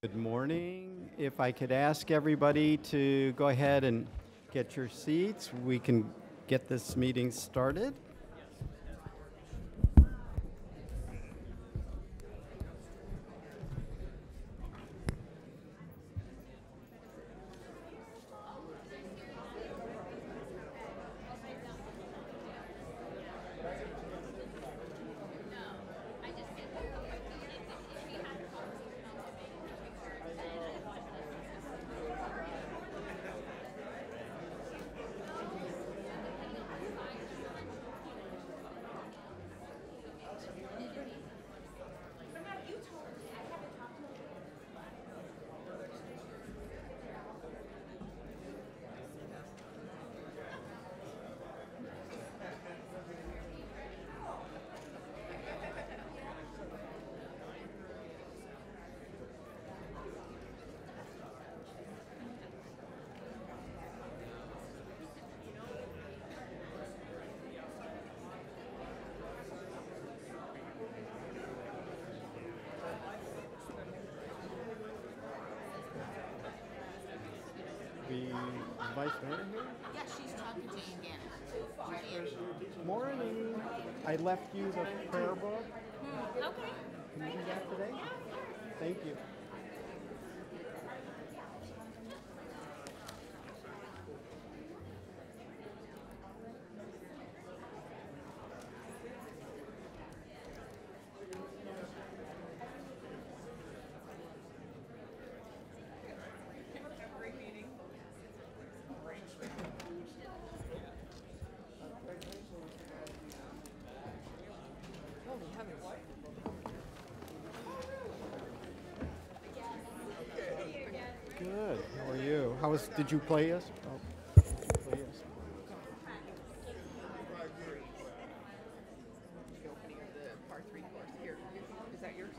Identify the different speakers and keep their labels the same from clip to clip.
Speaker 1: Good morning. If I could ask everybody to go ahead and get your seats, we can get this meeting started. The Vice Mayor here?
Speaker 2: Yes, she's talking to Indiana.
Speaker 1: Morning. I left you the prayer book.
Speaker 2: Okay.
Speaker 1: Can you do that today? Thank you. Good. How are you? Did you play us? Oh, play us.
Speaker 3: The opening of the par 3 course. Here, is that yours?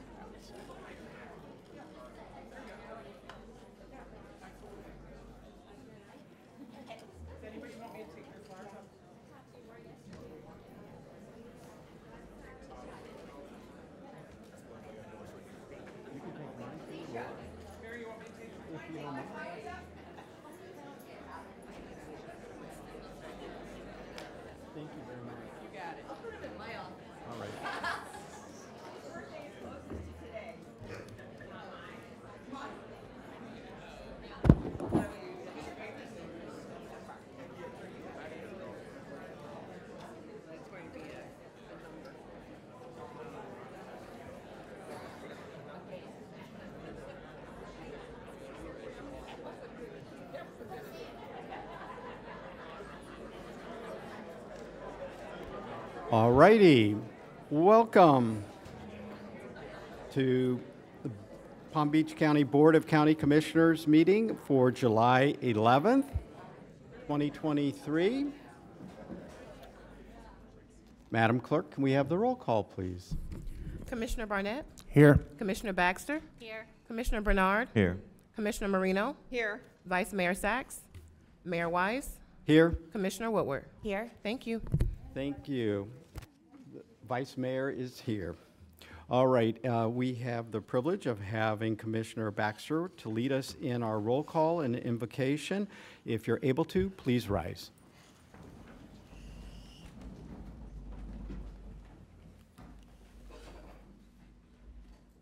Speaker 3: Does anybody want me to take your flowers up?
Speaker 1: You can take mine too.
Speaker 3: Mary, you want me to take yours?
Speaker 1: If you don't mind. Thank you very much.
Speaker 3: You got it. I'll put it in my office.
Speaker 1: All right.
Speaker 3: It's going to be a number.
Speaker 1: All righty. Welcome to the Palm Beach County Board of County Commissioners meeting for July 11th, 2023. Madam Clerk, can we have the roll call, please?
Speaker 3: Commissioner Barnett?
Speaker 4: Here.
Speaker 3: Commissioner Baxter?
Speaker 2: Here.
Speaker 3: Commissioner Bernard?
Speaker 4: Here.
Speaker 3: Commissioner Marino?
Speaker 2: Here.
Speaker 3: Vice Mayor Sachs? Mayor Wise?
Speaker 1: Here.
Speaker 3: Commissioner Woodward?
Speaker 2: Here.
Speaker 3: Thank you.
Speaker 1: Thank you. The Vice Mayor is here. All right, we have the privilege of having Commissioner Baxter to lead us in our roll call and invocation. If you're able to, please rise.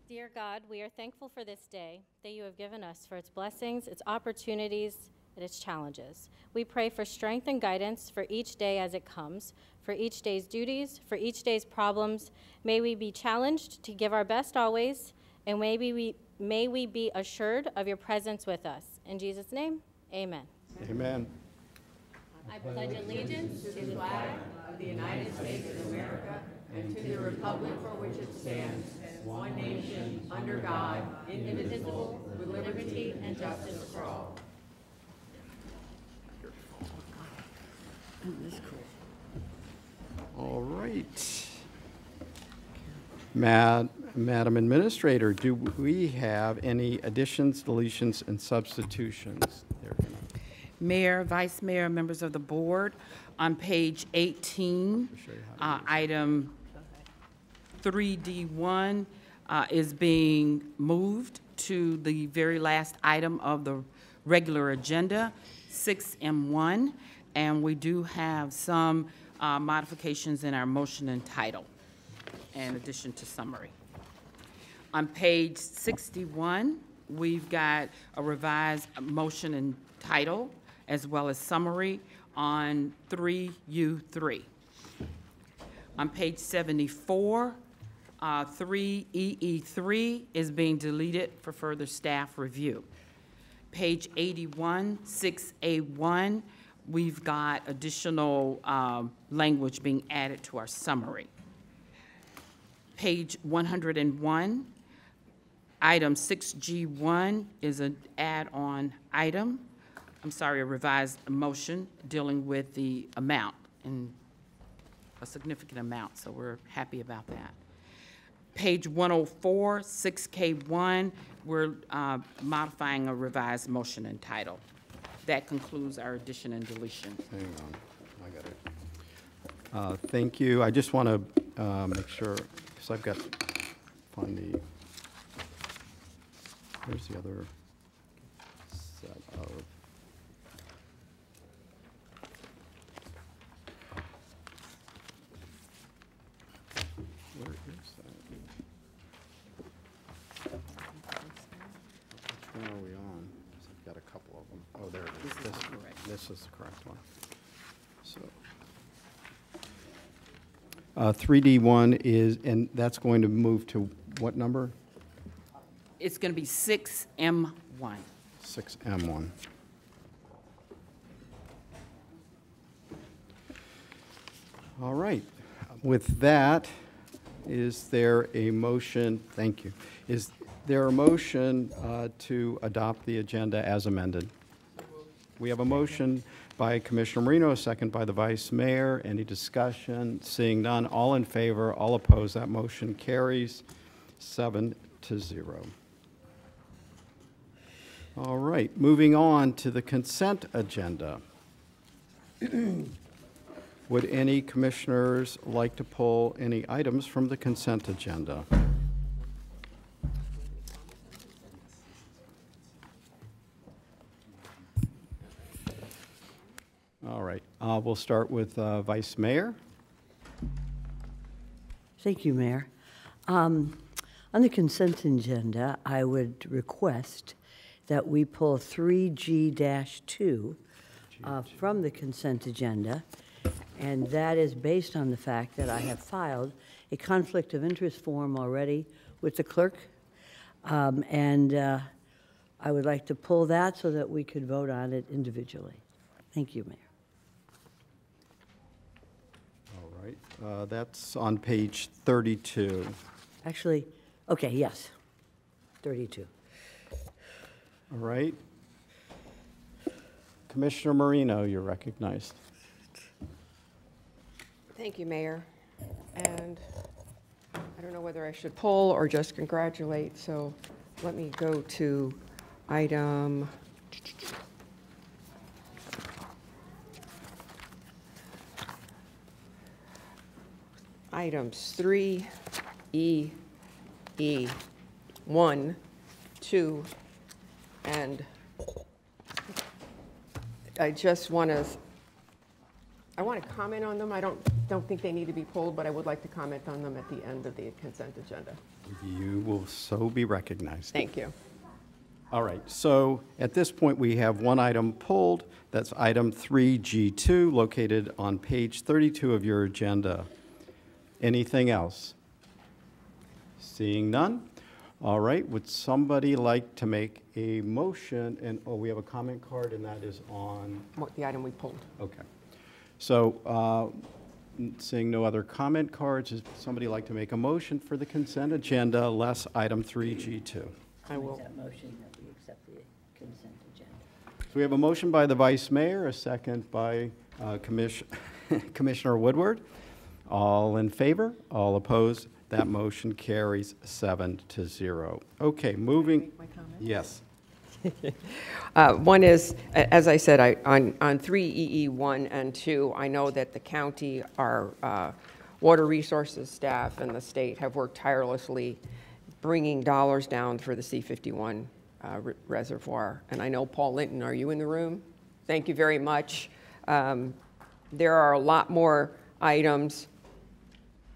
Speaker 5: Dear God, we are thankful for this day that you have given us, for its blessings, its opportunities, and its challenges. We pray for strength and guidance for each day as it comes, for each day's duties, for each day's problems. May we be challenged to give our best always, and may we be assured of your presence with us. In Jesus' name, amen.
Speaker 1: Amen.
Speaker 5: I pledge allegiance
Speaker 3: To the flag of the United States of America and to the republic for which it stands, one nation, under God, indivisible, with liberty and justice for all.
Speaker 1: All right. Madam Administrator, do we have any additions, deletions, and substitutions?
Speaker 6: Mayor, Vice Mayor, members of the board, on page 18, item 3D1, is being moved to the very last item of the regular agenda, 6M1, and we do have some modifications in our motion and title, in addition to summary. On page 61, we've got a revised motion and title, as well as summary on 3U3. On page 74, 3EE3 is being deleted for further staff review. Page 81, 6A1, we've got additional language being added to our summary. Page 101, item 6G1 is an add-on item. I'm sorry, a revised motion dealing with the amount, and a significant amount, so we're happy about that. Page 104, 6K1, we're modifying a revised motion and title. That concludes our addition and deletion.
Speaker 1: Hang on, I got it. Thank you. I just want to make sure, because I've got, find the, here's the other set of, where is that? Which one are we on? 'Cause I've got a couple of them. Oh, there it is. This is the correct one. So, 3D1 is, and that's going to move to what number?
Speaker 6: It's going to be 6M1.
Speaker 1: 6M1. All right. With that, is there a motion? Thank you. Is there a motion to adopt the agenda as amended? We have a motion by Commissioner Marino, a second by the Vice Mayor. Any discussion? Seeing none, all in favor, all opposed. That motion carries 7-0. All right, moving on to the consent agenda. Would any commissioners like to pull any items from the consent agenda? All right, we'll start with Vice Mayor.
Speaker 4: Thank you, Mayor. On the consent agenda, I would request that we pull 3G-2 from the consent agenda, and that is based on the fact that I have filed a conflict of interest form already with the clerk, and I would like to pull that so that we could vote on it individually. Thank you, Mayor.
Speaker 1: All right, that's on page 32.
Speaker 4: Actually, okay, yes, 32.
Speaker 1: All right. Commissioner Marino, you're recognized.
Speaker 3: Thank you, Mayor. And I don't know whether I should pull or just congratulate, so let me go to items 3E, 1, 2, and I just want to comment on them. I don't think they need to be pulled, but I would like to comment on them at the end of the consent agenda.
Speaker 1: You will so be recognized.
Speaker 3: Thank you.
Speaker 1: All right, so at this point, we have one item pulled. That's item 3G2, located on page 32 of your agenda. Anything else? Seeing none? All right, would somebody like to make a motion? And, oh, we have a comment card, and that is on,
Speaker 3: What the item we pulled.
Speaker 1: okay. So, seeing no other comment cards, does somebody like to make a motion for the consent agenda, less item 3G2?
Speaker 3: I will.
Speaker 4: That motion that we accept the consent agenda.
Speaker 1: So we have a motion by the Vice Mayor, a second by Commissioner Woodward. All in favor? All opposed? That motion carries 7-0. Okay, moving.
Speaker 3: My comment?
Speaker 1: Yes.
Speaker 3: One is, as I said, on 3EE 1 and 2, I know that the county, our water resources staff, and the state have worked tirelessly bringing dollars down for the C-51 reservoir. And I know, Paul Linton, are you in the room? Thank you very much. There are a lot more items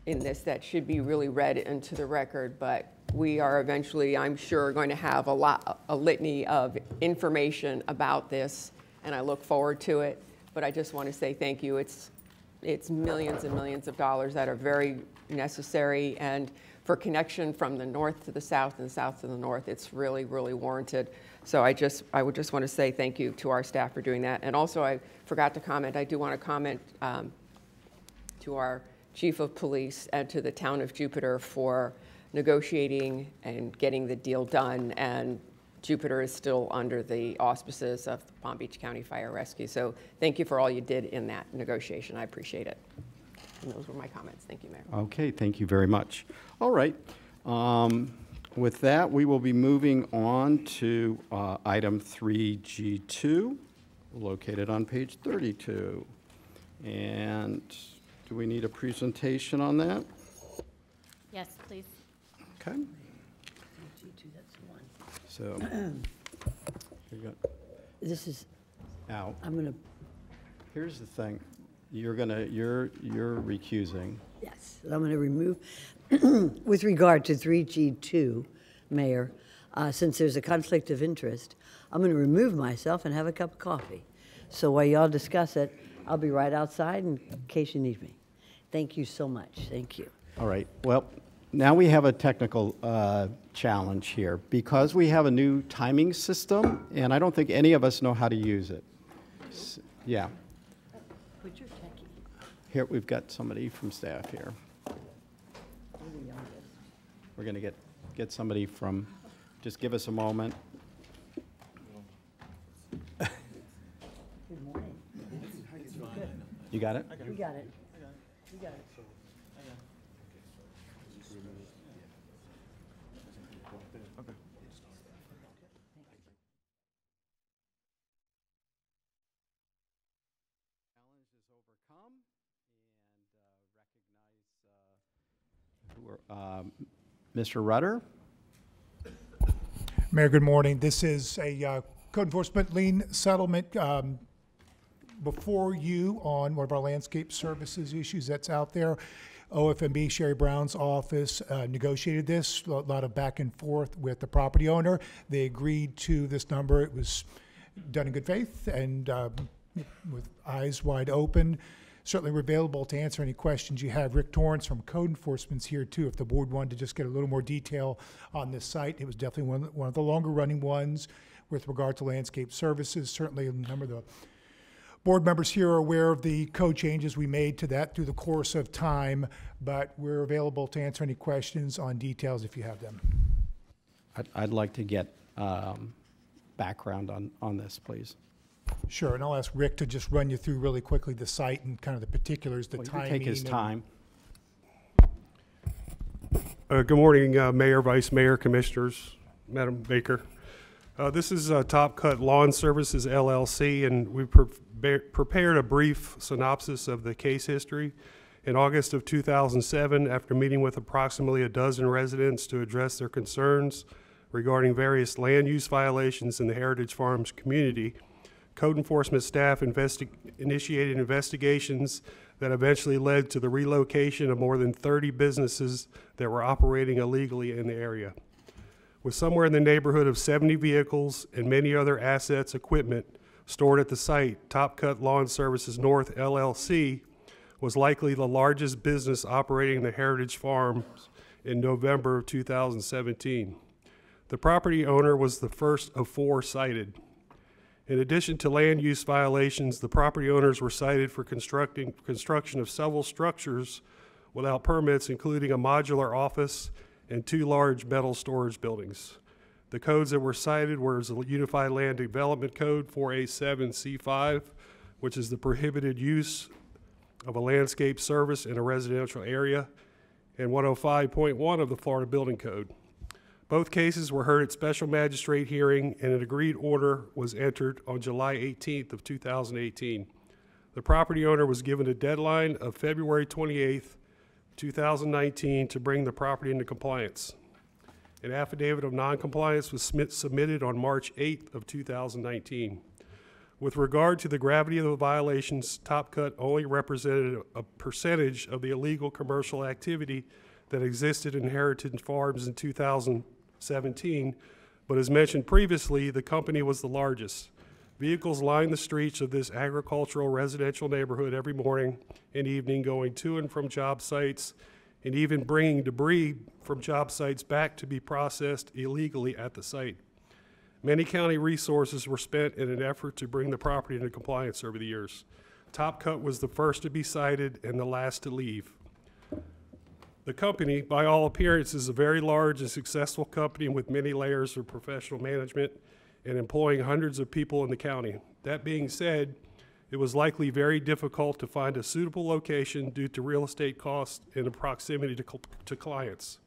Speaker 3: in this that should be really read into the record, but we are eventually, I'm sure, going to have a litany of information about this, and I look forward to it. But I just want to say thank you. It's millions and millions of dollars that are very necessary, and for connection from the north to the south and the south to the north, it's really, really warranted. So I would just want to say thank you to our staff for doing that. And also, I forgot to comment, I do want to comment to our Chief of Police and to the town of Jupiter for negotiating and getting the deal done. And Jupiter is still under the auspices of the Palm Beach County Fire Rescue. So thank you for all you did in that negotiation. I appreciate it. And those were my comments. Thank you, Mayor.
Speaker 1: Okay, thank you very much. All right. With that, we will be moving on to item 3G2, located on page 32. And do we need a presentation on that?
Speaker 5: Yes, please.
Speaker 1: Okay. So, you got,
Speaker 4: This is,
Speaker 1: now,
Speaker 4: I'm going to,
Speaker 1: here's the thing. You're recusing.
Speaker 4: yes, I'm going to remove, with regard to 3G2, Mayor, since there's a conflict of interest, I'm going to remove myself and have a cup of coffee. So while y'all discuss it, I'll be right outside in case you need me. Thank you so much. Thank you.
Speaker 1: All right. Well, now we have a technical challenge here because we have a new timing system, and I don't think any of us know how to use it. Yeah.
Speaker 4: Put your techie.
Speaker 1: Here, we've got somebody from staff here. We're going to get somebody from, just give us a moment.
Speaker 4: Good morning.
Speaker 1: You got it?
Speaker 4: We got it. We got it.
Speaker 1: Mr. Rudder?
Speaker 7: Mayor, good morning. This is a code enforcement lien settlement before you on one of our landscape services issues that's out there. OFMB, Sherry Brown's office negotiated this, a lot of back and forth with the property owner. They agreed to this number. It was done in good faith and with eyes wide open. Certainly we're available to answer any questions you have. Rick Torrance from Code Enforcement's here too, if the board wanted to just get a little more detail on this site. It was definitely one of the longer running ones with regard to landscape services. Certainly a number of the board members here are aware of the code changes we made to that through the course of time, but we're available to answer any questions on details if you have them.
Speaker 1: I'd like to get background on this, please.
Speaker 7: Sure, and I'll ask Rick to just run you through really quickly the site and kind of the particulars, the
Speaker 1: Well, you
Speaker 7: timing.
Speaker 1: can take his
Speaker 7: and-
Speaker 1: time.
Speaker 8: Good morning, Mayor, Vice Mayor, Commissioners, Madam Baker. This is Top Cut Lawn Services LLC, and we prepared a brief synopsis of the case history. In August of 2007, after meeting with approximately a dozen residents to address their concerns regarding various land use violations in the Heritage Farms community, code enforcement staff initiated investigations that eventually led to the relocation of more than 30 businesses that were operating illegally in the area. With somewhere in the neighborhood of 70 vehicles and many other assets, equipment stored at the site, Top Cut Lawn Services North LLC was likely the largest business operating the Heritage Farms in November of 2017. The property owner was the first of 4 cited. In addition to land use violations, the property owners were cited for construction of several structures without permits, including a modular office and 2 large metal storage buildings. The codes that were cited were the Unified Land Development Code 4A7C5, which is the prohibited use of a landscape service in a residential area, and 105.1 of the Florida Building Code. Both cases were heard at special magistrate hearing, and an agreed order was entered on July 18th of 2018. The property owner was given a deadline of February 28th, 2019 to bring the property into compliance. An affidavit of noncompliance was submitted on March 8th of 2019. With regard to the gravity of the violations, Top Cut only represented a percentage of the illegal commercial activity that existed in Heritage Farms in 2017, but as mentioned previously, the company was the largest. Vehicles lined the streets of this agricultural residential neighborhood every morning and evening, going to and from job sites, and even bringing debris from job sites back to be processed illegally at the site. Many county resources were spent in an effort to bring the property into compliance over the years. Top Cut was the first to be cited and the last to leave. The company, by all appearances, is a very large and successful company with many layers of professional management and employing hundreds of people in the county. That being said, it was likely very difficult to find a suitable location due to real estate costs and the proximity to clients.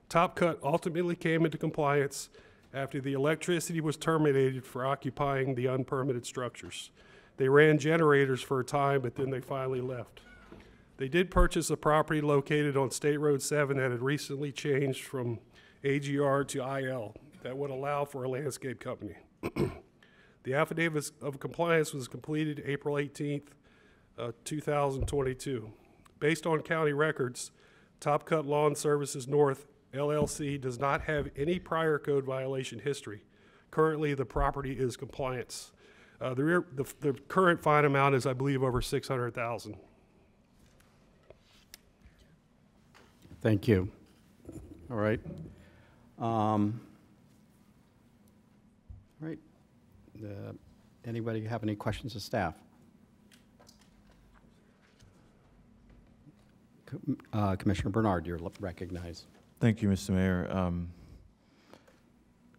Speaker 8: Top Cut ultimately came into compliance after the electricity was terminated for occupying the unpermitted structures. They ran generators for a time, but then they finally left. They did purchase a property located on State Road 7 that had recently changed from AGR to IL that would allow for a landscape company. The affidavit of compliance was completed April 18th, 2022. Based on county records, Top Cut Lawn Services North LLC does not have any prior code violation history. Currently, the property is compliance. The current fine amount is, I believe, over $600,000.
Speaker 1: Thank you. All right. All right. Anybody have any questions of staff? Commissioner Bernard, you're recognized.
Speaker 9: Thank you, Mr. Mayor.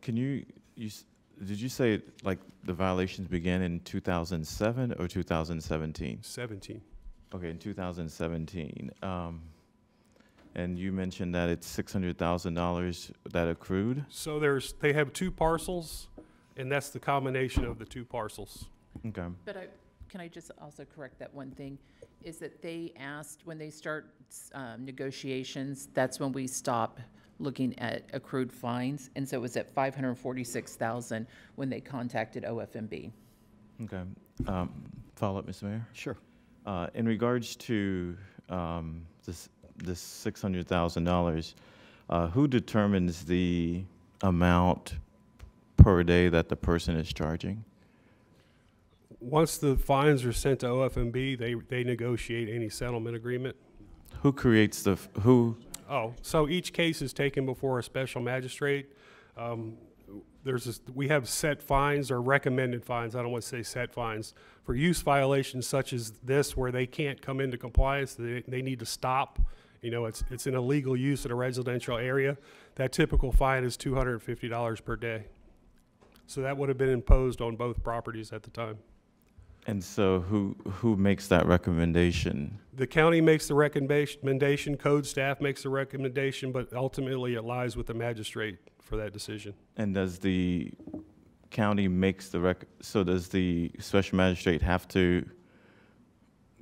Speaker 9: Did you say like the violations began in 2007 or 2017?
Speaker 8: 17.
Speaker 9: Okay, in 2017. And you mentioned that it's $600,000 that accrued?
Speaker 8: So they have two parcels, and that's the combination of the two parcels.
Speaker 9: Okay.
Speaker 6: But can I just also correct that one thing? Is that they asked, when they start negotiations, that's when we stop looking at accrued fines. And so it was at $546,000 when they contacted OFMB.
Speaker 9: Okay. Follow up, Mr. Mayor?
Speaker 1: Sure.
Speaker 9: In regards to this $600,000, who determines the amount per day that the person is charging?
Speaker 8: Once the fines are sent to OFMB, they negotiate any settlement agreement.
Speaker 9: Who creates
Speaker 8: Oh, so each case is taken before a special magistrate. We have set fines or recommended fines. I don't want to say set fines. For use violations such as this, where they can't come into compliance, they need to stop. You know, it's an illegal use in a residential area. That typical fine is $250 per day. So that would have been imposed on both properties at the time.
Speaker 9: And so who makes that recommendation?
Speaker 8: The county makes the recommendation, code staff makes the recommendation, but ultimately it lies with the magistrate for that decision.
Speaker 9: And does the county makes the so does the special magistrate have to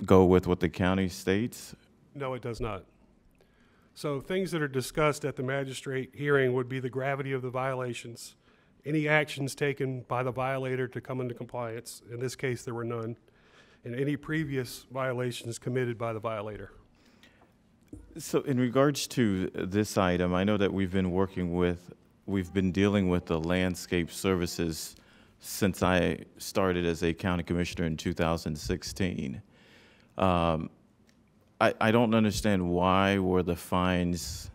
Speaker 9: go with what the county states?
Speaker 8: No, it does not. So things that are discussed at the magistrate hearing would be the gravity of the violations, any actions taken by the violator to come into compliance. In this case, there were none. And any previous violations committed by the violator.
Speaker 9: So in regards to this item, I know that we've been dealing with the landscape services since I started as a county commissioner in 2016. I don't understand why were the fines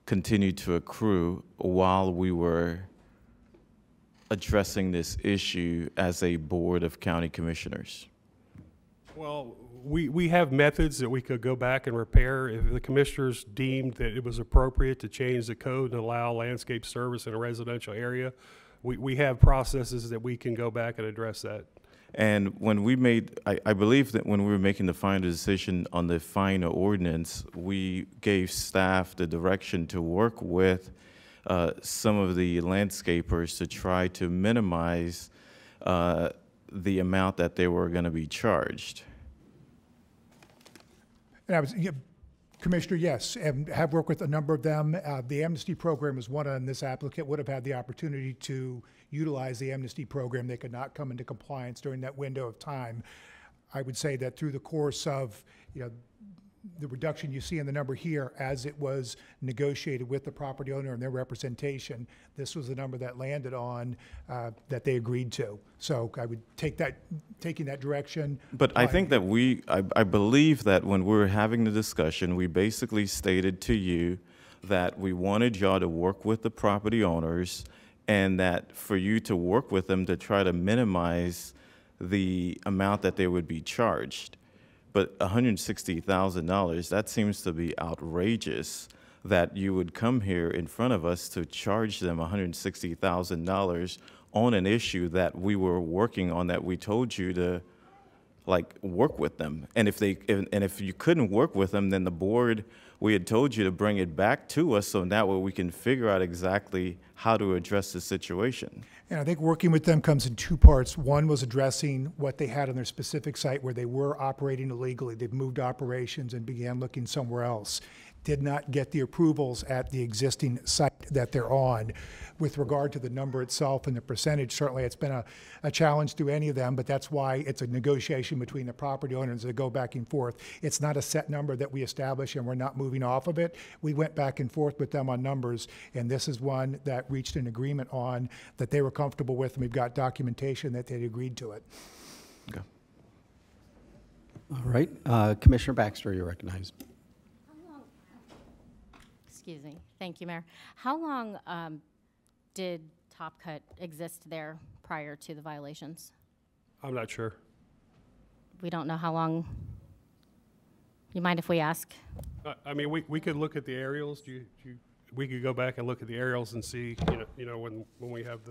Speaker 9: continued to accrue while we were addressing this issue as a board of county commissioners.
Speaker 8: Well, we have methods that we could go back and repair. If the commissioners deemed that it was appropriate to change the code and allow landscape service in a residential area, we have processes that we can go back and address that.
Speaker 9: And when we made, I believe that when we were making the final decision on the fine ordinance, we gave staff the direction to work with some of the landscapers to try to minimize the amount that they were going to be charged.
Speaker 7: And Commissioner, yes, and have worked with a number of them. The amnesty program is one, and this applicant would have had the opportunity to utilize the amnesty program. They could not come into compliance during that window of time. I would say that through the course of, the reduction you see in the number here, as it was negotiated with the property owner and their representation, this was the number that landed on, that they agreed to. So I would taking that direction.
Speaker 9: But I think that I believe that when we were having the discussion, we basically stated to you that we wanted y'all to work with the property owners and that for you to work with them to try to minimize the amount that they would be charged. But $160,000, that seems to be outrageous that you would come here in front of us to charge them $160,000 on an issue that we were working on, that we told you to work with them. And if you couldn't work with them, then the board, we had told you to bring it back to us so that way we can figure out exactly how to address the situation.
Speaker 7: And I think working with them comes in two parts. One was addressing what they had on their specific site where they were operating illegally. They've moved operations and began looking somewhere else. Did not get the approvals at the existing site that they're on. With regard to the number itself and the percentage, certainly it's been a challenge through any of them, but that's why it's a negotiation between the property owners that go back and forth. It's not a set number that we establish and we're not moving off of it. We went back and forth with them on numbers, and this is one that reached an agreement on that they were comfortable with, and we've got documentation that they'd agreed to it.
Speaker 9: Okay.
Speaker 1: All right, Commissioner Baxter, you're recognized.
Speaker 5: Excuse me. Thank you, Mayor. How long did Top Cut exist there prior to the violations?
Speaker 8: I'm not sure.
Speaker 5: We don't know how long. You mind if we ask?
Speaker 8: I mean, we could look at the aerials. We could go back and look at the aerials and see, when we have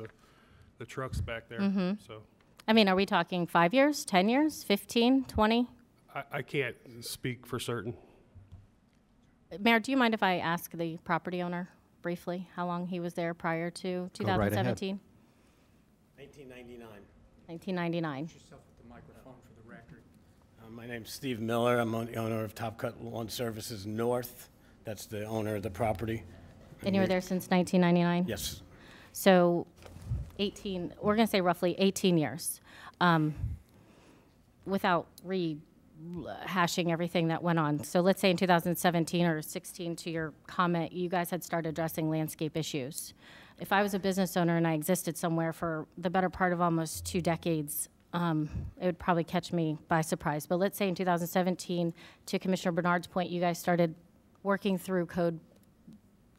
Speaker 8: the trucks back there. So
Speaker 5: I mean, are we talking 5 years, 10 years, 15, 20?
Speaker 8: I can't speak for certain.
Speaker 5: Mayor, do you mind if I ask the property owner briefly how long he was there prior to 2017?
Speaker 10: 1999.
Speaker 5: 1999.
Speaker 10: Yourself with the microphone for the record. My name's Steve Miller. I'm the owner of Top Cut Lawn Services North. That's the owner of the property.
Speaker 5: And you were there since 1999?
Speaker 10: Yes.
Speaker 5: So we're going to say roughly 18 years. Without rehashing everything that went on. So let's say in 2017 or 16, to your comment, you guys had started addressing landscape issues. If I was a business owner and I existed somewhere for the better part of almost 2 decades, it would probably catch me by surprise. But let's say in 2017, to Commissioner Bernard's point, you guys started working through code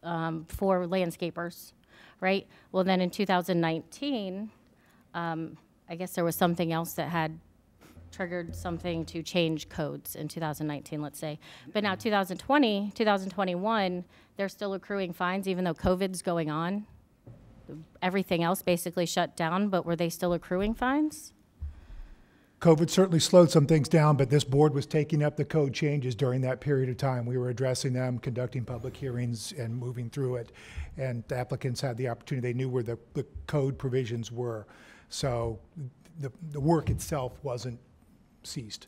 Speaker 5: for landscapers, right? Well, then in 2019, I guess there was something else that had triggered something to change codes in 2019, let's say. But now 2020, 2021, they're still accruing fines even though COVID's going on. Everything else basically shut down, but were they still accruing fines?
Speaker 7: COVID certainly slowed some things down, but this board was taking up the code changes during that period of time. We were addressing them, conducting public hearings, and moving through it. And the applicants had the opportunity. They knew where the code provisions were. So the work itself wasn't ceased.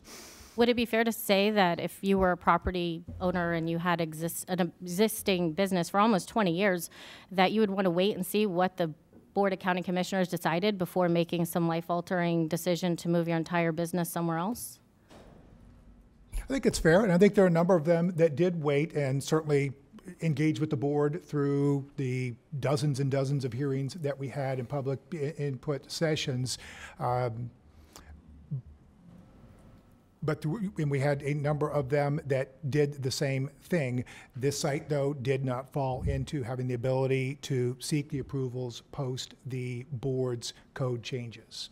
Speaker 5: Would it be fair to say that if you were a property owner and you had an existing business for almost 20 years, that you would want to wait and see what the Board of County Commissioners decided before making some life-altering decision to move your entire business somewhere else?
Speaker 7: I think it's fair, and I think there are a number of them that did wait and certainly engage with the board through the dozens and dozens of hearings that we had in public input sessions. And we had a number of them that did the same thing. This site, though, did not fall into having the ability to seek the approvals post the board's code changes.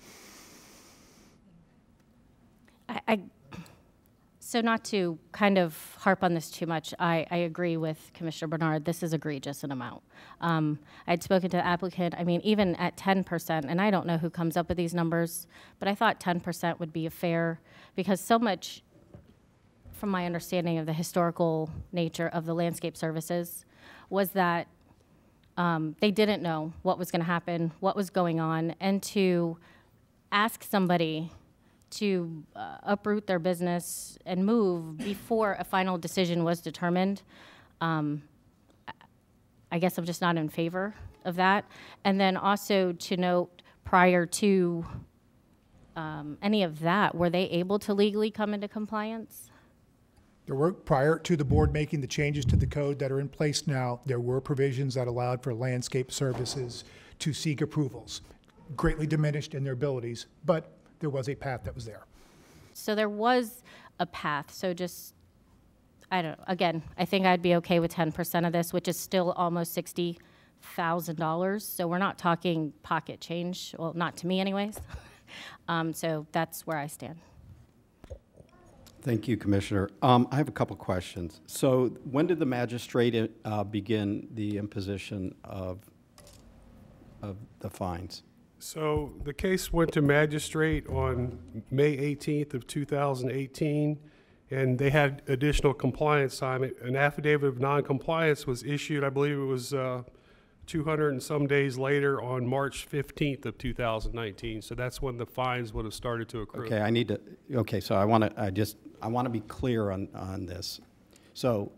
Speaker 5: So not to kind of harp on this too much, I agree with Commissioner Bernard. This is egregious in amount. I'd spoken to the applicant. I mean, even at 10%, and I don't know who comes up with these numbers, but I thought 10% would be a fair, because so much, from my understanding of the historical nature of the landscape services, was that they didn't know what was going to happen, what was going on, and to ask somebody to uproot their business and move before a final decision was determined. I guess I'm just not in favor of that. And then also to note, prior to any of that, were they able to legally come into compliance?
Speaker 7: There were, prior to the board making the changes to the code that are in place now, there were provisions that allowed for landscape services to seek approvals. Greatly diminished in their abilities, but there was a path that was there.
Speaker 5: So there was a path, so just, I don't know, again, I think I'd be okay with 10% of this, which is still almost $60,000. So we're not talking pocket change, well, not to me anyways. So that's where I stand.
Speaker 1: Thank you, Commissioner. I have a couple questions. So when did the magistrate begin the imposition of the fines?
Speaker 8: So the case went to magistrate on May 18th of 2018, and they had additional compliance time. An affidavit of noncompliance was issued, I believe it was 200 and some days later on March 15th of 2019. So that's when the fines would have started to accrue.
Speaker 1: Okay, so I want to be clear on this. So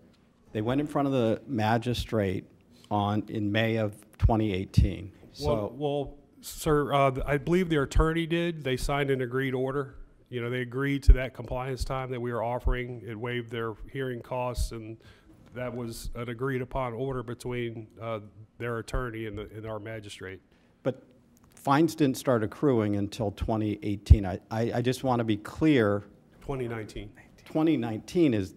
Speaker 1: they went in front of the magistrate in May of 2018.
Speaker 8: Well, sir, I believe their attorney did. They signed an agreed order. You know, they agreed to that compliance time that we were offering. It waived their hearing costs, and that was an agreed upon order between their attorney and our magistrate.
Speaker 1: But fines didn't start accruing until 2018. I just want to be clear.
Speaker 8: 2019.
Speaker 1: 2019 is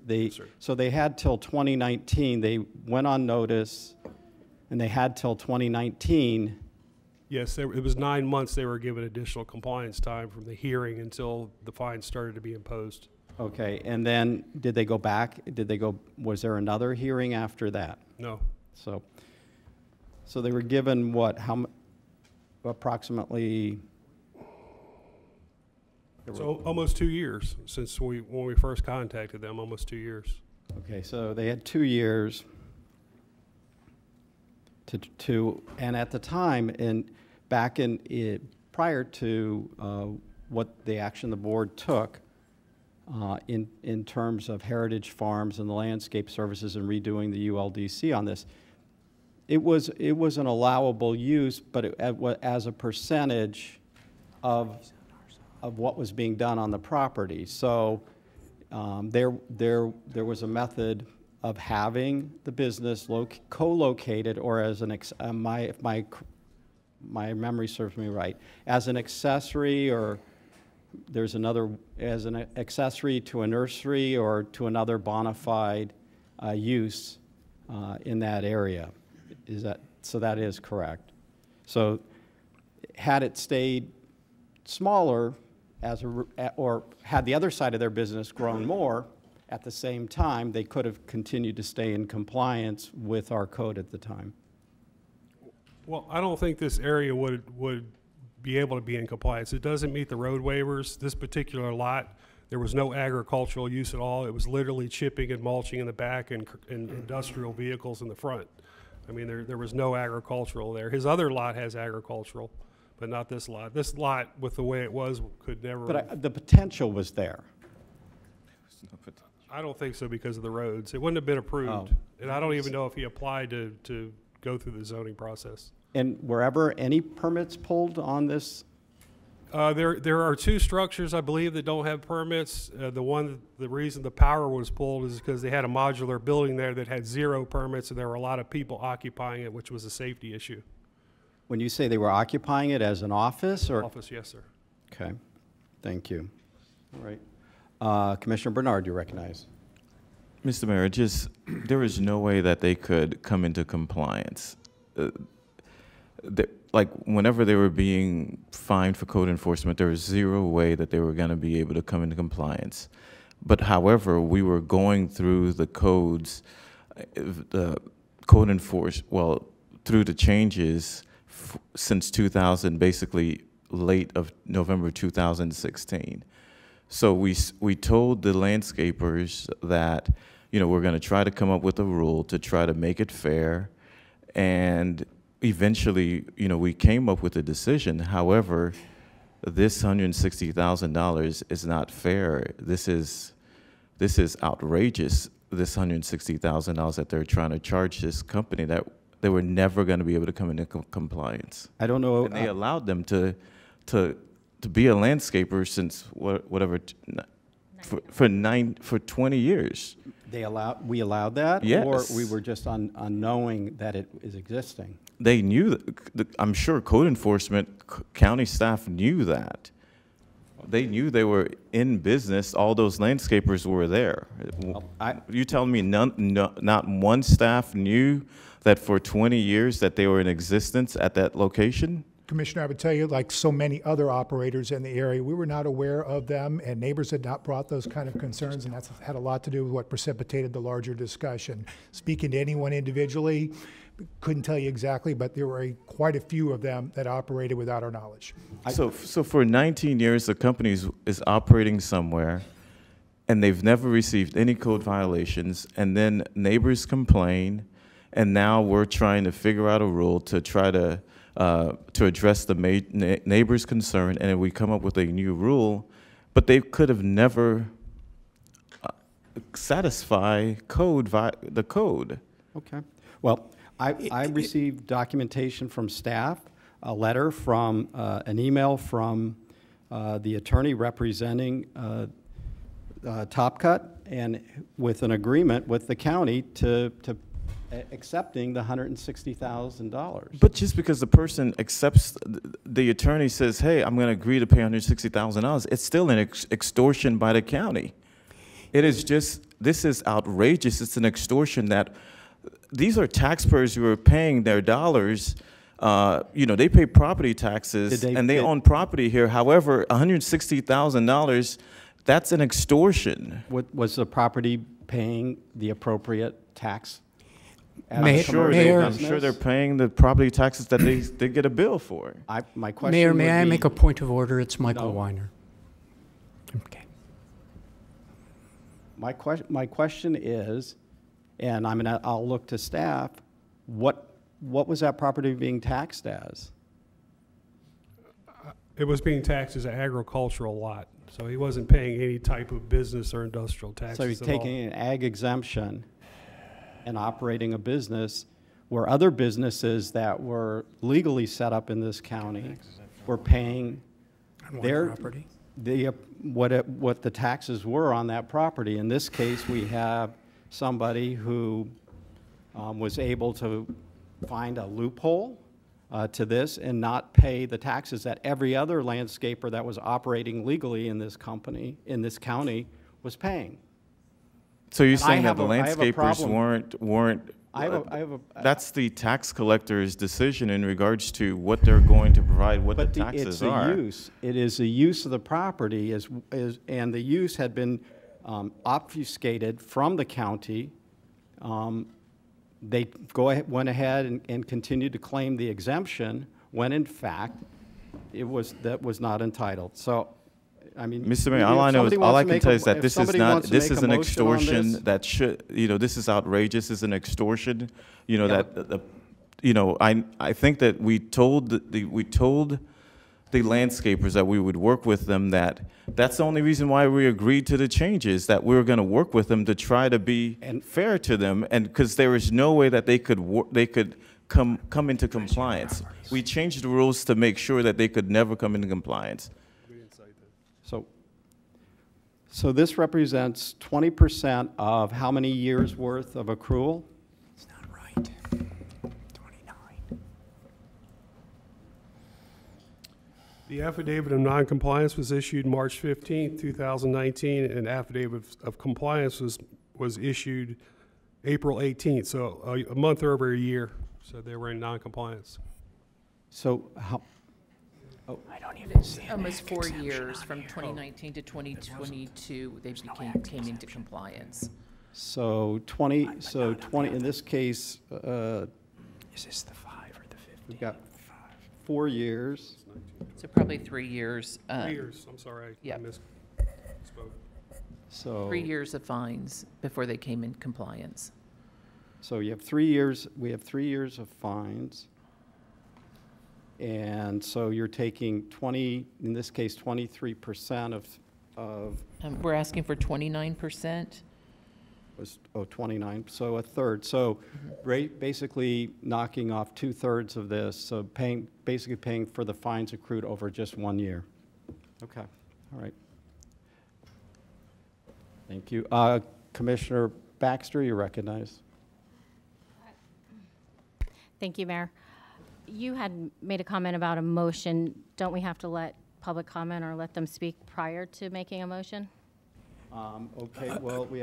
Speaker 1: so they had till 2019. They went on notice, and they had till 2019.
Speaker 8: Yes, it was 9 months they were given additional compliance time from the hearing until the fines started to be imposed.
Speaker 1: Okay, and then did they go back? Was there another hearing after that?
Speaker 8: No.
Speaker 1: So they were given what, approximately?
Speaker 8: So almost 2 years since when we first contacted them, almost 2 years.
Speaker 1: Okay, so they had 2 years and at the time, and back prior to what the action the board took in terms of Heritage Farms and the landscape services and redoing the ULDC on this, it was an allowable use, but as a percentage of what was being done on the property. So there was a method of having the business co-located, or as if my memory serves me right, as an accessory, or there's another, as an accessory to a nursery or to another bona fide use in that area. So that is correct. So had it stayed smaller or had the other side of their business grown more, at the same time, they could have continued to stay in compliance with our code at the time.
Speaker 8: Well, I don't think this area would be able to be in compliance. It doesn't meet the road waivers. This particular lot, there was no agricultural use at all. It was literally chipping and mulching in the back and industrial vehicles in the front. I mean, there was no agricultural there. His other lot has agricultural, but not this lot. This lot, with the way it was, could never.
Speaker 1: But the potential was there.
Speaker 8: I don't think so because of the roads. It wouldn't have been approved.
Speaker 1: Oh.
Speaker 8: And I don't even know if he applied to go through the zoning process.
Speaker 1: And were ever any permits pulled on this?
Speaker 8: There are two structures, I believe, that don't have permits. The reason the power was pulled is because they had a modular building there that had 0 permits, and there were a lot of people occupying it, which was a safety issue.
Speaker 1: When you say they were occupying it as an office, or?
Speaker 8: Office, yes, sir.
Speaker 1: Okay, thank you. All right. Commissioner Bernard, you recognize.
Speaker 9: Mr. Mayor, there is no way that they could come into compliance. Like, whenever they were being fined for code enforcement, there was 0 way that they were going to be able to come into compliance. But however, we were going through the codes, the code through the changes since 2000, basically late of November 2016. So we told the landscapers that, we're going to try to come up with a rule to try to make it fair, and eventually, we came up with a decision. However, this $160,000 is not fair. This is outrageous, this $160,000 that they're trying to charge this company that they were never going to be able to come into compliance.
Speaker 1: I don't know.
Speaker 9: And they allowed them to be a landscaper since for 20 years.
Speaker 1: We allowed that?
Speaker 9: Yes.
Speaker 1: Or we were just unknowing that it is existing?
Speaker 9: They knew I'm sure code enforcement, county staff knew that. They knew they were in business. All those landscapers were there. You tell me not one staff knew that for 20 years that they were in existence at that location?
Speaker 7: Commissioner, I would tell you, like so many other operators in the area, we were not aware of them, and neighbors had not brought those kind of concerns, and that's had a lot to do with what precipitated the larger discussion. Speaking to anyone individually, couldn't tell you exactly, but there were quite a few of them that operated without our knowledge.
Speaker 9: So for 19 years, the company is operating somewhere, and they've never received any code violations, and then neighbors complain, and now we're trying to figure out a rule to try to address the neighbor's concern, and we come up with a new rule, but they could have never satisfy the code.
Speaker 1: Okay. Well, I received documentation from staff, a letter from, an email from the attorney representing Top Cut, and with an agreement with the county to accepting the $160,000.
Speaker 9: But just because the person accepts, the attorney says, hey, I'm going to agree to pay $160,000, it's still an extortion by the county. It is just, this is outrageous. It's an extortion that, these are taxpayers who are paying their dollars. They pay property taxes and they own property here. However, $160,000, that's an extortion.
Speaker 1: Was the property paying the appropriate tax?
Speaker 9: I'm sure they're paying the property taxes that they get a bill for.
Speaker 1: My question
Speaker 11: Mayor,
Speaker 1: would
Speaker 11: may I
Speaker 1: be-
Speaker 11: make a point of order? It's Michael
Speaker 1: No.
Speaker 11: Weiner. Okay.
Speaker 1: My question is, and I'll look to staff, what was that property being taxed as?
Speaker 8: It was being taxed as an agricultural lot, so he wasn't paying any type of business or industrial taxes
Speaker 1: So he's
Speaker 8: at all.
Speaker 1: taking an ag exemption and operating a business where other businesses that were legally set up in this county were paying
Speaker 11: On one
Speaker 1: their,
Speaker 11: property.
Speaker 1: what the taxes were on that property. In this case, we have somebody who was able to find a loophole to this and not pay the taxes that every other landscaper that was operating legally in this county was paying.
Speaker 9: So you're
Speaker 1: And I
Speaker 9: saying that
Speaker 1: have
Speaker 9: the
Speaker 1: a- I have a
Speaker 9: landscapers
Speaker 1: problem.
Speaker 9: weren't,
Speaker 1: I have a
Speaker 9: that's the tax collector's decision in regards to what they're going to provide, what the
Speaker 1: But
Speaker 9: taxes
Speaker 1: it's
Speaker 9: are.
Speaker 1: a use. It is a use of the property, and the use had been obfuscated from the county. They went ahead and continued to claim the exemption when in fact that was not entitled. So, I mean,
Speaker 9: Mr. Mayor,
Speaker 1: if
Speaker 9: all I know is,
Speaker 1: somebody
Speaker 9: all
Speaker 1: wants
Speaker 9: I
Speaker 1: to
Speaker 9: can
Speaker 1: make
Speaker 9: tell
Speaker 1: a-
Speaker 9: you is that
Speaker 1: if
Speaker 9: this is
Speaker 1: somebody
Speaker 9: not,
Speaker 1: wants to
Speaker 9: this
Speaker 1: make
Speaker 9: is
Speaker 1: a
Speaker 9: an
Speaker 1: motion on
Speaker 9: extortion
Speaker 1: this-
Speaker 9: that should, this is outrageous, this is an extortion,
Speaker 1: Yeah,
Speaker 9: that, I think that we told the landscapers that we would work with them, that's the only reason why we agreed to the changes, that we were going to work with them to try to be fair to them, and because there is no way that they could come into compliance. We changed the rules to make sure that they could never come into compliance.
Speaker 1: So this represents 20% of how many years' worth of accrual?
Speaker 11: It's not right. 29.
Speaker 8: The affidavit of noncompliance was issued March 15th, 2019, and affidavit of compliance was issued April 18th, so a month over a year, so they were in noncompliance.
Speaker 1: So how,
Speaker 11: I don't even see an
Speaker 2: Almost
Speaker 11: ag
Speaker 2: 4
Speaker 11: exemption
Speaker 2: years,
Speaker 11: on
Speaker 2: from
Speaker 11: here.
Speaker 2: 2019 to 2022, they came into compliance.
Speaker 1: so 20, in this case,
Speaker 11: Is this the 5 or the 50?
Speaker 1: we've got 4 years.
Speaker 2: So probably 3 years.
Speaker 8: 3 years, I'm sorry, I
Speaker 2: Yep.
Speaker 8: misspoke.
Speaker 1: So
Speaker 2: 3 years of fines before they came in compliance.
Speaker 1: So you have 3 years, we have 3 years of fines. And so you're taking 20, in this case, 23% of,
Speaker 2: We're asking for 29%.
Speaker 1: was, 29, so a third. So basically knocking off 2/3 of this, so basically paying for the fines accrued over just 1 year. Okay, all right. Thank you. Commissioner Baxter, you recognize.
Speaker 5: Thank you, Mayor. You had made a comment about a motion. Don't we have to let public comment or let them speak prior to making a motion?
Speaker 1: Okay, well, we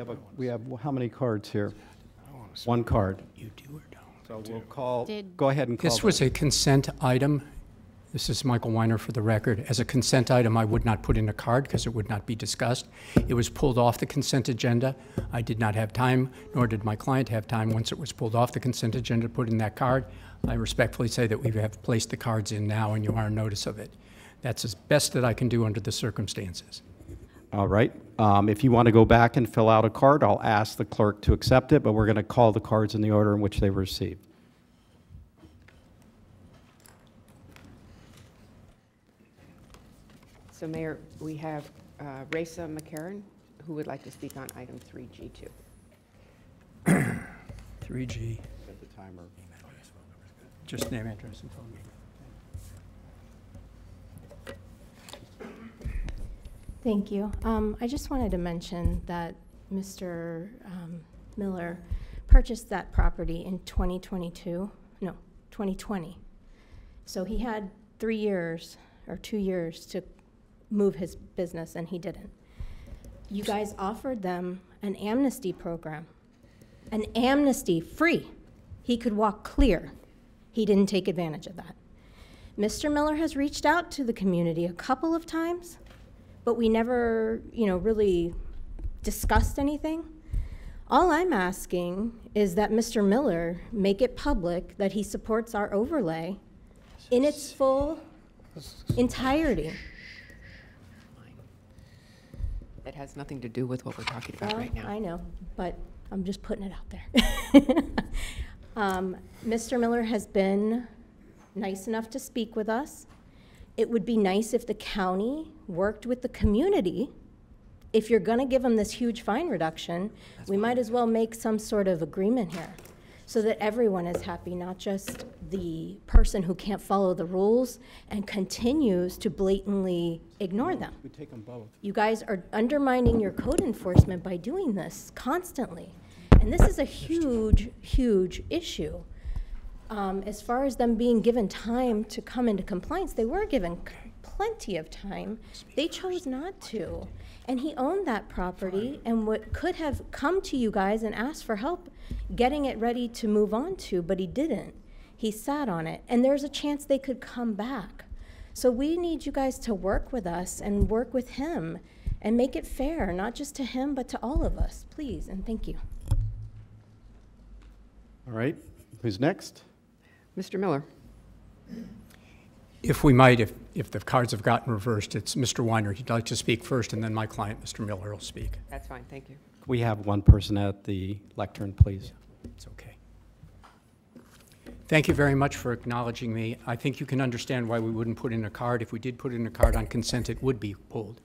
Speaker 1: have how many cards here? One card.
Speaker 11: You do or don't?
Speaker 1: So we'll call,
Speaker 5: Did-
Speaker 1: go ahead and call.
Speaker 11: This was a consent item. This is Michael Weiner for the record. As a consent item, I would not put in a card because it would not be discussed. It was pulled off the consent agenda. I did not have time, nor did my client have time, once it was pulled off the consent agenda, to put in that card. I respectfully say that we have placed the cards in now, and you are on notice of it. That's as best that I can do under the circumstances.
Speaker 1: All right. If you want to go back and fill out a card, I'll ask the clerk to accept it, but we're going to call the cards in the order in which they were received.
Speaker 3: So Mayor, we have Raisa McCarron, who would like to speak on item 3G2.
Speaker 11: 3G,
Speaker 1: Set the timer.
Speaker 11: just name, address, and phone number.
Speaker 12: Thank you. I just wanted to mention that Mr. Miller purchased that property in 2020. So he had 3 years or 2 years to move his business, and he didn't. You guys offered them an amnesty program, an amnesty free. He could walk clear. He didn't take advantage of that. Mr. Miller has reached out to the community a couple of times, but we never, really discussed anything. All I'm asking is that Mr. Miller make it public that he supports our overlay in its full entirety.
Speaker 3: That has nothing to do with what we're talking about right now.
Speaker 12: I know, but I'm just putting it out there. Mr. Miller has been nice enough to speak with us. It would be nice if the county worked with the community. If you're going to give them this huge fine reduction, we might as well make some sort of agreement here so that everyone is happy, not just the person who can't follow the rules and continues to blatantly ignore them.
Speaker 1: We take them both.
Speaker 12: You guys are undermining your code enforcement by doing this constantly. And this is a huge, huge issue. As far as them being given time to come into compliance, they were given plenty of time. They chose not to. And he owned that property and what could have come to you guys and asked for help getting it ready to move on to, but he didn't. He sat on it. And there's a chance they could come back. So we need you guys to work with us and work with him and make it fair, not just to him, but to all of us, please, and thank you.
Speaker 1: All right. Who's next?
Speaker 3: Mr. Miller.
Speaker 11: If we might, if the cards have gotten reversed, it's Mr. Weiner. He'd like to speak first, and then my client, Mr. Miller, will speak.
Speaker 3: That's fine, thank you.
Speaker 1: We have one person at the lectern, please.
Speaker 11: It's okay. Thank you very much for acknowledging me. I think you can understand why we wouldn't put in a card. If we did put in a card on consent, it would be pulled.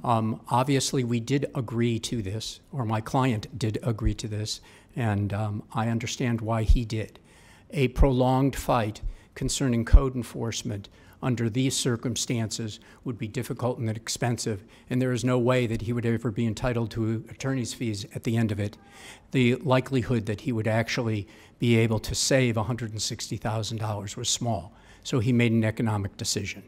Speaker 11: Obviously, we did agree to this, or my client did agree to this, and I understand why he did. A prolonged fight concerning code enforcement under these circumstances would be difficult and expensive, and there is no way that he would ever be entitled to attorney's fees at the end of it. The likelihood that he would actually be able to save $160,000 was small, so he made an economic decision.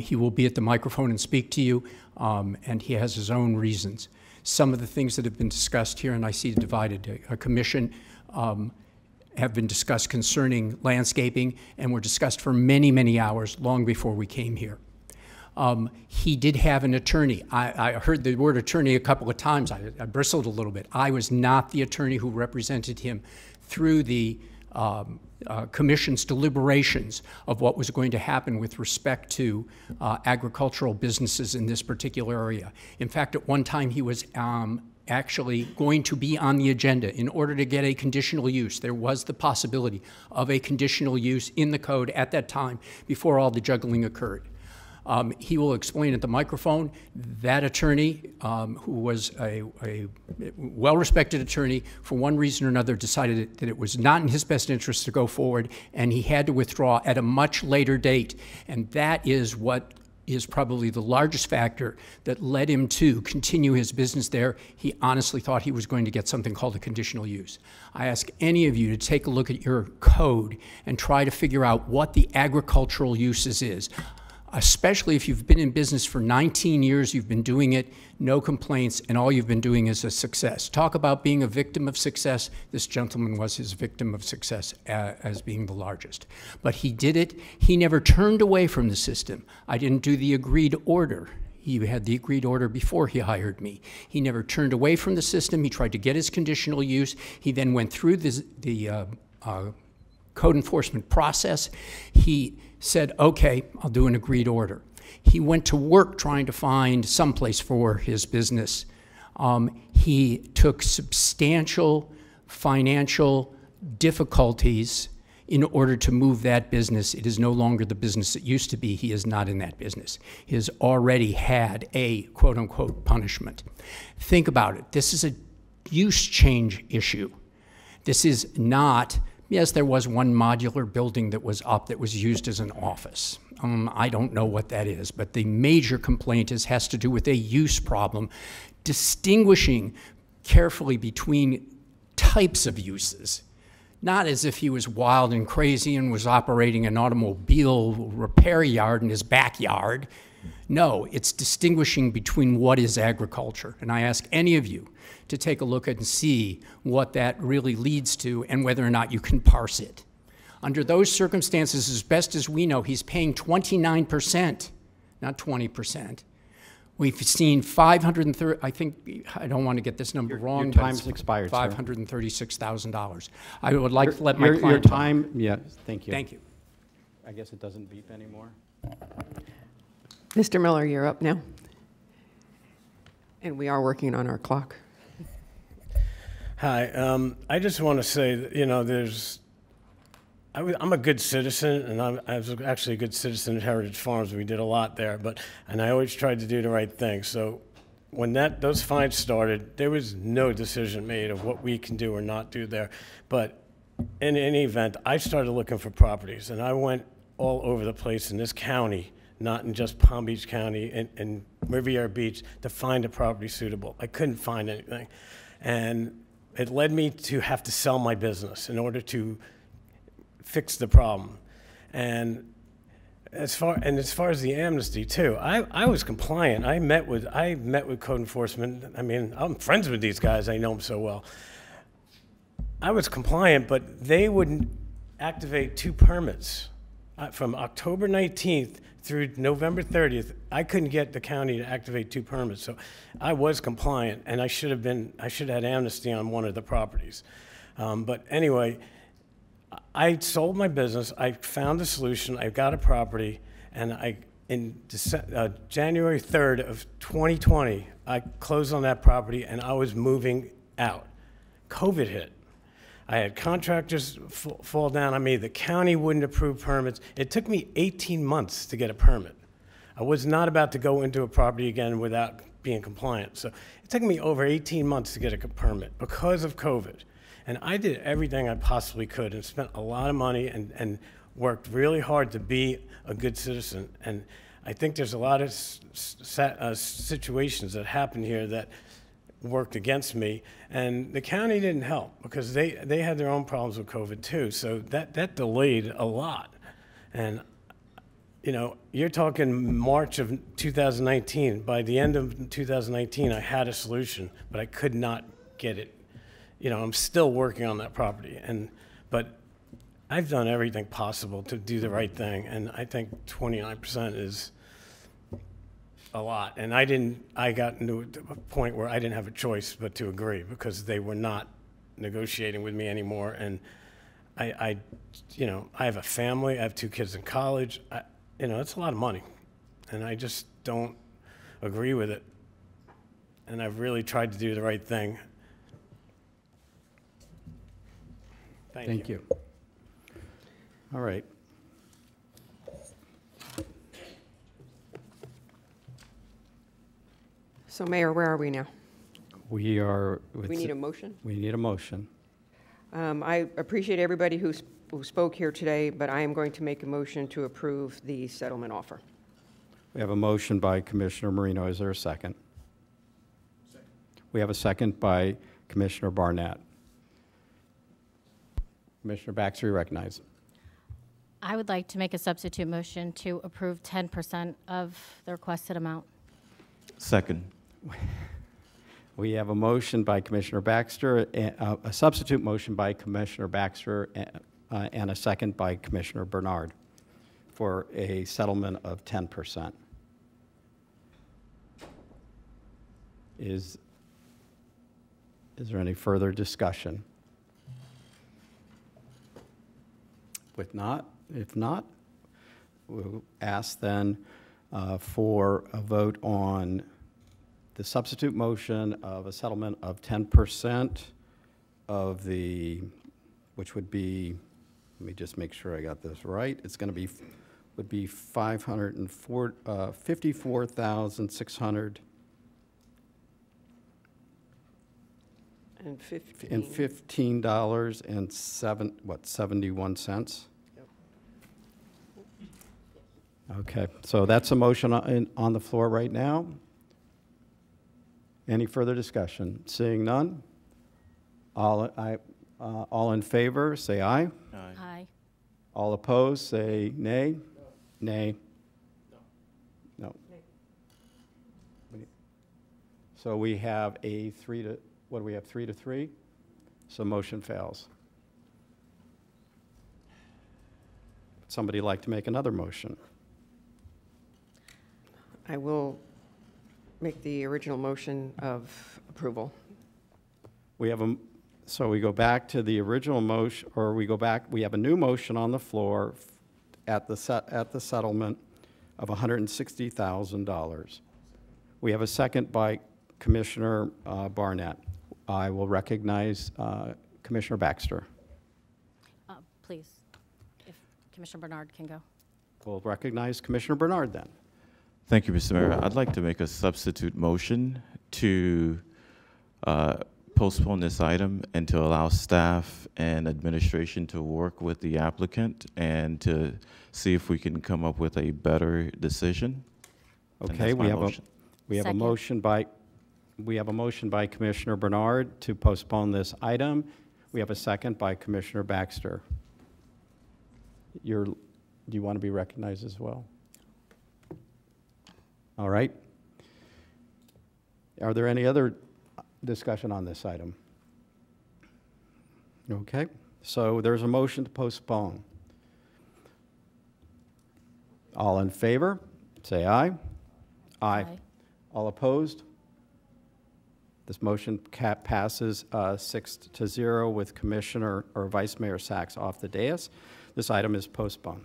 Speaker 11: He will be at the microphone and speak to you, and he has his own reasons. Some of the things that have been discussed here, and I see divided, a commission have been discussed concerning landscaping and were discussed for many, many hours long before we came here. He did have an attorney. I heard the word attorney a couple of times. I bristled a little bit. I was not the attorney who represented him through the commission's deliberations of what was going to happen with respect to agricultural businesses in this particular area. In fact, at one time he was actually going to be on the agenda in order to get a conditional use. There was the possibility of a conditional use in the code at that time before all the juggling occurred. He will explain at the microphone. That attorney, who was a well-respected attorney, for one reason or another decided that it was not in his best interest to go forward, and he had to withdraw at a much later date. And that is what is probably the largest factor that led him to continue his business there. He honestly thought he was going to get something called a conditional use. I ask any of you to take a look at your code and try to figure out what the agricultural uses is. Especially if you've been in business for 19 years, you've been doing it, no complaints, and all you've been doing is a success. Talk about being a victim of success. This gentleman was his victim of success as being the largest. But he did it. He never turned away from the system. I didn't do the agreed order. He had the agreed order before he hired me. He never turned away from the system. He tried to get his conditional use. He then went through the code enforcement process. He said, okay, I'll do an agreed order. He went to work trying to find someplace for his business. He took substantial financial difficulties in order to move that business. It is no longer the business it used to be. He is not in that business. He has already had a quote-unquote punishment. Think about it. This is a use change issue. This is not. Yes, there was one modular building that was up that was used as an office. I don't know what that is, but the major complaint has to do with a use problem, distinguishing carefully between types of uses. Not as if he was wild and crazy and was operating an automobile repair yard in his backyard. No, it's distinguishing between what is agriculture. And I ask any of you to take a look at and see what that really leads to and whether or not you can parse it. Under those circumstances, as best as we know, he's paying 29%, not 20%. We've seen 530, I think, I don't want to get this number wrong.
Speaker 1: Your time's expired, sir.
Speaker 11: $536,000. I would like to let my client.
Speaker 1: Your time, yeah, thank you.
Speaker 11: Thank you.
Speaker 1: I guess it doesn't beep anymore.
Speaker 3: Mr. Miller, you're up now. And we are working on our clock.
Speaker 10: Hi, I just want to say that, you know, I'm a good citizen, and I was actually a good citizen at Heritage Farms. We did a lot there, and I always tried to do the right thing. So when those fines started, there was no decision made of what we can do or not do there. But in any event, I started looking for properties, and I went all over the place in this county, not in just Palm Beach County and Riviera Beach, to find a property suitable. I couldn't find anything. And it led me to have to sell my business in order to fix the problem. And as far as the amnesty too, I was compliant. I met with code enforcement. I mean, I'm friends with these guys. I know them so well. I was compliant, but they wouldn't activate 2 permits. From October 19th through November 30th, I couldn't get the county to activate 2 permits. So I was compliant, and I should have had amnesty on one of the properties. But anyway, I sold my business. I found a solution. I got a property, and in January 3rd of 2020, I closed on that property, and I was moving out. COVID hit. I had contractors fall down on me. The county wouldn't approve permits. It took me 18 months to get a permit. I was not about to go into a property again without being compliant. So it took me over 18 months to get a permit because of COVID. And I did everything I possibly could and spent a lot of money and worked really hard to be a good citizen. And I think there's a lot of situations that happen here that worked against me, and the county didn't help because they had their own problems with COVID too. So that delayed a lot. And you know, you're talking March of 2019. By the end of 2019, I had a solution, but I could not get it. You know, I'm still working on that property, but I've done everything possible to do the right thing, and I think 29% is a lot. And I got into a point where I didn't have a choice but to agree because they were not negotiating with me anymore. And you know, I have a family, I have 2 kids in college. You know, it's a lot of money, and I just don't agree with it. and I've really tried to do the right thing.
Speaker 1: Thank you. All right.
Speaker 3: So Mayor, where are we now?
Speaker 1: We are.
Speaker 3: We need a motion?
Speaker 1: We need a motion.
Speaker 3: I appreciate everybody who spoke here today, but I am going to make a motion to approve the settlement offer.
Speaker 1: We have a motion by Commissioner Marino. Is there a second? Second. We have a second by Commissioner Barnett. Commissioner Baxter, you recognize.
Speaker 5: I would like to make a substitute motion to approve 10% of the requested amount.
Speaker 9: Second.
Speaker 1: We have a motion by Commissioner Baxter, a substitute motion by Commissioner Baxter, and a second by Commissioner Bernard for a settlement of 10%. Is there any further discussion? If not, we'll ask then for a vote on the substitute motion of a settlement of 10% of the, which would be, let me just make sure I got this right. It's going to be, would be $54,600
Speaker 3: And
Speaker 1: $15 and 71 cents.
Speaker 3: Yep.
Speaker 1: Okay, so that's a motion on the floor right now. Any further discussion? Seeing none, all in favor, say aye.
Speaker 5: Aye.
Speaker 1: All opposed, say nay. Nay. No. So we have a 3 to, what do we have, 3 to 3? So motion fails. Would somebody like to make another motion?
Speaker 3: I will make the original motion of approval.
Speaker 1: We have so we go back to the original motion, or we go back, we have a new motion on the floor at the settlement of $160,000. We have a second by Commissioner Barnett. I will recognize Commissioner Baxter.
Speaker 5: Please, if Commissioner Bernard can go.
Speaker 1: We'll recognize Commissioner Bernard then.
Speaker 9: Thank you, Mr. Mayor. I'd like to make a substitute motion to postpone this item and to allow staff and administration to work with the applicant and to see if we can come up with a better decision.
Speaker 1: Okay, we have a motion by Commissioner Bernard to postpone this item. We have a second by Commissioner Baxter. Do you want to be recognized as well? All right. Are there any other discussion on this item? Okay, so there's a motion to postpone. All in favor, say aye. Aye. All opposed? This motion passes 6-0 with Commissioner or Vice Mayor Sachs off the dais. This item is postponed.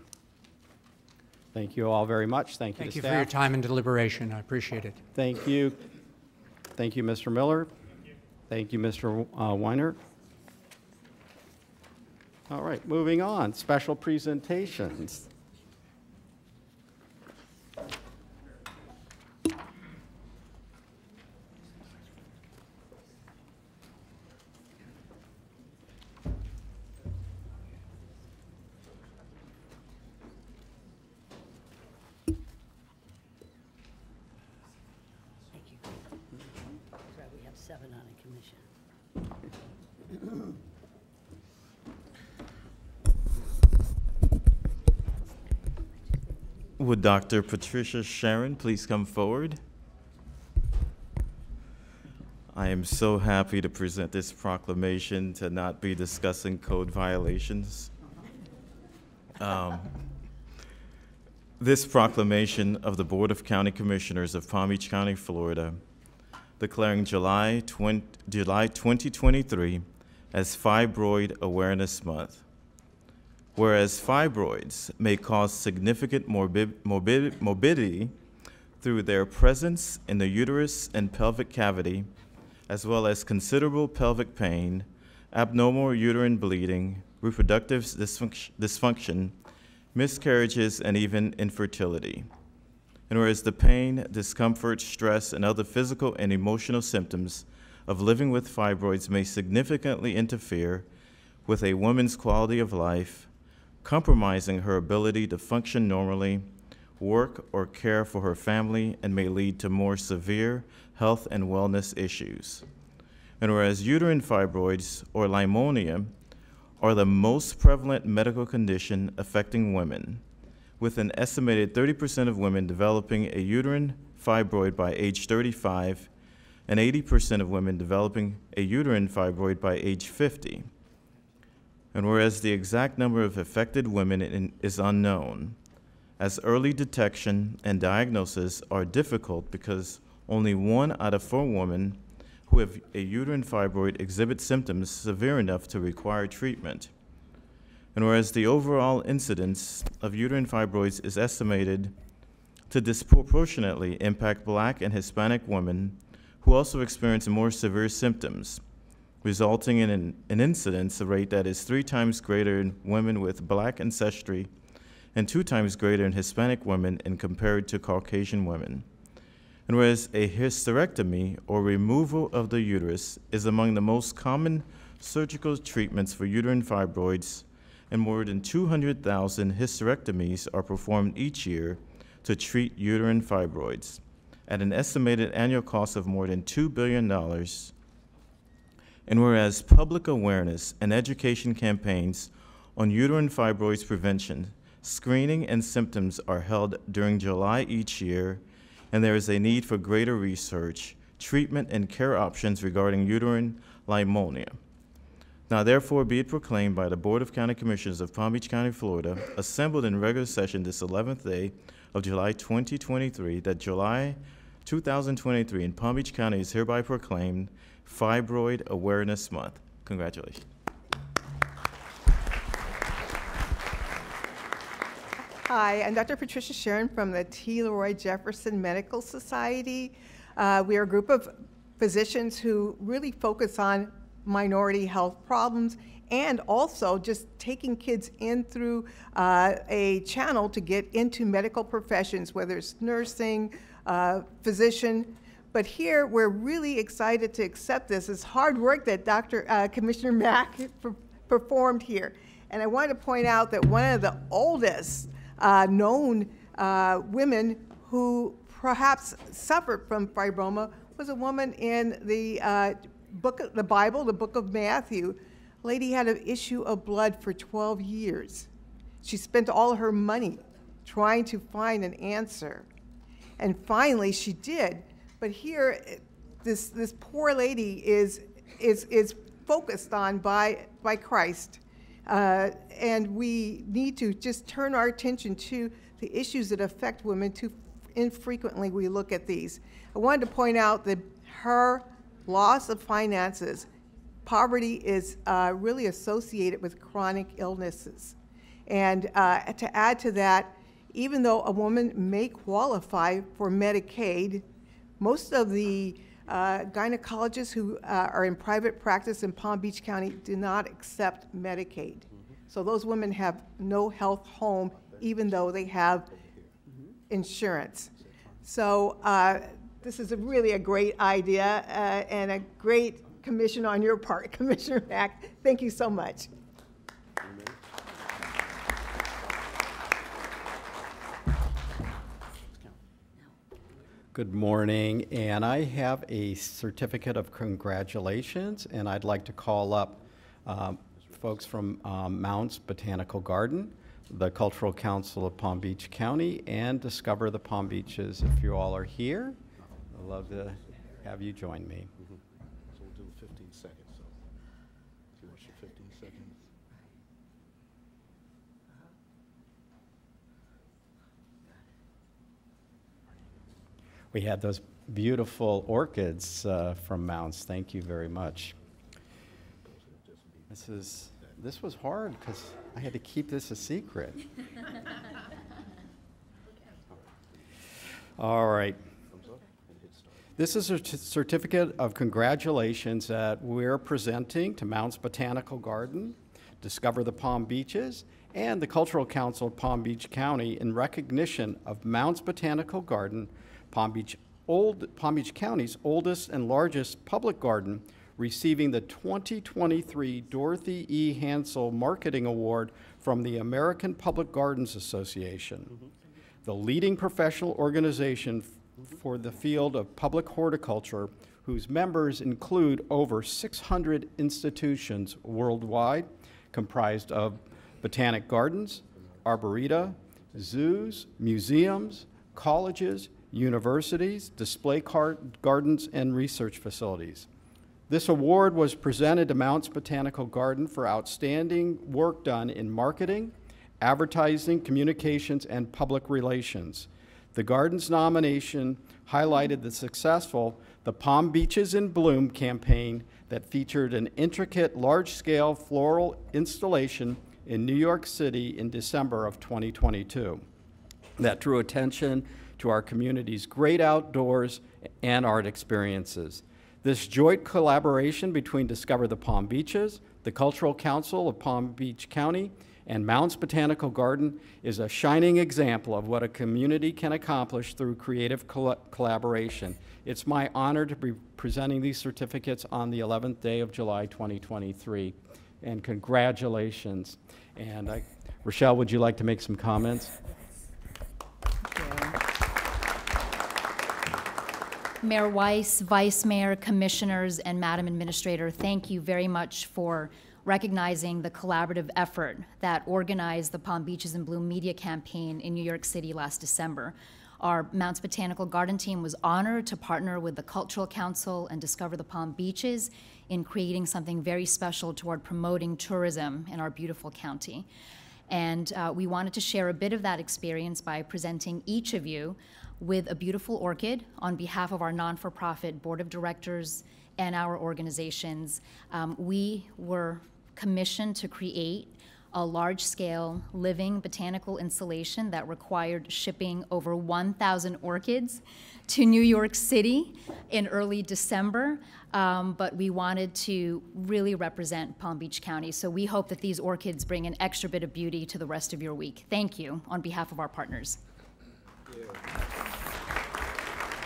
Speaker 1: Thank you all very much. Thank you to staff.
Speaker 11: Thank you for your time and deliberation. I appreciate it.
Speaker 1: Thank you. Thank you, Mr. Miller. Thank you, Mr. Weiner. All right, moving on. Special presentations.
Speaker 4: We have 7 on a commission.
Speaker 9: Would Dr. Patricia Sharon please come forward? I am so happy to present this proclamation to not be discussing code violations. This proclamation of the Board of County Commissioners of Palm Beach County, Florida, declaring July 2023 as Fibroid Awareness Month. Whereas fibroids may cause significant morbidity through their presence in the uterus and pelvic cavity, as well as considerable pelvic pain, abnormal uterine bleeding, reproductive dysfunction, miscarriages, and even infertility. And whereas the pain, discomfort, stress, and other physical and emotional symptoms of living with fibroids may significantly interfere with a woman's quality of life, compromising her ability to function normally, work, or care for her family, and may lead to more severe health and wellness issues. And whereas uterine fibroids, or limonium, are the most prevalent medical condition affecting women, with an estimated 30% of women developing a uterine fibroid by age 35 and 80% of women developing a uterine fibroid by age 50. And whereas the exact number of affected women is unknown, as early detection and diagnosis are difficult because only 1 out of 4 women who have a uterine fibroid exhibit symptoms severe enough to require treatment. And whereas the overall incidence of uterine fibroids is estimated to disproportionately impact Black and Hispanic women who also experience more severe symptoms, resulting in an incidence rate that is 3 times greater in women with Black ancestry and 2 times greater in Hispanic women and compared to Caucasian women. And whereas a hysterectomy, or removal of the uterus, is among the most common surgical treatments for uterine fibroids, and more than 200,000 hysterectomies are performed each year to treat uterine fibroids, at an estimated annual cost of more than $2 billion. And whereas public awareness and education campaigns on uterine fibroids prevention, screening, and symptoms are held during July each year, and there is a need for greater research, treatment, and care options regarding uterine limonium. Now therefore be it proclaimed by the Board of County Commissioners of Palm Beach County, Florida, assembled in regular session this 11th day of July 2023, that July 2023 in Palm Beach County is hereby proclaimed Fibroid Awareness Month. Congratulations.
Speaker 13: Hi, I'm Dr. Patricia Sharon from the T. Leroy Jefferson Medical Society. We are a group of physicians who really focus on minority health problems and also just taking kids in through a channel to get into medical professions, whether it's nursing, physician. But here, we're really excited to accept this. It's hard work that Commissioner Mack performed here. And I wanted to point out that one of the oldest known women who perhaps suffered from fibroma was a woman in the the Bible, the book of Matthew. Lady had an issue of blood for 12 years. She spent all her money trying to find an answer. And finally she did. But here, this poor lady is focused on by Christ. And we need to just turn our attention to the issues that affect women. Too infrequently we look at these. I wanted to point out that her loss of finances, poverty is really associated with chronic illnesses. And to add to that, even though a woman may qualify for Medicaid, most of the gynecologists who are in private practice in Palm Beach County do not accept Medicaid. So those women have no health home, even though they have insurance. So this is really a great idea and a great commission on your part, Commissioner Mack. Thank you so much.
Speaker 1: Good morning, and I have a certificate of congratulations, and I'd like to call up folks from Mounts Botanical Garden, the Cultural Council of Palm Beach County, and Discover the Palm Beaches. If you all are here, I'd love to have you join me.
Speaker 14: So we'll do 15 seconds. So if you want your 15 seconds.
Speaker 1: We had those beautiful orchids from Mounts. Thank you very much. This was hard because I had to keep this a secret. All right. This is a certificate of congratulations that we're presenting to Mounts Botanical Garden, Discover the Palm Beaches, and the Cultural Council of Palm Beach County in recognition of Mounts Botanical Garden, Palm Beach County's oldest and largest public garden, receiving the 2023 Dorothy E. Hansel Marketing Award from the American Public Gardens Association, the leading professional organization for the field of public horticulture, whose members include over 600 institutions worldwide, comprised of botanic gardens, arboreta, zoos, museums, colleges, universities, display gardens, and research facilities. This award was presented to Mounts Botanical Garden for outstanding work done in marketing, advertising, communications, and public relations. The garden's nomination highlighted the successful The Palm Beaches in Bloom campaign that featured an intricate, large-scale floral installation in New York City in December of 2022 that drew attention to our community's great outdoors and art experiences. This joint collaboration between Discover the Palm Beaches, the Cultural Council of Palm Beach County, and Mounts Botanical Garden is a shining example of what a community can accomplish through creative collaboration. It's my honor to be presenting these certificates on the 11th day of July 2023, and congratulations. And Rochelle, would you like to make some comments?
Speaker 15: Mayor Weiss, Vice Mayor, Commissioners, and Madam Administrator, thank you very much for recognizing the collaborative effort that organized the Palm Beaches in Bloom media campaign in New York City last December. Our Mounts Botanical Garden team was honored to partner with the Cultural Council and Discover the Palm Beaches in creating something very special toward promoting tourism in our beautiful county. And we wanted to share a bit of that experience by presenting each of you with a beautiful orchid on behalf of our non-for-profit board of directors and our organizations. We were commissioned to create a large-scale living botanical installation that required shipping over 1,000 orchids to New York City in early December, but we wanted to really represent Palm Beach County. So we hope that these orchids bring an extra bit of beauty to the rest of your week. Thank you on behalf of our partners.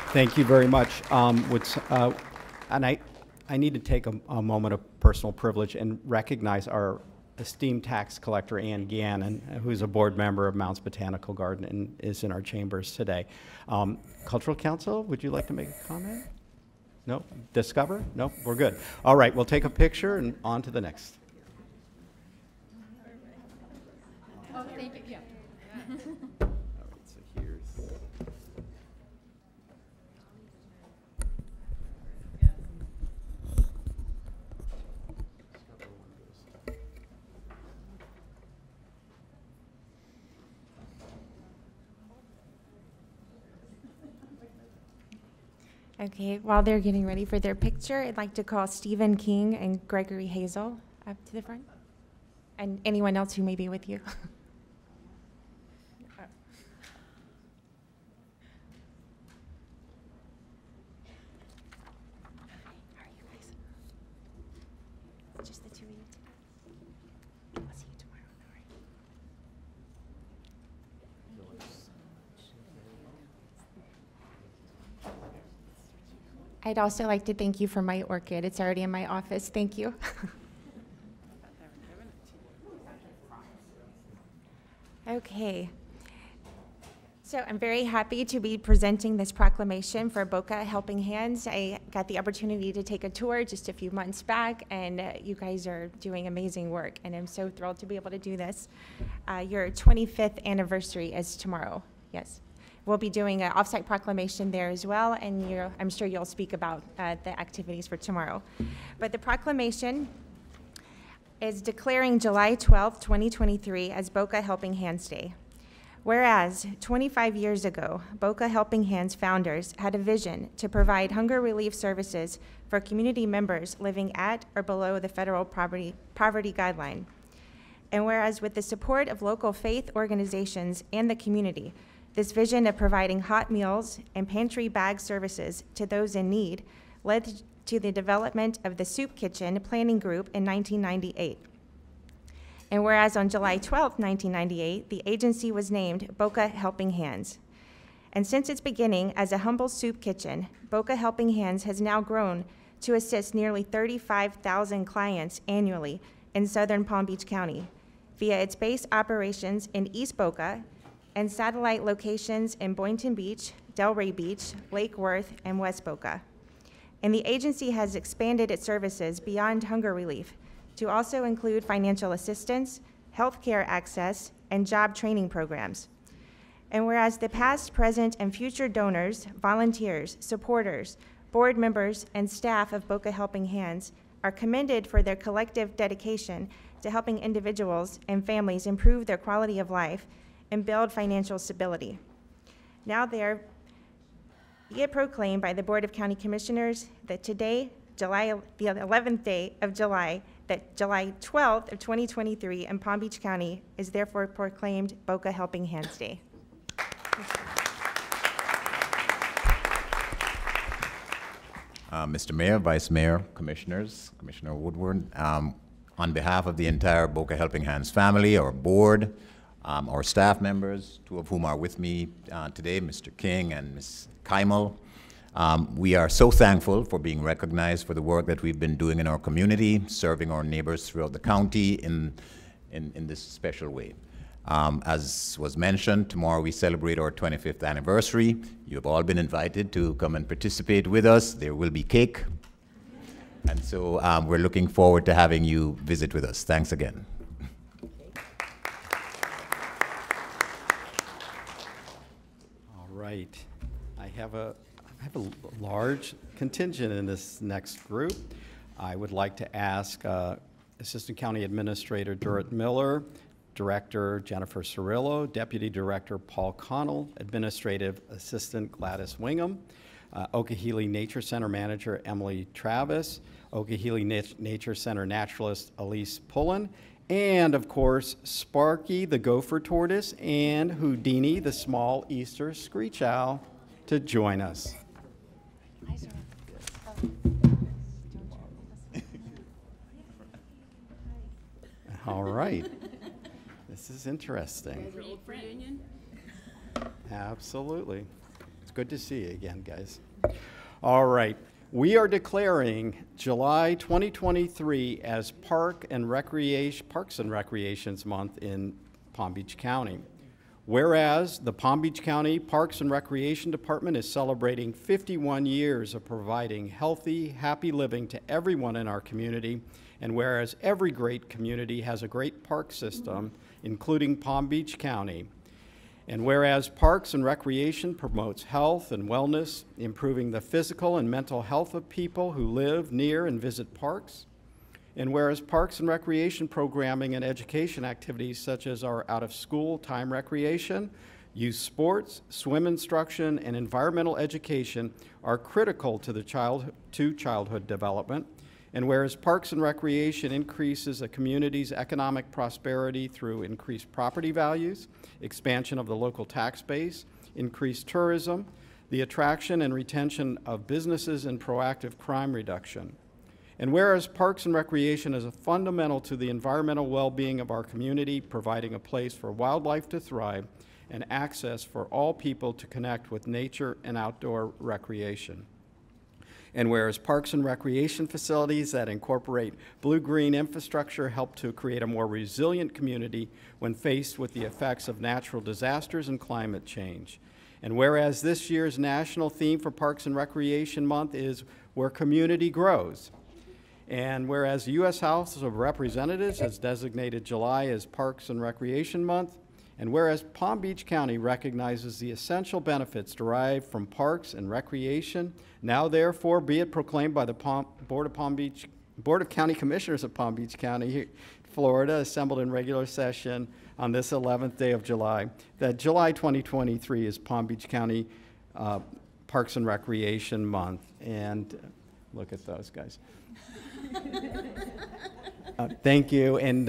Speaker 1: Thank you very much. And I need to take a moment of personal privilege and recognize our esteemed tax collector, Ann Gannon, who's a board member of Mounts Botanical Garden and is in our chambers today. Cultural Council, would you like to make a comment? No? Discover? No? We're good. All right, we'll take a picture and on to the next.
Speaker 15: Oh, thank you. Yeah.
Speaker 16: Okay, while they're getting ready for their picture, I'd like to call Stephen King and Gregory Hazel up to the front, and anyone else who may be with you. Just the two of you. I'll see you tomorrow. All right. I'd also like to thank you for my orchid. It's already in my office. Thank you. Okay. So I'm very happy to be presenting this proclamation for Boca Helping Hands. I got the opportunity to take a tour just a few months back, and you guys are doing amazing work, and I'm so thrilled to be able to do this. Your 25th anniversary is tomorrow, yes. We'll be doing an offsite proclamation there as well, and I'm sure you'll speak about the activities for tomorrow. But the proclamation is declaring July 12, 2023 as Boca Helping Hands Day. Whereas 25 years ago, Boca Helping Hands founders had a vision to provide hunger relief services for community members living at or below the federal poverty guideline. And whereas with the support of local faith organizations and the community, This vision of providing hot meals and pantry bag services to those in need led to the development of the Soup Kitchen Planning Group in 1998. And whereas on July 12, 1998, the agency was named Boca Helping Hands. And since its beginning as a humble soup kitchen, Boca Helping Hands has now grown to assist nearly 35,000 clients annually in southern Palm Beach County via its base operations in East Boca and satellite locations in Boynton Beach, Delray Beach, Lake Worth, and West Boca. And the agency has expanded its services beyond hunger relief to also include financial assistance, healthcare access, and job training programs. And whereas the past, present, and future donors, volunteers, supporters, board members, and staff of Boca Helping Hands are commended for their collective dedication to helping individuals and families improve their quality of life and build financial stability. Now be it proclaimed by the Board of County Commissioners that today, the 11th day of July, that July 12th of 2023 in Palm Beach County is therefore proclaimed Boca Helping Hands Day.
Speaker 17: Mr. Mayor, Vice Mayor, Commissioners, Commissioner Woodward, on behalf of the entire Boca Helping Hands family, our board, our staff members, two of whom are with me today, Mr. King and Ms. Keimel, we are so thankful for being recognized for the work that we've been doing in our community, serving our neighbors throughout the county in this special way. As was mentioned, tomorrow we celebrate our 25th anniversary. You have all been invited to come and participate with us. There will be cake. And so we're looking forward to having you visit with us. Thanks again.
Speaker 1: All right. I have a large contingent in this next group. I would like to ask Assistant County Administrator Durrett Miller, Director Jennifer Cirillo, Deputy Director Paul Connell, Administrative Assistant Gladys Wingham, Okehely Nature Center Manager Emily Travis, Okehely Nature Center Naturalist Elise Pullen, and of course Sparky the Gopher Tortoise and Houdini the Small Easter Screech Owl to join us. All right. This is interesting. Absolutely. It's good to see you again, guys. All right. We are declaring July 2023 as Parks and Recreations Month in Palm Beach County. Whereas the Palm Beach County Parks and Recreation Department is celebrating 51 years of providing healthy, happy living to everyone in our community, and whereas every great community has a great park system, including Palm Beach County. And whereas Parks and Recreation promotes health and wellness, improving the physical and mental health of people who live near and visit parks. And whereas Parks and Recreation programming and education activities such as our out-of-school time recreation, youth sports, swim instruction, and environmental education are critical to childhood development. And whereas Parks and Recreation increases a community's economic prosperity through increased property values, expansion of the local tax base, increased tourism, the attraction and retention of businesses, and proactive crime reduction. And whereas Parks and Recreation is fundamental to the environmental well-being of our community, providing a place for wildlife to thrive and access for all people to connect with nature and outdoor recreation. And whereas Parks and Recreation facilities that incorporate blue-green infrastructure help to create a more resilient community when faced with the effects of natural disasters and climate change. And whereas this year's national theme for Parks and Recreation Month is Where Community Grows. And whereas the U.S. House of Representatives has designated July as Parks and Recreation Month, and whereas Palm Beach County recognizes the essential benefits derived from parks and recreation, now therefore be it proclaimed by the Board of County Commissioners of Palm Beach County, Florida, assembled in regular session on this 11th day of July, that July 2023 is Palm Beach County Parks and Recreation Month. And look at those guys. Thank you. And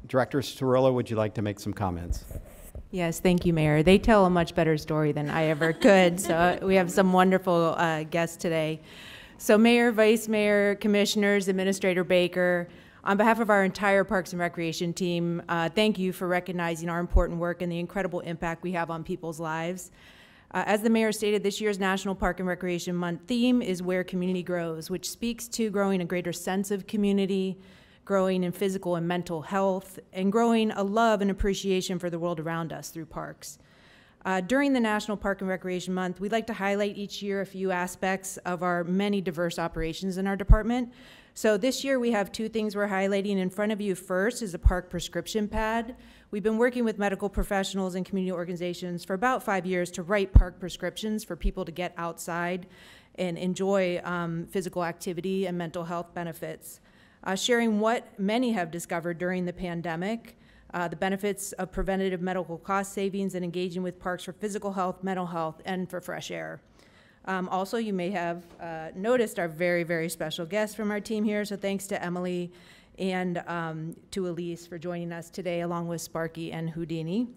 Speaker 1: Director Cirillo, would you like to make some comments?
Speaker 18: Yes, thank you, Mayor. They tell a much better story than I ever could, so we have some wonderful guests today. So Mayor, Vice Mayor, Commissioners, Administrator Baker, on behalf of our entire Parks and Recreation team, thank you for recognizing our important work and the incredible impact we have on people's lives. As the Mayor stated, this year's National Park and Recreation Month theme is Where Community Grows, which speaks to growing a greater sense of community, growing in physical and mental health, and growing a love and appreciation for the world around us through parks. During the National Park and Recreation Month, we'd like to highlight each year a few aspects of our many diverse operations in our department. So this year we have two things we're highlighting. In front of you first is a park prescription pad. We've been working with medical professionals and community organizations for about 5 years to write park prescriptions for people to get outside and enjoy physical activity and mental health benefits. Sharing what many have discovered during the pandemic, the benefits of preventative medical cost savings and engaging with parks for physical health, mental health, and for fresh air. Also, you may have noticed our very, very special guest from our team here, so thanks to Emily and to Elise for joining us today, along with Sparky and Houdini.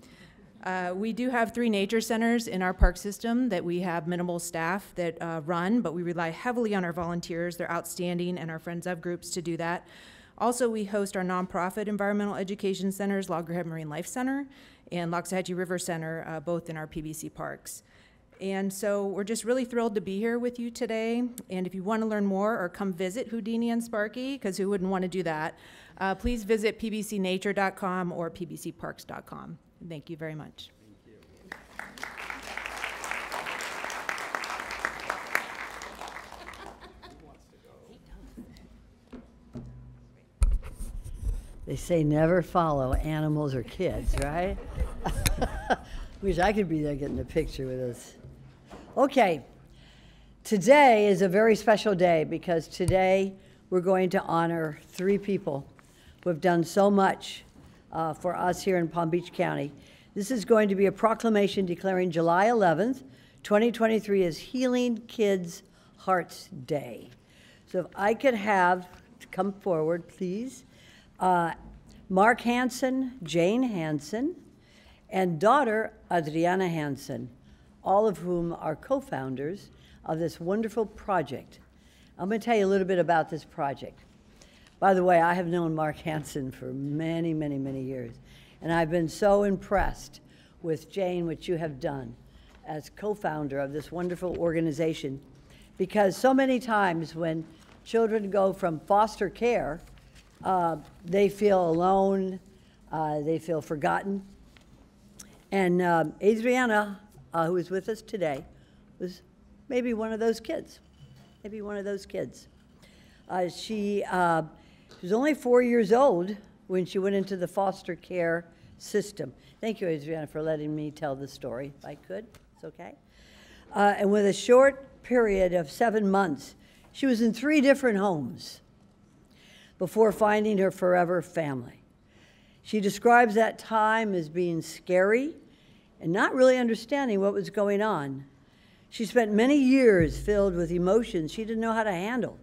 Speaker 18: We do have 3 nature centers in our park system that we have minimal staff that run, but we rely heavily on our volunteers. They're outstanding, and our Friends of groups to do that. Also, we host our nonprofit environmental education centers, Loggerhead Marine Life Center and Loxahatchee River Center, both in our PBC parks. And so we're just really thrilled to be here with you today. And if you want to learn more or come visit Houdini and Sparky, because who wouldn't want to do that, please visit pbcnature.com or pbcparks.com. Thank you very much.
Speaker 4: They say never follow animals or kids, right? Wish I could be there getting a picture with us. Okay, today is a very special day because today we're going to honor 3 people who have done so much for us here in Palm Beach County. This is going to be a proclamation declaring July 11th, 2023 as Healing Kids Hearts Day. So if I could have, come forward, please, Mark Hansen, Jane Hansen, and daughter Adriana Hansen, all of whom are co-founders of this wonderful project. I'm going to tell you a little bit about this project. By the way, I have known Mark Hansen for many, many, many years, and I've been so impressed with Jane, what you have done as co-founder of this wonderful organization, because so many times when children go from foster care, they feel alone, they feel forgotten. And Adriana, who is with us today, was maybe one of those kids, She was only 4 years old when she went into the foster care system. Thank you, Adriana, for letting me tell the story, if I could. It's okay. And with a short period of 7 months, she was in 3 different homes before finding her forever family. She describes that time as being scary and not really understanding what was going on. She spent many years filled with emotions she didn't know how to handle.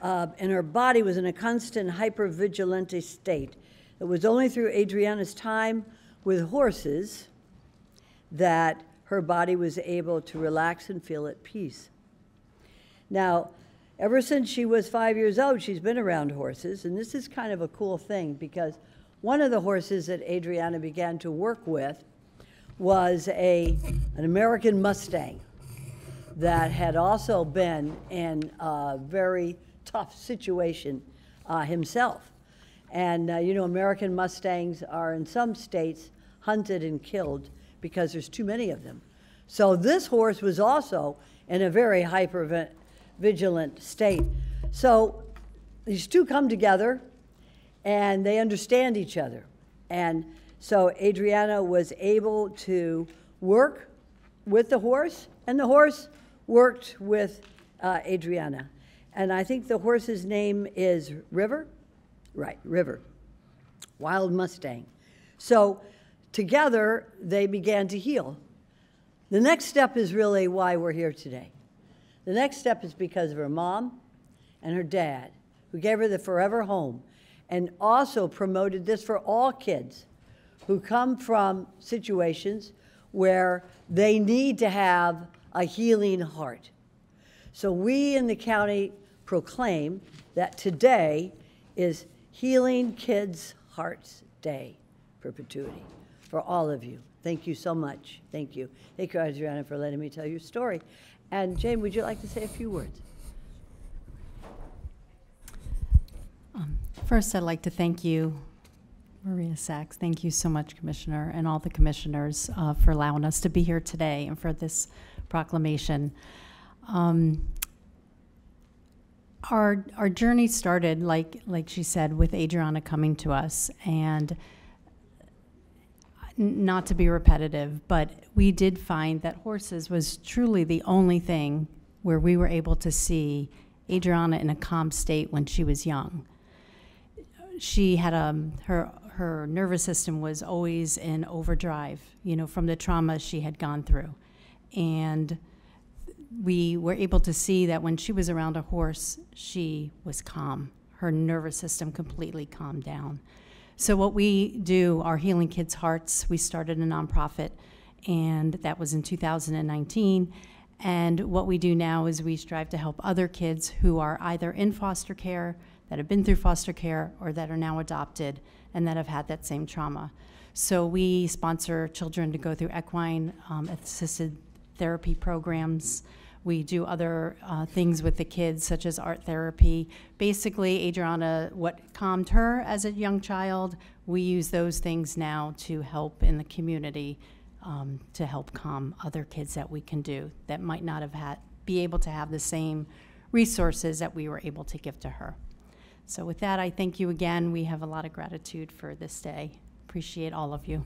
Speaker 4: And her body was in a constant hypervigilante state. It was only through Adriana's time with horses that her body was able to relax and feel at peace. Now, ever since she was 5 years old, she's been around horses, and this is kind of a cool thing because one of the horses that Adriana began to work with was an American Mustang that had also been in a very tough situation himself. And you know, American Mustangs are in some states hunted and killed because there's too many of them. So this horse was also in a very hyper-vigilant state. So these two come together and they understand each other. And so Adriana was able to work with the horse, and the horse worked with Adriana. And I think the horse's name is River? Right, River. Wild Mustang. So together, they began to heal. The next step is really why we're here today. The next step is because of her mom and her dad, who gave her the forever home and also promoted this for all kids who come from situations where they need to have a healing heart. So we in the county proclaim that today is Healing Kids' Hearts Day, perpetuity, for all of you. Thank you so much. Thank you. Thank you, Adriana, for letting me tell your story. And Jane, would you like to say a few words?
Speaker 19: First, I'd like to thank you, Maria Sachs. Thank you so much, Commissioner, and all the commissioners for allowing us to be here today and for this proclamation. Our journey started, like she said, with Adriana coming to us, and not to be repetitive, but we did find that horses was truly the only thing where we were able to see Adriana in a calm state when she was young. She had her nervous system was always in overdrive, you know, from the trauma she had gone through. And we were able to see that when she was around a horse, she was calm. Her nervous system completely calmed down. So what we do, our Healing Kids' Hearts, we started a nonprofit, and that was in 2019. And what we do now is we strive to help other kids who are either in foster care, that have been through foster care, or that are now adopted and that have had that same trauma. So we sponsor children to go through equine assisted therapy programs. We do other things with the kids, such as art therapy. Basically, Adriana, what calmed her as a young child, we use those things now to help in the community, to help calm other kids that we can do that might not have be able to have the same resources that we were able to give to her. So with that, I thank you again. We have a lot of gratitude for this day. Appreciate all of you.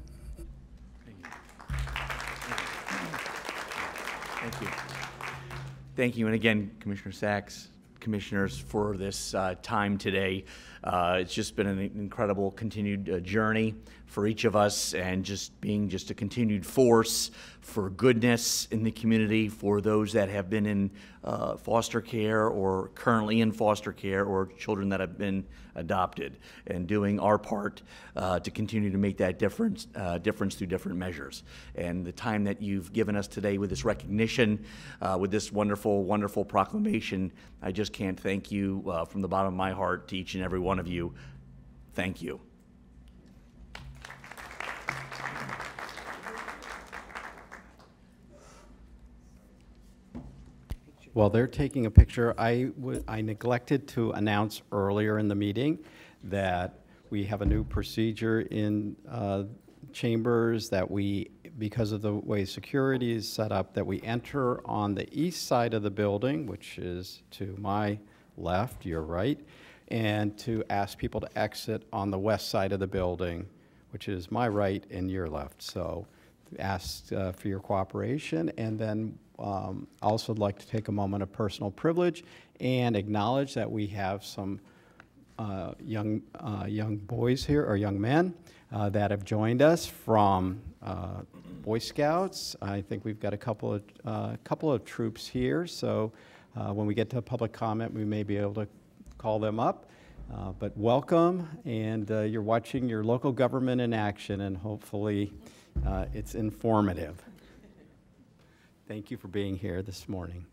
Speaker 20: Thank you. Thank you, and again, Commissioner Sachs, commissioners, for this time today. It's just been an incredible continued journey for each of us, and just being just a continued force for goodness in the community for those that have been in foster care or currently in foster care, or children that have been adopted, and doing our part to continue to make that difference through different measures. And the time that you've given us today with this recognition, with this wonderful, wonderful proclamation, I just can't thank you from the bottom of my heart to each and every one of you. Thank you.
Speaker 1: While they're taking a picture, I neglected to announce earlier in the meeting that we have a new procedure in chambers that we, because of the way security is set up, that we enter on the east side of the building, which is to my left, your right, and to ask people to exit on the west side of the building, which is my right and your left. So ask for your cooperation, and then also like to take a moment of personal privilege and acknowledge that we have some young boys here, or young men, that have joined us from Boy Scouts. I think we've got a couple of troops here, so when we get to public comment, we may be able to call them up. But welcome, and you're watching your local government in action, and hopefully it's informative. Thank you for being here this morning.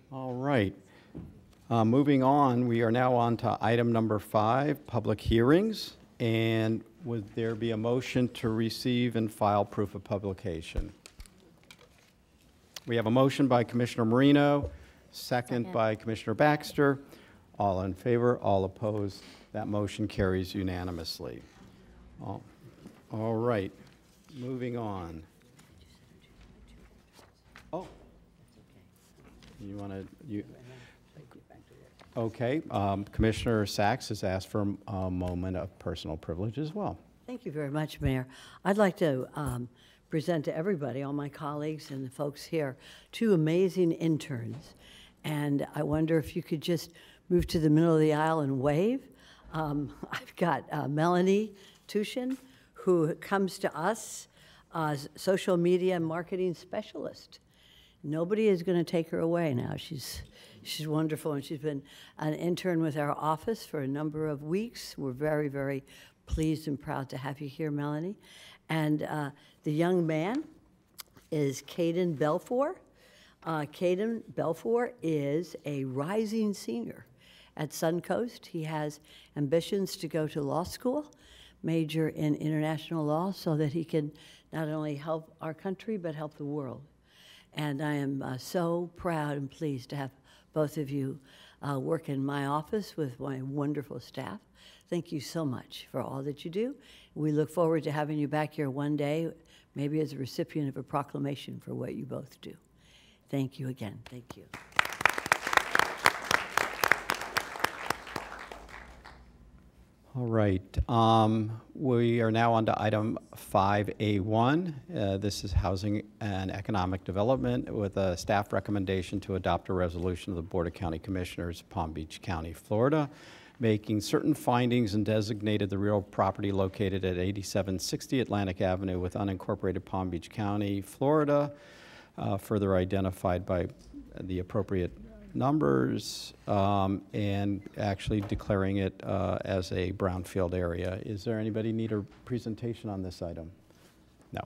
Speaker 1: All right. Moving on, we are now on to item number 5, public hearings. And would there be a motion to receive and file proof of publication? We have a motion by Commissioner Marino, second by Commissioner Baxter. All in favor, all opposed. That motion carries unanimously. All right, moving on. Oh, you want to, okay, Commissioner Sachs has asked for a moment of personal privilege as well.
Speaker 4: Thank you very much, Mayor. I'd like to present to everybody, all my colleagues and the folks here, 2 amazing interns. And I wonder if you could just move to the middle of the aisle and wave. I've got Melanie Tushin, who comes to us as social media marketing specialist. Nobody is going to take her away now. She's She's wonderful, and she's been an intern with our office for a number of weeks. We're very, very pleased and proud to have you here, Melanie. And the young man is Caden Belfour. Caden Belfour is a rising senior at Suncoast. He has ambitions to go to law school, major in international law, so that he can not only help our country, but help the world. And I am so proud and pleased to have both of you work in my office with my wonderful staff. Thank you so much for all that you do. We look forward to having you back here one day, maybe as a recipient of a proclamation for what you both do. Thank you again. Thank you.
Speaker 1: All right. We are now on to item 5A1. This is Housing and Economic Development with a staff recommendation to adopt a resolution of the Board of County Commissioners, Palm Beach County, Florida, making certain findings and designated the real property located at 8760 Atlantic Avenue with unincorporated Palm Beach County, Florida, further identified by the appropriate numbers, and actually declaring it as a brownfield area. Is there anybody need a presentation on this item? No.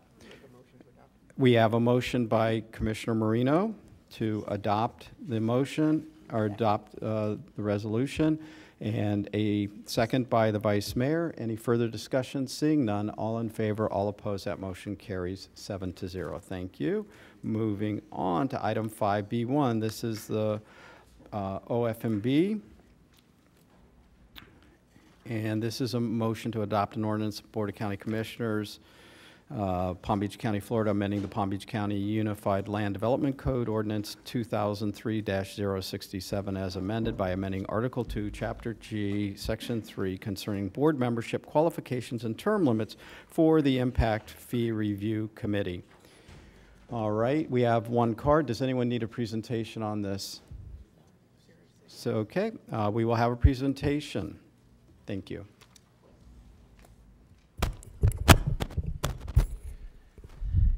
Speaker 1: We have a motion by Commissioner Marino to adopt the motion or adopt the resolution, and a second by the Vice Mayor. Any further discussion? Seeing none, all in favor, all opposed, that motion carries 7-0. Thank you. Moving on to item 5B1. This is the OFMB. And this is a motion to adopt an ordinance, Board of County Commissioners, Palm Beach County, Florida, amending the Palm Beach County Unified Land Development Code Ordinance 2003-067 as amended by amending Article 2, Chapter G, Section 3 concerning board membership qualifications and term limits for the Impact Fee Review Committee. All right, we have one card. Does anyone need a presentation on this? So, okay, we will have a presentation. Thank you.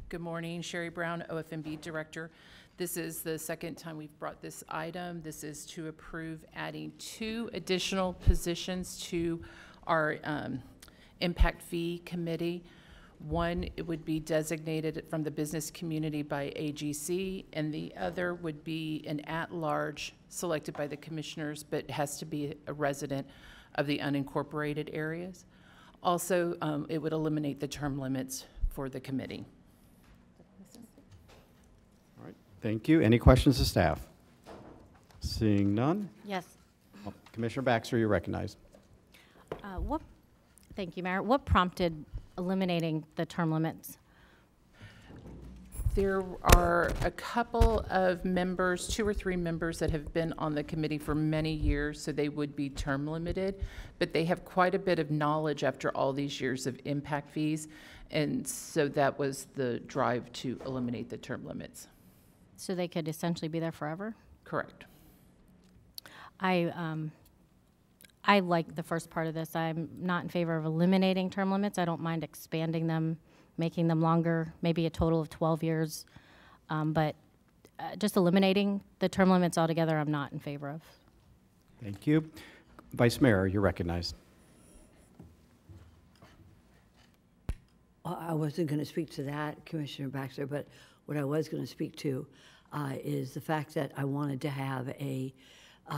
Speaker 2: Good morning, Sherry Brown, OFMB Director. This is the second time we've brought this item. This is to approve adding 2 additional positions to our Impact Fee Committee. One, it would be designated from the business community by AGC, and the other would be an at-large selected by the commissioners, but has to be a resident of the unincorporated areas. Also, it would eliminate the term limits for the committee.
Speaker 1: All right, thank you. Any questions of staff? Seeing none?
Speaker 5: Yes.
Speaker 1: Oh, Commissioner Baxter, you're recognized.
Speaker 5: Thank you, Mayor. What prompted eliminating the term limits?
Speaker 2: There are a couple of members, 2 or 3 members that have been on the committee for many years, so they would be term limited, but they have quite a bit of knowledge after all these years of impact fees, and so that was the drive to eliminate the term limits.
Speaker 5: So they could essentially be there forever?
Speaker 2: Correct.
Speaker 5: I like the first part of this. I'm not in favor of eliminating term limits. I don't mind expanding them, making them longer, maybe a total of 12 years. But just eliminating the term limits altogether, I'm not in favor of.
Speaker 1: Thank you. Vice Mayor, you're recognized.
Speaker 4: Well, I wasn't going to speak to that, Commissioner Baxter, but what I was going to speak to is the fact that I wanted to have a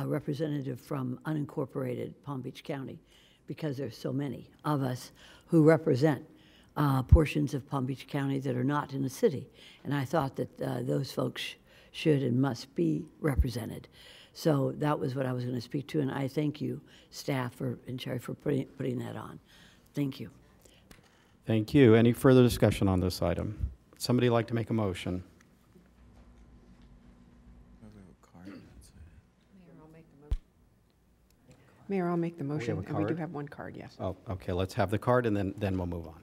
Speaker 4: representative from unincorporated Palm Beach County, because there's so many of us who represent portions of Palm Beach County that are not in the city. And I thought that those folks should and must be represented. So that was what I was going to speak to, and I thank you, staff, and Sherry, for putting that on. Thank you.
Speaker 1: Thank you. Any further discussion on this item? Somebody like to make a motion?
Speaker 3: Mayor, I'll make the
Speaker 1: We have
Speaker 3: motion,
Speaker 1: a
Speaker 3: and we do
Speaker 1: card?
Speaker 3: have one card, yes.
Speaker 1: Oh, okay, let's have the card, and then we'll move on.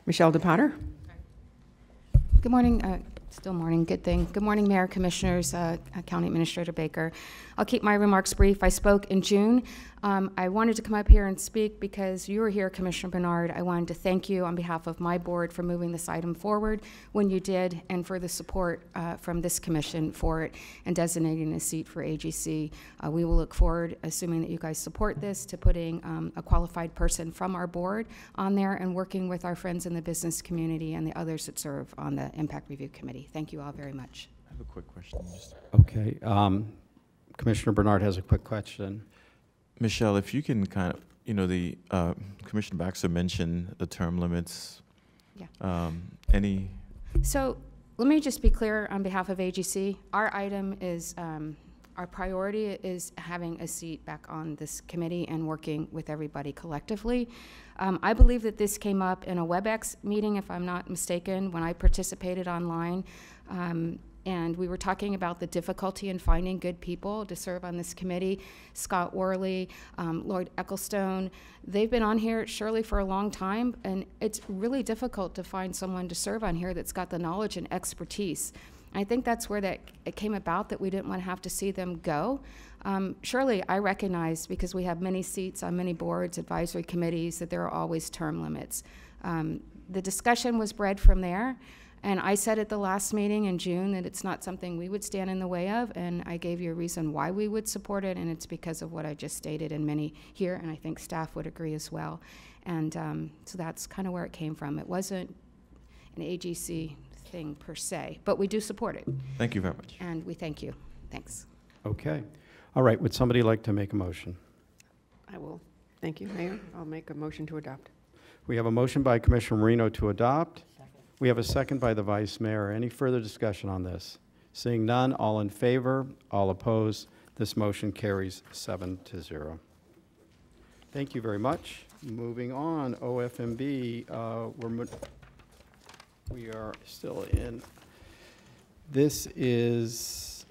Speaker 3: Michelle DePotter?
Speaker 21: Good morning, Still morning, good thing. Good morning, Mayor, Commissioners, County Administrator Baker. I'll keep my remarks brief. I spoke in June. I wanted to come up here and speak because you were here, Commissioner Bernard. I wanted to thank you on behalf of my board for moving this item forward when you did, and for the support from this commission for it and designating a seat for AGC. We will look forward, assuming that you guys support this, to putting a qualified person from our board on there and working with our friends in the business community and the others that serve on the Impact Review Committee. Thank you all very much.
Speaker 9: I have a quick question.
Speaker 1: Okay. Commissioner Bernard has a quick question.
Speaker 9: Michelle, if you can kind of, you know, the Commissioner Baxter mentioned the term limits.
Speaker 21: Yeah.
Speaker 9: Any?
Speaker 21: So let me just be clear on behalf of AGC. Our item is, our priority is having a seat back on this committee and working with everybody collectively. I believe that this came up in a WebEx meeting, if I'm not mistaken, when I participated online. And we were talking about the difficulty in finding good people to serve on this committee. Scott Worley, Lloyd Ecclestone, they've been on here, Shirley, for a long time, and it's really difficult to find someone to serve on here that's got the knowledge and expertise. And I think that's where it came about, that we didn't want to have to see them go. Surely I recognize, because we have many seats on many boards, advisory committees, that there are always term limits. The discussion was bred from there, and I said at the last meeting in June that it's not something we would stand in the way of, and I gave you a reason why we would support it, and it's because of what I just stated, and many here, and I think staff would agree as well. And so that's kind of where it came from. It wasn't an AGC thing per se, but we do support it.
Speaker 9: Thank you very much.
Speaker 21: And we thank you. Thanks.
Speaker 1: Okay. All right. Would somebody like to make a motion?
Speaker 3: I will. Thank you, Mayor. I'll make a motion to adopt.
Speaker 1: We have a motion by Commissioner Marino to adopt. We have a second by the Vice Mayor. Any further discussion on this? Seeing none, all in favor, all opposed, this motion carries 7-0. Thank you very much. Moving on, OFMB, we are still in. This is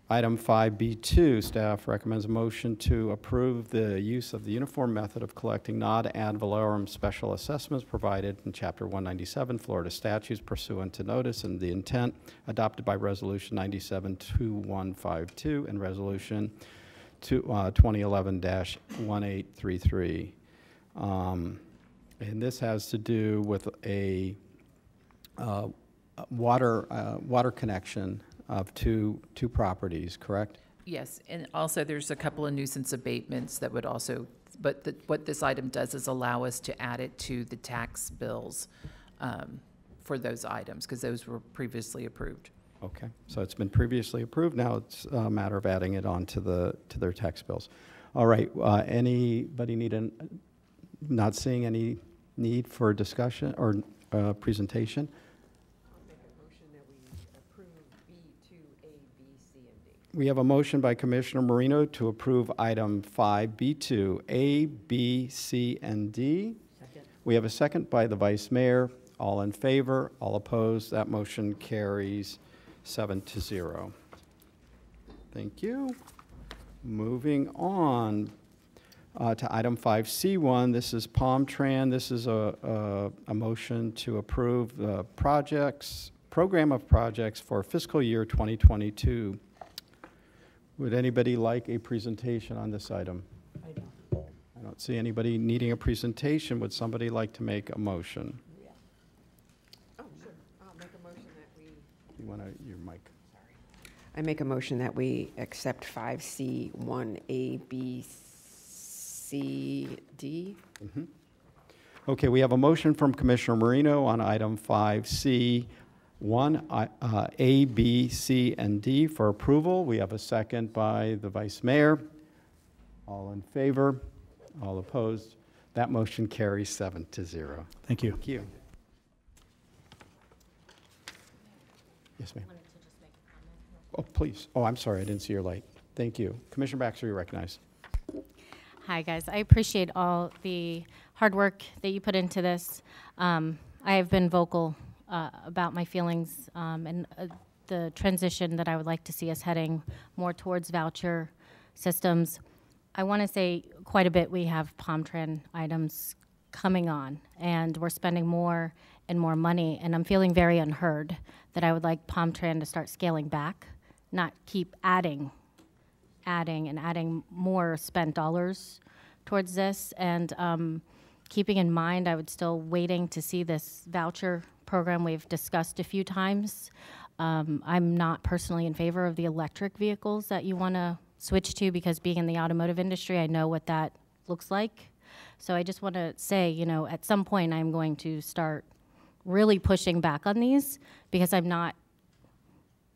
Speaker 1: item 5B2. Staff recommends a motion to approve the use of the uniform method of collecting ad valorem special assessments provided in Chapter 197 Florida statutes pursuant to notice and the intent adopted by Resolution 97-2152 and Resolution 2011-1833. And this has to do with a water connection of two properties, correct?
Speaker 2: Yes, and also there's a couple of nuisance abatements that would also, but what this item does is allow us to add it to the tax bills for those items, because those were previously approved.
Speaker 1: Okay, so it's been previously approved. Now it's a matter of adding it on to their tax bills. All right, anybody not seeing any need for discussion or presentation? We have a motion by Commissioner Marino to approve item 5B2, A, B, C, and D. Second. We have a second by the Vice Mayor. All in favor, all opposed. That motion carries 7-0. Thank you. Moving on to item 5C1. This is PalmTran. This is a motion to approve the program of projects for fiscal year 2022. Would anybody like a presentation on this item? I don't see anybody needing a presentation. Would somebody like to make a motion?
Speaker 3: Yeah. Oh, sure. I'll make a motion that we...
Speaker 1: You want your mic?
Speaker 3: Sorry. I make a motion that we accept 5C, 1A, B, C, D.
Speaker 1: Mm-hmm. Okay, we have a motion from Commissioner Marino on item 5C. 1, A, B, C, and D for approval. We have a second by the Vice Mayor. All in favor? All opposed? That motion carries 7-0.
Speaker 14: Thank you.
Speaker 1: Thank you. Yes, ma'am. Oh, please. Oh, I'm sorry. I didn't see your light. Thank you. Commissioner Baxter, you're recognized.
Speaker 5: Hi, guys. I appreciate all the hard work that you put into this. I have been vocal about my feelings and the transition that I would like to see us heading more towards voucher systems. I want to say quite a bit we have PalmTran items coming on, and we're spending more and more money, and I'm feeling very unheard, that I would like PalmTran to start scaling back, not keep adding more spent dollars towards this. And keeping in mind, I would still waiting to see this voucher program we've discussed a few times. I'm not personally in favor of the electric vehicles that you want to switch to, because being in the automotive industry, I know what that looks like. So I just want to say, you know, at some point I'm going to start really pushing back on these, because I'm not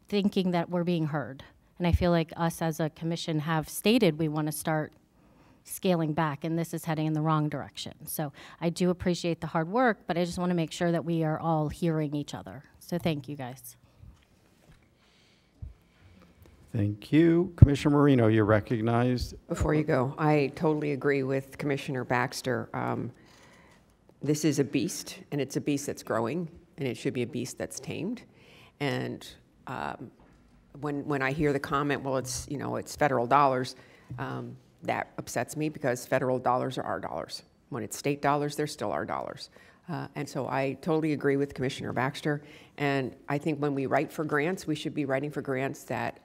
Speaker 5: thinking that we're being heard. And I feel like us as a commission have stated we want to start scaling back, and this is heading in the wrong direction. So I do appreciate the hard work, but I just want to make sure that we are all hearing each other. So thank you, guys.
Speaker 1: Thank you. Commissioner Marino, you're recognized.
Speaker 3: Before you go, I totally agree with Commissioner Baxter. This is a beast, and it's a beast that's growing, and it should be a beast that's tamed. And when I hear the comment, well, it's, you know, it's federal dollars, that upsets me, because federal dollars are our dollars. When it's state dollars, they're still our dollars. And so I totally agree with Commissioner Baxter. And I think when we write for grants, we should be writing for grants that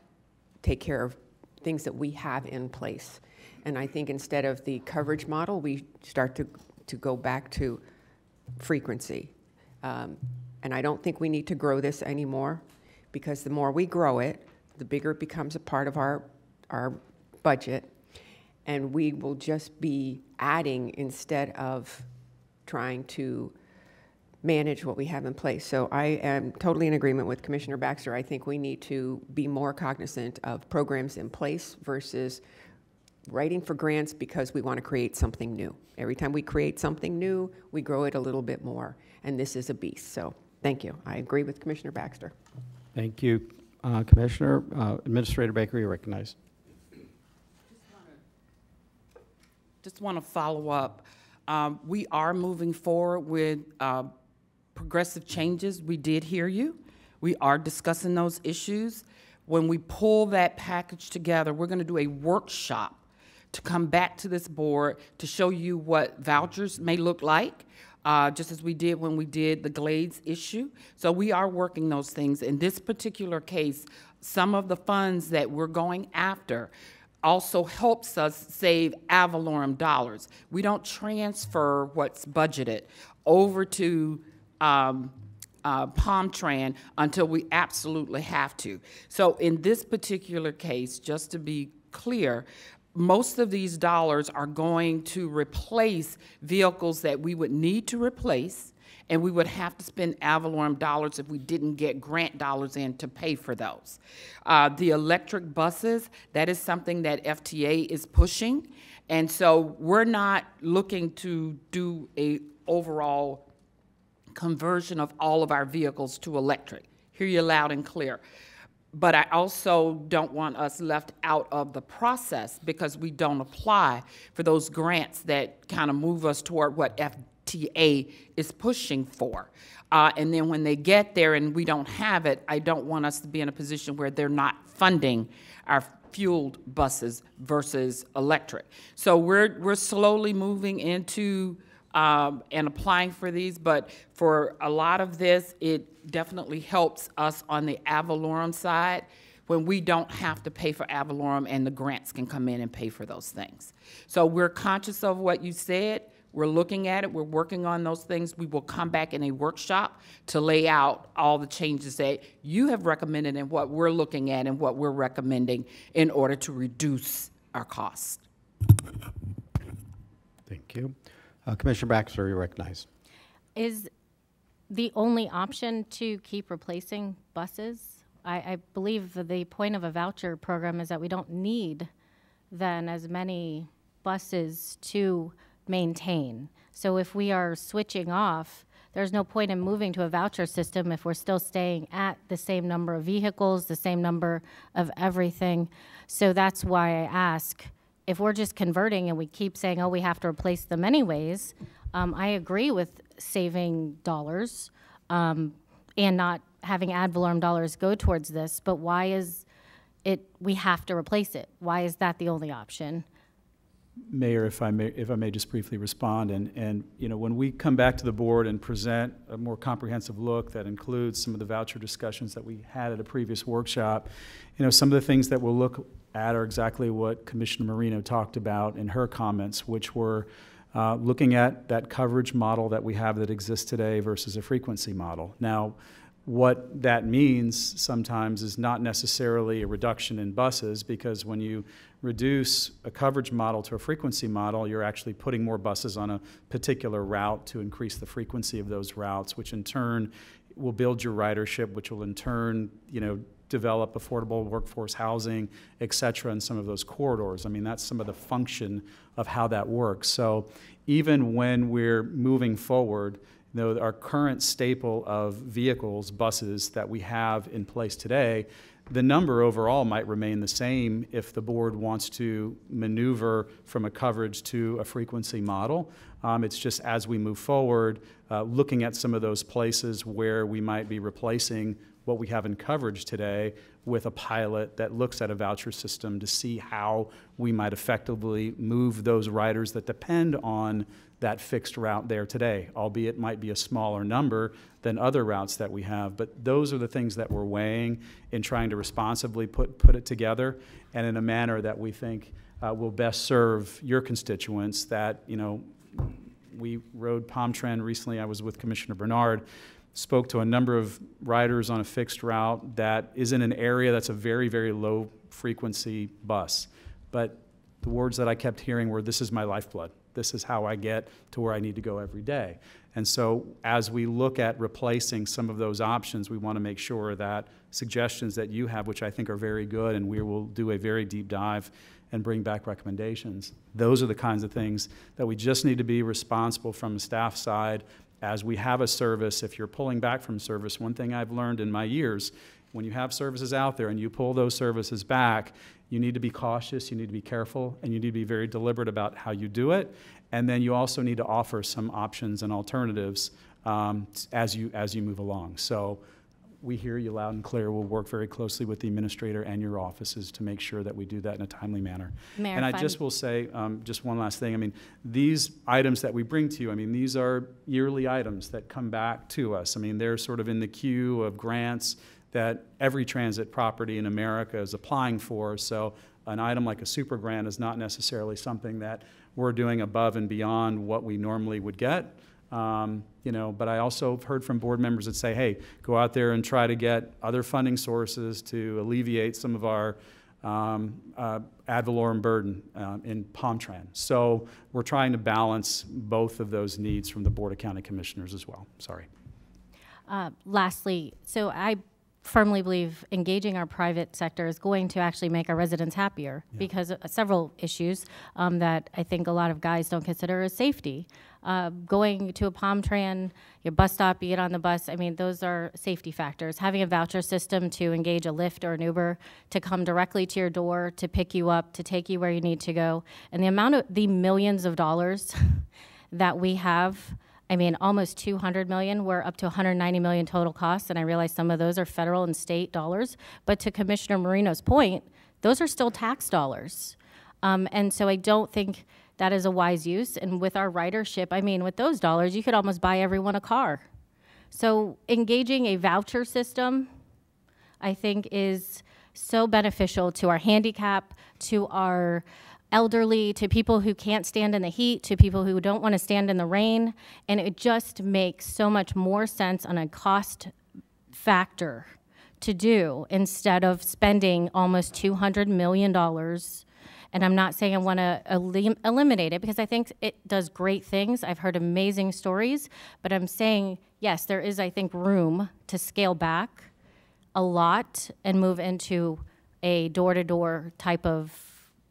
Speaker 3: take care of things that we have in place. And I think instead of the coverage model, we start to go back to frequency. And I don't think we need to grow this anymore, because the more we grow it, the bigger it becomes a part of our budget. And we will just be adding instead of trying to manage what we have in place. So I am totally in agreement with Commissioner Baxter. I think we need to be more cognizant of programs in place versus writing for grants because we want to create something new. Every time we create something new, we grow it a little bit more. And this is a beast. So thank you. I agree with Commissioner Baxter.
Speaker 1: Thank you, Commissioner. Administrator Baker, you're recognized.
Speaker 6: Just want to follow up. We are moving forward with progressive changes. We did hear you. We are discussing those issues. When we pull that package together, we're going to do a workshop to come back to this board to show you what vouchers may look like, just as we did when we did the Glades issue. So we are working those things. In this particular case, some of the funds that we're going after also helps us save ad valorem dollars. We don't transfer what's budgeted over to PalmTran until we absolutely have to. So in this particular case, just to be clear, most of these dollars are going to replace vehicles that we would need to replace, and we would have to spend ad valorem dollars if we didn't get grant dollars in to pay for those. The electric buses, that is something that FTA is pushing, and so we're not looking to do a overall conversion of all of our vehicles to electric. Hear you loud and clear. But I also don't want us left out of the process because we don't apply for those grants that kind of move us toward what FTA is pushing for. And then when they get there and we don't have it, I don't want us to be in a position where they're not funding our fueled buses versus electric. So we're slowly moving into and applying for these, but for a lot of this, it definitely helps us on the ad valorem side when we don't have to pay for ad valorem and the grants can come in and pay for those things. So we're conscious of what you said. We're looking at it. We're working on those things. We will come back in a workshop to lay out all the changes that you have recommended and what we're looking at and what we're recommending in order to reduce our costs.
Speaker 1: Thank you. Commissioner Baxter, you're recognized.
Speaker 5: Is the only option to keep replacing buses? I believe that the point of a voucher program is that we don't need then as many buses to maintain. So if we are switching off, there's no point in moving to a voucher system if we're still staying at the same number of vehicles, the same number of everything. So that's why I ask, if we're just converting and we keep saying, oh, we have to replace them anyways, I agree with saving dollars and not having ad valorem dollars go towards this, but why is it we have to replace it? Why is that the only option?
Speaker 7: Mayor, if I may just briefly respond, and you know, when we come back to the board and present a more comprehensive look that includes some of the voucher discussions that we had at a previous workshop, you know, some of the things that we'll look at are exactly what Commissioner Marino talked about in her comments, which were looking at that coverage model that we have that exists today versus a frequency model. Now, what that means sometimes is not necessarily a reduction in buses, because when you reduce a coverage model to a frequency model, you're actually putting more buses on a particular route to increase the frequency of those routes, which in turn will build your ridership, which will in turn, you know, develop affordable workforce housing, et cetera, in some of those corridors. I mean, that's some of the function of how that works. So even when we're moving forward, you know, our current staple of vehicles, buses that we have in place today, the number overall might remain the same if the board wants to maneuver from a coverage to a frequency model. It's just as we move forward, looking at some of those places where we might be replacing what we have in coverage today with a pilot that looks at a voucher system to see how we might effectively move those riders that depend on that fixed route there today, albeit it might be a smaller number than other routes that we have. But those are the things that we're weighing in trying to responsibly put it together and in a manner that we think will best serve your constituents. That, you know, we rode Palm Trend recently. I was with Commissioner Bernard, spoke to a number of riders on a fixed route that is in an area that's a very, very low frequency bus. But the words that I kept hearing were, "This is my lifeblood. This is how I get to where I need to go every day." And so as we look at replacing some of those options, we want to make sure that suggestions that you have, which I think are very good, and we will do a very deep dive and bring back recommendations. Those are the kinds of things that we just need to be responsible from the staff side as we have a service. If you're pulling back from service, one thing I've learned in my years, when you have services out there and you pull those services back, you need to be cautious, you need to be careful, and you need to be very deliberate about how you do it. And then you also need to offer some options and alternatives as you move along. So we hear you loud and clear. We'll work very closely with the administrator and your offices to make sure that we do that in a timely manner.
Speaker 5: Mayor,
Speaker 7: and I just will say, just one last thing. I mean, these items that we bring to you, I mean, these are yearly items that come back to us. I mean, they're sort of in the queue of grants that every transit property in America is applying for. So an item like a super grant is not necessarily something that we're doing above and beyond what we normally would get. You know, but I also have heard from board members that say, hey, go out there and try to get other funding sources to alleviate some of our ad valorem burden in Palm Trend. So we're trying to balance both of those needs from the Board of County Commissioners as well. Sorry.
Speaker 5: Lastly, so I firmly believe engaging our private sector is going to actually make our residents happier because of several issues that I think a lot of guys don't consider is safety. Going to a Palm Trend, your bus stop, you get on the bus, I mean, those are safety factors. Having a voucher system to engage a Lyft or an Uber to come directly to your door, to pick you up, to take you where you need to go, and the millions of dollars that we have, I mean, almost 200 million, we're up to 190 million total costs, and I realize some of those are federal and state dollars, but to Commissioner Marino's point, those are still tax dollars. And so I don't think that is a wise use, and with our ridership, I mean, with those dollars, you could almost buy everyone a car. So engaging a voucher system, I think, is so beneficial to our handicap, to our elderly, to people who can't stand in the heat, to people who don't want to stand in the rain, and it just makes so much more sense on a cost factor to do instead of spending almost $200 million. And I'm not saying I want to eliminate it because I think it does great things. I've heard amazing stories, but I'm saying, yes, there is, I think, room to scale back a lot and move into a door-to-door type of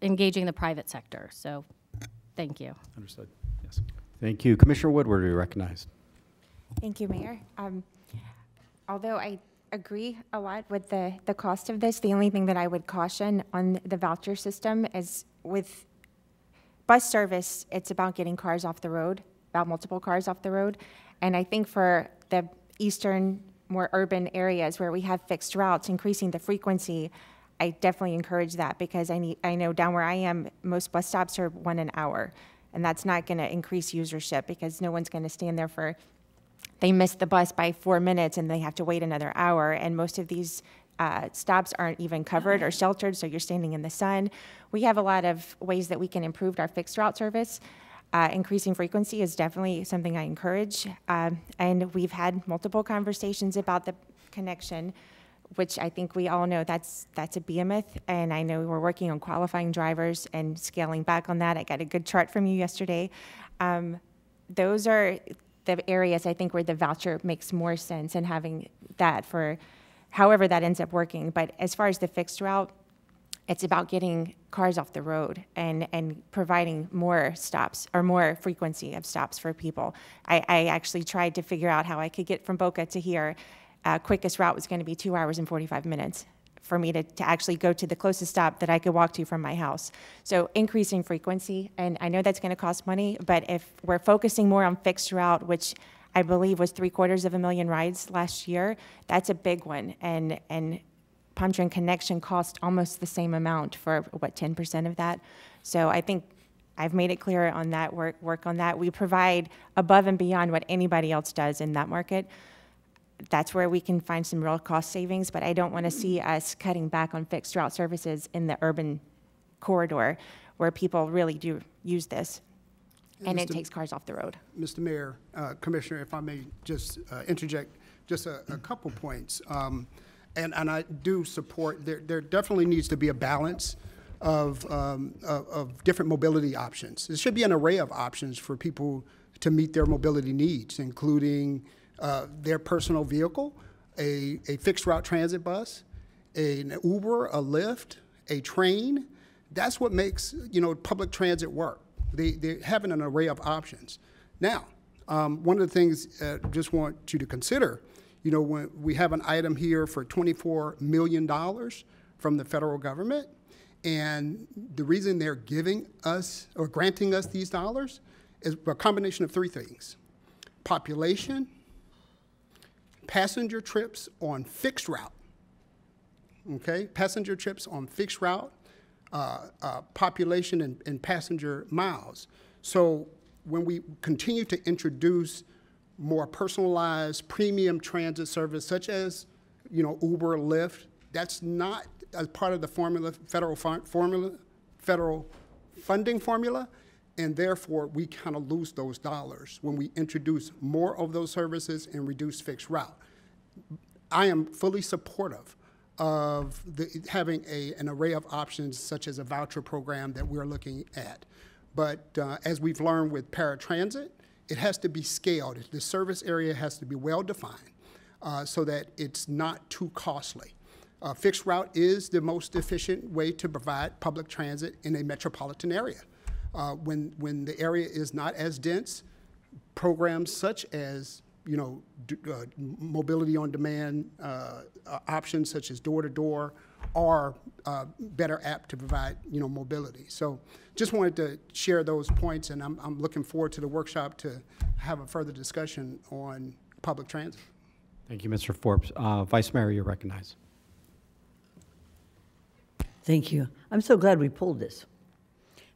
Speaker 5: engaging the private sector. So thank you.
Speaker 7: Understood. Yes.
Speaker 1: Thank you. Commissioner Woodward, are you recognized?
Speaker 16: Thank you, Mayor. Although I agree a lot with the cost of this, the only thing that I would caution on the voucher system is with bus service, it's about getting cars off the road, about multiple cars off the road. And I think for the eastern, more urban areas where we have fixed routes, increasing the frequency I definitely encourage that because I know down where I am, most bus stops are 1 an hour. And that's not going to increase usership because no one's going to stand there they miss the bus by 4 minutes and they have to wait another hour. And most of these stops aren't even covered or sheltered, so you're standing in the sun. We have a lot of ways that we can improve our fixed route service. Increasing frequency is definitely something I encourage. And we've had multiple conversations about the connection, which I think we all know that's a behemoth. And I know we're working on qualifying drivers and scaling back on that. I got a good chart from you yesterday. Those are the areas I think where the voucher makes more sense and having that for however that ends up working. But as far as the fixed route, it's about getting cars off the road and providing more stops or more frequency of stops for people. I actually tried to figure out how I could get from Boca to here. Quickest route was going to be 2 hours and 45 minutes for me to actually go to the closest stop that I could walk to from my house. So increasing frequency, and I know that's going to cost money, but if we're focusing more on fixed route, which I believe was 750,000 rides last year, that's a big one. And Palm Tree Connection cost almost the same amount for, 10% of that? So I think I've made it clear on that, work on that. We provide above and beyond what anybody else does in that market. That's where we can find some real cost savings, but I don't want to see us cutting back on fixed route services in the urban corridor where people really do use this, and it takes cars off the road.
Speaker 8: Mr. Mayor, Commissioner, if I may just interject just a couple points. And I do support, there definitely needs to be a balance of different mobility options. There should be an array of options for people to meet their mobility needs, including their personal vehicle, a fixed route transit bus, an Uber, a Lyft, a train. That's what makes public transit work. They're having an array of options. Now, one of the things I just want you to consider, when we have an item here for $24 million from the federal government, and the reason they're giving us or granting us these dollars is a combination of 3 things: population, passenger trips on fixed route, okay? Passenger trips on fixed route, population and passenger miles. So when we continue to introduce more personalized premium transit service such as, Uber, Lyft, that's not as part of the federal funding formula, and therefore we kind of lose those dollars when we introduce more of those services and reduce fixed route. I am fully supportive of having an array of options such as a voucher program that we're looking at. But as we've learned with paratransit, it has to be scaled. The service area has to be well defined so that it's not too costly. Fixed route is the most efficient way to provide public transit in a metropolitan area. When the area is not as dense, programs such as mobility on demand options such as door-to-door are better apt to provide mobility. So just wanted to share those points, and I'm looking forward to the workshop to have a further discussion on public transit.
Speaker 1: Thank you, Mr. Forbes. Vice Mayor, you're recognized.
Speaker 4: Thank you. I'm so glad we pulled this,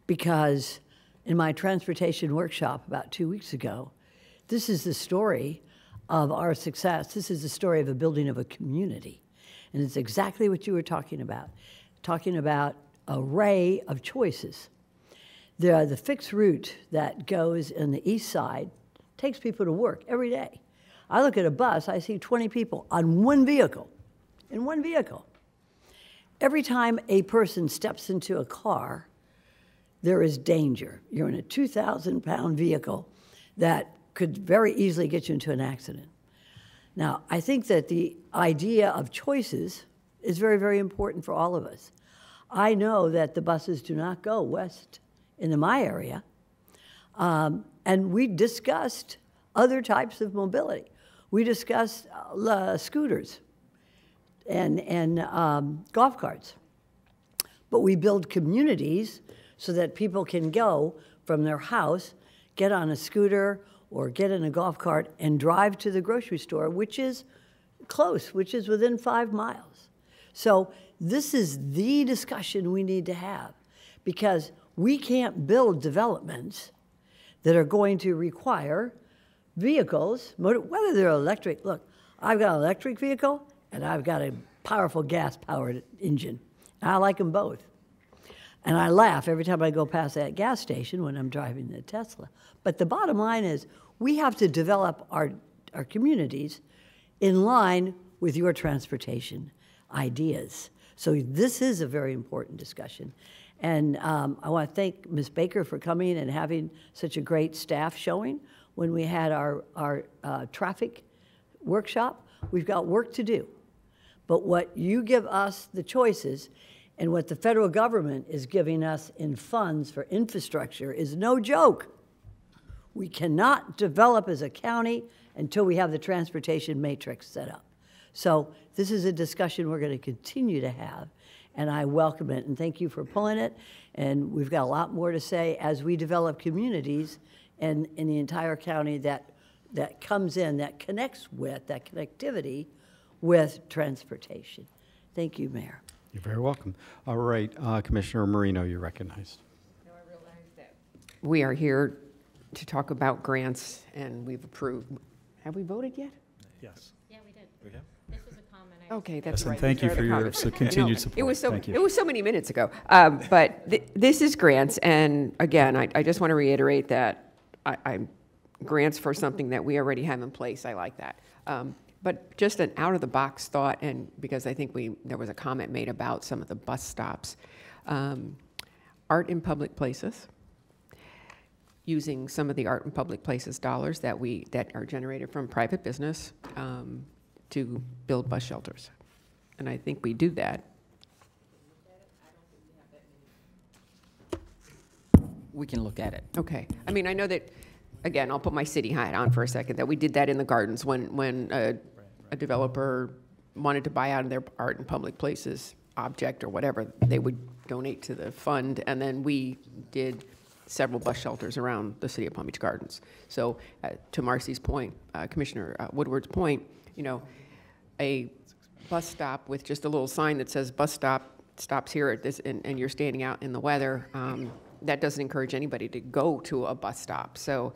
Speaker 4: because in my transportation workshop about 2 weeks ago, this is the story of our success. This is the story of the building of a community. And it's exactly what you were talking about array of choices. The fixed route that goes in the east side takes people to work every day. I look at a bus, I see 20 people on one vehicle, in one vehicle. Every time a person steps into a car, there is danger. You're in a 2,000-pound vehicle that could very easily get you into an accident. Now, I think that the idea of choices is very, very important for all of us. I know that the buses do not go west into my area, and we discussed other types of mobility. We discussed scooters and golf carts. But we build communities so that people can go from their house, get on a scooter or get in a golf cart and drive to the grocery store, which is close, which is within 5 miles. So this is the discussion we need to have, because we can't build developments that are going to require vehicles, whether they're electric. Look, I've got an electric vehicle and I've got a powerful gas-powered engine. I like them both. And I laugh every time I go past that gas station when I'm driving the Tesla. But the bottom line is we have to develop our communities in line with your transportation ideas. So this is a very important discussion. And I want to thank Ms. Baker for coming and having such a great staff showing when we had our traffic workshop. We've got work to do. But what you give us the choices and what the federal government is giving us in funds for infrastructure is no joke. We cannot develop as a county until we have the transportation matrix set up. So this is a discussion we're going to continue to have, and I welcome it, and thank you for pulling it. And we've got a lot more to say as we develop communities and in the entire county that comes in, that connects with, that connectivity with transportation. Thank you, Mayor.
Speaker 1: You're very welcome. All right, Commissioner Marino, you're recognized.
Speaker 3: We are here to talk about grants, and we've approved. Have we voted yet?
Speaker 7: Yes.
Speaker 5: Yeah, we did.
Speaker 9: We have?
Speaker 5: This was a comment.
Speaker 3: Okay, that's
Speaker 7: Yes, and
Speaker 3: right.
Speaker 7: thank you
Speaker 3: These are
Speaker 7: for
Speaker 3: the
Speaker 7: your
Speaker 3: comments.
Speaker 7: continued support.
Speaker 3: It was so,
Speaker 7: Thank you.
Speaker 3: it was so many minutes ago. But this is grants, and again, I just want to reiterate that I'm grants for something that we already have in place. I like that. But just an out-of-the-box thought, and because I think there was a comment made about some of the bus stops. Art in public places, using some of the art in public places dollars that are generated from private business to build bus shelters. And I think we do that.
Speaker 6: We can look at it.
Speaker 3: Okay. I mean, I know that, again, I'll put my city hat on for a second, that we did that in the gardens when a developer wanted to buy out of their art in public places object or whatever, they would donate to the fund, and then we did several bus shelters around the city of Palm Beach Gardens. So to Marcy's point, Commissioner Woodward's point, you know, a bus stop with just a little sign that says bus stop stops here at this, and you're standing out in the weather, that doesn't encourage anybody to go to a bus stop. So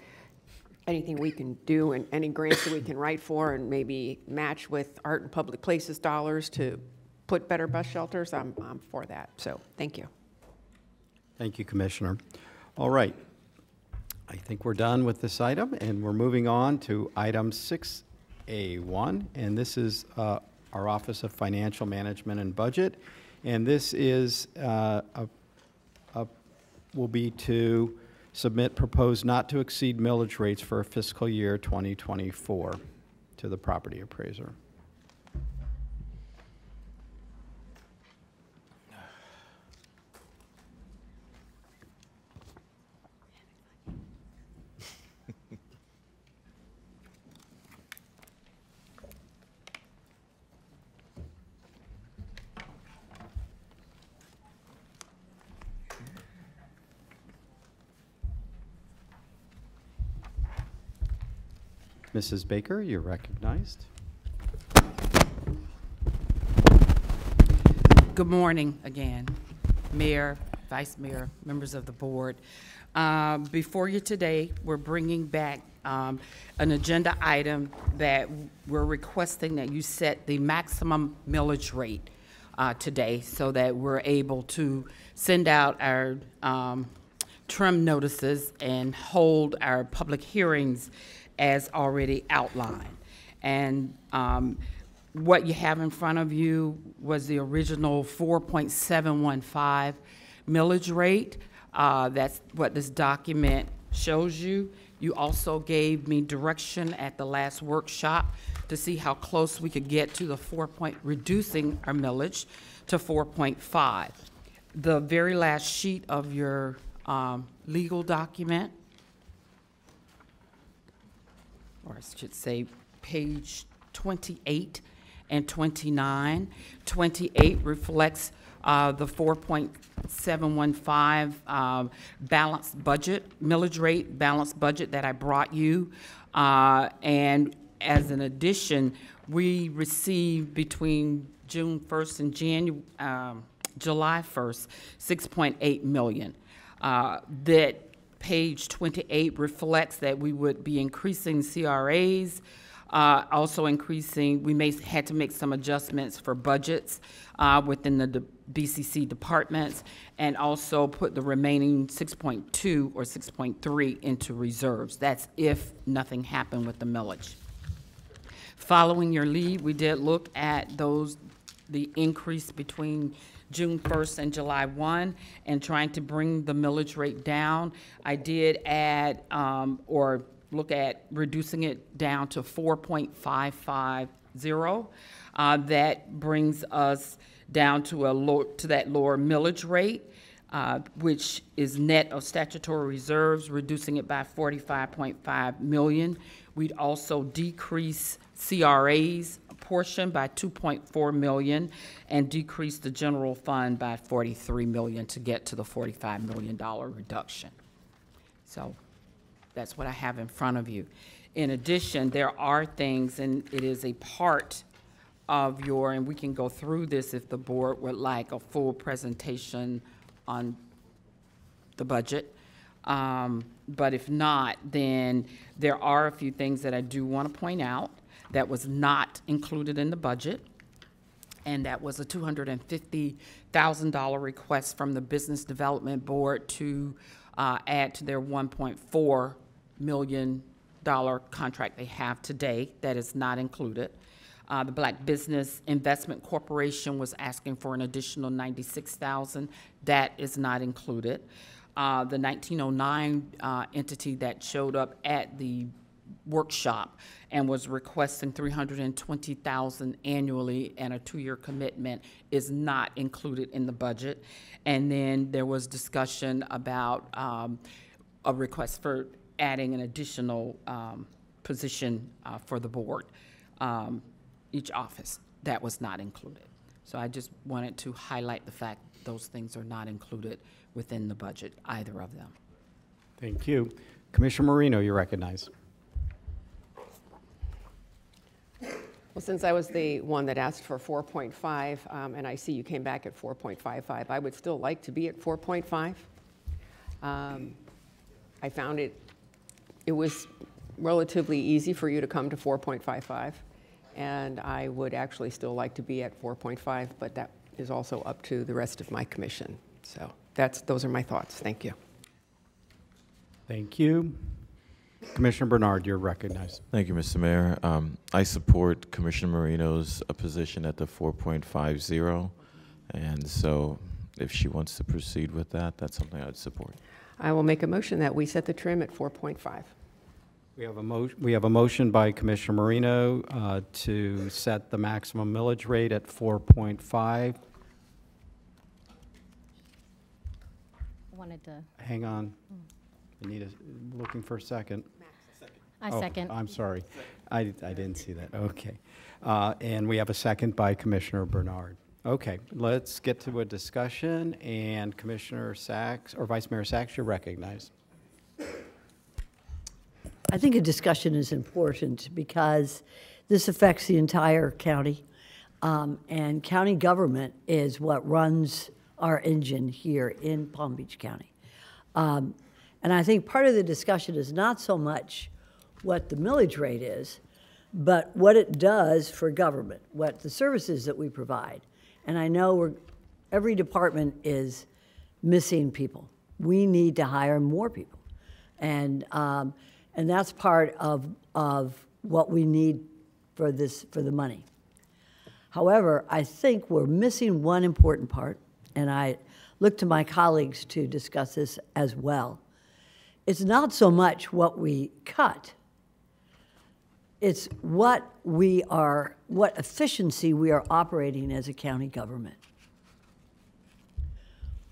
Speaker 3: anything we can do and any grants that we can write for and maybe match with art and public places dollars to put better bus shelters, I'm for that. So thank you.
Speaker 1: Thank you, Commissioner. All right. I think we're done with this item, and we're moving on to item 6A1, and this is our Office of Financial Management and Budget. And this is will be to submit proposed not to exceed millage rates for fiscal year 2024 to the property appraiser. Mrs. Baker, you're recognized.
Speaker 6: Good morning again, Mayor, Vice Mayor, members of the board. Before you today, we're bringing back an agenda item that we're requesting that you set the maximum millage rate today so that we're able to send out our trim notices and hold our public hearings as already outlined. And what you have in front of you was the original 4.715 millage rate. That's what this document shows you. You also gave me direction at the last workshop to see how close we could get to the reducing our millage to 4.5. The very last sheet of your legal document, or I should say page 28 and 29. 28 reflects the 4.715 balanced budget, millage rate balanced budget that I brought you. And as an addition, we received between June 1st and July 1st, 6.8 million. That page 28 reflects that we would be increasing CRAs, also increasing, we had to make some adjustments for budgets within the BCC departments, and also put the remaining 6.2 or 6.3 into reserves. That's if nothing happened with the millage. Following your lead, we did look at the increase between June 1st and July 1, and trying to bring the millage rate down. I did add or look at reducing it down to 4.550. That brings us down to that lower millage rate, which is net of statutory reserves, reducing it by 45.5 million. We'd also decrease CRA's portion by 2.4 million and decrease the general fund by 43 million to get to the $45 million reduction. So that's what I have in front of you. In addition, there are things, and it is a part of and we can go through this if the board would like a full presentation on the budget. But if not, then there are a few things that I do want to point out that was not included in the budget, and that was a $250,000 request from the Business Development Board to add to their $1.4 million contract they have today. That is not included. The Black Business Investment Corporation was asking for an additional $96,000. That is not included. The 1909 entity that showed up at the workshop and was requesting $320,000 annually and a 2-year commitment is not included in the budget. And then there was discussion about a request for adding an additional position for the board, each office. That was not included. So I just wanted to highlight the fact those things are not included within the budget, either of them.
Speaker 1: Thank you. Commissioner Marino, you're recognized.
Speaker 3: Well, since I was the one that asked for 4.5, and I see you came back at 4.55, I would still like to be at 4.5. I found it was relatively easy for you to come to 4.55, and I would actually still like to be at 4.5, but that is also up to the rest of my commission. So those are my thoughts. Thank you.
Speaker 1: Thank you. Commissioner Bernard, you're recognized.
Speaker 9: Thank you, Mr. Mayor. I support Commissioner Marino's position at the 4.50, and so if she wants to proceed with that, that's something I'd support.
Speaker 3: I will make a motion that we set the trim at 4.5.
Speaker 1: We have a motion by Commissioner Marino to set the maximum millage rate at 4.5.
Speaker 5: Wanted to.
Speaker 1: Hang on. Anita, looking for a second.
Speaker 5: I second.
Speaker 1: I'm sorry. I didn't see that. Okay. And we have a second by Commissioner Bernard. Okay, let's get to a discussion, and Commissioner Sachs, or Vice Mayor Sachs, you're recognized.
Speaker 4: I think a discussion is important because this affects the entire county, and county government is what runs our engine here in Palm Beach County. And I think part of the discussion is not so much what the millage rate is, but what it does for government, what the services that we provide. And I know every department is missing people. We need to hire more people. And that's part of what we need for the money. However, I think we're missing one important part, and I look to my colleagues to discuss this as well. It's not so much what we cut, it's what efficiency we are operating as a county government.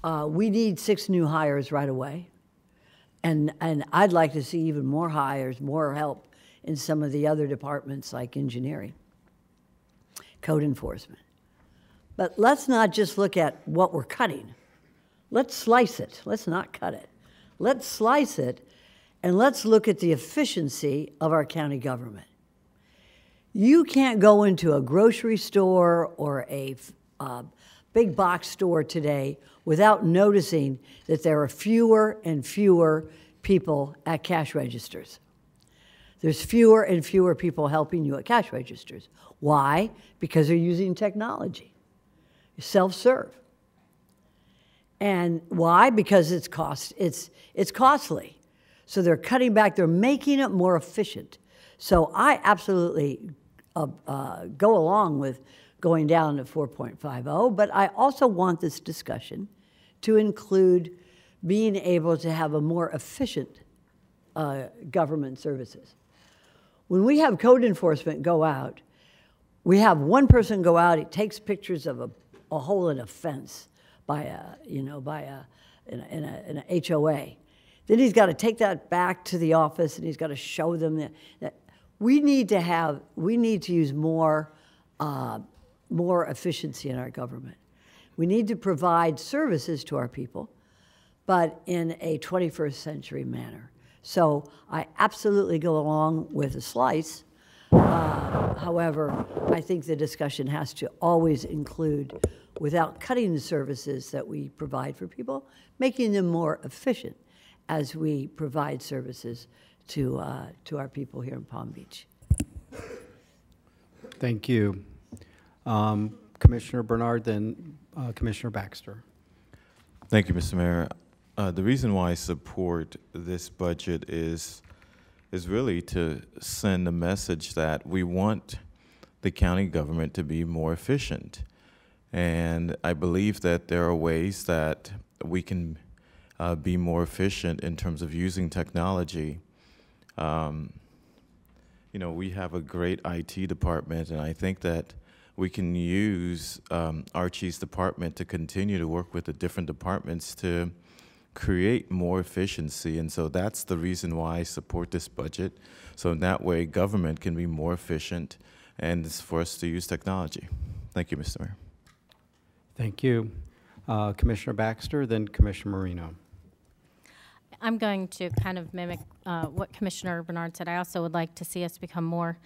Speaker 4: We need 6 new hires right away. And I'd like to see even more hires, more help in some of the other departments like engineering, code enforcement. But let's not just look at what we're cutting. Let's slice it. Let's not cut it. Let's slice it, and let's look at the efficiency of our county government. You can't go into a grocery store or a big box store today without noticing that there are fewer and fewer people at cash registers. There's fewer and fewer people helping you at cash registers. Why? Because they're using technology, self-serve. And why? Because it's costly. So they're cutting back, they're making it more efficient. So I absolutely go along with going down to 4.50, but I also want this discussion to include being able to have a more efficient government services. When we have code enforcement go out, we have one person go out, he takes pictures of a hole in a fence in an HOA. Then he's got to take that back to the office and he's got to show them that we need to use more efficiency in our government. We need to provide services to our people, but in a 21st century manner. So I absolutely go along with a slice. However, I think the discussion has to always include, without cutting the services that we provide for people, making them more efficient as we provide services to our people here in Palm Beach.
Speaker 1: Thank you. Commissioner Bernard, then Commissioner Baxter.
Speaker 9: Thank you, Mr. Mayor. The reason why I support this budget is really to send a message that we want the county government to be more efficient. And I believe that there are ways that we can be more efficient in terms of using technology. You know, we have a great IT department, and I think that we can use Archie's department to continue to work with the different departments to create more efficiency. And so that's the reason why I support this budget. So in that way, government can be more efficient, and it's for us to use technology. Thank you, Mr. Mayor.
Speaker 1: Thank you. Commissioner Baxter, then Commissioner Marino.
Speaker 5: I'm going to kind of mimic what Commissioner Bernard said. I also would like to see us become more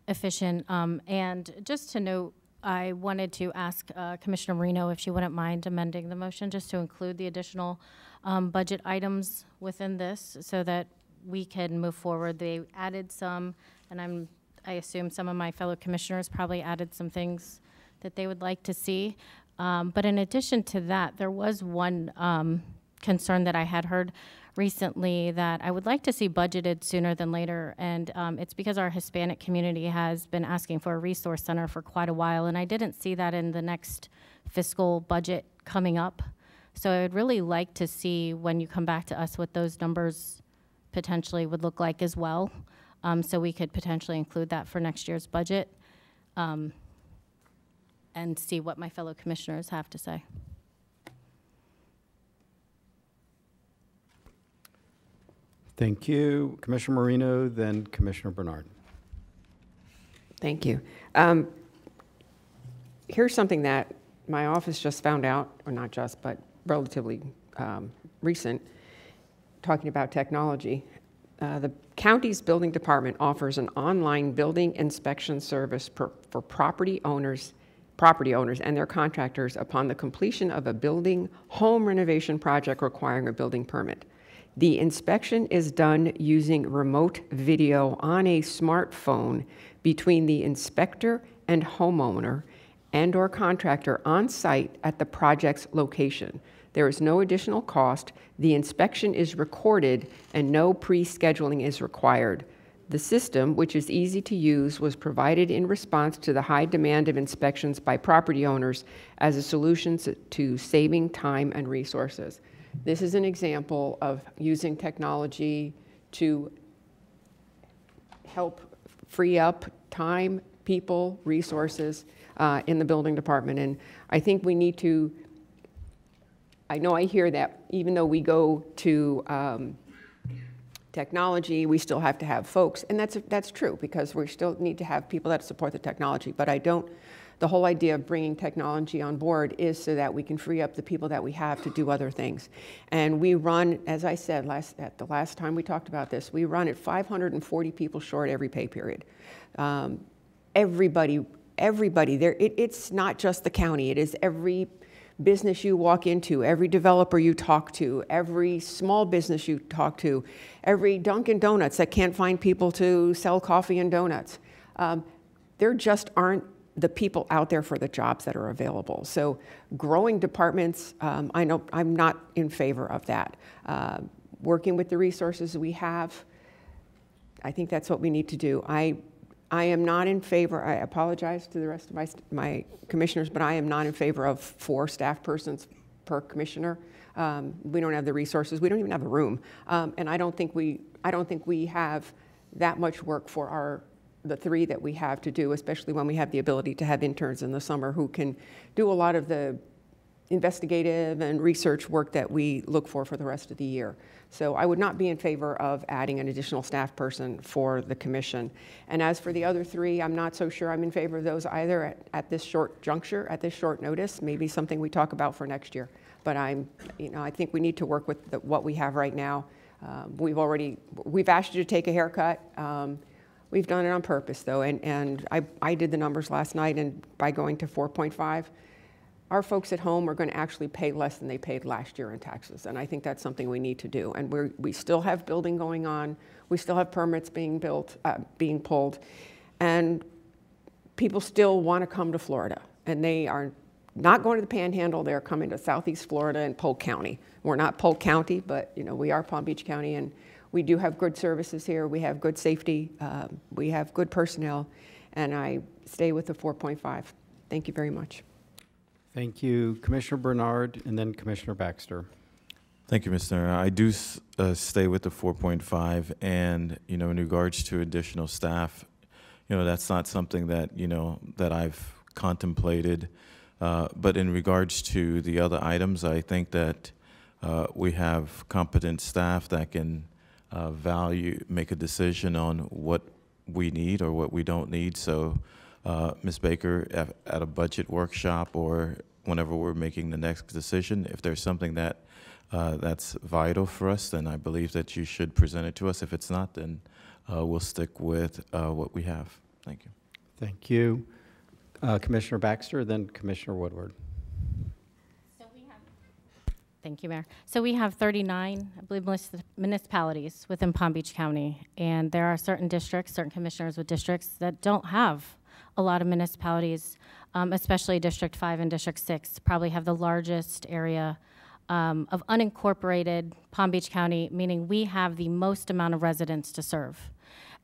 Speaker 5: efficient. And just to note, I wanted to ask Commissioner Marino if she wouldn't mind amending the motion just to include the additional budget items within this so that we can move forward. They added some, and I assume some of my fellow commissioners probably added some things that they would like to see. But in addition to that, there was one concern that I had heard recently that I would like to see budgeted sooner than later, and it's because our Hispanic community has been asking for a resource center for quite a while, and I didn't see that in the next fiscal budget coming up. So I would really like to see when you come back to us what those numbers potentially would look like as well, so we could potentially include that for next year's budget and see what my fellow commissioners have to say.
Speaker 1: Thank you. Commissioner Marino, then Commissioner Bernard.
Speaker 3: Thank you. Here's something that my office just found out, or not just, but relatively recent, talking about technology. The county's building department offers an online building inspection service for property owners and their contractors upon the completion of a building home renovation project requiring a building permit. The inspection is done using remote video on a smartphone between the inspector and homeowner and/or contractor on site at the project's location. There is no additional cost. The inspection is recorded and no pre-scheduling is required. The system, which is easy to use, was provided in response to the high demand of inspections by property owners as a solution to saving time and resources. This is an example of using technology to help free up time, people, resources in the building department. And I think we need to, I know I hear that even though we go to technology, we still have to have folks, and that's true because we still need to have people that support the technology, but the whole idea of bringing technology on board is so that we can free up the people that we have to do other things. And we run, as I said at the last time we talked about this, we run at 540 people short every pay period. everybody there. It's not just the county. It is every business you walk into, every developer you talk to, every small business you talk to, every Dunkin' Donuts that can't find people to sell coffee and donuts. There just aren't the people out there for the jobs that are available. So growing departments, I know I'm not in favor of that. Working with the resources we have, I think that's what we need to do. I am not in favor, I apologize to the rest of my commissioners, but I am not in favor of 4 staff persons per commissioner. We don't have the resources, we don't even have the room. And I don't think we have that much work for the 3 that we have to do, especially when we have the ability to have interns in the summer who can do a lot of the investigative and research work that we look for the rest of the year. So I would not be in favor of adding an additional staff person for the commission. And as for the other 3, I'm not so sure I'm in favor of those either at this short juncture, at this short notice. Maybe something we talk about for next year. But I think we need to work with what we have right now. We've asked you to take a haircut. We've done it on purpose though, and I did the numbers last night, and by going to 4.5, our folks at home are going to actually pay less than they paid last year in taxes, and I think that's something we need to do. And we still have building going on, we still have permits being pulled, and people still want to come to Florida, and they are not going to the Panhandle, they're coming to Southeast Florida and Polk County. We're not Polk County, but we are Palm Beach County, and we do have good services here, we have good safety, we have good personnel, and I stay with the 4.5. Thank you very much.
Speaker 1: Thank you, Commissioner Bernard, and then Commissioner Baxter.
Speaker 9: Thank you, Mr. Mayor. I do stay with the 4.5, and in regards to additional staff, that's not something that that I've contemplated. But in regards to the other items, I think that we have competent staff that can make a decision on what we need or what we don't need. So. Ms. Baker, at a budget workshop or whenever we're making the next decision, if there's something that's vital for us, then I believe that you should present it to us. If it's not, then we'll stick with what we have. Thank you.
Speaker 1: Thank you. Commissioner Baxter, then Commissioner Woodward.
Speaker 5: Thank you, Mayor. So we have 39, I believe, municipalities within Palm Beach County, and there are certain districts, certain commissioners with districts that don't have a lot of municipalities, especially District 5 and District 6, probably have the largest area of unincorporated Palm Beach County, meaning we have the most amount of residents to serve.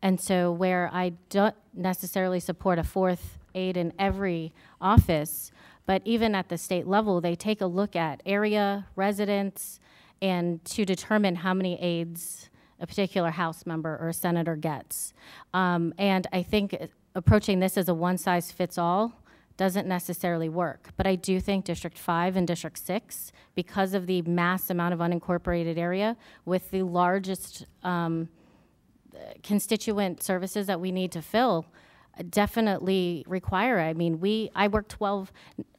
Speaker 5: And so where I don't necessarily support a 4th aide in every office, but even at the state level, they take a look at area, residents, and to determine how many aides a particular House member or a senator gets. And I think approaching this as a one-size-fits-all doesn't necessarily work. But I do think District 5 and District 6, because of the mass amount of unincorporated area with the largest constituent services that we need to fill, definitely require. I mean, I work 12,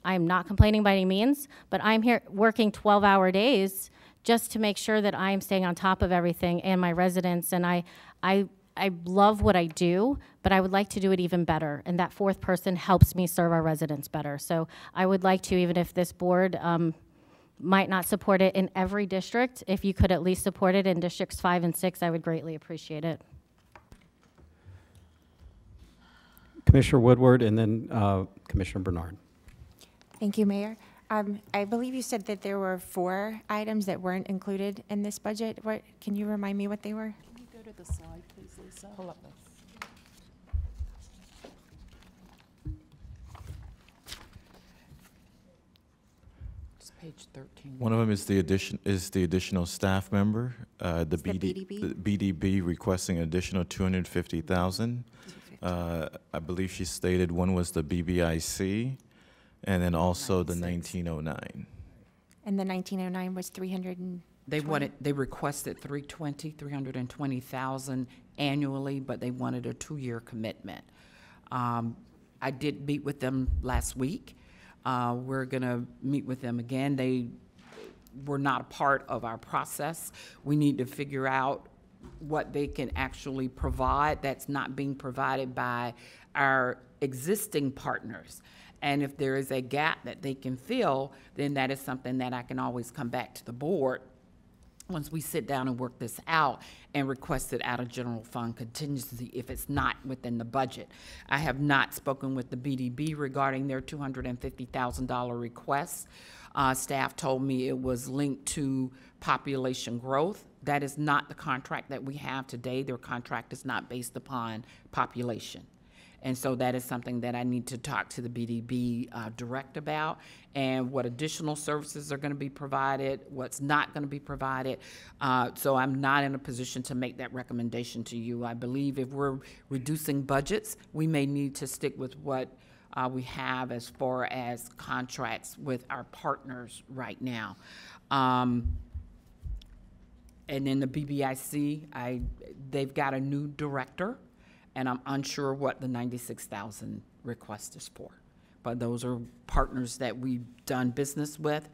Speaker 5: I'm not complaining by any means, but I'm here working 12-hour days just to make sure that I'm staying on top of everything and my residents. And I love what I do, but I would like to do it even better. And that 4th person helps me serve our residents better. So I would like to, even if this board might not support it in every district, if you could at least support it in Districts 5 and 6, I would greatly appreciate it.
Speaker 1: Commissioner Woodward, and then Commissioner Bernard.
Speaker 16: Thank you, Mayor. I believe you said that there were 4 items that weren't included in this budget. Can you remind me what they were?
Speaker 2: Can you go to the slide, please, Lisa? Pull up this.
Speaker 6: It's page 13.
Speaker 9: One of them is the additional staff member, the BDB requesting an additional $250,000. I believe she stated one was the BBIC, and then also the 1909.
Speaker 16: And the 1909 was 300.
Speaker 6: They requested 320,000 annually, but they wanted a 2-year commitment. I did meet with them last week. We're gonna meet with them again. They were not a part of our process. We need to figure out what they can actually provide that's not being provided by our existing partners. And if there is a gap that they can fill, then that is something that I can always come back to the board once we sit down and work this out and request it out of general fund contingency if it's not within the budget. I have not spoken with the BDB regarding their $250,000 request. Staff told me it was linked to population growth. That is not the contract that we have today. Their contract is not based upon population. And so that is something that I need to talk to the BDB direct about, and what additional services are going to be provided, what's not going to be provided. So I'm not in a position to make that recommendation to you. I believe if we're reducing budgets, we may need to stick with what we have as far as contracts with our partners right now. And then the BBIC, they've got a new director, and I'm unsure what the $96,000 request is for. But those are partners that we've done business with.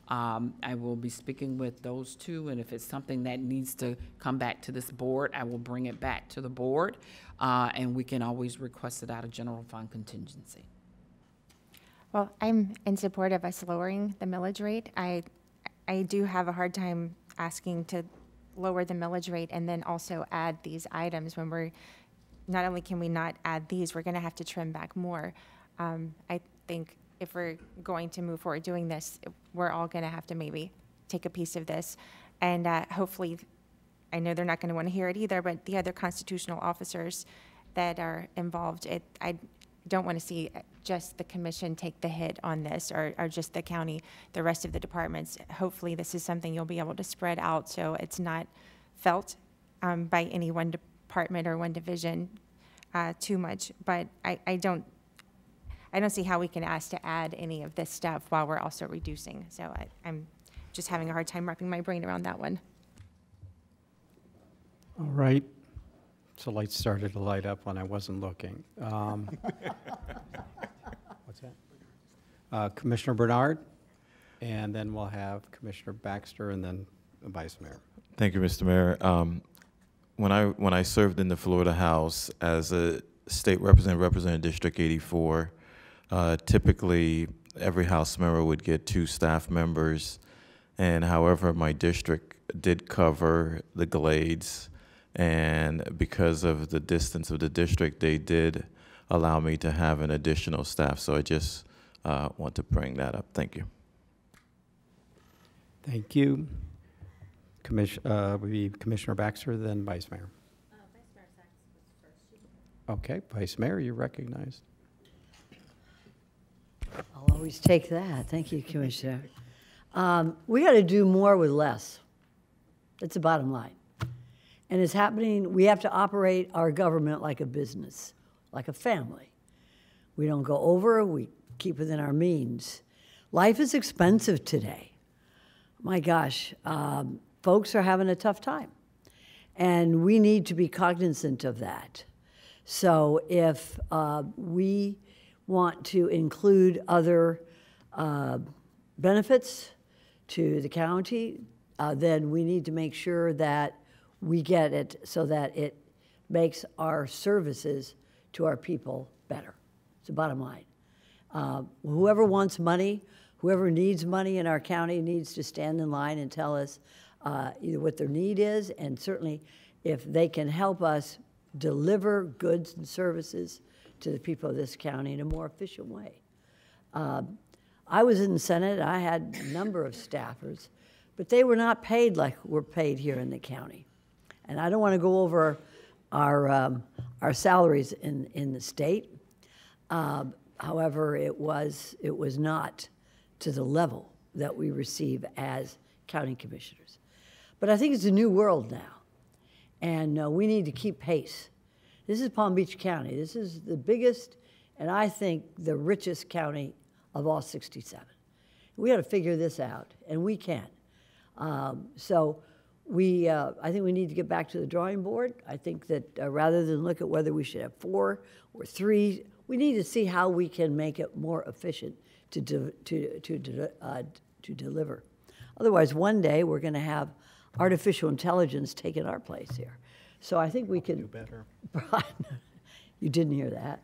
Speaker 6: I will be speaking with those two, and if it's something that needs to come back to this board, I will bring it back to the board, and we can always request it out of general fund contingency.
Speaker 16: Well, I'm in support of us lowering the millage rate. I do have a hard time asking to lower the millage rate and then also add these items when we're, not only can we not add these, we're going to have to trim back more. I think if we're going to move forward doing this, we're all going to have to maybe take a piece of this. And hopefully, I know they're not going to want to hear it either, but the other constitutional officers that are involved, I don't want to see just the commission take the hit on this, or just the county, the rest of the departments. Hopefully this is something you'll be able to spread out so it's not felt by any one department or one division too much. But I don't see how we can ask to add any of this stuff while we're also reducing. So I'm just having a hard time wrapping my brain around that one.
Speaker 1: All right. So lights started to light up when I wasn't looking. What's that? Commissioner Bernard, and then we'll have Commissioner Baxter, and then the Vice Mayor.
Speaker 9: Thank you, Mr. Mayor. When I served in the Florida House as a state representative representing District 84, typically every House member would get 2 staff members, and however, my district did cover the Glades, and because of the distance of the district, they did allow me to have an additional staff. So I just want to bring that up. Thank you.
Speaker 1: Thank you. Commissioner Baxter, then Vice Mayor.
Speaker 5: Vice Mayor Sachs was first.
Speaker 1: Okay, Vice Mayor, you're recognized.
Speaker 4: I'll always take that. Thank you, Commissioner. We got to do more with less. That's the bottom line. And it's happening, we have to operate our government like a business, like a family. We don't go over, we keep within our means. Life is expensive today. My gosh, folks are having a tough time. And we need to be cognizant of that. So if we want to include other benefits to the county, then we need to make sure that we get it so that it makes our services to our people better. It's the bottom line. Whoever wants money, whoever needs money in our county needs to stand in line and tell us either what their need is, and certainly if they can help us deliver goods and services to the people of this county in a more efficient way. I was in the Senate. I had a number of staffers, but they were not paid like we're paid here in the county. And I don't want to go over our salaries in the state. However, it was not to the level that we receive as county commissioners. But I think it's a new world now, and we need to keep pace. This is Palm Beach County. This is the biggest, and I think the richest county of all 67. We got to figure this out, and we can. I think we need to get back to the drawing board. I think that rather than look at whether we should have 4 or 3, we need to see how we can make it more efficient to deliver. Otherwise, one day we're going to have artificial intelligence taking our place here. So I think we can do better. You didn't hear that.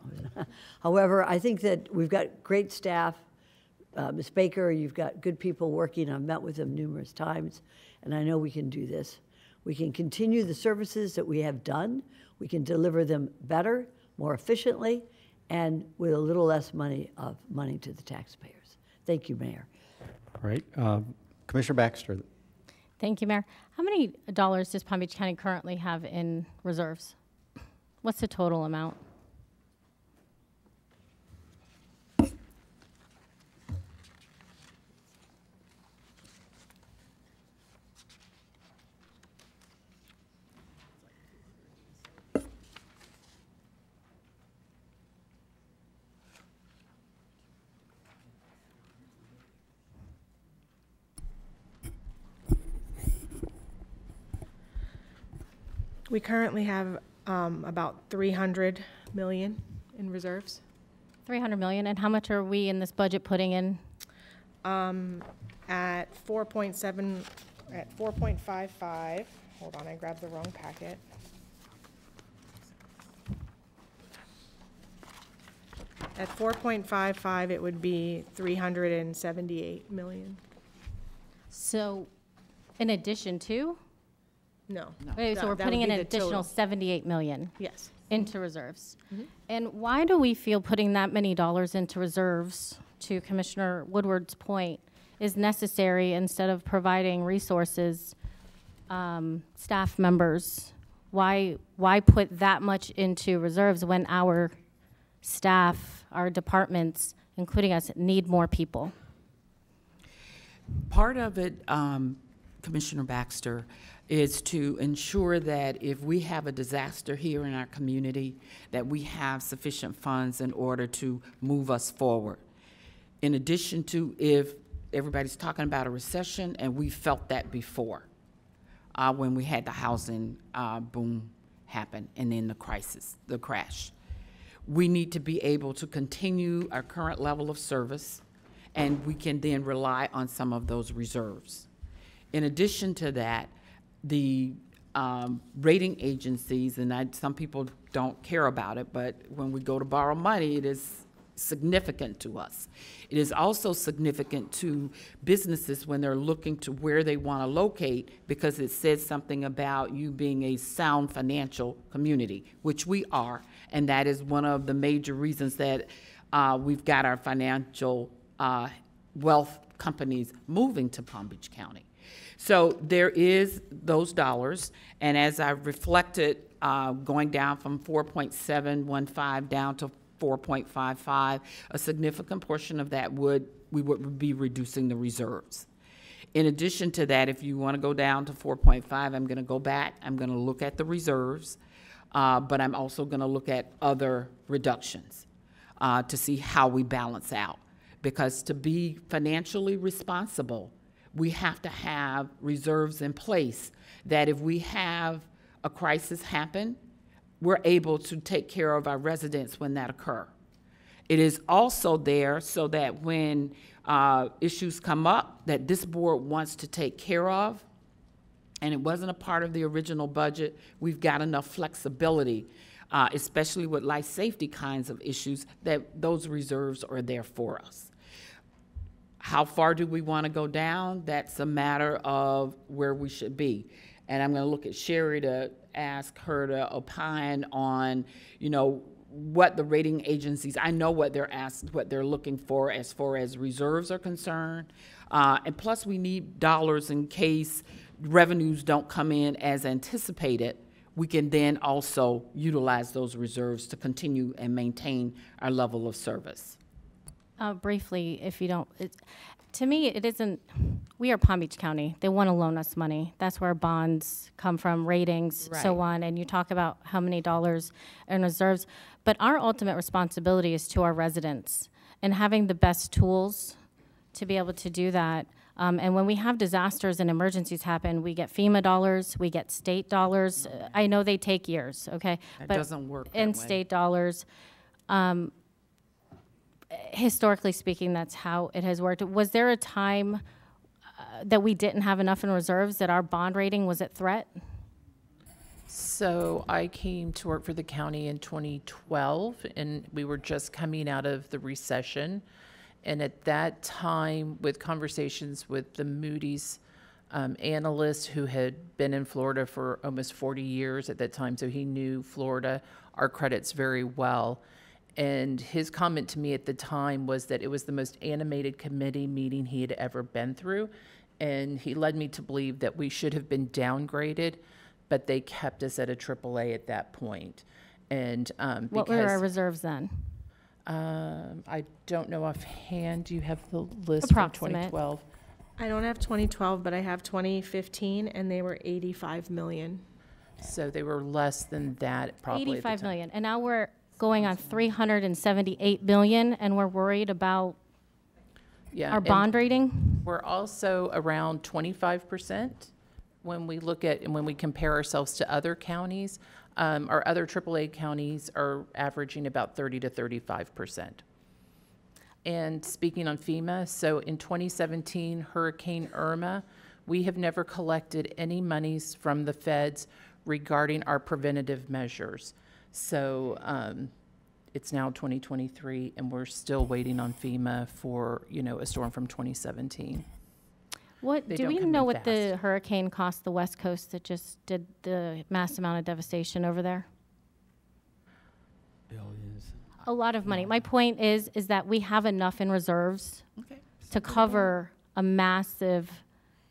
Speaker 4: However, I think that we've got great staff. Ms. Baker, you've got good people working. I've met with them numerous times, and I know we can do this. We can continue the services that we have done. We can deliver them better, more efficiently, and with a little less money to the taxpayers. Thank you, Mayor.
Speaker 1: All right. Commissioner Baxter.
Speaker 5: Thank you, Mayor. How many dollars does Palm Beach County currently have in reserves? What's the total amount?
Speaker 12: We currently have about 300 million in reserves.
Speaker 5: 300 million, and how much are we in this budget putting in?
Speaker 12: At 4.7, at 4.55, hold on, I grabbed the wrong packet. At 4.55, it would be 378 million.
Speaker 5: So, in addition to?
Speaker 12: No.
Speaker 5: Okay, so we're putting in an additional 78 million.
Speaker 12: Yes.
Speaker 5: Into reserves.
Speaker 12: Mhm.
Speaker 5: And why do we feel putting that many dollars into reserves, to Commissioner Woodward's point, is necessary instead of providing resources, staff members? Why put that much into reserves when our staff, our departments, including us, need more people?
Speaker 6: Part of it, Commissioner Baxter, is to ensure that if we have a disaster here in our community, that we have sufficient funds in order to move us forward. In addition to, if everybody's talking about a recession, and we felt that before, when we had the housing boom happen and then the crisis, the crash. We need to be able to continue our current level of service, and we can then rely on some of those reserves. In addition to that, the rating agencies, and some people don't care about it, but when we go to borrow money, it is significant to us. It is also significant to businesses when they're looking to where they want to locate, because it says something about you being a sound financial community, which we are, and that is one of the major reasons that we've got our financial wealth companies moving to Palm Beach County. So there is those dollars, and as I reflected, going down from 4.715 down to 4.55, a significant portion of that we would be reducing the reserves. In addition to that, if you want to go down to 4.5, I'm going to go back. I'm going to look at the reserves, but I'm also going to look at other reductions to see how we balance out. Because to be financially responsible, we have to have reserves in place that if we have a crisis happen, we're able to take care of our residents when that occurs. It is also there so that when issues come up that this board wants to take care of, and it wasn't a part of the original budget, we've got enough flexibility, especially with life safety kinds of issues, that those reserves are there for us. How far do we want to go down? That's a matter of where we should be. And I'm going to look at Sherry to ask her to opine on, you know, what the rating agencies, I know what they're looking for as far as reserves are concerned. And plus we need dollars in case revenues don't come in as anticipated. We can then also utilize those reserves to continue and maintain our level of service.
Speaker 5: Briefly, if you don't, to me, it isn't, we are Palm Beach County. They want to loan us money. That's where bonds come from, ratings, so on. And you talk about how many dollars in reserves. But our ultimate responsibility is to our residents and having the best tools to be able to do that. And when we have disasters and emergencies happen, we get FEMA dollars, we get state dollars. I know they take years, okay?
Speaker 6: It
Speaker 5: but
Speaker 6: doesn't work that
Speaker 5: in
Speaker 6: way.
Speaker 5: state dollars. Historically speaking, that's how it has worked. Was there a time that we didn't have enough in reserves, that our bond rating was at threat?
Speaker 2: So I came to work for the county in 2012, and we were just coming out of the recession. And at that time, with conversations with the Moody's analyst who had been in Florida for almost 40 years at that time, so he knew Florida, our credits very well. And his comment to me at the time was that it was the most animated committee meeting he had ever been through. And he led me to believe that we should have been downgraded, but they kept us at a AAA at that point. And
Speaker 5: what were our reserves then?
Speaker 2: I don't know offhand. Do you have the list
Speaker 5: Approximate.
Speaker 2: for 2012?
Speaker 12: I don't have 2012, but I have 2015, and they were 85 million.
Speaker 2: So they were less than that, probably.
Speaker 5: 85 million, and now we're going on 378 million, and we're worried about our
Speaker 2: and
Speaker 5: bond rating.
Speaker 2: We're also around 25% when we look at and when we compare ourselves to other counties. Our other AAA counties are averaging about 30 to 35%. And speaking on FEMA, so in 2017, Hurricane Irma, we have never collected any monies from the feds regarding our preventative measures. So it's now 2023, and we're still waiting on FEMA for, a storm from 2017.
Speaker 5: Do we know what the hurricane cost the West Coast that just did the mass amount of devastation over there?
Speaker 1: Billions.
Speaker 5: A lot of money. My point is that we have enough in reserves to cover a massive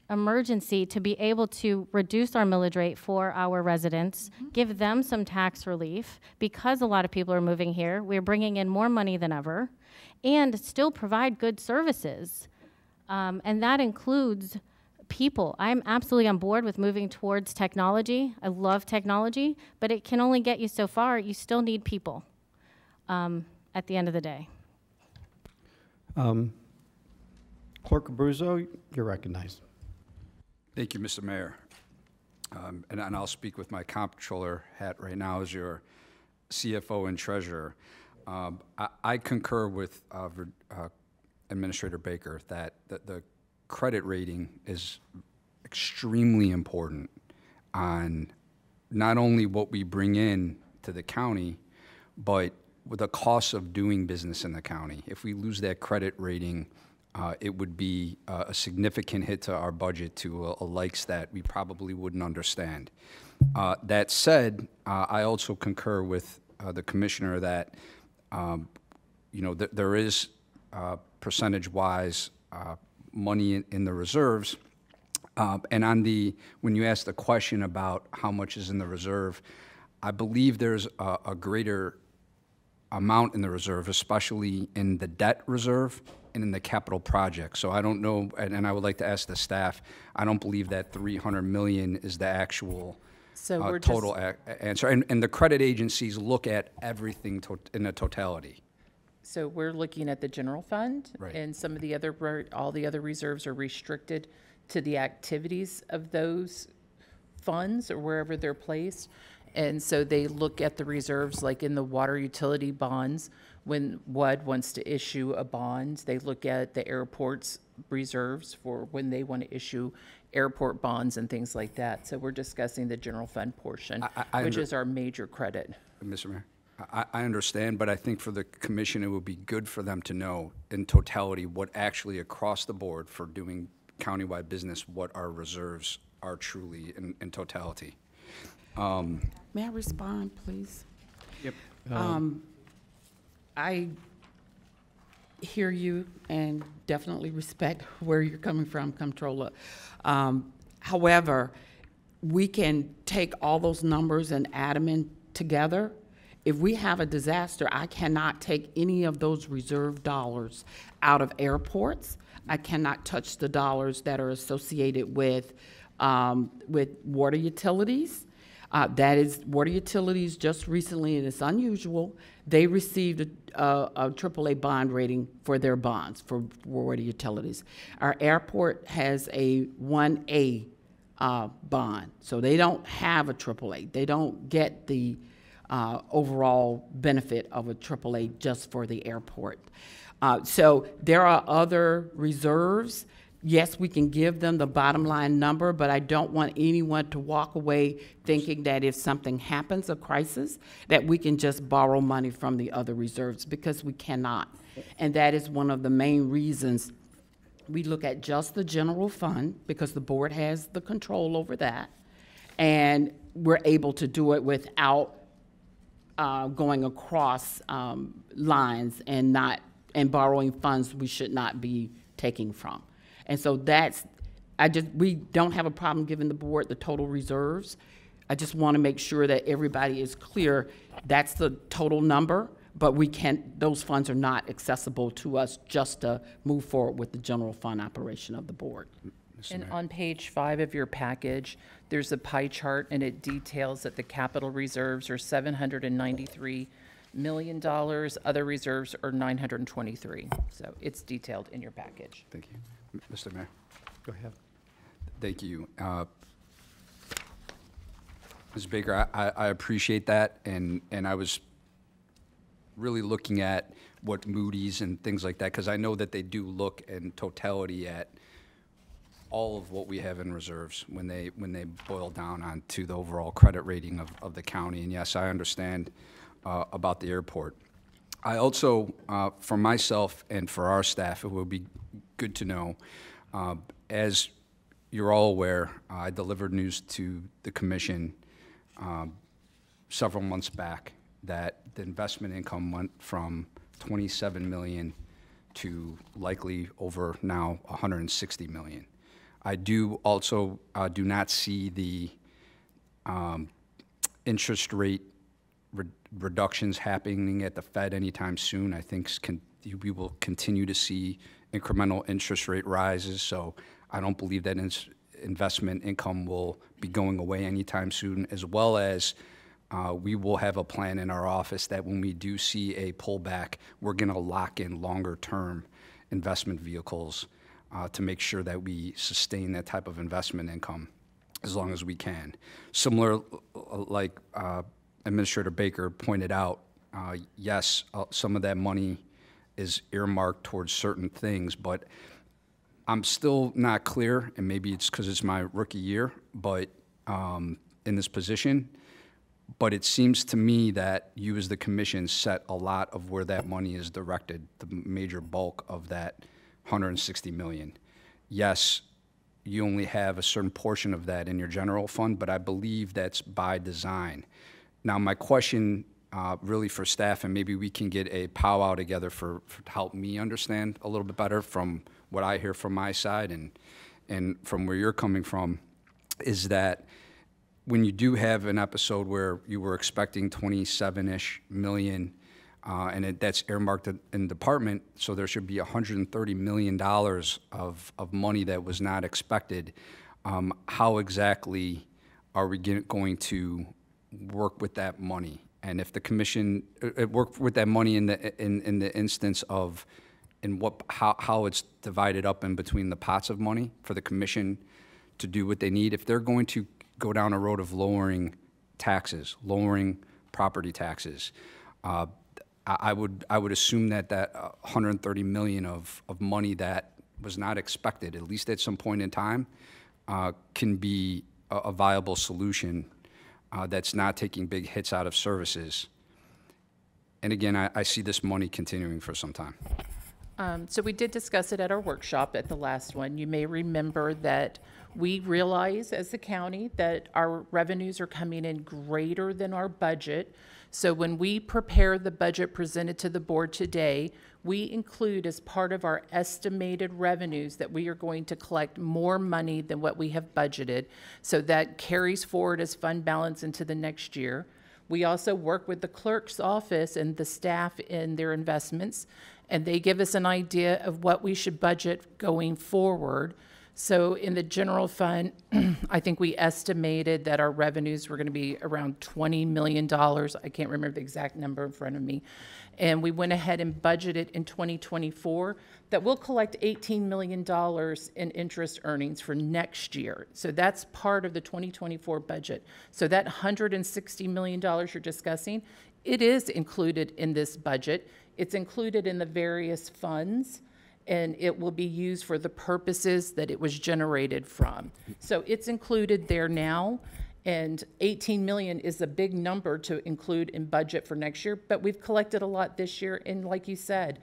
Speaker 5: emergency, to be able to reduce our millage rate for our residents, give them some tax relief, because a lot of people are moving here. We're bringing in more money than ever, and still provide good services. And that includes people. I'm absolutely on board with moving towards technology. I love technology, but it can only get you so far. You still need people at the end of the day.
Speaker 1: Clerk Abruzzo, you're recognized.
Speaker 10: Thank you, Mr. Mayor. And I'll speak with my comptroller hat right now as your CFO and treasurer. I concur with Administrator Baker that the credit rating is extremely important on not only what we bring in to the county, but with the cost of doing business in the county. If we lose that credit rating, it would be a significant hit to our budget to a likes that we probably wouldn't understand. That said, I also concur with the commissioner that there is percentage-wise money in the reserves. And when you ask the question about how much is in the reserve, I believe there's a greater amount in the reserve, especially in the debt reserve and in the capital project. So I don't know, and I would like to ask the staff, I don't believe that 300 million is the actual total answer. And the credit agencies look at everything in a totality.
Speaker 2: So we're looking at the general fund,
Speaker 10: Right.
Speaker 2: and some of the other, all the other reserves are restricted to the activities of those funds or wherever they're placed. And so they look at the reserves, like in the water utility bonds. When WUD wants to issue a bond, they look at the airport's reserves for when they want to issue airport bonds and things like that. So we're discussing the general fund portion, which is our major credit.
Speaker 10: Mr. Mayor, I understand, but I think for the commission, it would be good for them to know in totality what actually across the board for doing countywide business, what our reserves are truly in totality.
Speaker 6: May I respond, please?
Speaker 1: Yep.
Speaker 6: I hear you and definitely respect where you're coming from, Comptroller. However, we can take all those numbers and add them in together. If we have a disaster, I cannot take any of those reserve dollars out of airports. I cannot touch the dollars that are associated with water utilities. That is, water utilities just recently, and it's unusual, they received a AAA bond rating for their bonds for water utilities. Our airport has a 1A bond, so they don't have a AAA. They don't get the overall benefit of a AAA just for the airport. So there are other reserves yes, we can give them the bottom line number, but I don't want anyone to walk away thinking that if something happens, a crisis, that we can just borrow money from the other reserves, because we cannot. And that is one of the main reasons we look at just the general fund, because the board has the control over that. And we're able to do it without going across lines and borrowing funds we should not be taking from. And so we don't have a problem giving the board the total reserves. I just want to make sure that everybody is clear that's the total number, but those funds are not accessible to us just to move forward with the general fund operation of the board.
Speaker 2: And on page 5 of your package, there's a pie chart, and it details that the capital reserves are $793 million. Other reserves are $923. So it's detailed in your package.
Speaker 10: Thank you. Mr. Mayor.
Speaker 1: Go ahead.
Speaker 10: Thank you. Ms. Baker, I appreciate that, and I was really looking at what Moody's and things like that, because I know that they do look in totality at all of what we have in reserves when they boil down onto the overall credit rating of the county. And yes, I understand about the airport. I also, for myself and for our staff, it would be good to know, as you're all aware, I delivered news to the commission several months back that the investment income went from $27 million to likely over now $160 million. I do also do not see the interest rate reductions happening at the Fed anytime soon. I think we will continue to see incremental interest rate rises, so I don't believe that investment income will be going away anytime soon, as well as we will have a plan in our office that when we do see a pullback, we're going to lock in longer-term investment vehicles to make sure that we sustain that type of investment income as long as we can. Similar, like Administrator Baker pointed out, yes, some of that money is earmarked towards certain things, but I'm still not clear, and maybe it's because it's my rookie year, but in this position, but it seems to me that you as the commission set a lot of where that money is directed, the major bulk of that $160 million. Yes, you only have a certain portion of that in your general fund, but I believe that's by design. Now, my question really for staff, and maybe we can get a powwow together to help me understand a little bit better from what I hear from my side and from where you're coming from, is that when you do have an episode where you were expecting 27-ish million, and that's earmarked in department, so there should be $130 million of money that was not expected. How exactly are we going to work with that money? And if the commission work with that money in the instance of how it's divided up in between the pots of money for the commission to do what they need, if they're going to go down a road of lowering taxes, lowering property taxes, I would assume that 130 million of money that was not expected, at least at some point in time, can be a viable solution that's not taking big hits out of services. And again, I see this money continuing for some time.
Speaker 2: So we did discuss it at our workshop at the last one. You may remember that we realize as the county that our revenues are coming in greater than our budget. So when we prepare the budget presented to the board today, we include as part of our estimated revenues that we are going to collect more money than what we have budgeted. So that carries forward as fund balance into the next year. We also work with the clerk's office and the staff in their investments, and they give us an idea of what we should budget going forward. So in the general fund, I think we estimated that our revenues were going to be around $20 million. I can't remember the exact number in front of me. And we went ahead and budgeted in 2024 that we'll collect $18 million in interest earnings for next year. So that's part of the 2024 budget. So that $160 million you're discussing, it is included in this budget. It's included in the various funds. and it will be used for the purposes that it was generated from. So it's included there now, and 18 million is a big number to include in budget for next year, but we've collected a lot this year, and like you said,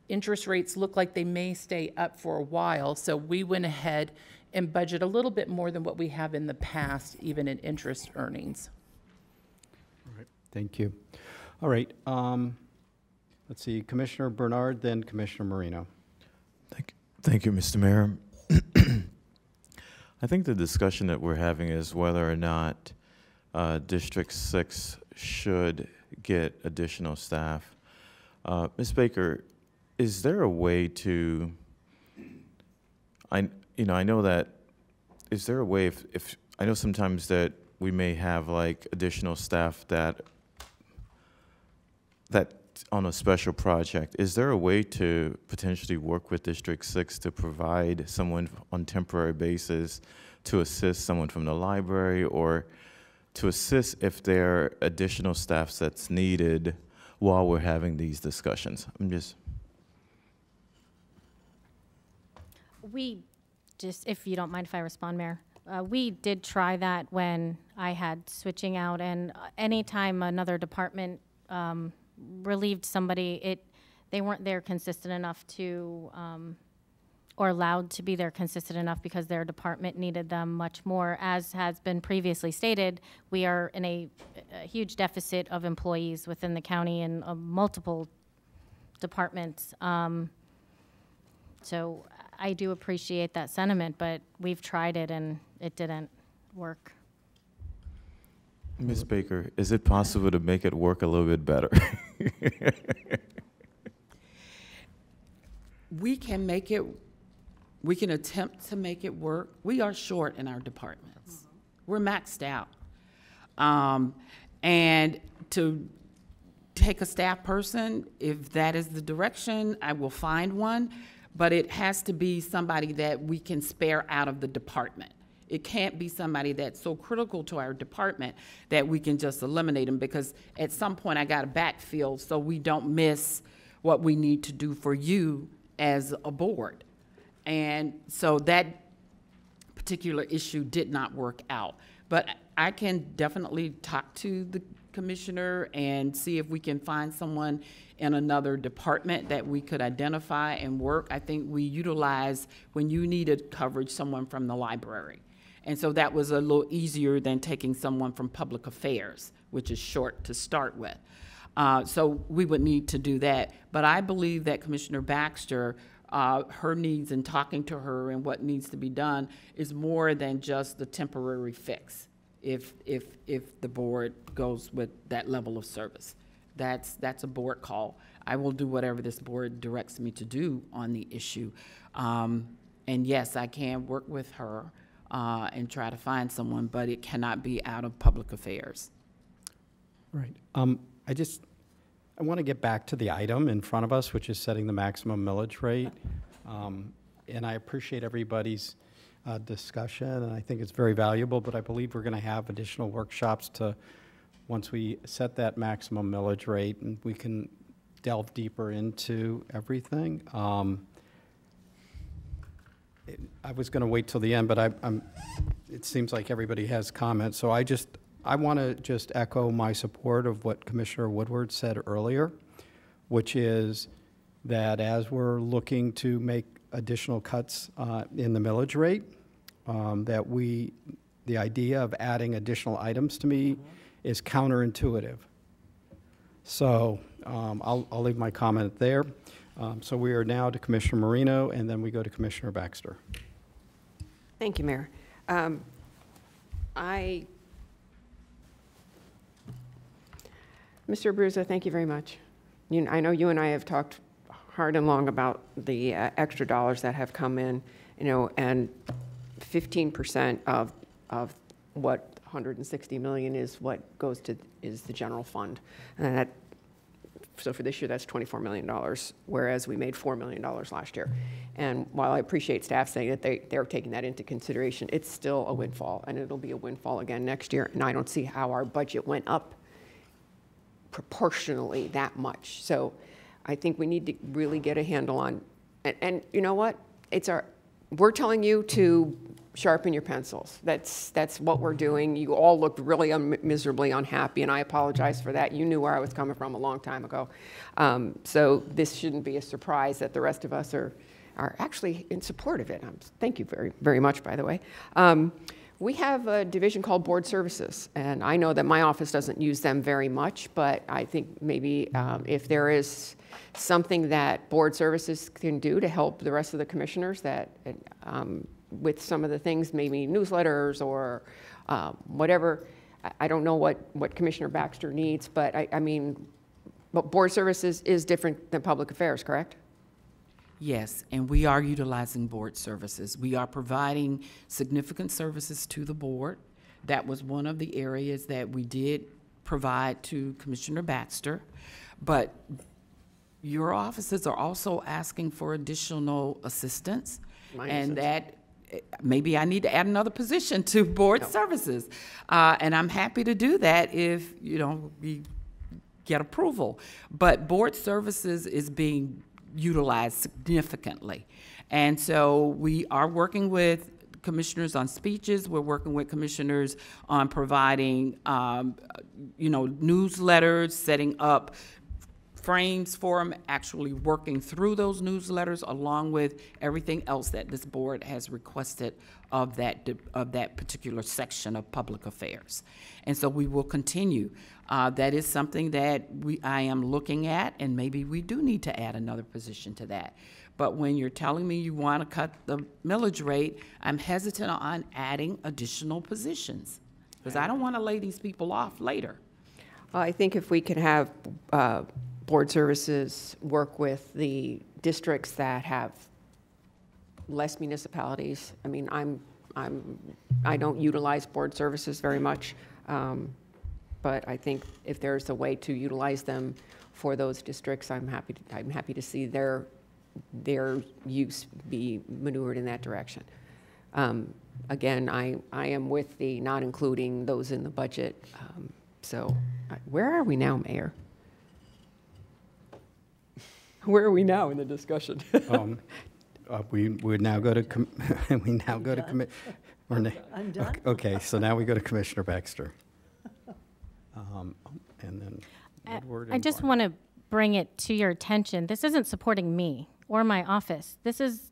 Speaker 2: interest rates look like they may stay up for a while, so we went ahead and budget a little bit more than what we have in the past, even in interest earnings.
Speaker 1: All right, thank you. All right, let's see, Commissioner Bernard, then Commissioner Marino.
Speaker 9: Thank you, Mr. Mayor. I think the discussion that we're having is whether or not District 6 should get additional staff. Ms. Baker, is there a way to, I know that, is there a way if I know sometimes that we may have like additional staff that on a special project, is there a way to potentially work with District 6 to provide someone on temporary basis to assist someone from the library, or to assist if there are additional staff that's needed while we're having these discussions?
Speaker 5: If you don't mind if I respond, Mayor, we did try that when I had switching out, and anytime another department relieved somebody, they weren't there consistent enough to, or allowed to be there consistent enough because their department needed them much more. As has been previously stated, we are in a huge deficit of employees within the county and multiple departments. So I do appreciate that sentiment, but we've tried it and it didn't work.
Speaker 9: Ms. Baker, is it possible to make it work a little bit better?
Speaker 6: We can make it, we can attempt to make it work. We are short in our departments. We're maxed out. And to take a staff person, if that is the direction, I will find one, but it has to be somebody that we can spare out of the department. It can't be somebody that's so critical to our department that we can just eliminate them, because at some point I got to backfill so we don't miss what we need to do for you as a board. And so that particular issue did not work out. But I can definitely talk to the commissioner and see if we can find someone in another department that we could identify and work. I think we utilize, when you needed coverage, someone from the library. And so that was a little easier than taking someone from public affairs, which is short to start with. So we would need to do that. But I believe that Commissioner Baxter, her needs and talking to her and what needs to be done is more than just the temporary fix if the board goes with that level of service. That's a board call. I will do whatever this board directs me to do on the issue. And yes, I can work with her and try to find someone, but it cannot be out of public affairs.
Speaker 1: Right. I want to get back to the item in front of us, which is setting the maximum millage rate. And I appreciate everybody's discussion, and I think it's very valuable, but I believe we're going to have additional workshops once we set that maximum millage rate, and we can delve deeper into everything. I was going to wait till the end, but it seems like everybody has comments. So I want to just echo my support of what Commissioner Woodward said earlier, which is that as we're looking to make additional cuts in the millage rate, the idea of adding additional items to me is counterintuitive. So I'll leave my comment there. So we are now to Commissioner Marino, and then we go to Commissioner Baxter.
Speaker 3: Thank you, Mayor. Mr. Abruzzo, thank you very much. I know you and I have talked hard and long about the extra dollars that have come in, and 15% of what 160 million is what goes to the general fund, and so for this year that's $24 million, whereas we made $4 million last year. And while I appreciate staff saying that they're taking that into consideration, it's still a windfall, and it'll be a windfall again next year. And I don't see how our budget went up proportionally that much. So I think we need to really get a handle on And you know what? We're telling you to sharpen your pencils. That's what we're doing. You all looked really miserably unhappy, and I apologize for that. You knew where I was coming from a long time ago. So this shouldn't be a surprise that the rest of us are actually in support of it. Thank you very, very much, by the way. We have a division called Board Services, and I know that my office doesn't use them very much, but I think maybe if there is something that Board Services can do to help the rest of the commissioners with some of the things, maybe newsletters or whatever. I don't know what Commissioner Baxter needs, but but Board Services is different than Public Affairs, correct?
Speaker 6: Yes, and we are utilizing board services. We are providing significant services to the board. That was one of the areas that we did provide to Commissioner Baxter. But your offices are also asking for additional assistance. And that maybe I need to add another position to board services. And I'm happy to do that if, we get approval. But board services is being utilized significantly. And so we are working with commissioners on speeches. We're working with commissioners on providing, newsletters, setting up frames for them, actually working through those newsletters along with everything else that this board has requested of that particular section of public affairs. And so we will continue. That is something that I am looking at, and maybe we do need to add another position to that. But when you're telling me you want to cut the millage rate, I'm hesitant on adding additional positions because I don't want to lay these people off later.
Speaker 3: I think if we can have board services work with the districts that have less municipalities. I mean, I don't utilize board services very much, but I think if there's a way to utilize them for those districts, I'm happy to see their use be maneuvered in that direction. Again, I am with the not including those in the budget. So where are we now, Mayor? Where are we now in the discussion?
Speaker 1: We would now go to
Speaker 4: I'm done.
Speaker 1: Okay, so now we go to Commissioner Baxter. And then Woodward
Speaker 5: I
Speaker 1: and
Speaker 5: just
Speaker 1: Barnett.
Speaker 5: want to bring it to your attention. This isn't supporting me or my office. This is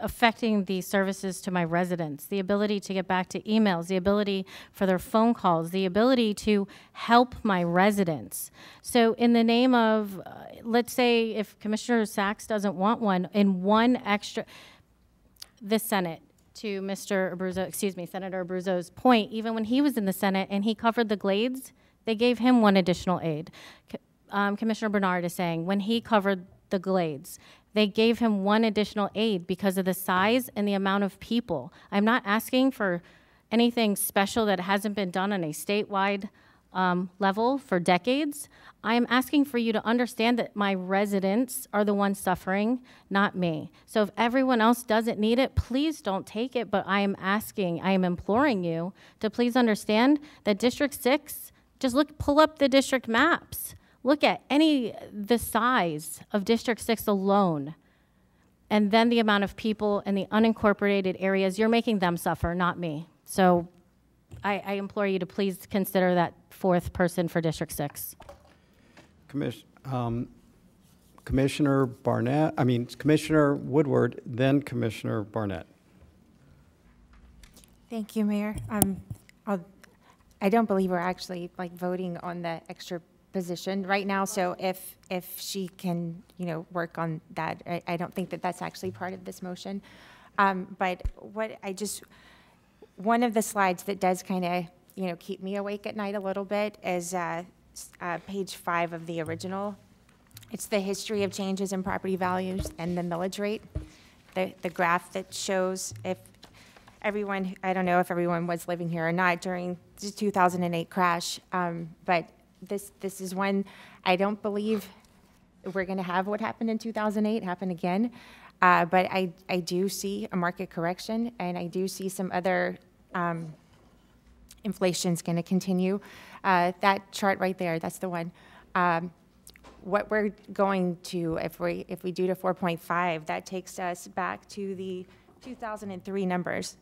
Speaker 5: affecting the services to my residents, the ability to get back to emails, the ability for their phone calls, the ability to help my residents. So in the name of, let's say if Commissioner Sachs doesn't want one, in one extra, the Senate, to Mr. Abruzzo, Senator Abruzzo's point, even when he was in the Senate and he covered the Glades, they gave him one additional aid. Commissioner Bernard is saying when he covered the Glades, they gave him one additional aid because of the size and the amount of people. I'm not asking for anything special that hasn't been done on a statewide level for decades. I am asking for you to understand that my residents are the ones suffering, not me. So if everyone else doesn't need it, please don't take it, but I am imploring you to please understand that District 6, just pull up the district maps. Look at the size of District 6 alone, and then the amount of people in the unincorporated areas. You're making them suffer, not me. So I implore you to please consider that fourth person for District 6.
Speaker 1: Commissioner Woodward, then Commissioner Barnett.
Speaker 16: Thank you, Mayor. I don't believe we're actually voting on the extra position right now. So if she can, work on that, I don't think that that's actually part of this motion. But one of the slides that does kind of, keep me awake at night a little bit is page 5 of the original. It's the history of changes in property values and the millage rate. The graph that shows if everyone, I don't know if everyone was living here or not during the 2008 crash, but this is one I don't believe we're going to have what happened in 2008 happen again. But I do see a market correction, and I do see some other inflation's going to continue. That chart right there, that's the one. what we're going to, if we do to 4.5, that takes us back to the 2003 numbers,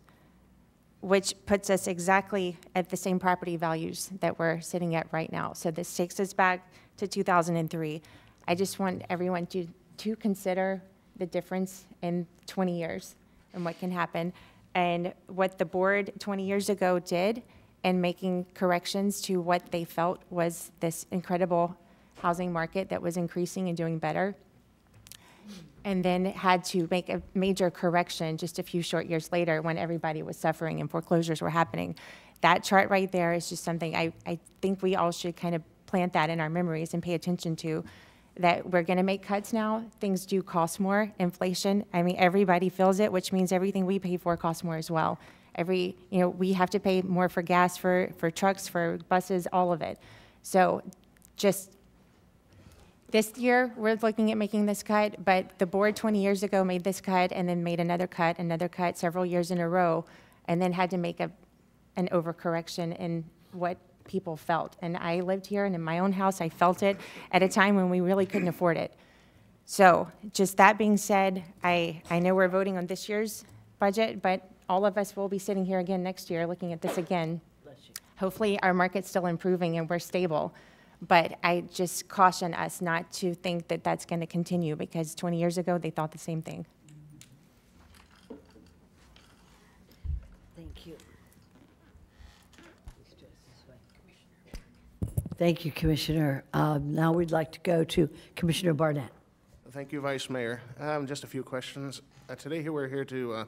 Speaker 16: which puts us exactly at the same property values that we're sitting at right now. So this takes us back to 2003. I just want everyone to consider the difference in 20 years and what can happen. And what the board 20 years ago did in making corrections to what they felt was this incredible housing market that was increasing and doing better, and then had to make a major correction just a few short years later when everybody was suffering and foreclosures were happening. That chart right there is just something I think we all should kind of plant that in our memories and pay attention to, that we're going to make cuts now. Things do cost more. Inflation, I mean, everybody feels it, which means everything we pay for costs more as well. We have to pay more for gas, for trucks, for buses, all of it. So just this year, we're looking at making this cut, but the board 20 years ago made this cut and then made another cut several years in a row, and then had to make an overcorrection in what people felt. And I lived here, and in my own house, I felt it at a time when we really couldn't afford it. So just that being said, I know we're voting on this year's budget, but all of us will be sitting here again next year looking at this again. Hopefully our market's still improving and we're stable. But I just caution us not to think that that's going to continue, because 20 years ago they thought the same thing.
Speaker 4: Thank you. Thank you, Commissioner. Now we'd like to go to Commissioner Barnett.
Speaker 11: Thank you, Vice Mayor. Just a few questions. Today we're here to,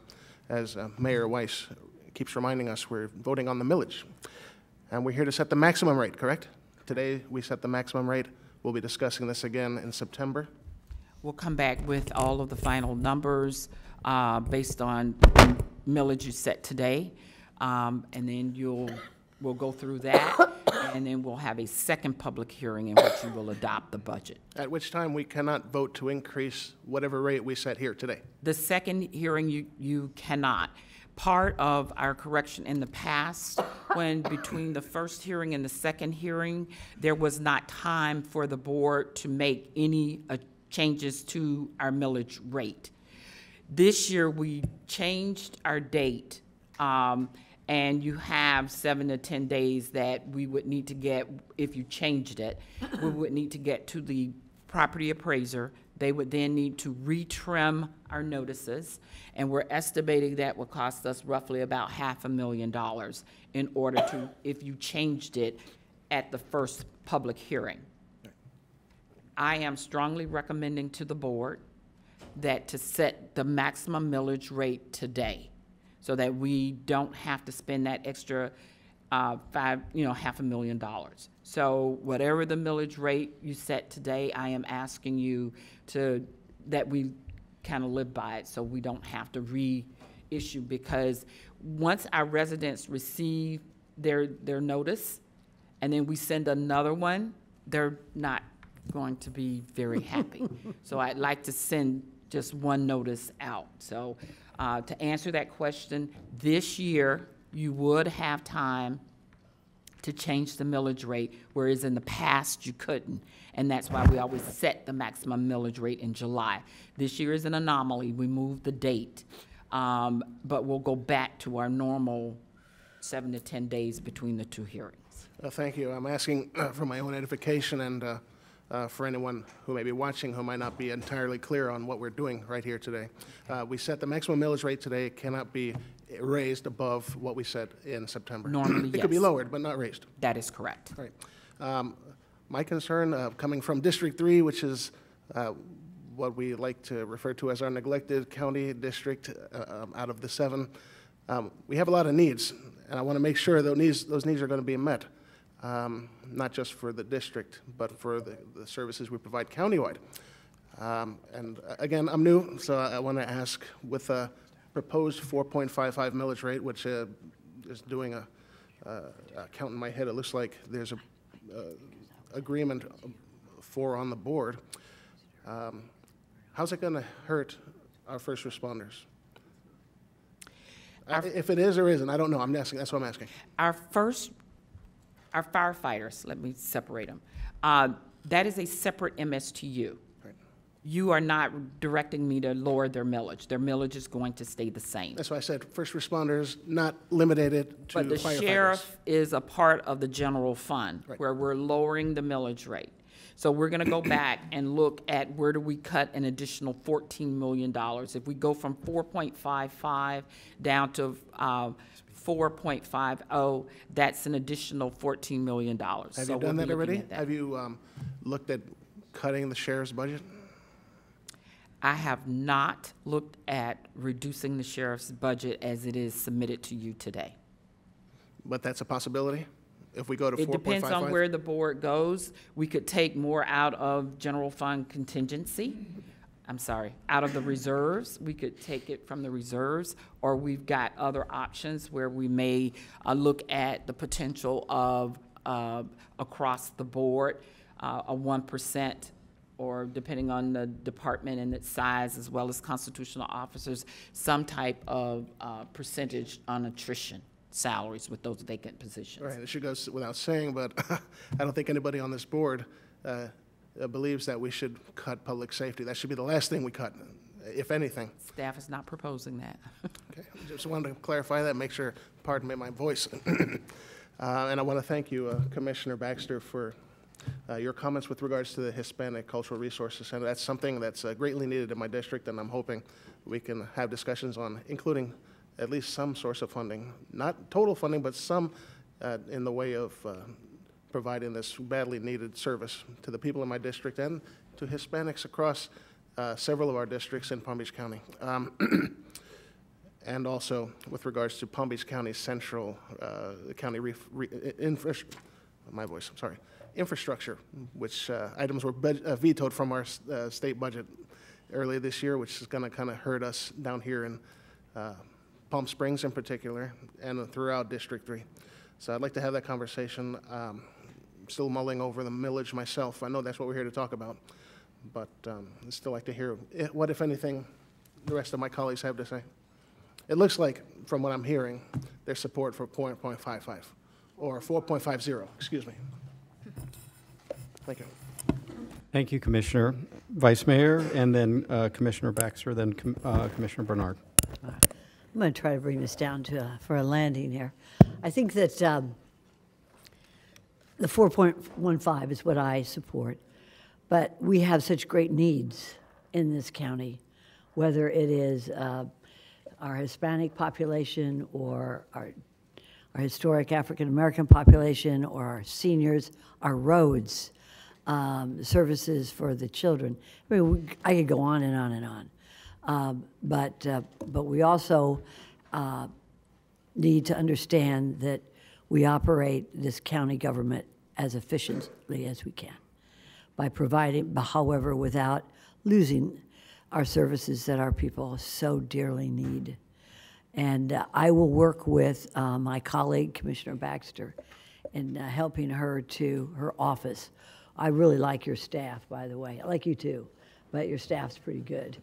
Speaker 11: as Mayor Weiss keeps reminding us, we're voting on the millage. And we're here to set the maximum rate, correct? Today we set the maximum rate. We'll be discussing this again in September.
Speaker 6: We'll come back with all of the final numbers based on millage you set today. And then we'll go through that, and then we'll have a second public hearing in which you will adopt the budget.
Speaker 11: At which time we cannot vote to increase whatever rate we set here today.
Speaker 6: The second hearing, you cannot. Part of our correction in the past, when between the first hearing and the second hearing, there was not time for the board to make any changes to our millage rate. This year, we changed our date, and you have 7 to 10 days that we would need to get, if you changed it, we would need to get to the property appraiser. They would then need to retrim our notices, and we're estimating that would cost us roughly about $500,000 in order to, if you changed it at the first public hearing. I am strongly recommending to the board that to set the maximum millage rate today, so that we don't have to spend that extra $500,000. So whatever the millage rate you set today, I am asking you that we kind of live by it, so we don't have to reissue, because once our residents receive their notice and then we send another one, they're not going to be very happy. So I'd like to send just one notice out. So to answer that question, this year you would have time to change the millage rate, whereas in the past you couldn't. And that's why we always set the maximum millage rate in July. This year is an anomaly. We moved the date, but we'll go back to our normal 7 to 10 days between the two hearings.
Speaker 11: Thank you. I'm asking for my own edification and for anyone who may be watching who might not be entirely clear on what we're doing right here today. We set the maximum millage rate today. It cannot be raised above what we set in September.
Speaker 6: Normally,
Speaker 11: It could be lowered, but not raised.
Speaker 6: That is correct.
Speaker 11: Right. My concern, coming from District 3, which is what we like to refer to as our neglected county district out of the 7, we have a lot of needs, and I want to make sure those needs are going to be met, not just for the district, but for the services we provide countywide. And again, I'm new, so I want to ask, with a proposed 4.55 millage rate, which is doing a count in my head, it looks like there's a agreement for on the board. How's it going to hurt our first responders? If it is or isn't, I don't know. I'm asking. That's what I'm asking.
Speaker 6: Our firefighters, let me separate them. That is a separate MSTU. You are not directing me to lower their millage. Their millage is going to stay the same.
Speaker 11: That's why I said first responders, not limited to
Speaker 6: But the
Speaker 11: firefighters.
Speaker 6: sheriff is a part of the general fund, where we're lowering the millage rate. So we're gonna go back and look at where do we cut an additional $14 million. If we go from 4.55 down to 4.50, that's an additional $14 million.
Speaker 11: Have you done that already? Have you looked at cutting the sheriff's budget?
Speaker 6: I have not looked at reducing the sheriff's budget as it is submitted to you today.
Speaker 11: But that's a possibility? If we go to 4.55?
Speaker 6: It depends on where the board goes. We could take more out of general fund contingency. I'm sorry, out of the reserves. We could take it from the reserves, or we've got other options where we may look at the potential of across the board, a 1%, or depending on the department and its size, as well as constitutional officers, some type of percentage on attrition salaries with those vacant positions.
Speaker 11: Right, it should go without saying, but I don't think anybody on this board believes that we should cut public safety. That should be the last thing we cut, if anything.
Speaker 6: Staff is not proposing that.
Speaker 11: Okay, just wanted to clarify that, make sure, pardon me, my voice. And I want to thank you, Commissioner Baxter, for your comments with regards to the Hispanic Cultural Resources Center. That's something that's greatly needed in my district, and I'm hoping we can have discussions on including at least some source of funding, not total funding, but some in the way of providing this badly needed service to the people in my district and to Hispanics across several of our districts in Palm Beach County. And also with regards to Palm Beach County Central County infrastructure, which items were vetoed from our state budget earlier this year, which is going to kind of hurt us down here in Palm Springs in particular, and throughout District 3. So I'd like to have that conversation. I'm still mulling over the millage myself. I know that's what we're here to talk about, but I'd still like to hear what, if anything, the rest of my colleagues have to say. It looks like, from what I'm hearing, there's support for 0.55, or 4.50, excuse me. Thank you.
Speaker 1: Thank you, Commissioner. Vice Mayor, and then Commissioner Baxter, then Commissioner Bernard.
Speaker 4: I'm going to try to bring this down to for a landing here. I think that the 4.15 is what I support, but we have such great needs in this county, whether it is our Hispanic population or our historic African American population or our seniors, our roads, services for the children. I mean, I could go on and on and on. But we also need to understand that we operate this county government as efficiently as we can by providing, however, without losing our services that our people so dearly need. And I will work with my colleague, Commissioner Baxter, in helping her to her office. I really like your staff, by the way. I like you too, but your staff's pretty good.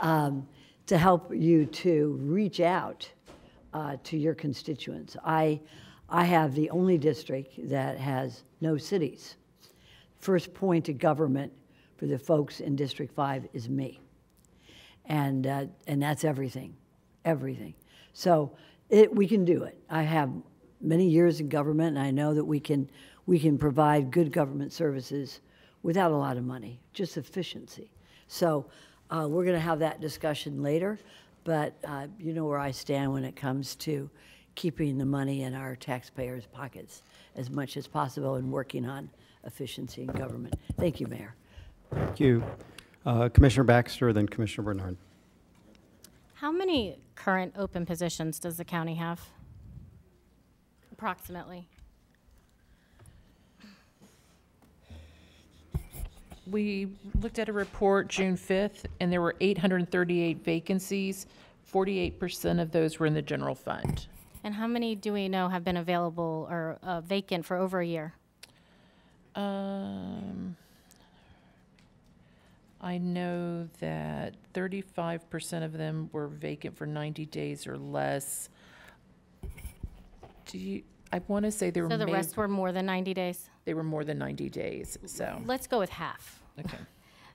Speaker 4: To help you to reach out to your constituents. I have the only district that has no cities. First point of government for the folks in District 5 is me. And that's everything, everything. So we can do it. I have many years in government, and I know that we can provide good government services without a lot of money, just efficiency. So we're going to have that discussion later, but you know where I stand when it comes to keeping the money in our taxpayers' pockets as much as possible and working on efficiency in government. Thank you, Mayor.
Speaker 1: Thank you. Commissioner Baxter, then Commissioner Bernard.
Speaker 5: How many current open positions does the county have? Approximately.
Speaker 2: We looked at a report June 5th, and there were 838 vacancies. 48% of those were in the general fund.
Speaker 5: And how many do we know have been available or vacant for over a year?
Speaker 2: I know that 35% of them were vacant for 90 days or less. I want to say they were.
Speaker 5: So the rest were more than 90 days?
Speaker 2: They were more than 90 days, so.
Speaker 5: Let's go with half.
Speaker 2: Okay.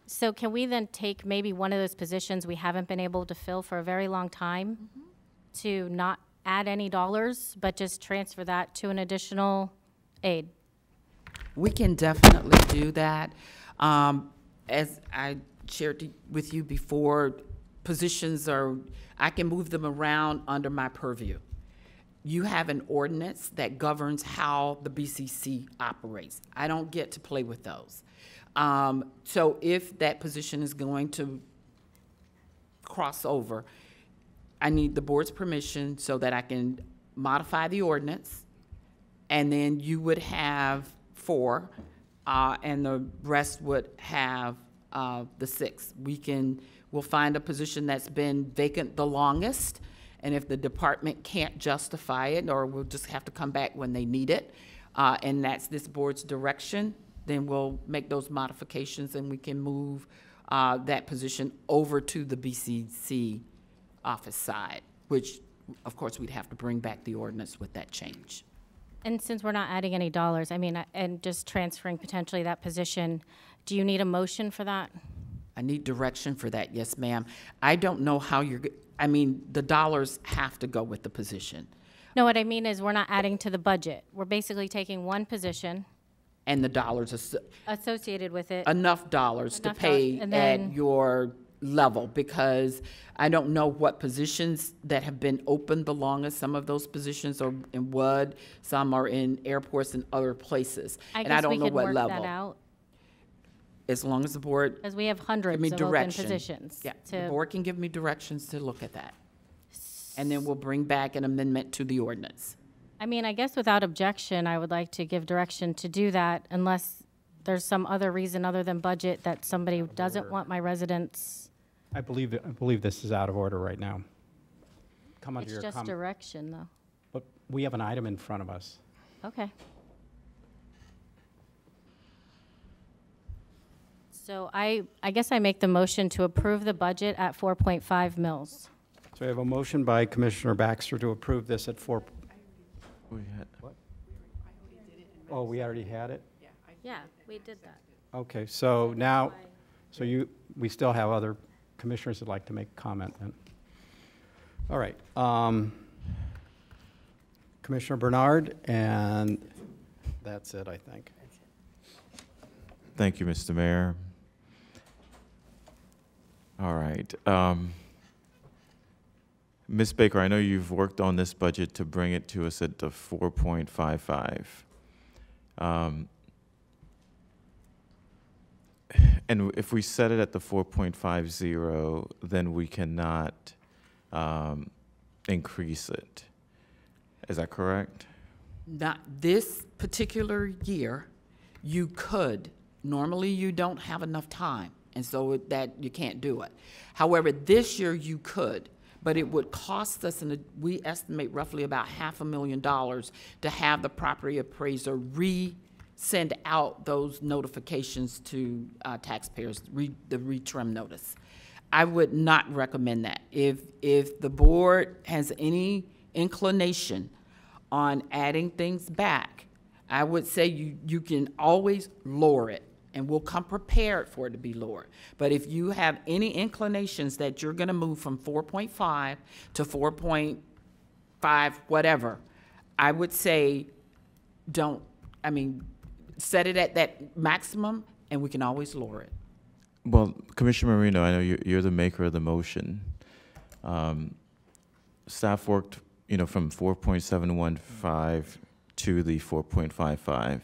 Speaker 5: So can we then take maybe one of those positions we haven't been able to fill for a very long time to not add any dollars, but just transfer that to an additional aid?
Speaker 6: We can definitely do that. As I shared with you before, positions I can move them around under my purview. You have an ordinance that governs how the BCC operates. I don't get to play with those. So if that position is going to cross over, I need the board's permission so that I can modify the ordinance, and then you would have 4, and the rest would have the 6. We'll find a position that's been vacant the longest, and if the department can't justify it, or we'll just have to come back when they need it, and that's this board's direction, then we'll make those modifications and we can move that position over to the BCC office side, which, of course, we'd have to bring back the ordinance with that change.
Speaker 5: And since we're not adding any dollars, I mean, and just transferring potentially that position, do you need a motion for that?
Speaker 6: I need direction for that, yes, ma'am. I don't know how the dollars have to go with the position.
Speaker 5: No, what I mean is we're not adding to the budget. We're basically taking one position.
Speaker 6: And the dollars
Speaker 5: associated with it.
Speaker 6: Enough dollars to pay at your level, because I don't know what positions that have been open the longest. Some of those positions are in WUD, some are in airports and other places. And I don't know what level.
Speaker 5: That out.
Speaker 6: As long as the board.
Speaker 5: Because we have hundreds of open positions.
Speaker 6: Yeah, the board can give me directions to look at that. And then we'll bring back an amendment to the ordinance.
Speaker 5: I mean, I guess without objection, I would like to give direction to do that unless there's some other reason other than budget that somebody doesn't want my residents.
Speaker 1: I believe this is out of order right now. Come under
Speaker 5: It's
Speaker 1: your
Speaker 5: just
Speaker 1: comment.
Speaker 5: direction, though.
Speaker 1: But we have an item in front of us.
Speaker 5: Okay. So I guess I make the motion to approve the budget at 4.5 mils.
Speaker 1: So we have a motion by Commissioner Baxter to approve this at 4. What? Oh, we already had it?
Speaker 5: Yeah, we did that.
Speaker 1: Okay, so now, we still have other commissioners that'd like to make comment then. All right. Commissioner Bernard, and that's it, I think.
Speaker 9: Thank you, Mr. Mayor. All right. Ms. Baker, I know you've worked on this budget to bring it to us at the 4.55. And if we set it at the 4.50, then we cannot increase it. Is that correct?
Speaker 6: Not this particular year, you could. Normally, you don't have enough time, and so that you can't do it. However, this year you could. But it would cost us, and we estimate roughly about $500,000 to have the property appraiser send out those notifications to taxpayers, the retrim notice. I would not recommend that. If the board has any inclination on adding things back, I would say you can always lower it, and we'll come prepared for it to be lowered. But if you have any inclinations that you're going to move from 4.5 to 4.5, whatever, I would say set it at that maximum, and we can always lower it.
Speaker 9: Well, Commissioner Marino, I know you're the maker of the motion. Staff worked, from 4.715 to the 4.55.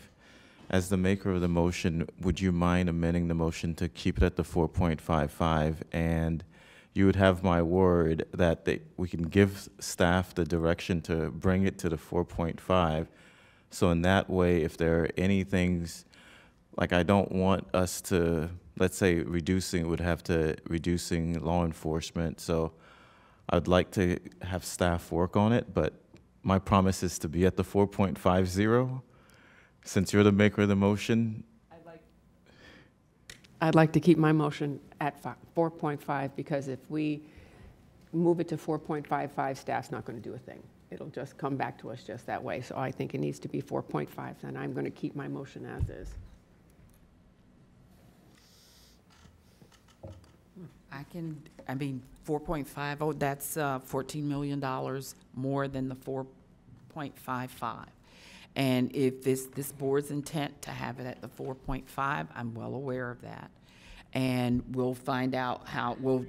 Speaker 9: As the maker of the motion, would you mind amending the motion to keep it at the 4.55? And you would have my word that we can give staff the direction to bring it to the 4.5. So in that way, if there are any things, like I don't want us to, let's say reducing law enforcement. So I'd like to have staff work on it, but my promise is to be at the 4.50. Since you're the maker of the motion.
Speaker 3: I'd like to keep my motion at 4.5, because if we move it to 4.55, staff's not going to do a thing. it'll just come back to us just that way. So I think it needs to be 4.5, and I'm going to keep my motion as is.
Speaker 6: I mean, 4.50, oh, that's $14 million more than the 4.55. And if this board's intent to have it at the 4.5, I'm well aware of that. And we'll find out we'll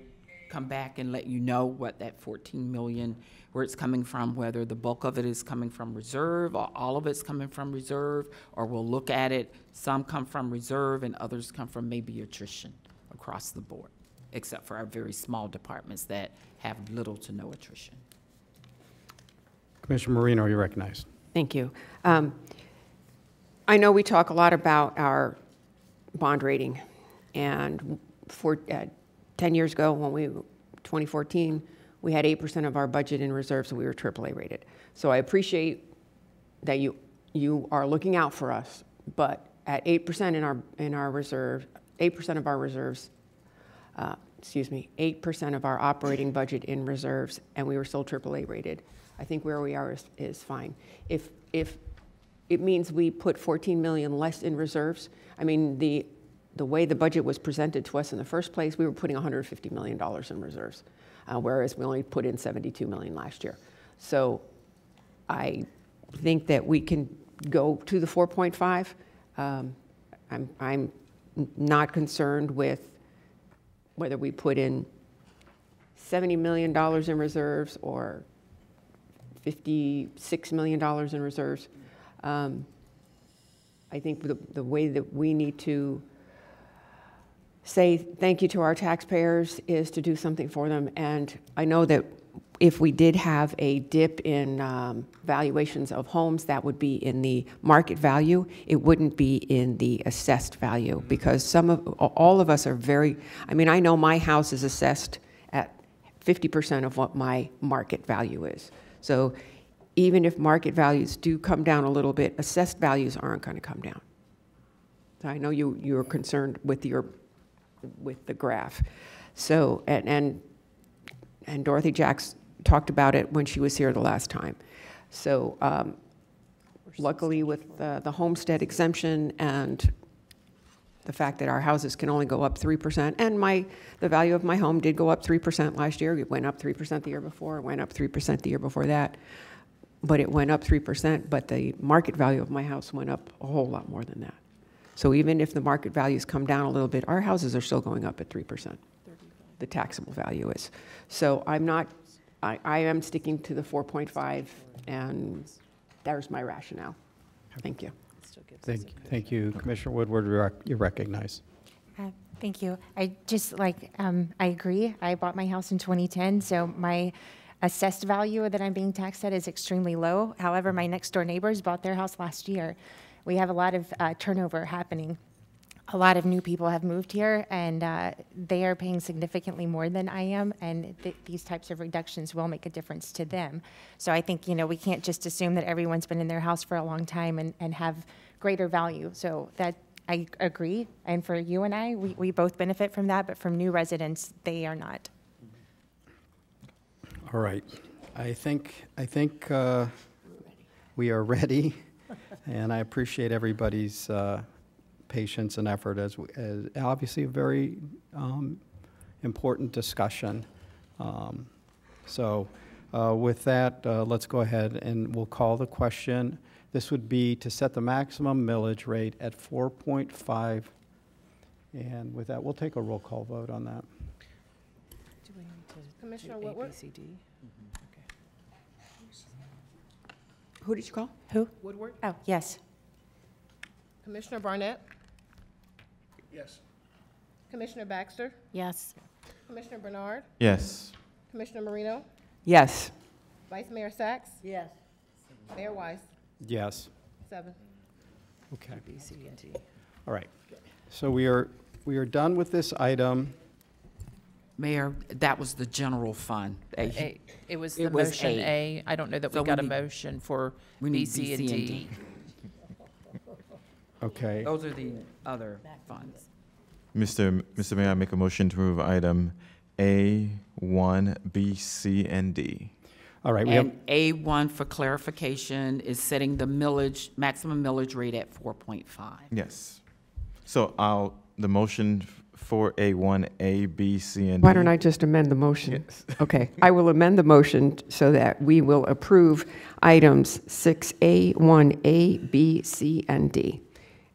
Speaker 6: come back and let you know what that 14 million, where it's coming from, whether the bulk of it is coming from reserve or all of it's coming from reserve, or we'll look at it, some come from reserve and others come from maybe attrition across the board, except for our very small departments that have little to no attrition.
Speaker 1: Commissioner Marino, you're recognized.
Speaker 3: Thank you. I know we talk a lot about our bond rating, and 10 years ago, 2014, we had 8% of our budget in reserve, so we were AAA rated. So I appreciate that you are looking out for us, but at 8% in our reserve, 8% of our reserves, 8% of our operating budget in reserves, and we were still AAA rated. I think where we are is fine. If it means we put 14 million less in reserves, I mean, the way the budget was presented to us in the first place, we were putting $150 million in reserves, whereas we only put in 72 million last year. So I think that we can go to the 4.5. I'm not concerned with whether we put in $70 million in reserves or $56 million in reserves. I think the way that we need to say thank you to our taxpayers is to do something for them. And I know that if we did have a dip in valuations of homes, that would be in the market value. It wouldn't be in the assessed value, because all of us are very, I mean, I know my house is assessed at 50% of what my market value is. So even if market values do come down a little bit, assessed values aren't going to come down. So I know you're concerned with the graph. So, and Dorothy Jacks talked about it when she was here the last time. So luckily with the homestead exemption and the fact that our houses can only go up 3%, and the value of my home did go up 3% last year. It went up 3% the year before, it went up 3% the year before that, but it went up 3%, but the market value of my house went up a whole lot more than that. So even if the market values come down a little bit, our houses are still going up at 3%. The taxable value is. So I am sticking to the 4.5, and there's my rationale. Thank you.
Speaker 1: Thank you. Commissioner Woodward, you're recognized.
Speaker 16: Thank you. I agree. I bought my house in 2010, so my assessed value that I'm being taxed at is extremely low. However, my next door neighbors bought their house last year. We have a lot of turnover happening. A lot of new people have moved here, and they are paying significantly more than I am, and these types of reductions will make a difference to them. So I think, we can't just assume that everyone's been in their house for a long time and have greater value. So that, I agree, and for you and I, we both benefit from that, but from new residents, they are not.
Speaker 1: All right. I think we are ready, and I appreciate everybody's patience and effort as obviously a very important discussion. With that, let's go ahead and we'll call the question. This would be to set the maximum millage rate at 4.5. And with that, we'll take a roll call vote on that.
Speaker 12: Do we need to Commissioner Woodward?
Speaker 3: Who did you call?
Speaker 16: Who?
Speaker 12: Woodward?
Speaker 16: Oh, yes.
Speaker 12: Commissioner Barnett?
Speaker 11: Yes.
Speaker 12: Commissioner Baxter?
Speaker 19: Yes.
Speaker 12: Commissioner Bernard?
Speaker 9: Yes.
Speaker 12: Commissioner Marino?
Speaker 3: Yes.
Speaker 12: Vice Mayor Sacks?
Speaker 4: Yes.
Speaker 12: Mayor Weiss?
Speaker 1: Yes.
Speaker 12: 7.
Speaker 1: Okay. All right. So we are done with this item.
Speaker 6: Mayor, that was the general fund.
Speaker 2: It was the motion A. I don't know that we got a motion for B, C, and D.
Speaker 1: Okay.
Speaker 6: Those are the other funds.
Speaker 9: Mr. Mayor, I make a motion to approve item A, 1, B, C, and D.
Speaker 1: All right, we have,
Speaker 6: And A1 for clarification is setting the millage, maximum millage rate at 4.5.
Speaker 9: Yes. So the motion for A1, A, B, C, and D.
Speaker 3: Why don't I just amend the motion? Okay, I will amend the motion so that we will approve items 6A, 1A, B, C, and D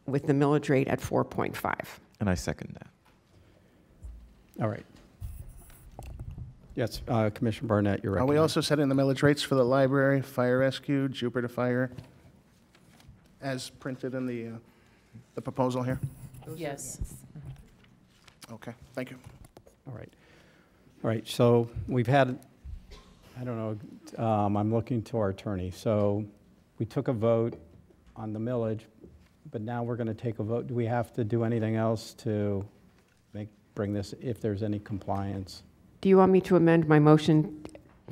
Speaker 3: with the millage rate at 4.5.
Speaker 9: And I second that.
Speaker 1: all right. Yes, Commissioner Barnett, you're
Speaker 11: Are
Speaker 1: recommending.
Speaker 11: we also setting the millage rates for the library, fire rescue, Jupiter Fire, as printed in the proposal here?
Speaker 2: Yes.
Speaker 11: Okay, thank you.
Speaker 1: All right. All right, so we've had, I don't know, I'm looking to our attorney. So we took a vote on the millage, but now we're going to take a vote. Do we have to do anything else to bring this, if there's any compliance?
Speaker 3: Do you want me to amend my motion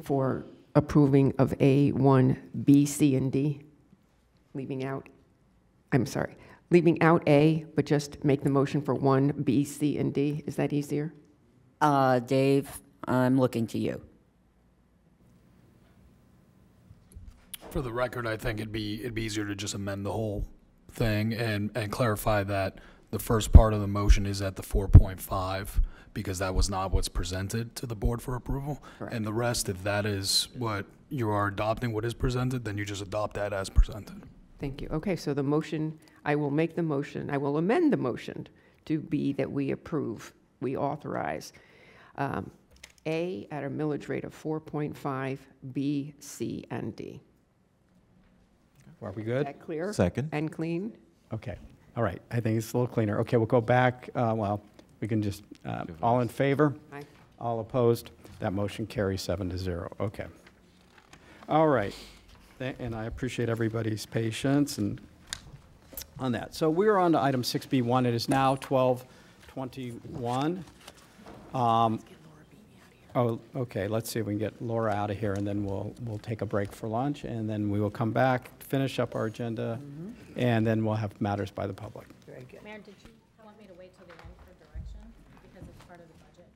Speaker 3: for approving of A, 1, B, C, and D? Leaving out A, but just make the motion for 1, B, C, and D? Is that easier?
Speaker 13: Dave, I'm looking to you.
Speaker 22: For the record, I think it'd be easier to just amend the whole thing and clarify that the first part of the motion is at the 4.5, because that was not what's presented to the board for approval.
Speaker 3: Correct.
Speaker 22: And the rest, if that is what you are adopting, what is presented, then you just adopt that as presented.
Speaker 3: Thank you. Okay, so the motion, I will amend the motion to be that we approve, we authorize A at a millage rate of 4.5, B, C, and D.
Speaker 1: Are we
Speaker 3: Is
Speaker 1: good?
Speaker 3: that clear?
Speaker 9: Second.
Speaker 3: And clean?
Speaker 1: Okay, all right, I think it's a little cleaner. Okay, we'll go back, well, we can just, all in favor?
Speaker 3: Aye.
Speaker 1: All opposed? That motion carries 7-0, okay. All right, and I appreciate everybody's patience and on that. So we're on to item 6B1, it is now 12:21. Oh, okay, let's see if we can get Laura out of here, and then we'll take a break for lunch, and then we will come back, finish up our agenda, and then we'll have matters by the public.
Speaker 4: Very good.
Speaker 5: Mayor, did you want me to wait till the end for direction? Because it's part of the budget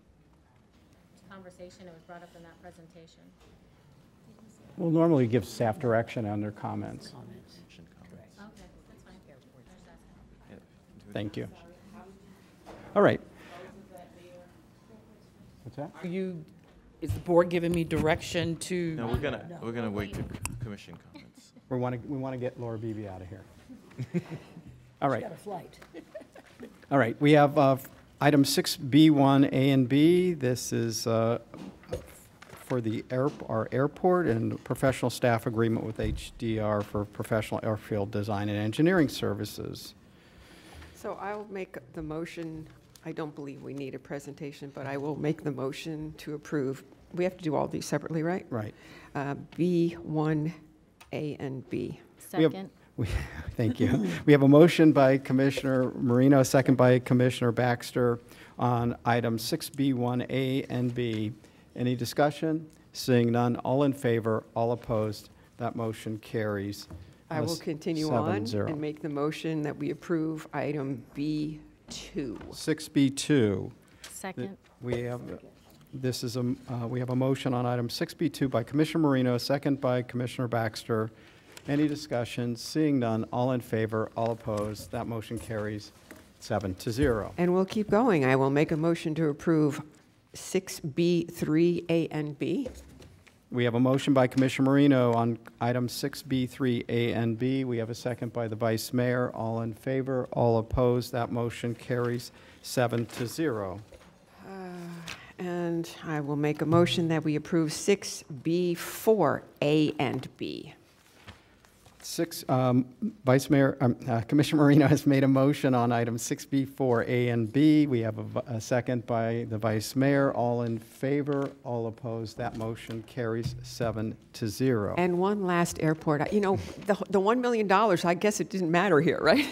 Speaker 5: conversation, it was brought up in that presentation.
Speaker 1: We'll normally give staff direction on their comments.
Speaker 5: Okay, that's fine.
Speaker 1: Thank you. All right. What's that?
Speaker 6: Is the board giving me direction to?
Speaker 9: No, we're gonna wait to commission comments.
Speaker 1: We want to get Laura Beebe out of here. All right.
Speaker 4: Got a flight.
Speaker 1: All right, we have item 6B1 A and B. This is for our airport and professional staff agreement with HDR for professional airfield design and engineering services.
Speaker 3: So I'll make the motion. I don't believe we need a presentation, but I will make the motion to approve. We have to do all these separately, right?
Speaker 1: Right.
Speaker 3: B1, A, and B.
Speaker 5: Second.
Speaker 1: Thank you. We have a motion by Commissioner Marino, a second by Commissioner Baxter on items 6B1A and B. Any discussion? Seeing none, all in favor, all opposed, that motion carries.
Speaker 3: I will continue on
Speaker 1: 7-0.
Speaker 3: and make the motion that we approve item B2.
Speaker 1: 6B2.
Speaker 5: Second.
Speaker 1: We have, we have a motion on item 6B2 by Commissioner Marino, a second by Commissioner Baxter. Any discussion? Seeing none, all in favor, all opposed, that motion carries 7-0.
Speaker 3: And we'll keep going. I will make a motion to approve 6B3, A, and B.
Speaker 1: We have a motion by Commissioner Marino on item 6B3, A, and B. We have a second by the Vice Mayor. All in favor, all opposed, that motion carries 7-0.
Speaker 3: And I will make a motion that we approve 6B4, A, and B.
Speaker 1: Commissioner Marino has made a motion on item 6B4, A, and B. We have a second by the Vice Mayor. All in favor, all opposed, that motion carries 7-0.
Speaker 3: And one last airport. You know, the $1 million, I guess it didn't matter here, right?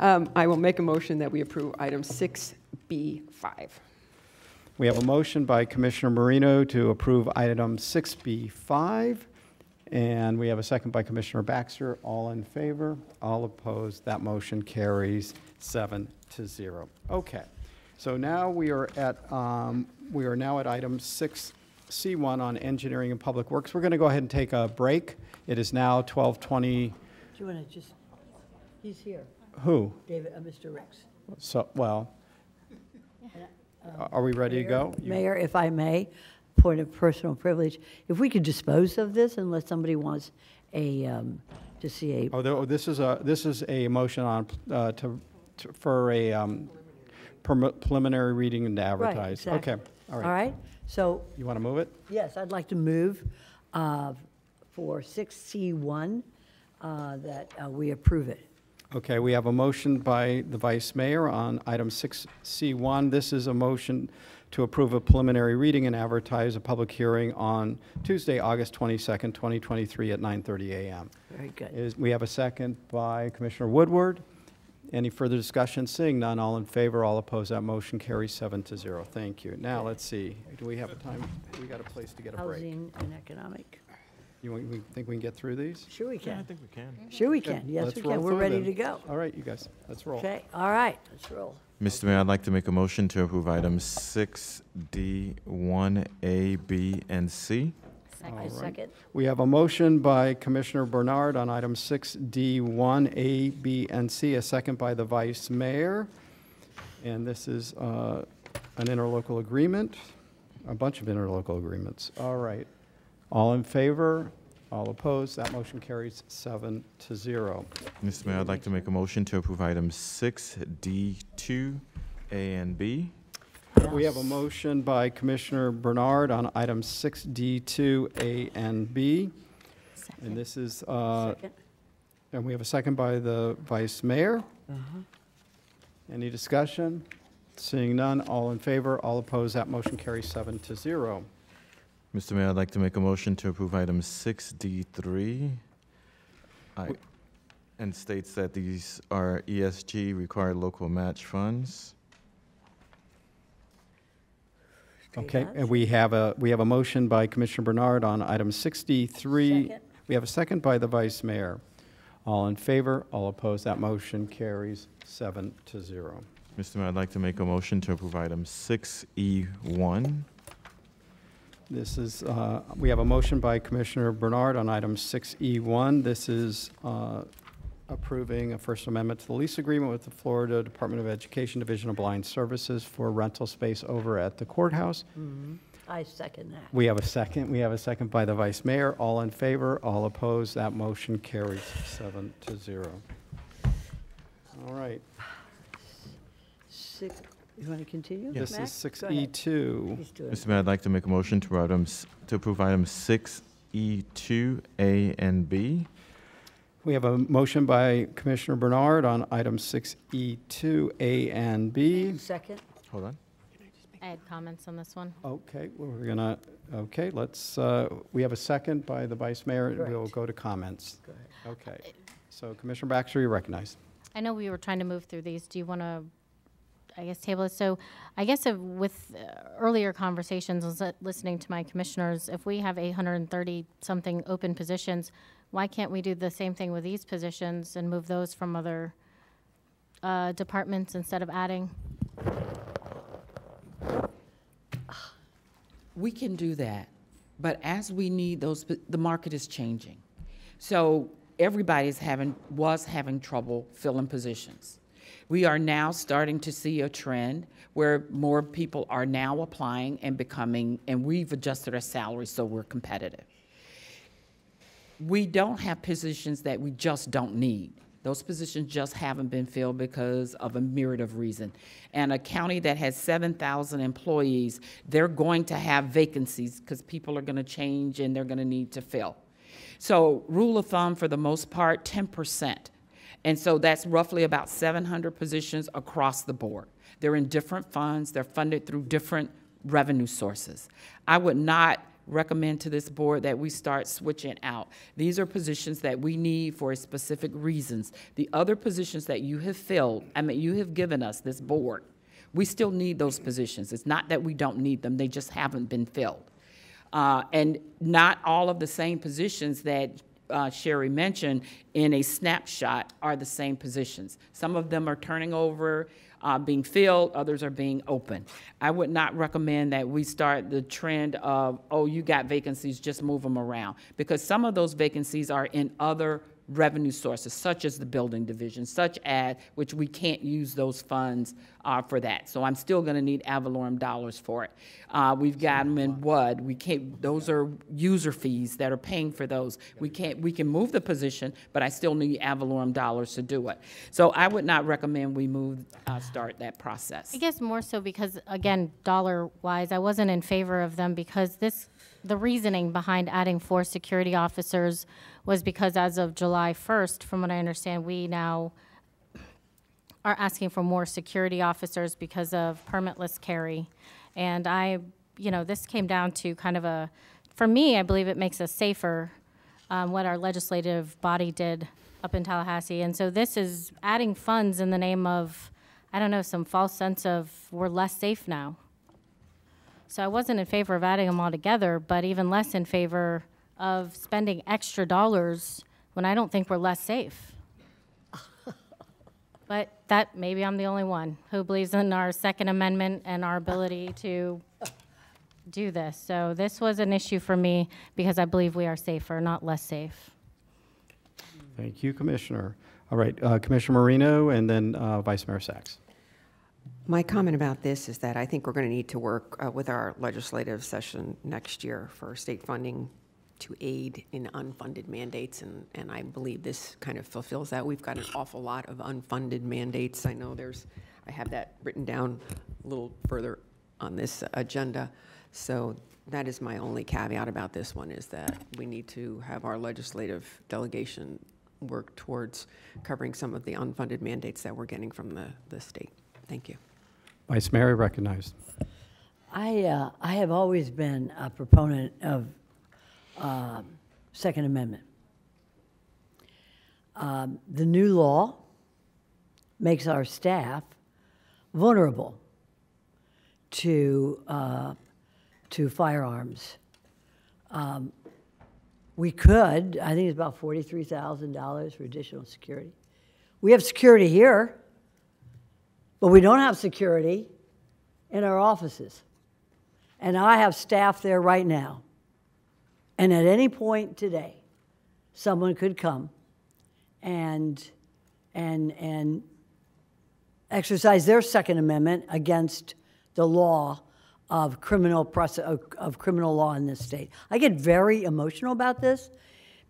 Speaker 3: I will make a motion that we approve item 6B5.
Speaker 1: We have a motion by Commissioner Marino to approve item 6B5. And we have a second by Commissioner Baxter. All in favor, all opposed, that motion carries 7-0. Okay, so now we are now at item 6 6C1 on engineering and public works. We're going to go ahead and take a break. It is now 12:20.
Speaker 4: Do you want to just, he's here.
Speaker 1: Who?
Speaker 4: David, Mr. Ricks.
Speaker 1: So, well, are we ready to go?
Speaker 4: Mayor, if I may, point of personal privilege, if we could dispose of this unless somebody wants to see a.
Speaker 1: Oh, this is a motion on, for a preliminary reading and to advertise.
Speaker 4: Right, exactly.
Speaker 1: Okay, all right.
Speaker 4: All right, so.
Speaker 1: You want to move it?
Speaker 4: Yes, I'd like to move for 6C1 that we approve it.
Speaker 1: Okay, we have a motion by the Vice Mayor on item 6C1. This is a motion to approve a preliminary reading and advertise a public hearing on Tuesday, August 22nd, 2023 at 9:30 a.m.
Speaker 4: Very good.
Speaker 1: We have a second by Commissioner Woodward. Any further discussion? Seeing none, all in favor, all opposed, that motion carries 7-0. Thank you. Now, let's see, do we have a time? We got a place to get a break.
Speaker 4: Housing and economic.
Speaker 1: We think we can get through these?
Speaker 4: Sure we can.
Speaker 9: Yeah, I think we can.
Speaker 4: Sure we can. Yes,
Speaker 1: Let's
Speaker 4: we
Speaker 1: roll
Speaker 4: can. We're
Speaker 1: through
Speaker 4: ready
Speaker 1: then.
Speaker 4: to go.
Speaker 1: All right, you guys, let's roll.
Speaker 4: Okay, all right, let's roll.
Speaker 9: Mr. Mayor, I'd like to make a motion to approve items 6D, 1A, B, and C.
Speaker 1: All right.
Speaker 4: Second.
Speaker 1: We have a motion by Commissioner Bernard on items 6D, 1A, B, and C, a second by the Vice Mayor. And this is an interlocal agreement, a bunch of interlocal agreements. All right. All in favor? All opposed? That motion carries 7-0.
Speaker 9: Mr. Mayor, I'd like to make a motion to approve items 6D, 2, A, and B.
Speaker 1: We have a motion by Commissioner Bernard on items 6D2, A, and B. And this is,
Speaker 4: Second.
Speaker 1: and we have a second by the Vice Mayor. Any discussion? Seeing none, all in favor, all opposed, that motion carries 7-0.
Speaker 9: Mr. Mayor, I'd like to make a motion to approve item 6D3 and states that these are ESG required local match funds.
Speaker 1: Okay, and we have a motion by Commissioner Bernard on item 63.
Speaker 4: Second.
Speaker 1: We have a second by the Vice Mayor. All in favor, all opposed, that motion carries 7-0.
Speaker 9: Mr. Mayor, I'd like to make a motion to approve item 6E1.
Speaker 1: This is, we have a motion by Commissioner Bernard on item 6E1. This is approving a First Amendment to the lease agreement with the Florida Department of Education Division of Blind Services for rental space over at the courthouse.
Speaker 4: I second that.
Speaker 1: We have a second. We have a second by the Vice Mayor. All in favor, all opposed, that motion carries 7-0. All right.
Speaker 4: You want to continue?
Speaker 1: This
Speaker 4: Mac?
Speaker 1: is
Speaker 4: Go ahead.
Speaker 1: 6E2.
Speaker 4: He's doing
Speaker 9: Mr. Mayor, I'd like to make a motion to approve items 6E2, A, and B.
Speaker 1: We have a motion by Commissioner Bernard on items 6E2, A, and B.
Speaker 4: Second.
Speaker 9: Hold on.
Speaker 5: I had comments on this one.
Speaker 1: Okay, well, we're gonna, okay, let's, we have a second by the Vice Mayor. We'll
Speaker 4: Correct.
Speaker 1: go to comments.
Speaker 4: Go ahead.
Speaker 1: Okay, so Commissioner Baxter, you're recognized.
Speaker 5: I know we were trying to move through these. Do you want to, I guess, table it? So I guess with earlier conversations, listening to my commissioners, if we have 830-something open positions, why can't we do the same thing with these positions and move those from other departments instead of adding?
Speaker 6: We can do that, but as we need those, the market is changing. So everybody was having trouble filling positions. We are now starting to see a trend where more people are now applying and becoming, and we've adjusted our salaries so we're competitive. We don't have positions that we just don't need. Those positions just haven't been filled because of a myriad of reasons. And a county that has 7,000 employees, they're going to have vacancies because people are going to change and they're going to need to fill. So rule of thumb, for the most part, 10%. And so that's roughly about 700 positions across the board. They're in different funds. They're funded through different revenue sources. I would not recommend to this board that we start switching out. These are positions that we need for specific reasons. The other positions that you have filled, you have given us, this board, we still need those positions. It's not that we don't need them, they just haven't been filled. And not all of the same positions that Sherry mentioned, in a snapshot are the same positions. Some of them are turning over, being filled, others are being open. I would not recommend that we start the trend of, oh, you got vacancies, just move them around, because some of those vacancies are in other revenue sources, such as the building division, such as, which we can't use those funds for that. So I'm still gonna need ad valorem dollars for it. We've got them in WUD. We can't, those are user fees that are paying for those. We can move the position, but I still need ad valorem dollars to do it. So I would not recommend we start that process.
Speaker 5: I guess more so because, again, dollar-wise, I wasn't in favor of them because the reasoning behind adding 4 security officers was because as of July 1st, from what I understand, we now are asking for more security officers because of permitless carry. And this came down to kind of for me, I believe it makes us safer, what our legislative body did up in Tallahassee. And so this is adding funds in the name of, I don't know, some false sense of we're less safe now. So I wasn't in favor of adding them all together, but even less in favor of spending extra dollars when I don't think we're less safe. But maybe I'm the only one who believes in our Second Amendment and our ability to do this. So this was an issue for me because I believe we are safer, not less safe.
Speaker 1: Thank you, Commissioner. All right, Commissioner Marino and then Vice Mayor Sachs.
Speaker 3: My comment about this is that I think we're going to need to work with our legislative session next year for state funding to aid in unfunded mandates, and I believe this kind of fulfills that. We've got an awful lot of unfunded mandates. I know I have that written down a little further on this agenda. So that is my only caveat about this one, is that we need to have our legislative delegation work towards covering some of the unfunded mandates that we're getting from the state. Thank you.
Speaker 1: Vice Mayor, recognized.
Speaker 4: I have always been a proponent of Second Amendment. The new law makes our staff vulnerable to firearms. We could, I think it's about $43,000 for additional security. We have security here, but we don't have security in our offices. And I have staff there right now. And at any point today, someone could come and exercise their Second Amendment against the law of criminal law in this state. I get very emotional about this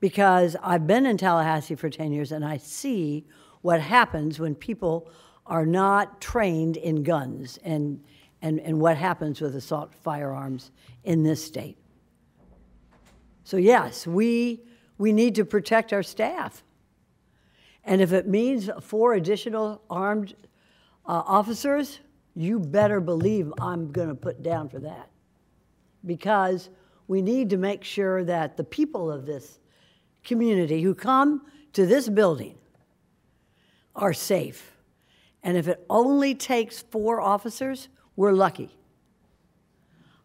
Speaker 4: because I've been in Tallahassee for 10 years and I see what happens when people are not trained in guns and what happens with assault firearms in this state. So yes, we need to protect our staff. And if it means 4 additional armed officers, you better believe I'm going to put down for that. Because we need to make sure that the people of this community who come to this building are safe. And if it only takes 4 officers, we're lucky.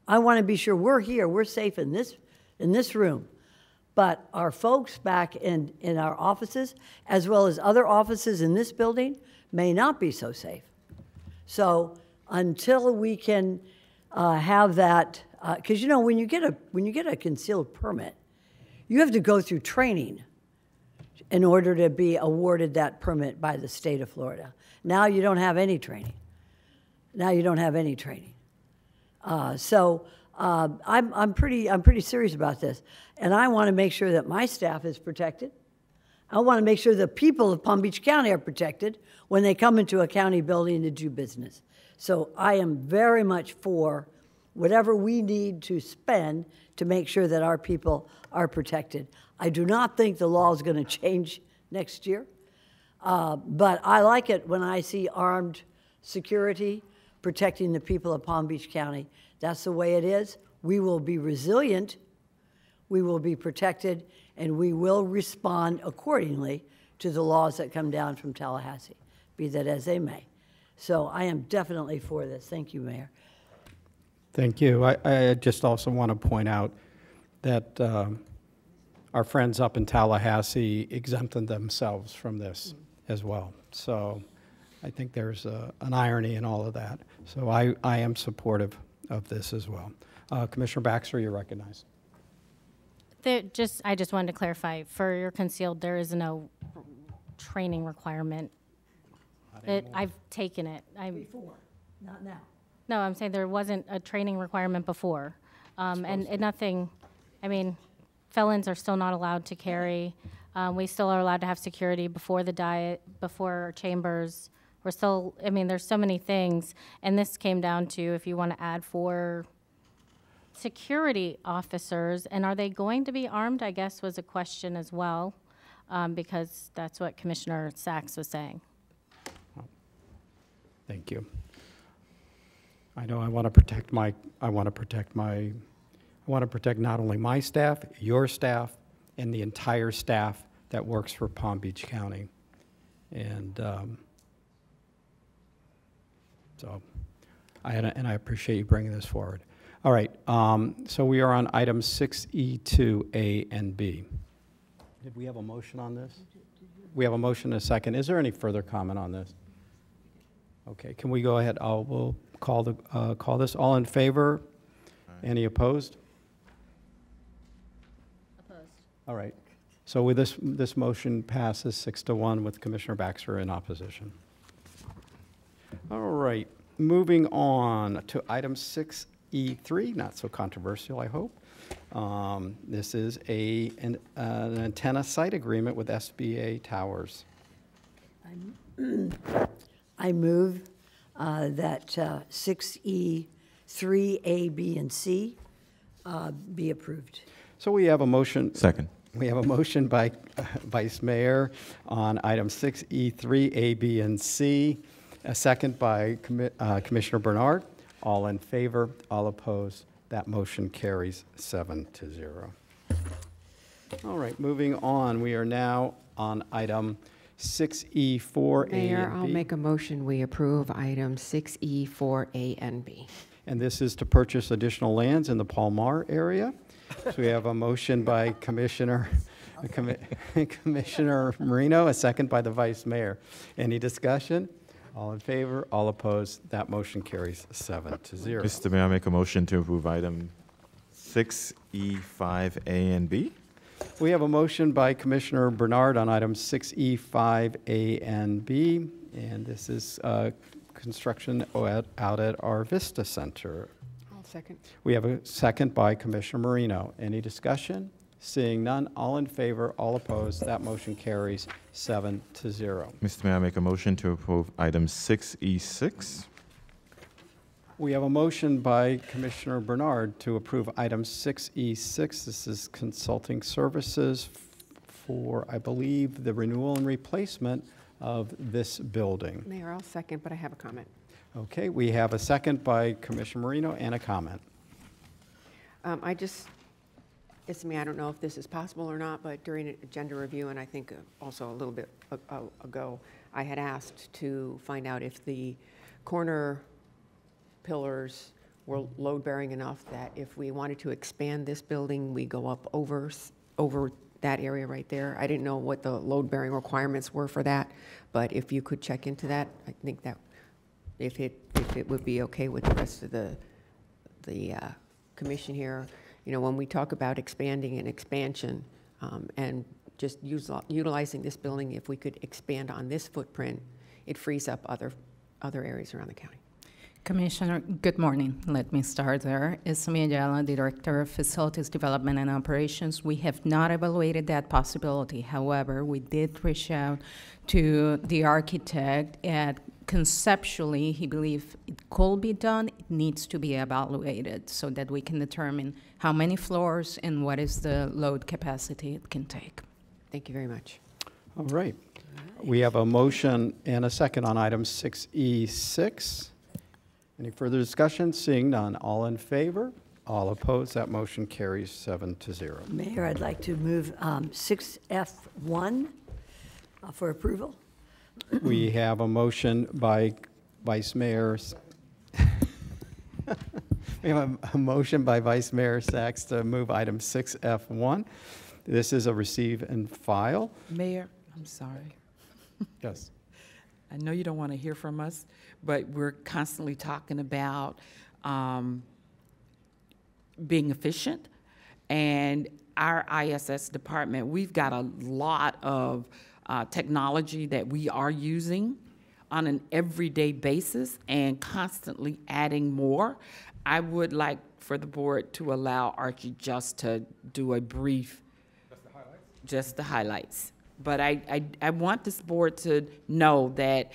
Speaker 4: I want to be sure we're here, we're safe in this room. But our folks back in our offices, as well as other offices in this building, may not be so safe. So until we can have that, because you know when you get a concealed permit, you have to go through training in order to be awarded that permit by the state of Florida. Now you don't have any training. So I'm pretty serious about this, and I want to make sure that my staff is protected. I want to make sure the people of Palm Beach County are protected when they come into a county building to do business. So I am very much for whatever we need to spend to make sure that our people are protected. I do not think the law is going to change next year, but I like it when I see armed security protecting the people of Palm Beach County. That's the way it is. We will be resilient, we will be protected, and we will respond accordingly to the laws that come down from Tallahassee, be that as they may. So I am definitely for this. Thank you, Mayor.
Speaker 1: Thank you. I just also want to point out that our friends up in Tallahassee exempted themselves from this as well. So I think there's an irony in all of that. So I am supportive of this as well. Commissioner Baxter, you're recognized.
Speaker 5: I just wanted to clarify, for your concealed, there is no training requirement. I've taken it.
Speaker 4: Before, not now.
Speaker 5: No, I'm saying there wasn't a training requirement before. And nothing, I mean, felons are still not allowed to carry. We still are allowed to have security before the diet, before our chambers. We're still, I mean, there's so many things. And this came down to if you want to add 4 security officers, and are they going to be armed, I guess, was a question as well, because that's what Commissioner Sachs was saying.
Speaker 1: Thank you. I know I want to protect not only my staff, your staff, and the entire staff that works for Palm Beach County. And so I appreciate you bringing this forward. All right, so we are on items 6E2, A, and B. Did we have a motion on this? We have a motion and a second. Is there any further comment on this? Okay, can we go ahead? We'll call this. All in favor? Any opposed?
Speaker 5: Opposed.
Speaker 1: All right. So with this motion passes 6-1 with Commissioner Baxter in opposition. All right, moving on to item 6E3, not so controversial, I hope. This is an antenna site agreement with SBA Towers.
Speaker 4: I move that 6E, 3A, B, and C be approved.
Speaker 1: So we have a motion.
Speaker 9: Second.
Speaker 1: We have a motion by Vice Mayor on item 6E, 3A, B, and C. A second by Commissioner Bernard. All in favor, all opposed. That motion carries 7-0. All right, moving on. We are now on item 6E, 4A,
Speaker 3: Mayor,
Speaker 1: and B.
Speaker 3: I'll make a motion, we approve items 6E, 4A, and B.
Speaker 1: And this is to purchase additional lands in the Palmar area. So we have a motion by Commissioner Marino, a second by the Vice Mayor. Any discussion? All in favor, all opposed. That motion carries 7-0.
Speaker 9: Mr. Mayor, I make a motion to approve item 6E, 5A, and B.
Speaker 1: We have a motion by Commissioner Bernard on items 6E, 5A, and B. And this is construction out at our Vista Center.
Speaker 3: I'll second.
Speaker 1: We have a second by Commissioner Marino. Any discussion? Seeing none, all in favor, all opposed. That motion carries 7-0.
Speaker 9: Mr. Mayor, I make a motion to approve item 6E6.
Speaker 1: We have a motion by Commissioner Bernard to approve item 6E6. This is consulting services for, I believe, the renewal and replacement of this building.
Speaker 3: Mayor, I'll second, but I have a comment.
Speaker 1: Okay, we have a second by Commissioner Marino and a comment.
Speaker 3: It's me, I don't know if this is possible or not, but during an agenda review, and I think also a little bit ago, I had asked to find out if the corner pillars were load-bearing enough that if we wanted to expand this building, we go up over that area right there. I didn't know what the load-bearing requirements were for that, but if you could check into that, I think that if it would be okay with the rest of the commission here. You know, when we talk about expanding and expansion and just utilizing this building, if we could expand on this footprint, it frees up other areas around the county.
Speaker 15: Commissioner, good morning. Let me start there. Esme Ayala, Director of Facilities Development and Operations. We have not evaluated that possibility. However, we did reach out to the architect, and conceptually, he believes it could be done. It needs to be evaluated so that we can determine how many floors and what is the load capacity it can take.
Speaker 3: Thank you very much.
Speaker 1: All right. We have a motion and a second on item 6E6. Any further discussion? Seeing none. All in favor? All opposed? That motion carries 7-0.
Speaker 4: Mayor, I'd like to move 6F1 for approval.
Speaker 1: We have a motion by Vice Mayor. We have a motion by Vice Mayor Sachs to move item 6F1. This is a receive and file.
Speaker 6: Mayor, I'm sorry.
Speaker 7: Yes.
Speaker 6: I know you don't want to hear from us, but we're constantly talking about being efficient. And our ISS department, we've got a lot of technology that we are using on an everyday basis and constantly adding more. I would like for the board to allow Archie just to do a brief, just the highlights. But I want this board to know that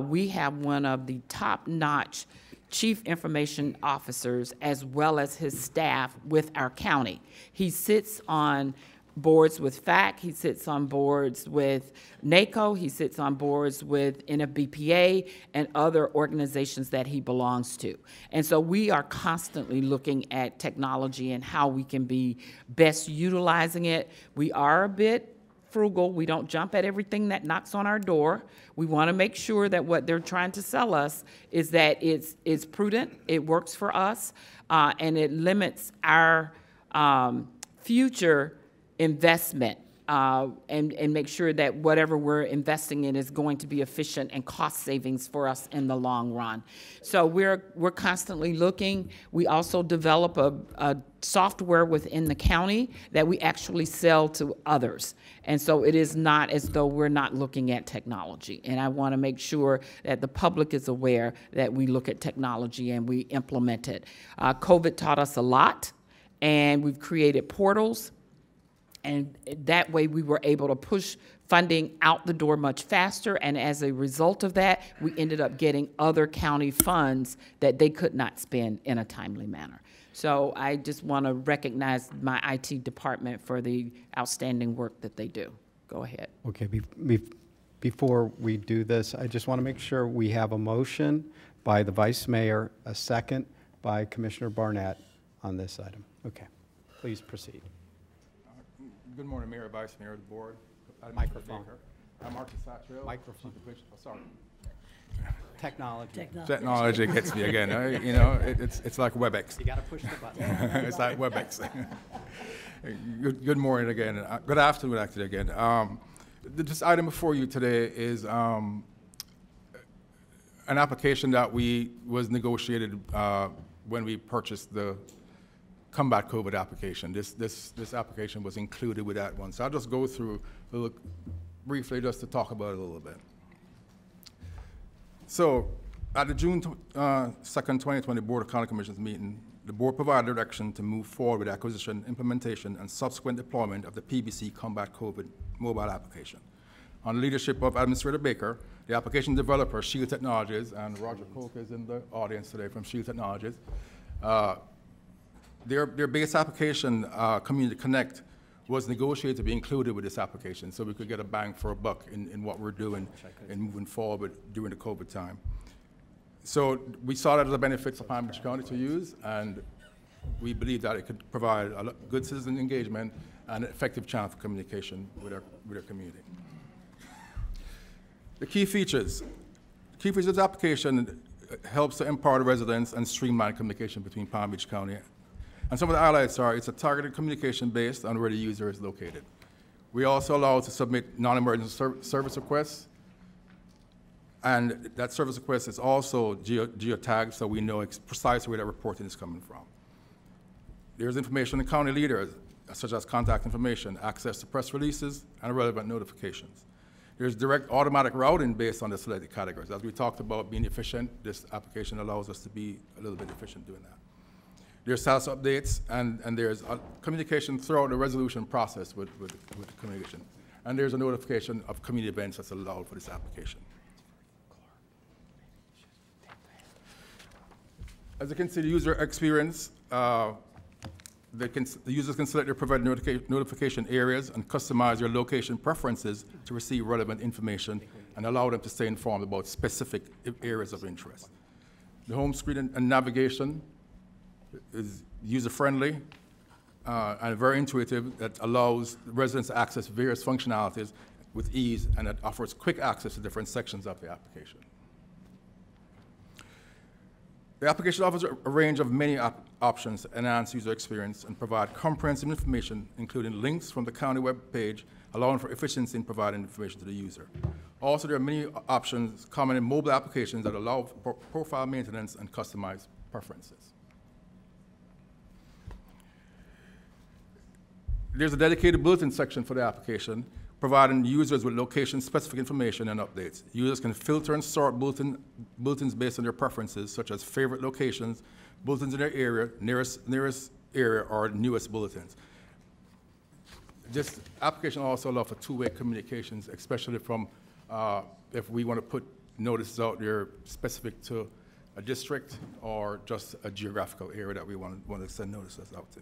Speaker 6: we have one of the top-notch chief information officers as well as his staff with our county. He sits on boards with FAC, he sits on boards with NACO, he sits on boards with NFBPA and other organizations that he belongs to. And so we are constantly looking at technology and how we can be best utilizing it. We are a bit frugal. We don't jump at everything that knocks on our door. We want to make sure that what they're trying to sell us is that it's prudent, it works for us, and it limits our future investment and make sure that whatever we're investing in is going to be efficient and cost savings for us in the long run. So we're constantly looking. We also develop a software within the county that we actually sell to others. And so it is not as though we're not looking at technology. And I want to make sure that the public is aware that we look at technology and we implement it. COVID taught us a lot, and we've created portals. And that way we were able to push funding out the door much faster, and as a result of that, we ended up getting other county funds that they could not spend in a timely manner. So I just want to recognize my IT department for the outstanding work that they do. Go ahead.
Speaker 1: Okay, before we do this, I just want to make sure we have a motion by the Vice Mayor, a second by Commissioner Barnett on this item. Okay, please proceed.
Speaker 17: Good morning, Mayor, Vice Mayor of the Board.
Speaker 1: Microphone.
Speaker 17: I'm Archie Satchell.
Speaker 1: Microphone.
Speaker 17: Sorry.
Speaker 1: Technology.
Speaker 17: Technology gets me again. You know, it's like WebEx.
Speaker 1: You got to push the button.
Speaker 17: It's like WebEx. Good morning again. Good afternoon, actually, again. This item before you today is an application that was negotiated when we purchased the Combat COVID application. This application was included with that one. So I'll just go through briefly just to talk about it a little bit. So at the June 2nd, 2020 Board of County Commissioners meeting, the board provided direction to move forward with acquisition, implementation, and subsequent deployment of the PBC Combat COVID mobile application. On the leadership of Administrator Baker, the application developer, Shield Technologies, and Roger Polk is in the audience today from Shield Technologies, their base application, Community Connect, was negotiated to be included with this application so we could get a bang for a buck in what we're doing and moving forward during the COVID time. So we saw that as a benefit for Palm Beach County to use, and we believe that it could provide a good citizen engagement and an effective channel for communication with our community. The key features. The key features of the application helps to empower the residents and streamline communication between Palm Beach County. And some of the highlights are it's a targeted communication based on where the user is located. We also allow to submit non-emergency service requests, and that service request is also geotagged so we know precisely where that reporting is coming from. There's information on county leaders, such as contact information, access to press releases, and relevant notifications. There's direct automatic routing based on the selected categories. As we talked about being efficient, this application allows us to be a little bit efficient doing that. There's status updates, and there's communication throughout the resolution process with the communication. And there's a notification of community events that's allowed for this application. As you can see, the user experience, the users can select their preferred notification areas and customize their location preferences to receive relevant information and allow them to stay informed about specific areas of interest. The home screen and navigation is user-friendly and very intuitive, that allows residents to access various functionalities with ease, and it offers quick access to different sections of the application. The application offers a range of many options to enhance user experience and provide comprehensive information, including links from the county web page, allowing for efficiency in providing information to the user. Also, there are many options common in mobile applications that allow for profile maintenance and customized preferences. There's a dedicated bulletin section for the application, providing users with location-specific information and updates. Users can filter and sort bulletins based on their preferences, such as favorite locations, bulletins in their area, nearest area, or newest bulletins. This application also allows for two-way communications, especially from if we want to put notices out there specific to a district or just a geographical area that we want to send notices out to.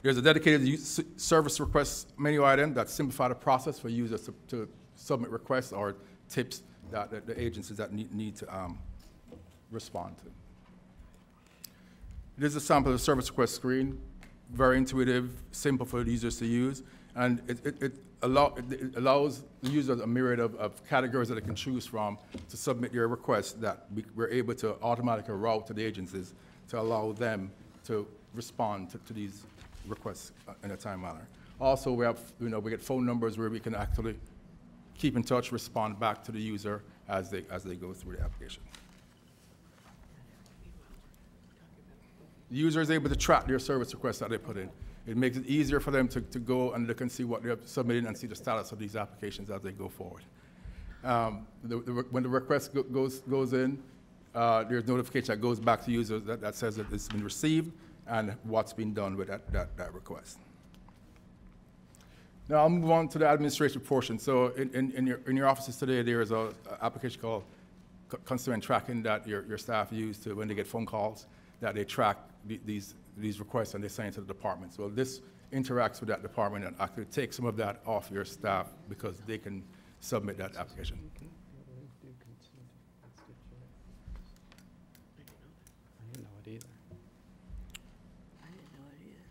Speaker 17: There's a dedicated service request menu item that simplifies the process for users to submit requests or tips that the agencies that need to respond to. This is a sample of the service request screen. Very intuitive, simple for the users to use, and it allows the users a myriad of categories that they can choose from to submit their requests that we're able to automatically route to the agencies to allow them to respond to these requests in a timely manner. Also, we have, we get phone numbers where we can actually keep in touch, respond back to the user as they go through the application. The user is able to track their service requests that they put in. It makes it easier for them to go and look and see what they're submitting and see the status of these applications as they go forward. When the request goes in, there's notification that goes back to users that says that it's been received and what's been done with that request. Now I'll move on to the administrative portion. So in your offices today, there is an application called Constituent Tracking that your staff use to, when they get phone calls, that they track these requests and they send it to the department. So this interacts with that department and actually takes some of that off your staff because they can submit that application.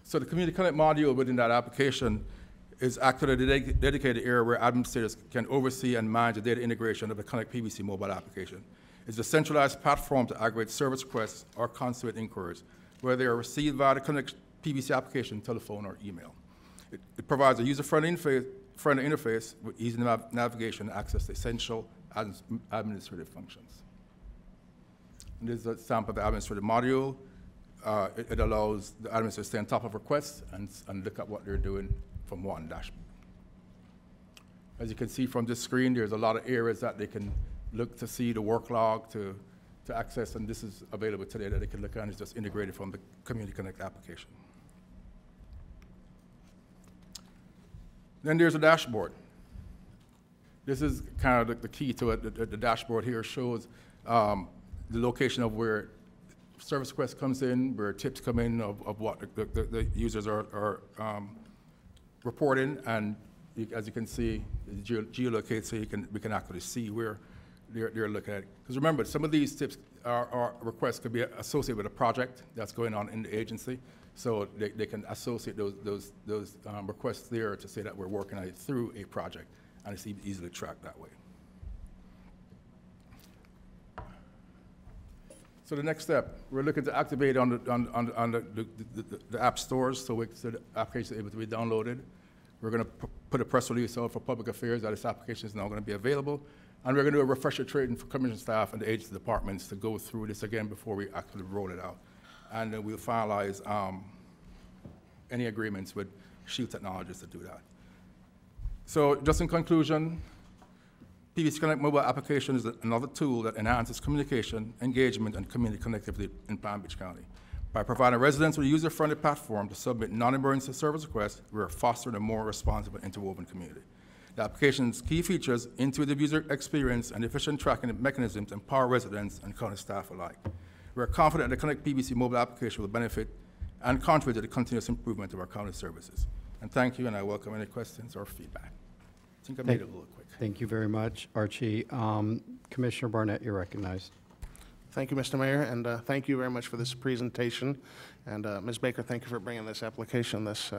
Speaker 17: So the Community Connect module within that application is actually a dedicated area where administrators can oversee and manage the data integration of the Connect PBC mobile application. It's a centralized platform to aggregate service requests or consulate inquiries, where they are received via the Connect PBC application, telephone, or email. It provides a user-friendly interface with easy navigation and access to essential administrative functions. And this is a sample of the administrative module. It allows the administrator to stay on top of requests and look at what they're doing from one dashboard. As you can see from this screen, there's a lot of areas that they can look to see the work log to access, and this is available today that they can look at, and it's just integrated from the Community Connect application. Then there's a dashboard. This is kind of the key to it. The dashboard here shows the location of where service request comes in, where tips come in of what the users are reporting, and as you can see, it geolocates so we can actually see where they're looking at. Because remember, some of these tips or requests could be associated with a project that's going on in the agency, so they can associate those requests there to say that we're working on it through a project, and it's easily tracked that way. So the next step, we're looking to activate on the app stores so the application is able to be downloaded. We're going to put a press release out for public affairs that this application is now going to be available. And we're going to do a refresher training for commission staff and the agency departments to go through this again before we actually roll it out. And then we'll finalize any agreements with Shield Technologies to do that. So just in conclusion, PBC Connect mobile application is another tool that enhances communication, engagement, and community connectivity in Palm Beach County. By providing residents with a user-friendly platform to submit non-emergency service requests, we are fostering a more responsive and interwoven community. The application's key features, intuitive user experience, and efficient tracking mechanisms empower residents and county staff alike. We are confident that the Connect PBC mobile application will benefit and contribute to the continuous improvement of our county services. And thank you, and I welcome any questions or feedback. I think I made it a little quick.
Speaker 1: Thank you very much, Archie. Commissioner Barnett, you're recognized.
Speaker 11: Thank you, Mr. Mayor, and thank you very much for this presentation. And Ms. Baker, thank you for bringing this application, this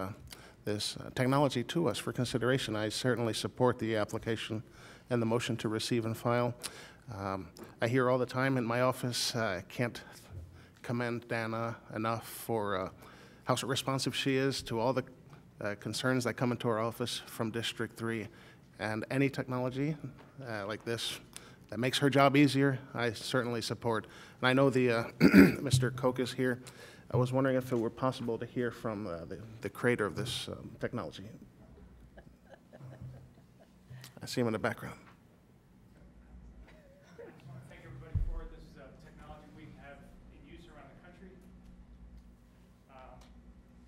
Speaker 11: technology to us for consideration. I certainly support the application and the motion to receive and file. I hear all the time in my office, I can't commend Dana enough for how responsive she is to all the concerns that come into our office from District 3. And any technology like this that makes her job easier, I certainly support. And I know the Mr. Koch is here. I was wondering if it were possible to hear from the creator of this technology. I see him in the background.
Speaker 18: Thank everybody for it. This is a technology we have in use around the country.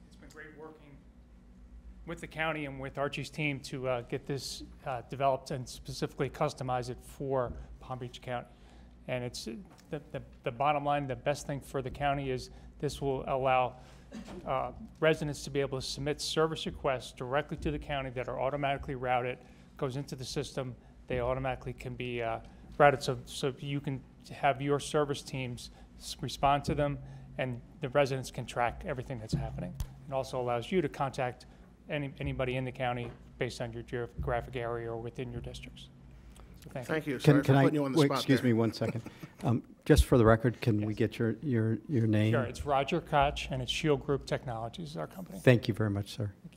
Speaker 18: It's been great working with the county and with Archie's team to get this developed and specifically customize it for Palm Beach County. And it's the bottom line, the best thing for the county is this will allow residents to be able to submit service requests directly to the county that are automatically routed, goes into the system, they automatically can be routed so you can have your service teams respond to them and the residents can track everything that's happening. It also allows you to contact anybody in the county based on your geographic area or within your districts. So
Speaker 11: thank you. Sorry for putting you on the spot
Speaker 1: excuse
Speaker 11: there.
Speaker 1: me 1 second. Just for the record, can we get your name?
Speaker 18: Sure, it's Roger Koch and it's Shield Group Technologies is our company.
Speaker 1: Thank you very much, sir.
Speaker 18: Thank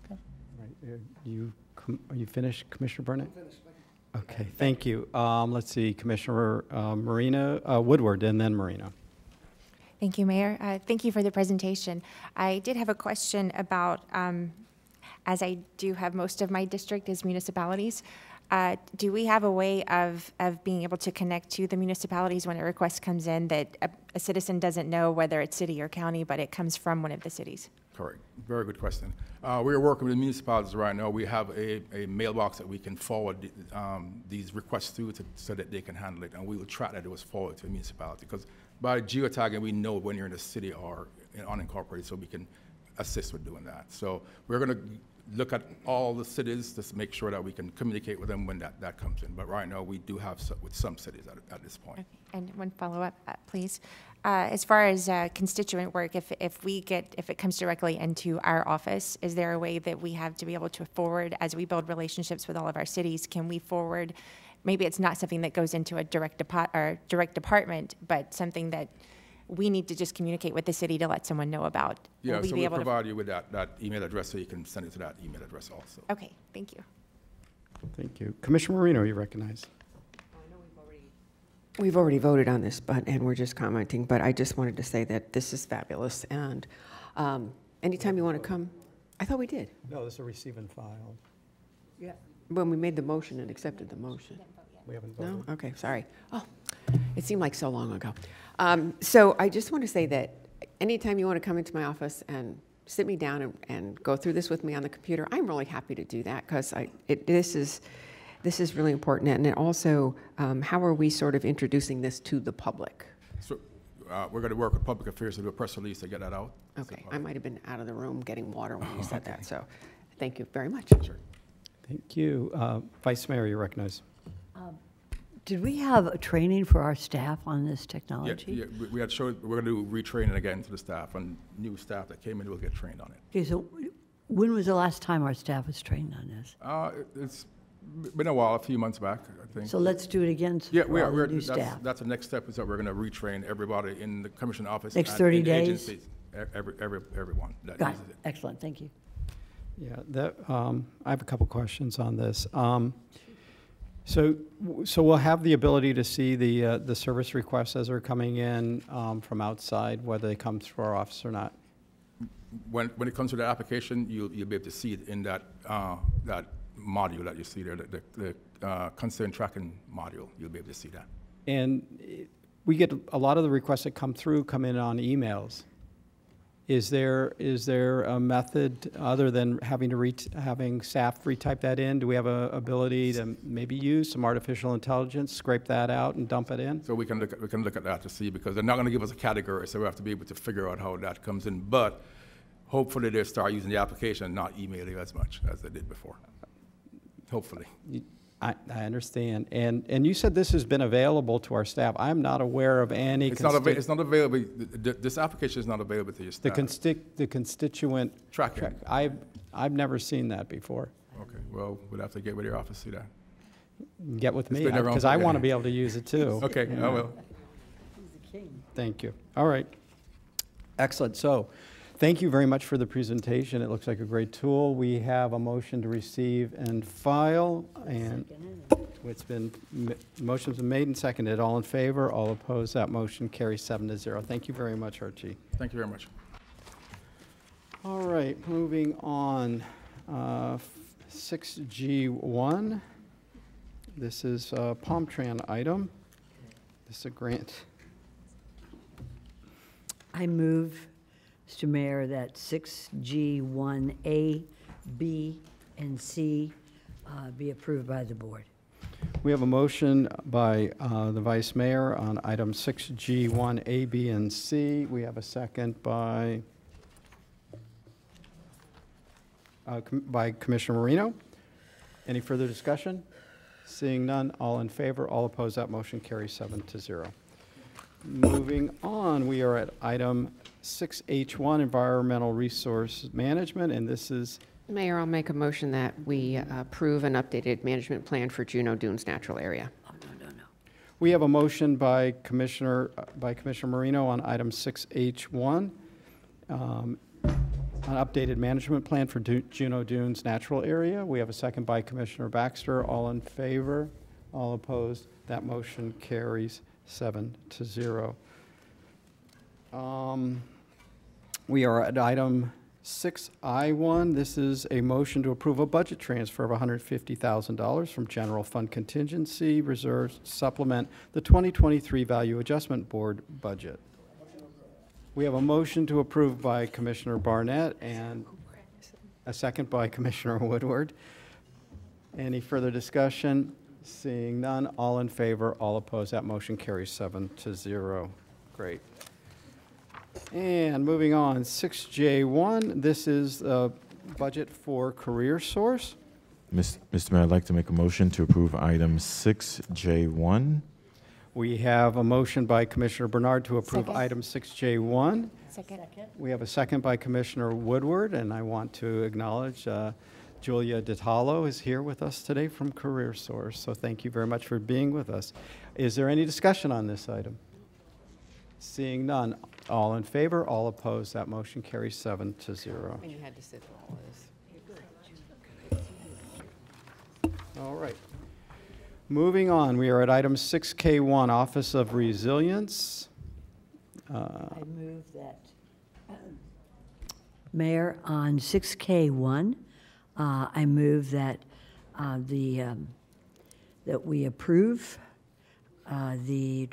Speaker 18: you. Okay.
Speaker 1: Right, are you finished, Commissioner Burnett? I'm finished. Okay, thank you. Let's see, Commissioner Woodward, and then Marino.
Speaker 16: Thank you, Mayor. Thank you for the presentation. I did have a question about, as I do have most of my district as municipalities, do we have a way of being able to connect to the municipalities when a request comes in that a citizen doesn't know whether it's city or county, but it comes from one of the cities?
Speaker 17: Correct. Very good question. We are working with municipalities right now. We have a mailbox that we can forward these requests through so that they can handle it, and we will track that it was forwarded to a municipality. Because by geotagging, we know when you're in a city or in unincorporated, so we can assist with doing that. So we're going to look at all the cities to make sure that we can communicate with them when that comes in. But right now, we do have with some cities at this point.
Speaker 16: Okay. And one follow-up, please. As far as constituent work, if it comes directly into our office, is there a way that we have to be able to forward, as we build relationships with all of our cities, can we forward, maybe it's not something that goes into a direct department, but something that we need to just communicate with the city to let someone know about?
Speaker 17: Yeah, so we'll provide you with that email address so you can send it to that email address also.
Speaker 16: Okay, thank you.
Speaker 1: Thank you. Commissioner Marino, you recognize.
Speaker 3: We've already voted on this, and we're just commenting, but I just wanted to say that this is fabulous, and anytime you want to come, I thought we did.
Speaker 1: No, this is a receive and file.
Speaker 3: Yeah. When we made the motion and accepted the motion.
Speaker 1: We haven't voted.
Speaker 3: No? Okay, sorry. Oh, it seemed like so long ago. So I just want to say that anytime you want to come into my office and sit me down and go through this with me on the computer, I'm really happy to do that, because this is really important. And then also, how are we sort of introducing this to the public?
Speaker 17: So we're going to work with public affairs to do a press release to get that out.
Speaker 3: Okay, I might have been out of the room getting water when you said that, so thank you very much.
Speaker 17: Sure.
Speaker 1: Thank you. Vice Mayor, you recognize.
Speaker 4: Did we have a training for our staff on this technology?
Speaker 17: Yeah, we had showed, we're going to do retraining again to the staff, and new staff that came in will get trained on it.
Speaker 4: Okay, so when was the last time our staff was trained on this?
Speaker 17: It's been a while, a few months back, I think.
Speaker 4: So let's do it again
Speaker 17: Yeah,
Speaker 4: for all the new
Speaker 17: that's,
Speaker 4: staff.
Speaker 17: that's the next step, is that we're going to retrain everybody in the commission office.
Speaker 4: Next
Speaker 17: and
Speaker 4: 30
Speaker 17: in
Speaker 4: days?
Speaker 17: agencies, everyone that
Speaker 4: Got
Speaker 17: uses it.
Speaker 4: Excellent, thank you.
Speaker 1: Yeah, I have a couple questions on this. So we'll have the ability to see the service requests as they're coming in from outside, whether they come through our office or not.
Speaker 17: When it comes to the application, you'll be able to see it in that that module that you see there, the concern tracking module. You'll be able to see that.
Speaker 1: And we get a lot of the requests that come in on emails. Is there a method other than having staff retype that in? Do we have a ability to maybe use some artificial intelligence, scrape that out and dump it in?
Speaker 17: So we can look at that to see, because they're not going to give us a category, so we have to be able to figure out how that comes in. But hopefully they'll start using the application and not emailing as much as they did before. Hopefully.
Speaker 1: I understand. And you said this has been available to our staff. I'm not aware of any.
Speaker 17: It's not available. This application is not available to your staff.
Speaker 1: The constituent
Speaker 17: tracking.
Speaker 1: I've never seen that before.
Speaker 17: Okay. Well, we'll have to get with your office to see that.
Speaker 1: get with me,
Speaker 17: been around
Speaker 1: because I
Speaker 17: for-
Speaker 1: want to be able to use it too.
Speaker 17: Okay, I will.
Speaker 1: Thank you. All right. Excellent. So, thank you very much for the presentation. It looks like a great tool. We have a motion to receive and file, and it's been, motion's been made and seconded. All in favor, all opposed, that motion carries 7-0. Thank you very much, Archie.
Speaker 17: Thank you very much.
Speaker 1: All right, moving on. 6G1. This is a Palmtran item. This is a grant.
Speaker 4: I move, Mr. Mayor, that 6G1A, B, and C be approved by the board.
Speaker 1: We have a motion by the Vice Mayor on item 6G1, A, B, and C. We have a second by Commissioner Marino. Any further discussion? Seeing none, all in favor, all opposed, that motion carries 7-0. Moving on, we are at item 6H1, Environmental Resource Management, and this is,
Speaker 3: Mayor, I'll make a motion that we approve an updated management plan for Juneau Dunes Natural Area.
Speaker 1: we have a motion by Commissioner Marino on item 6H1, an updated management plan for Juneau Dunes Natural Area. We have a second by Commissioner Baxter. All in favor, all opposed, that motion carries 7-0. We are at item 6I1. This is a motion to approve a budget transfer of $150,000 from general fund contingency reserves to supplement the 2023 Value Adjustment Board budget. We have a motion to approve by Commissioner Barnett and a second by Commissioner Woodward. Any further discussion? Seeing none, all in favor, all opposed, that motion carries 7-0. Great. And moving on, 6J1, this is the budget for CareerSource.
Speaker 9: Mr. Mayor, I'd like to make a motion to approve item 6J1.
Speaker 1: We have a motion by Commissioner Bernard to approve
Speaker 16: Second.
Speaker 1: item 6J1.
Speaker 16: Second.
Speaker 1: We have a second by Commissioner Woodward, and I want to acknowledge Julia DiTalo is here with us today from CareerSource, so thank you very much for being with us. Is there any discussion on this item? Seeing none, all in favor, all opposed, that motion carries 7-0.
Speaker 3: And you had to sit through all this.
Speaker 1: All right. Moving on, we are at item 6K1, Office of Resilience.
Speaker 4: I move that, Mayor, on 6K1, I move that that we approve the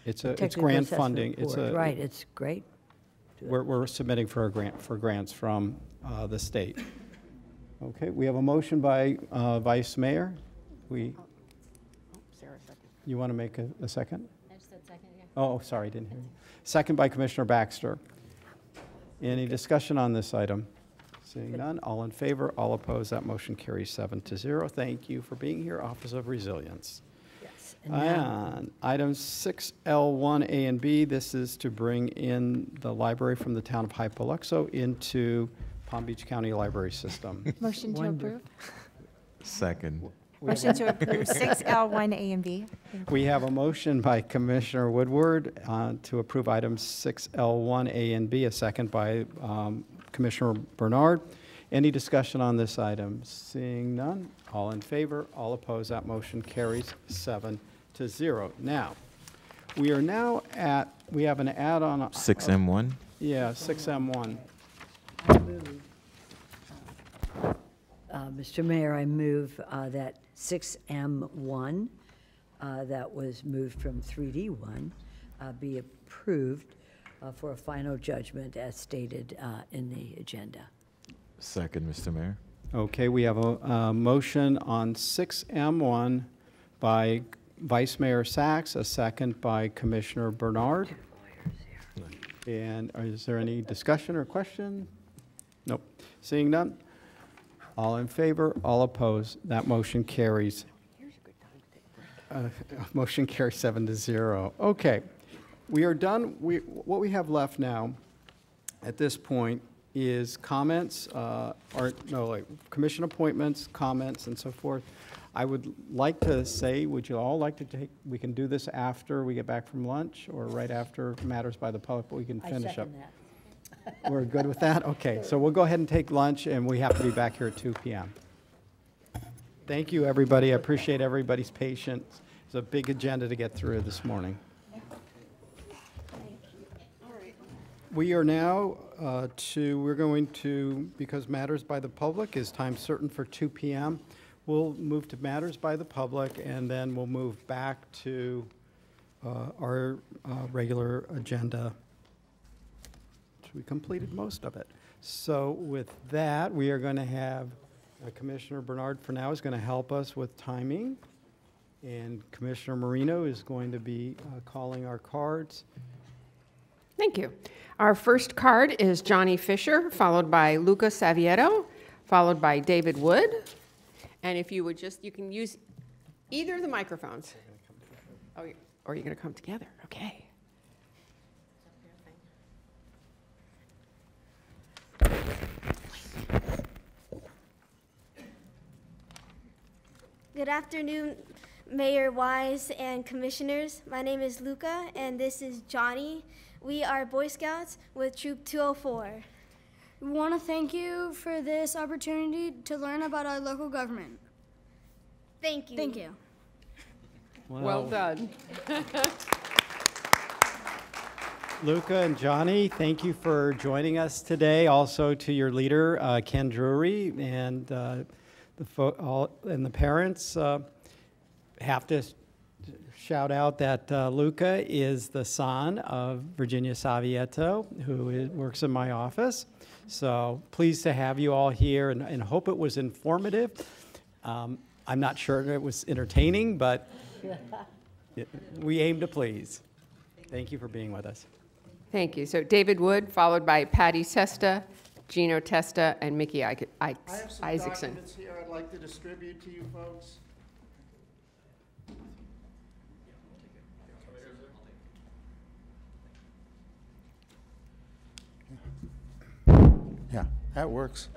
Speaker 1: It's
Speaker 4: Technical
Speaker 1: grant
Speaker 4: Assessment
Speaker 1: funding. It's
Speaker 4: Board. Right, it's great.
Speaker 1: We're submitting for grants from the state. Okay, we have a motion by Vice Mayor.
Speaker 3: Sarah, second.
Speaker 1: You want to make a second?
Speaker 5: I just said second, yeah.
Speaker 1: Oh, sorry, didn't hear you. Second by Commissioner Baxter. Any discussion on this item? Seeing none, all in favor, all opposed, that motion carries 7-0. Thank you for being here, Office of Resilience.
Speaker 4: Yes. And now,
Speaker 1: And item 6L1 A and B, this is to bring in the library from the town of Hypoluxo into Palm Beach County Library System.
Speaker 16: Motion to approve.
Speaker 9: Second.
Speaker 16: Motion to approve 6L1, A and B.
Speaker 1: We have a motion by Commissioner Woodward to approve items 6L1 A and B, a second by Commissioner Bernard. Any discussion on this item? Seeing none, all in favor, all opposed, that motion carries 7-0. Now, we are now at, we have an add-on.
Speaker 9: 6M1?
Speaker 1: Yeah, 6M1.
Speaker 4: Mr. Mayor, I move that 6M1, that was moved from 3D1, be approved for a final judgment as stated in the agenda.
Speaker 9: Second, Mr. Mayor.
Speaker 1: Okay, we have a motion on 6M1 by Vice Mayor Sachs, a second by Commissioner Bernard. And is there any discussion or question? Nope. Seeing none? All in favor, all opposed, that motion carries. Motion carries 7-0. Okay, we are done. What we have left now at this point is comments, commission appointments, comments, and so forth. I would like to say, would you all like to take, we can do this after we get back from lunch or right after Matters by the Public, but we can finish up.
Speaker 4: I second that.
Speaker 1: We're good with that? Okay, so we'll go ahead and take lunch, and we have to be back here at 2 p.m. Thank you, everybody. I appreciate everybody's patience. It's a big agenda to get through this morning. We are now we're going to, because Matters by the Public is time certain for 2 p.m., we'll move to Matters by the Public, and then we'll move back to our regular agenda. We completed most of it. So with that, we are going to have Commissioner Bernard for now is going to help us with timing, and Commissioner Marino is going to be calling our cards.
Speaker 3: Thank you. Our first card is Johnny Fisher, followed by Luca Savieto, followed by David Wood. And if you would just, you can use either of the microphones. Oh, or you're going to come together. Okay.
Speaker 20: Good afternoon, Mayor Wise and Commissioners. My name is Luca, and this is Johnny. We are Boy Scouts with Troop 204.
Speaker 21: We want to thank you for this opportunity to learn about our local government.
Speaker 20: Thank you.
Speaker 21: Thank you.
Speaker 3: Well done.
Speaker 1: Luca and Johnny, thank you for joining us today. Also to your leader, Ken Drury, and the parents. Have to shout out that Luca is the son of Virginia Savieto, who works in my office. So pleased to have you all here, and hope it was informative. I'm not sure it was entertaining, but we aim to please. Thank you for being with us.
Speaker 3: Thank you. So David Wood, followed by Patty Sesta, Gino Testa, and Mickey
Speaker 23: I have some
Speaker 3: Isaacson.
Speaker 23: documents here I'd like to distribute to you folks. Yeah, that works.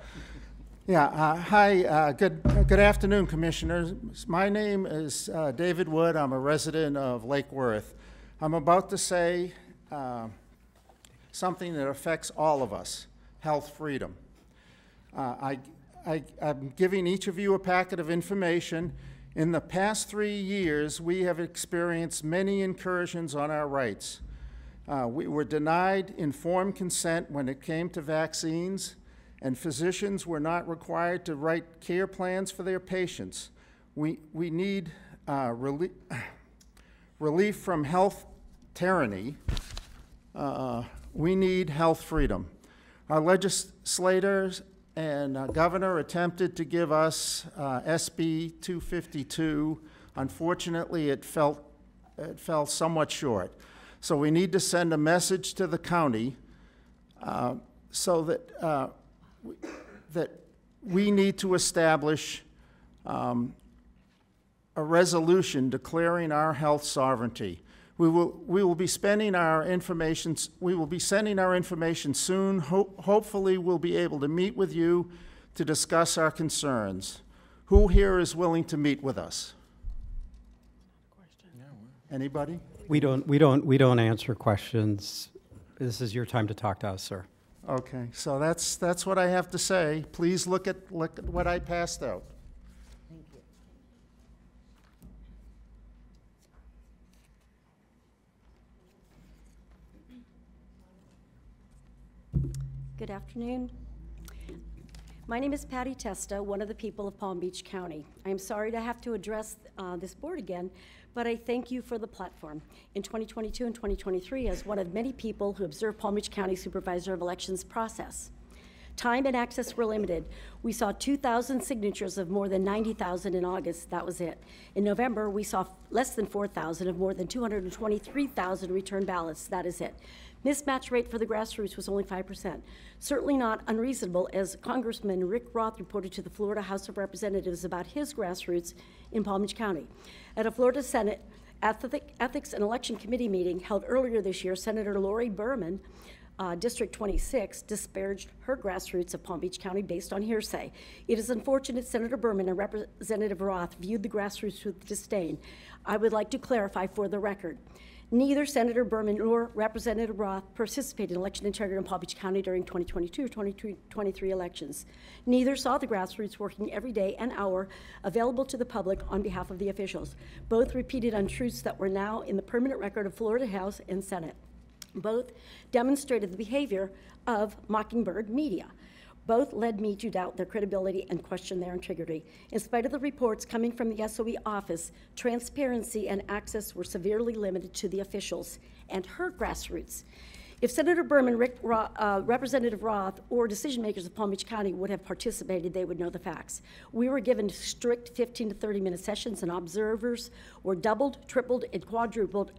Speaker 23: Yeah, hi, good afternoon, Commissioners. My name is David Wood. I'm a resident of Lake Worth. I'm about to say something that affects all of us, health freedom. I'm giving each of you a packet of information. In the past 3 years, we have experienced many incursions on our rights. We were denied informed consent when it came to vaccines, and physicians were not required to write care plans for their patients. We need relief from health tyranny. We need health freedom. Our legislators and governor attempted to give us SB 252. Unfortunately, it fell somewhat short. So we need to send a message to the county so that that we need to establish a resolution declaring our health sovereignty. We will be spending our information. We will be sending our information soon. Hopefully, we'll be able to meet with you to discuss our concerns. Who here is willing to meet with us? Anybody?
Speaker 1: We don't answer questions. This is your time to talk to us, sir.
Speaker 23: Okay, so that's what I have to say. Please look at what I passed out.
Speaker 24: Good afternoon. My name is Patty Testa, one of the people of Palm Beach County. I am sorry to have to address this board again, but I thank you for the platform. In 2022 and 2023, as one of many people who observed Palm Beach County Supervisor of Elections process. Time and access were limited. We saw 2,000 signatures of more than 90,000 in August. That was it. In November, we saw less than 4,000 of more than 223,000 return ballots. That is it. Mismatch rate for the grassroots was only 5%. Certainly not unreasonable, as Congressman Rick Roth reported to the Florida House of Representatives about his grassroots in Palm Beach County. At a Florida Senate Ethics and Election Committee meeting held earlier this year, Senator Lori Berman District 26 disparaged her grassroots of Palm Beach County based on hearsay. It is unfortunate Senator Berman and Representative Roth viewed the grassroots with disdain. I would like to clarify for the record. Neither Senator Berman nor Representative Roth participated in election integrity in Palm Beach County during 2022 or 2023 elections. Neither saw the grassroots working every day and hour available to the public on behalf of the officials. Both repeated untruths that were now in the permanent record of Florida House and Senate. Both demonstrated the behavior of Mockingbird media. Both led me to doubt their credibility and question their integrity. In spite of the reports coming from the SOE office, transparency and access were severely limited to the officials and her grassroots. If Senator Berman, Representative Roth, or decision makers of Palm Beach County would have participated, they would know the facts. We were given strict 15 to 30-minute sessions, and observers were doubled, tripled, and quadrupled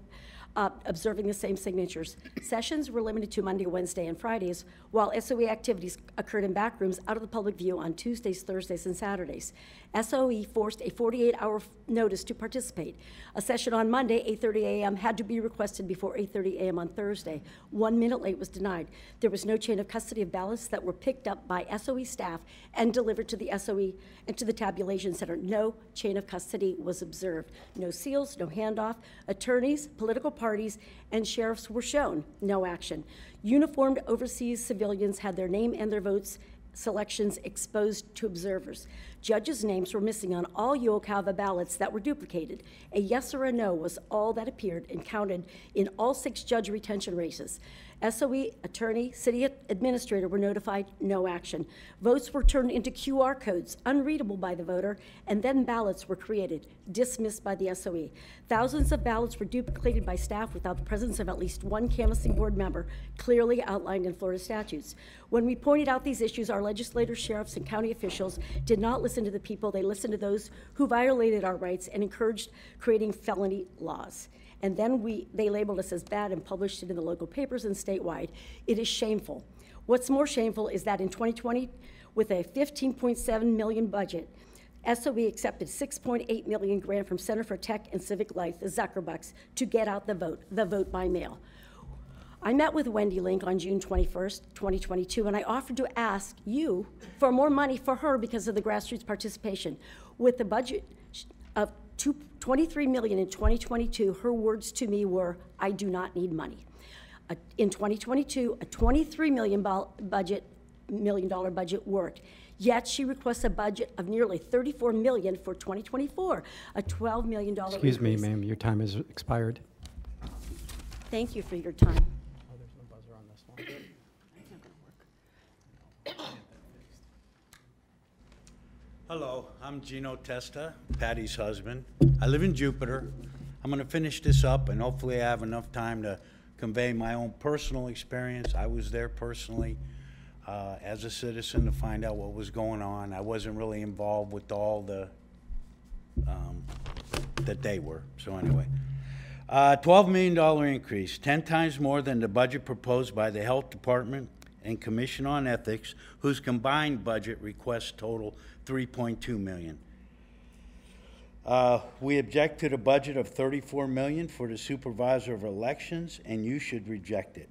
Speaker 24: observing the same signatures. Sessions were limited to Monday, Wednesday, and Fridays, while SOE activities occurred in back rooms out of the public view on Tuesdays, Thursdays, and Saturdays. SOE forced a 48-hour notice to participate. A session on Monday, 8:30 a.m., had to be requested before 8:30 a.m. on Thursday. 1 minute late was denied. There was no chain of custody of ballots that were picked up by SOE staff and delivered to the SOE and to the tabulation center. No chain of custody was observed. No seals, no handoff. Attorneys, political parties, and sheriffs were shown. No action. Uniformed overseas civilians had their name and their votes selections exposed to observers. Judges' names were missing on all Uocava ballots that were duplicated. A yes or a no was all that appeared and counted in all 6 judge retention races. SOE, attorney, city administrator were notified, no action. Votes were turned into QR codes, unreadable by the voter, and then ballots were created, dismissed by the SOE. Thousands of ballots were duplicated by staff without the presence of at least one canvassing board member, clearly outlined in Florida statutes. When we pointed out these issues, our legislators, sheriffs, and county officials did not listen to the people. They listened to those who violated our rights and encouraged creating felony laws. And then they labeled us as bad and published it in the local papers and statewide. It is shameful. What's more shameful is that in 2020, with a $15.7 million budget, SOE accepted $6.8 million grant from Center for Tech and Civic Life, the Zuckerbucks, to get out the vote by mail. I met with Wendy Link on June 21st, 2022, and I offered to ask you for more money for her because of the grassroots participation. With the budget of $23 million in 2022, her words to me were, I do not need money. In 2022, a $23 million budget worked. Yet she requests a budget of nearly $34 million for 2024, a $12 million increase.
Speaker 1: Excuse me, ma'am, your time has expired.
Speaker 24: Thank you for your time.
Speaker 1: Oh, there's no buzzer on this one.
Speaker 8: Hello, I'm Gino Testa, Patty's husband. I live in Jupiter. I'm going to finish this up, and hopefully I have enough time to convey my own personal experience. I was there personally as a citizen to find out what was going on. I wasn't really involved with all the that they were. So anyway, $12 million increase, 10 times more than the budget proposed by the Health Department and Commission on Ethics, whose combined budget requests total $3.2 million. We object to the budget of $34 million for the supervisor of elections, and you should reject it.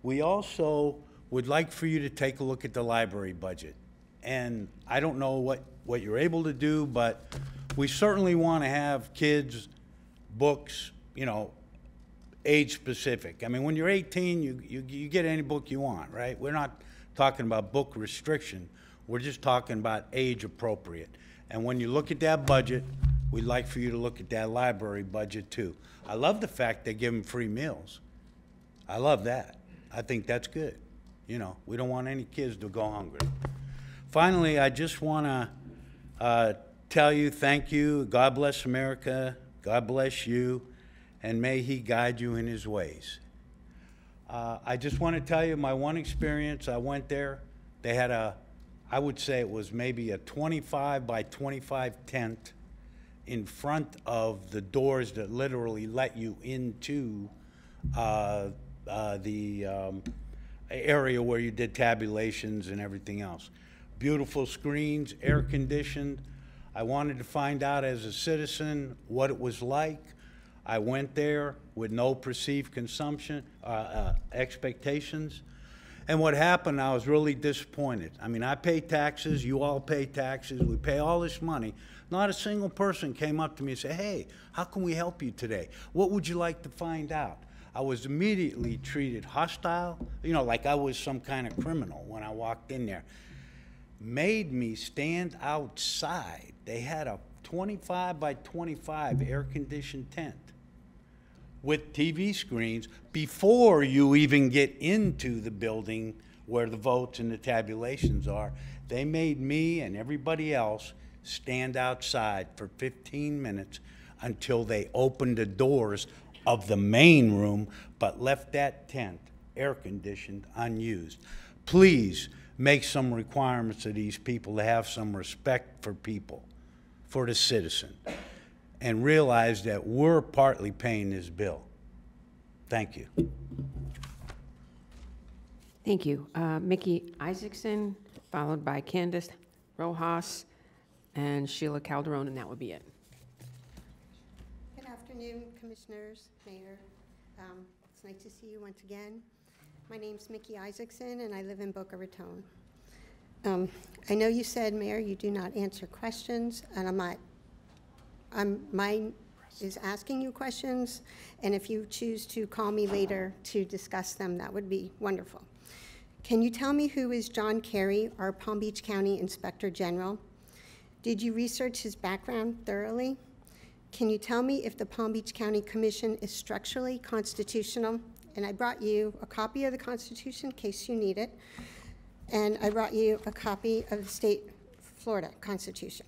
Speaker 8: We also would like for you to take a look at the library budget. And I don't know what you're able to do, but we certainly want to have kids' books, you know, age specific. I mean, when you're 18, you get any book you want, right? We're not talking about book restriction. We're just talking about age appropriate. And when you look at that budget, we'd like for you to look at that library budget too. I love the fact they give them free meals. I love that. I think that's good. You know, we don't want any kids to go hungry. Finally, I just want to tell you thank you. God bless America. God bless you. And may he guide you in his ways. I just want to tell you my one experience. I went there. They had I would say it was maybe a 25 by 25 tent in front of the doors that literally let you into the area where you did tabulations and everything else. Beautiful screens, air conditioned. I wanted to find out as a citizen what it was like. I went there with no perceived consumption, expectations. And what happened, I was really disappointed. I mean, I pay taxes, you all pay taxes, we pay all this money. Not a single person came up to me and said, hey, how can we help you today? What would you like to find out? I was immediately treated hostile, you know, like I was some kind of criminal when I walked in there. Made me stand outside. They had a 25 by 25 air-conditioned tent with TV screens before you even get into the building where the votes and the tabulations are. They made me and everybody else stand outside for 15 minutes until they opened the doors of the main room, but left that tent, air-conditioned, unused. Please make some requirements of these people to have some respect for people, for the citizen, and realize that we're partly paying this bill. Thank you.
Speaker 3: Thank you. Mickey Isaacson, followed by Candace Rojas and Sheila Calderon, and that would be it.
Speaker 10: Good afternoon, Commissioners, Mayor. It's nice to see you once again. My name's Mickey Isaacson, and I live in Boca Raton. I know you said, Mayor, you do not answer questions, and mine is asking you questions, and if you choose to call me later to discuss them, that would be wonderful. Can you tell me who is John Kerry, our Palm Beach County Inspector General? Did you research his background thoroughly? Can you tell me if the Palm Beach County Commission is structurally constitutional? And I brought you a copy of the Constitution in case you need it. And I brought you a copy of the state Florida Constitution.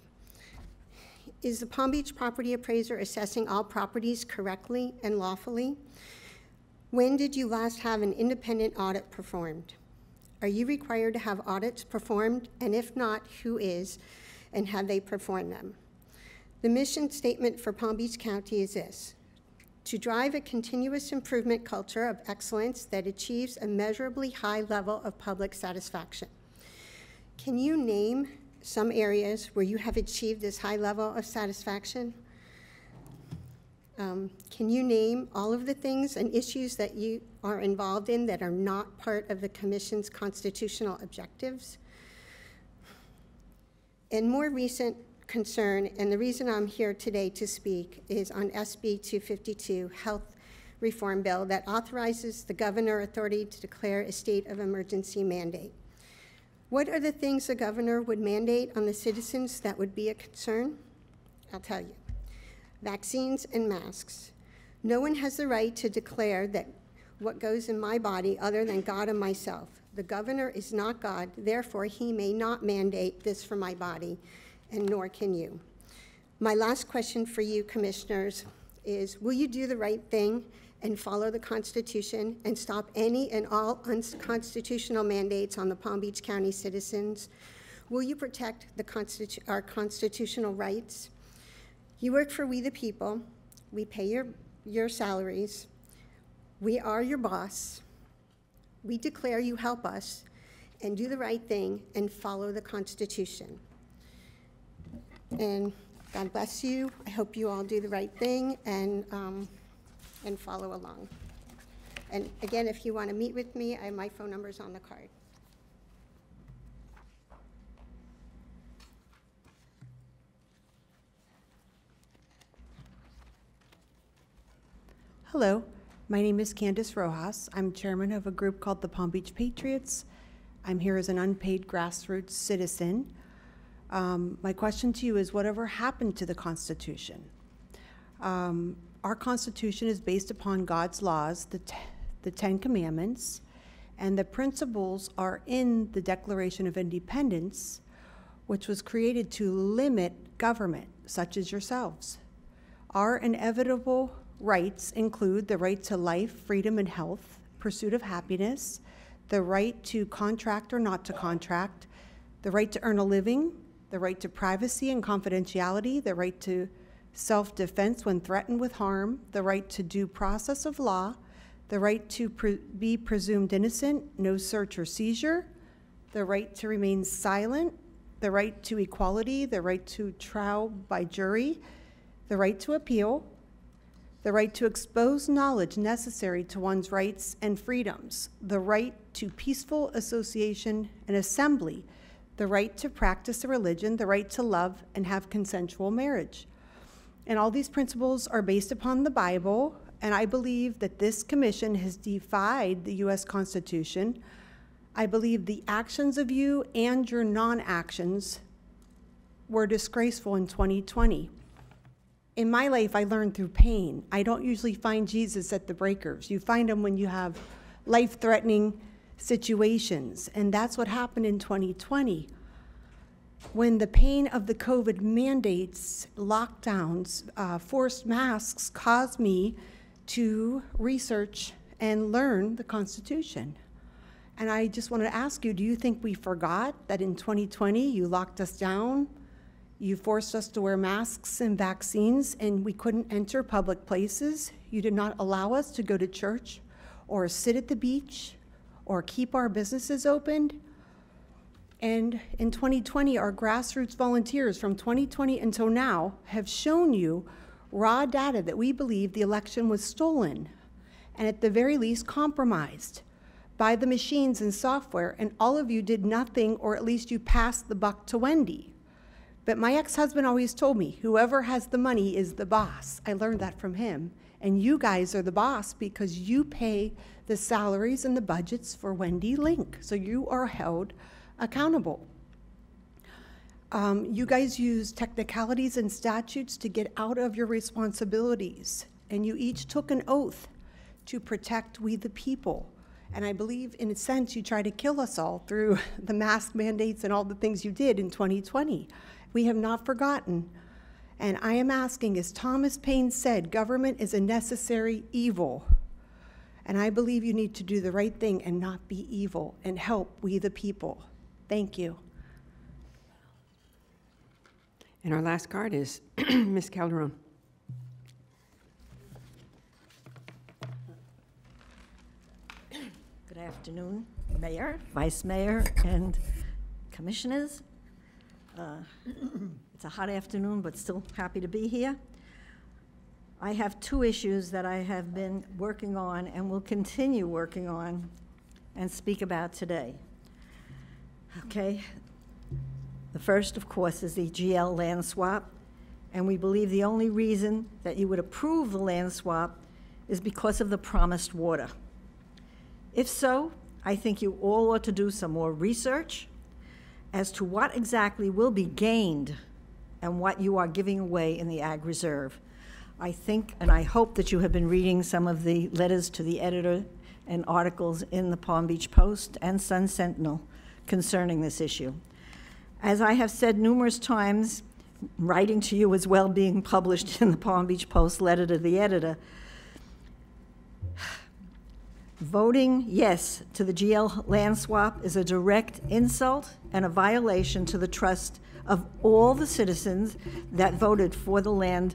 Speaker 10: Is the Palm Beach property appraiser assessing all properties correctly and lawfully? When did you last have an independent audit performed? Are you required to have audits performed? And if not, who is? And have they performed them? The mission statement for Palm Beach County is this: to drive a continuous improvement culture of excellence that achieves a measurably high level of public satisfaction. Can you name some areas where you have achieved this high level of satisfaction? Can you name all of the things and issues that you are involved in that are not part of the Commission's constitutional objectives? And more recent concern, and the reason I'm here today to speak, is on SB 252, Health Reform Bill, that authorizes the governor authority to declare a state of emergency mandate. What are the things the governor would mandate on the citizens that would be a concern? I'll tell you. Vaccines and masks. No one has the right to declare that what goes in my body other than God and myself. The governor is not God, therefore he may not mandate this for my body, and nor can you. My last question for you, commissioners, is will you do the right thing and follow the Constitution and stop any and all unconstitutional mandates on the Palm Beach County citizens? Will you protect our constitutional rights? You work for we the people. We pay your salaries. We are your boss. We declare you help us and do the right thing and follow the Constitution. And God bless you. I hope you all do the right thing and follow along. And again, if you want to meet with me, my phone number is on the card.
Speaker 12: Hello, my name is Candace Rojas. I'm chairman of a group called the Palm Beach Patriots. I'm here as an unpaid grassroots citizen. My question to you is, whatever happened to the Constitution? Our Constitution is based upon God's laws, the Ten Commandments, and the principles are in the Declaration of Independence, which was created to limit government, such as yourselves. Our inevitable rights include the right to life, freedom, and health, pursuit of happiness, the right to contract or not to contract, the right to earn a living, the right to privacy and confidentiality, the right to self-defense when threatened with harm, the right to due process of law, the right to be presumed innocent, no search or seizure, the right to remain silent, the right to equality, the right to trial by jury, the right to appeal, the right to expose knowledge necessary to one's rights and freedoms, the right to peaceful association and assembly, the right to practice a religion, the right to love and have consensual marriage. And all these principles are based upon the Bible, and I believe that this commission has defied the U.S. Constitution. I believe the actions of you and your non-actions were disgraceful in 2020. In my life, I learned through pain. I don't usually find Jesus at the breakers. You find him when you have life-threatening situations, and that's what happened in 2020. When the pain of the COVID mandates, lockdowns, forced masks caused me to research and learn the Constitution. And I just want to ask you, do you think we forgot that in 2020 you locked us down? You forced us to wear masks and vaccines, and we couldn't enter public places. You did not allow us to go to church or sit at the beach or keep our businesses open. And in 2020, our grassroots volunteers from 2020 until now have shown you raw data that we believe the election was stolen and at the very least compromised by the machines and software, and all of you did nothing, or at least you passed the buck to Wendy. But my ex-husband always told me, whoever has the money is the boss. I learned that from him. And you guys are the boss because you pay the salaries and the budgets for Wendy Link. So you are held accountable. You guys use technicalities and statutes to get out of your responsibilities. And you each took an oath to protect we the people. And I believe, in a sense, you tried to kill us all through the mask mandates and all the things you did in 2020. We have not forgotten. And I am asking, as Thomas Paine said, government is a necessary evil. And I believe you need to do the right thing and not be evil and help we the people. Thank you.
Speaker 3: And our last card is Ms. Calderon.
Speaker 2: Good afternoon, Mayor, Vice Mayor, and Commissioners. It's a hot afternoon, but still happy to be here. I have two issues that I have been working on and will continue working on and speak about today. Okay, the first, of course, is the GL land swap, and we believe the only reason that you would approve the land swap is because of the promised water. If so, I think you all ought to do some more research as to what exactly will be gained and what you are giving away in the Ag Reserve. I think and I hope that you have been reading some of the letters to the editor and articles in the Palm Beach Post and Sun Sentinel concerning this issue. As I have said numerous times, writing to you as well, being published in the Palm Beach Post letter to the editor, voting yes to the GL land swap is a direct insult and a violation to the trust of all the citizens that voted for the land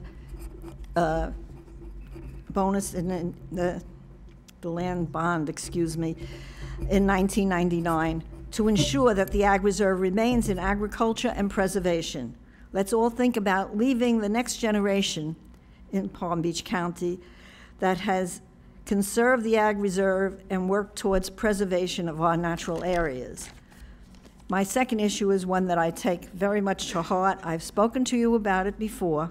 Speaker 2: bonus in the land bond, excuse me, in 1999 to ensure that the Ag Reserve remains in agriculture and preservation. Let's all think about leaving the next generation in Palm Beach County that has conserved the Ag Reserve and work towards preservation of our natural areas. My second issue is one that I take very much to heart. I've spoken to you about it before,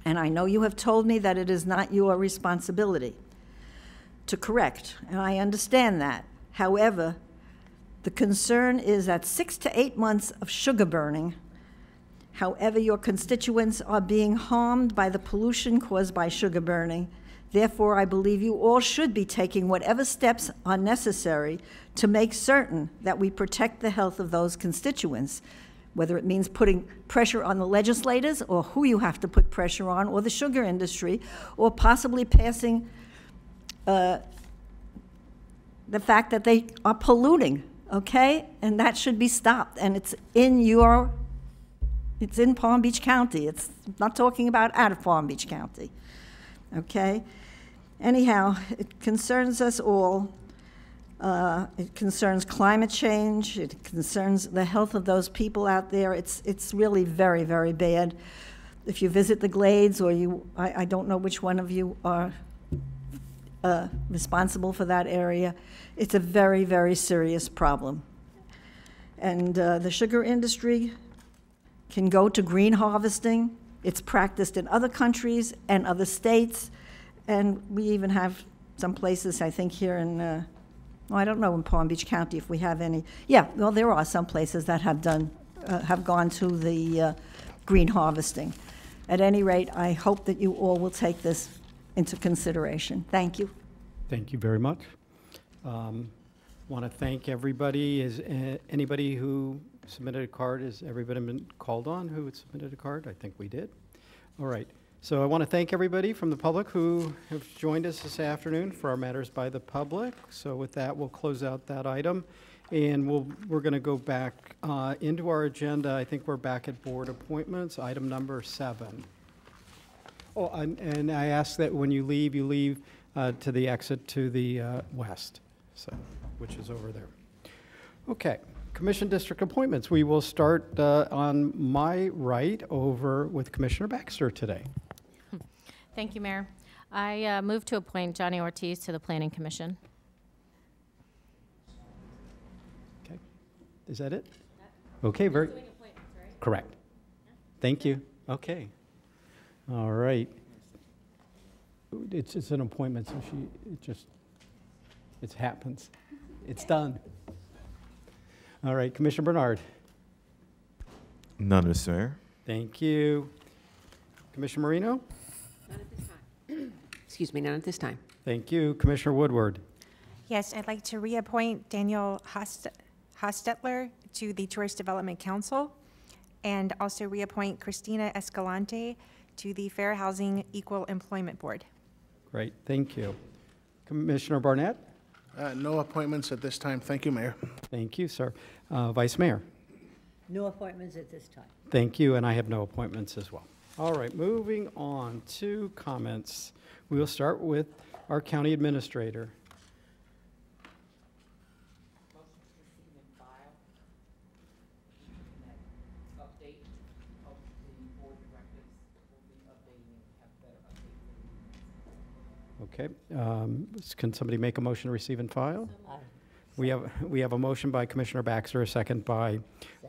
Speaker 2: and I know you have told me that it is not your responsibility to correct, and I understand that. However, the concern is that 6 to 8 months of sugar burning, however, your constituents are being harmed by the pollution caused by sugar burning. Therefore, I believe you all should be taking whatever steps are necessary to make certain that we protect the health of those constituents, whether it means putting pressure on the legislators or who you have to put pressure on, or the sugar industry, or possibly passing the fact that they are polluting, okay? And that should be stopped. And it's in Palm Beach County. It's not talking about out of Palm Beach County, okay? Anyhow, it concerns us all. It concerns climate change. It concerns the health of those people out there. It's really very, very bad. if you visit the Glades, or I don't know which one of you are responsible for that area, it's a very, very serious problem. And the sugar industry can go to green harvesting. It's practiced in other countries and other states, and we even have some places, I think, here in, well, I don't know in Palm Beach County if we have any. Yeah, well, there are some places that have done, have gone to the green harvesting. At any rate, I hope that you all will take this into consideration. Thank you.
Speaker 1: Thank you very much. Want to thank everybody. Is anybody who submitted a card, has everybody been called on who submitted a card? I think we did. All right. So I want to thank everybody from the public who have joined us this afternoon for our Matters by the Public. So with that, we'll close out that item. And we're going to go back into our agenda. I think we're back at board appointments, item number 7. Oh, and I ask that when you leave to the exit to the west, so, which is over there. Okay, Commission District appointments. We will start on my right over with Commissioner Baxter today.
Speaker 5: Thank you, Mayor. I move to appoint Johnny Ortiz to the Planning Commission.
Speaker 1: Okay, is that it? Okay, very correct. Thank you. Okay, all right. It's an appointment, so it happens. It's done. All right, Commissioner Bernard.
Speaker 9: None, Mr. Mayor.
Speaker 1: Thank you. Commissioner Marino.
Speaker 3: None at this time. Excuse me, none at this time.
Speaker 1: Thank you. Commissioner Woodward.
Speaker 16: Yes, I'd like to reappoint Daniel Hostetler to the Tourist Development Council, and also reappoint Christina Escalante to the Fair Housing Equal Employment Board.
Speaker 1: Great, thank you. Commissioner Barnett?
Speaker 11: No appointments at this time. Thank you, Mayor.
Speaker 1: Thank you, sir. Vice Mayor?
Speaker 4: No appointments at this time.
Speaker 1: Thank you, and I have no appointments as well. All right, moving on to comments. We will start with our county administrator. Okay, can somebody make a motion to receive and file? We have a motion by Commissioner Baxter, a second by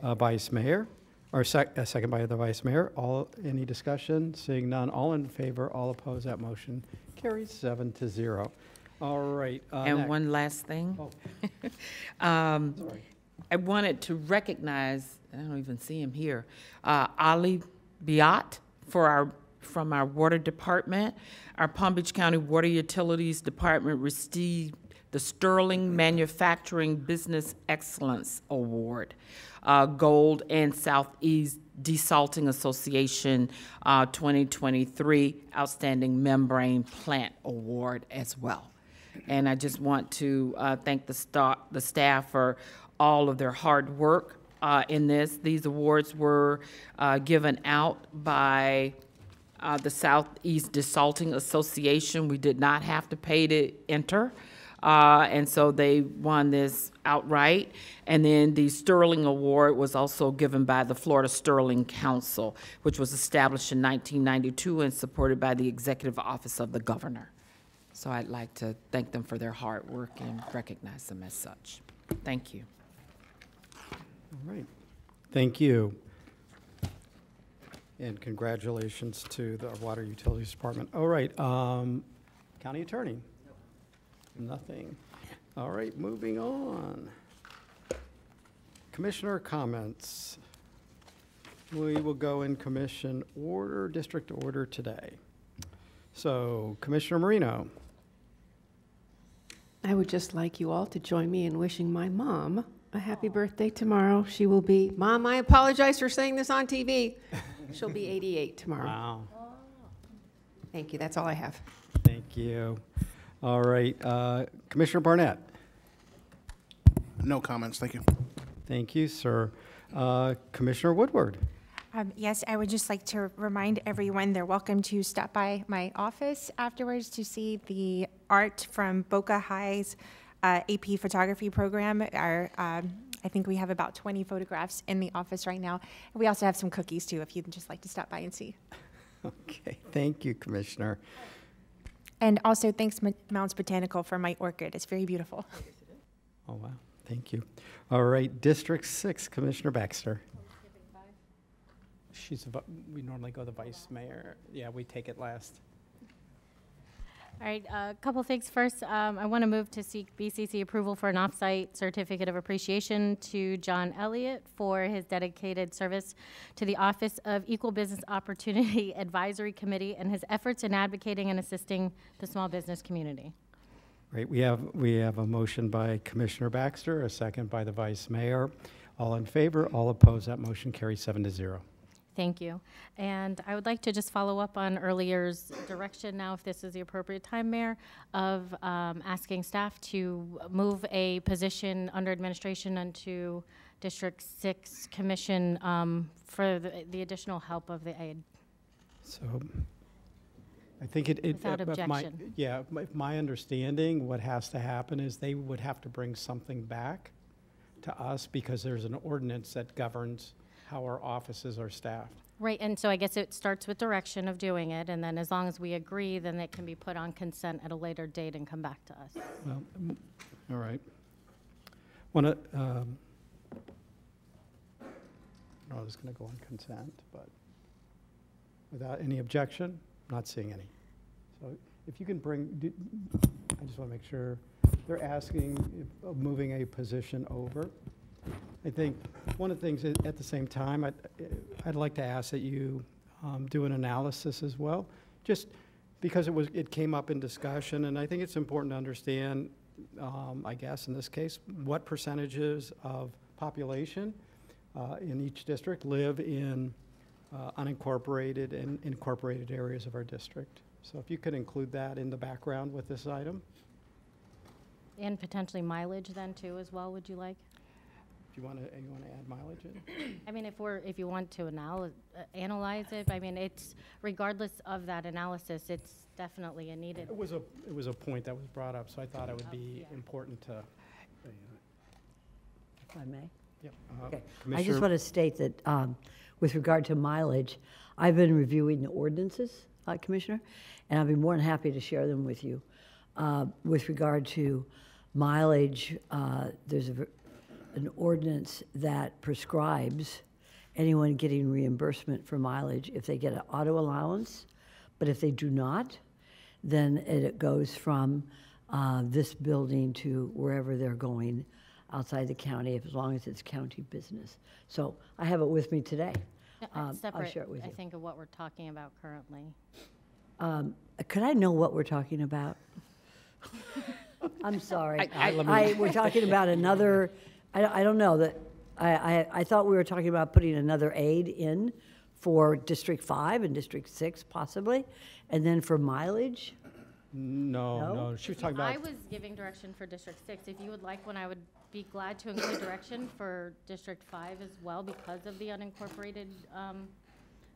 Speaker 1: Vice Mayor, or a second by the Vice Mayor. Any discussion? Seeing none, all in favor, all opposed, that motion carries 7-0. All right.
Speaker 6: And
Speaker 1: next.
Speaker 6: one last thing.
Speaker 1: Oh.
Speaker 6: Sorry. I wanted to recognize, I don't even see him here, Ali Biat from our water department. Our Palm Beach County Water Utilities Department received the Sterling Manufacturing Business Excellence Award, Gold, and Southeast Desalting Association 2023 Outstanding Membrane Plant Award as well. And I just want to thank the staff for all of their hard work in this. These awards were given out by the Southeast Desalting Association. We did not have to pay to enter, and so they won this outright. And then the Sterling Award was also given by the Florida Sterling Council, which was established in 1992 and supported by the Executive Office of the Governor. So I'd like to thank them for their hard work and recognize them as such. Thank you.
Speaker 1: All right. Thank you. And congratulations to the Water Utilities Department. All right, County Attorney? Nothing. All right, moving on. Commissioner comments. We will go in commission order, district order today. So, Commissioner Marino.
Speaker 3: I would just like you all to join me in wishing my mom a happy birthday tomorrow. She will be, Mom, I apologize for saying this on TV. She'll be 88 tomorrow.
Speaker 1: Wow.
Speaker 3: Thank you. That's all I have.
Speaker 1: Thank you. All right, Commissioner Barnett.
Speaker 11: No comments. Thank you.
Speaker 1: Thank you, sir. Commissioner Woodward.
Speaker 16: Yes, I would just like to remind everyone they're welcome to stop by my office afterwards to see the art from Boca High's AP photography program. I think we have about 20 photographs in the office right now. And we also have some cookies too, if you'd just like to stop by and see.
Speaker 1: Okay, thank you, Commissioner.
Speaker 16: And also thanks Mounds Botanical for my orchid. It's very beautiful.
Speaker 1: Oh, wow, thank you. All right, District 6, Commissioner Baxter.
Speaker 13: We normally go the vice mayor. Yeah, we take it last.
Speaker 5: All right, a couple things. First, I want to move to seek BCC approval for an off-site certificate of appreciation to John Elliott for his dedicated service to the Office of Equal Business Opportunity Advisory Committee and his efforts in advocating and assisting the small business community.
Speaker 1: Great, we have a motion by Commissioner Baxter, a second by the Vice Mayor. All in favor, all opposed, that motion carries 7-0.
Speaker 5: Thank you. And I would like to just follow up on earlier's direction now, if this is the appropriate time, Mayor, of asking staff to move a position under administration into District 6 Commission for the additional help of the aide.
Speaker 1: So I think
Speaker 5: Without objection.
Speaker 1: My understanding, what has to happen is they would have to bring something back to us because there's an ordinance that governs how our offices are staffed.
Speaker 5: Right, and so I guess it starts with direction of doing it, and then as long as we agree, then it can be put on consent at a later date and come back to us.
Speaker 1: Well, all right. I was going to go on consent, but without any objection, not seeing any. So if you can I just want to make sure, they're asking of moving a position over. I think one of the things at the same time, I'd like to ask that you do an analysis as well, just because it came up in discussion, and I think it's important to understand, I guess in this case, what percentages of population in each district live in unincorporated and incorporated areas of our district. So if you could include that in the background with this item.
Speaker 5: And potentially mileage then too as well, would you like?
Speaker 1: You want to add mileage in?
Speaker 5: I mean, if you want to analyze it, I mean, it's regardless of that analysis, it's definitely a needed.
Speaker 1: It was a point that was brought up, so I thought it would be important to.
Speaker 4: If I may.
Speaker 1: Yep.
Speaker 4: Okay. I just want to state that with regard to mileage, I've been reviewing the ordinances, Commissioner, and I'd be more than happy to share them with you. With regard to mileage, there's an ordinance that prescribes anyone getting reimbursement for mileage if they get an auto allowance, but if they do not, then it goes from this building to wherever they're going outside the county, as long as it's county business. So I have it with me today.
Speaker 5: Separate,
Speaker 4: I'll share it with you.
Speaker 5: I think, of what we're talking about currently.
Speaker 4: Could I know what we're talking about? I'm sorry. We're talking about another. I don't know that. I thought we were talking about putting another aide in for District 5 and District 6 possibly, and then for mileage.
Speaker 1: No. She was talking about.
Speaker 5: I was giving direction for District 6. If you would like one, I would be glad to include direction for District 5 as well because of the unincorporated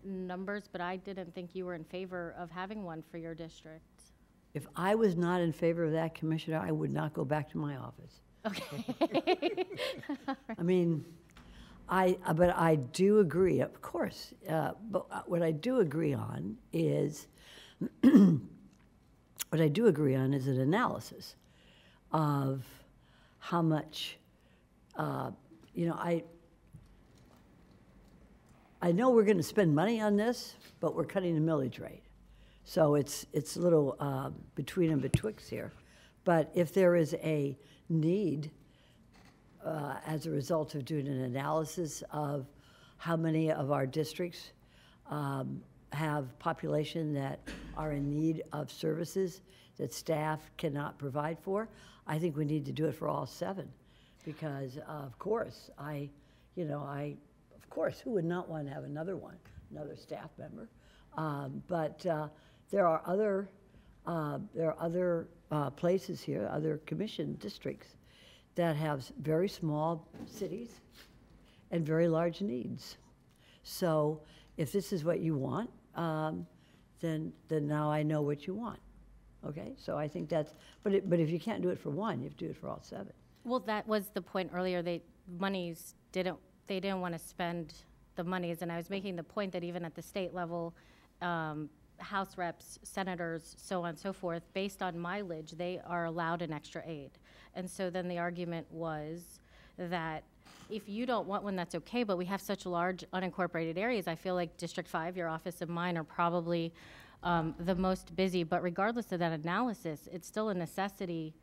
Speaker 5: numbers, but I didn't think you were in favor of having one for your district.
Speaker 4: If I was not in favor of that, Commissioner, I would not go back to my office.
Speaker 5: Okay.
Speaker 4: I mean, but I do agree, of course, but what I do agree on is, an analysis of how much, I know we're going to spend money on this, but we're cutting the millage rate. So it's a little between and betwixt here. But if there is a need as a result of doing an analysis of how many of our districts have population that are in need of services that staff cannot provide for, I think we need to do it for all 7. Because of course, who would not want to have another staff member? But there are other places here, other commission districts that have very small cities and very large needs. So if this is what you want, then now I know what you want. Okay, so I think that's, but if you can't do it for one, you have to do it for all 7.
Speaker 5: Well, that was the point earlier. They didn't want to spend the monies, and I was making the point that even at the state level, House reps, senators, so on and so forth, based on mileage, they are allowed an extra aid. And so then the argument was that if you don't want one, that's okay, but we have such large unincorporated areas. I feel like District 5, your office and mine, are probably the most busy. But regardless of that analysis, it's still a necessity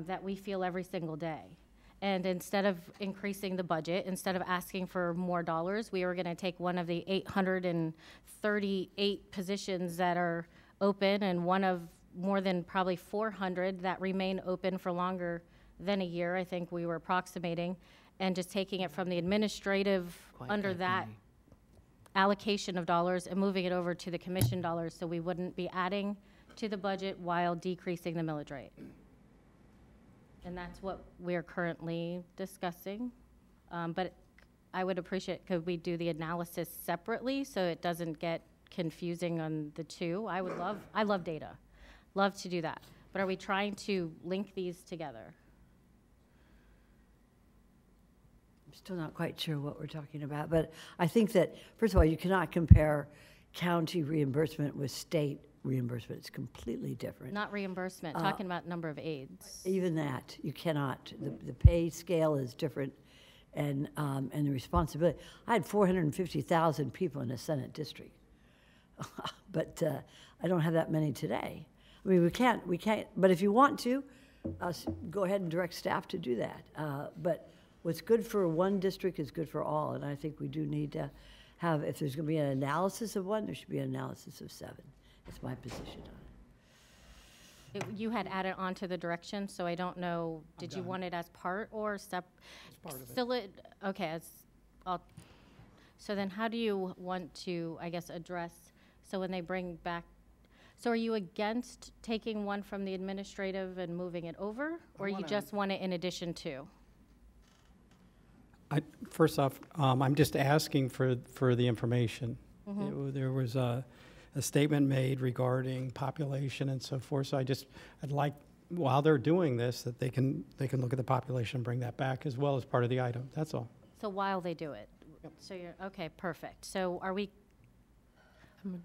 Speaker 5: that we feel every single day. And instead of increasing the budget, instead of asking for more dollars, we were going to take one of the 838 positions that are open and one of more than probably 400 that remain open for longer than a year, I think we were approximating, and just taking it from the administrative under that allocation of dollars and moving it over to the commission dollars so we wouldn't be adding to the budget while decreasing the millage rate. And that's what we're currently discussing. But I would appreciate, could we do the analysis separately so it doesn't get confusing on the two? I love data, love to do that. But are we trying to link these together?
Speaker 4: I'm still not quite sure what we're talking about, but I think that, first of all, you cannot compare county reimbursement with state reimbursement. It's completely different.
Speaker 5: Not reimbursement, talking about number of aides.
Speaker 4: Even that, you cannot. The pay scale is different, and the responsibility. I had 450,000 people in a Senate district, but I don't have that many today. I mean, we can't, but if you want to, go ahead and direct staff to do that. But what's good for one district is good for all, and I think we do need to have, if there's going to be an analysis of one, there should be an analysis of 7. That's my position on it.
Speaker 5: You had added on to the direction, so I don't know, did you want it as part or step?
Speaker 1: It's part of it.
Speaker 5: Still okay, so then how do you want to, I guess, address, so when they bring back, so are you against taking one from the administrative and moving it over? Or you just want it in addition to?
Speaker 13: First off, I'm just asking for the information. There was a statement made regarding population and so forth. So I'd like, while they're doing this, that they can look at the population and bring that back as well as part of the item. That's all.
Speaker 5: So while they do it. Yep. So you're, okay, perfect. So are we?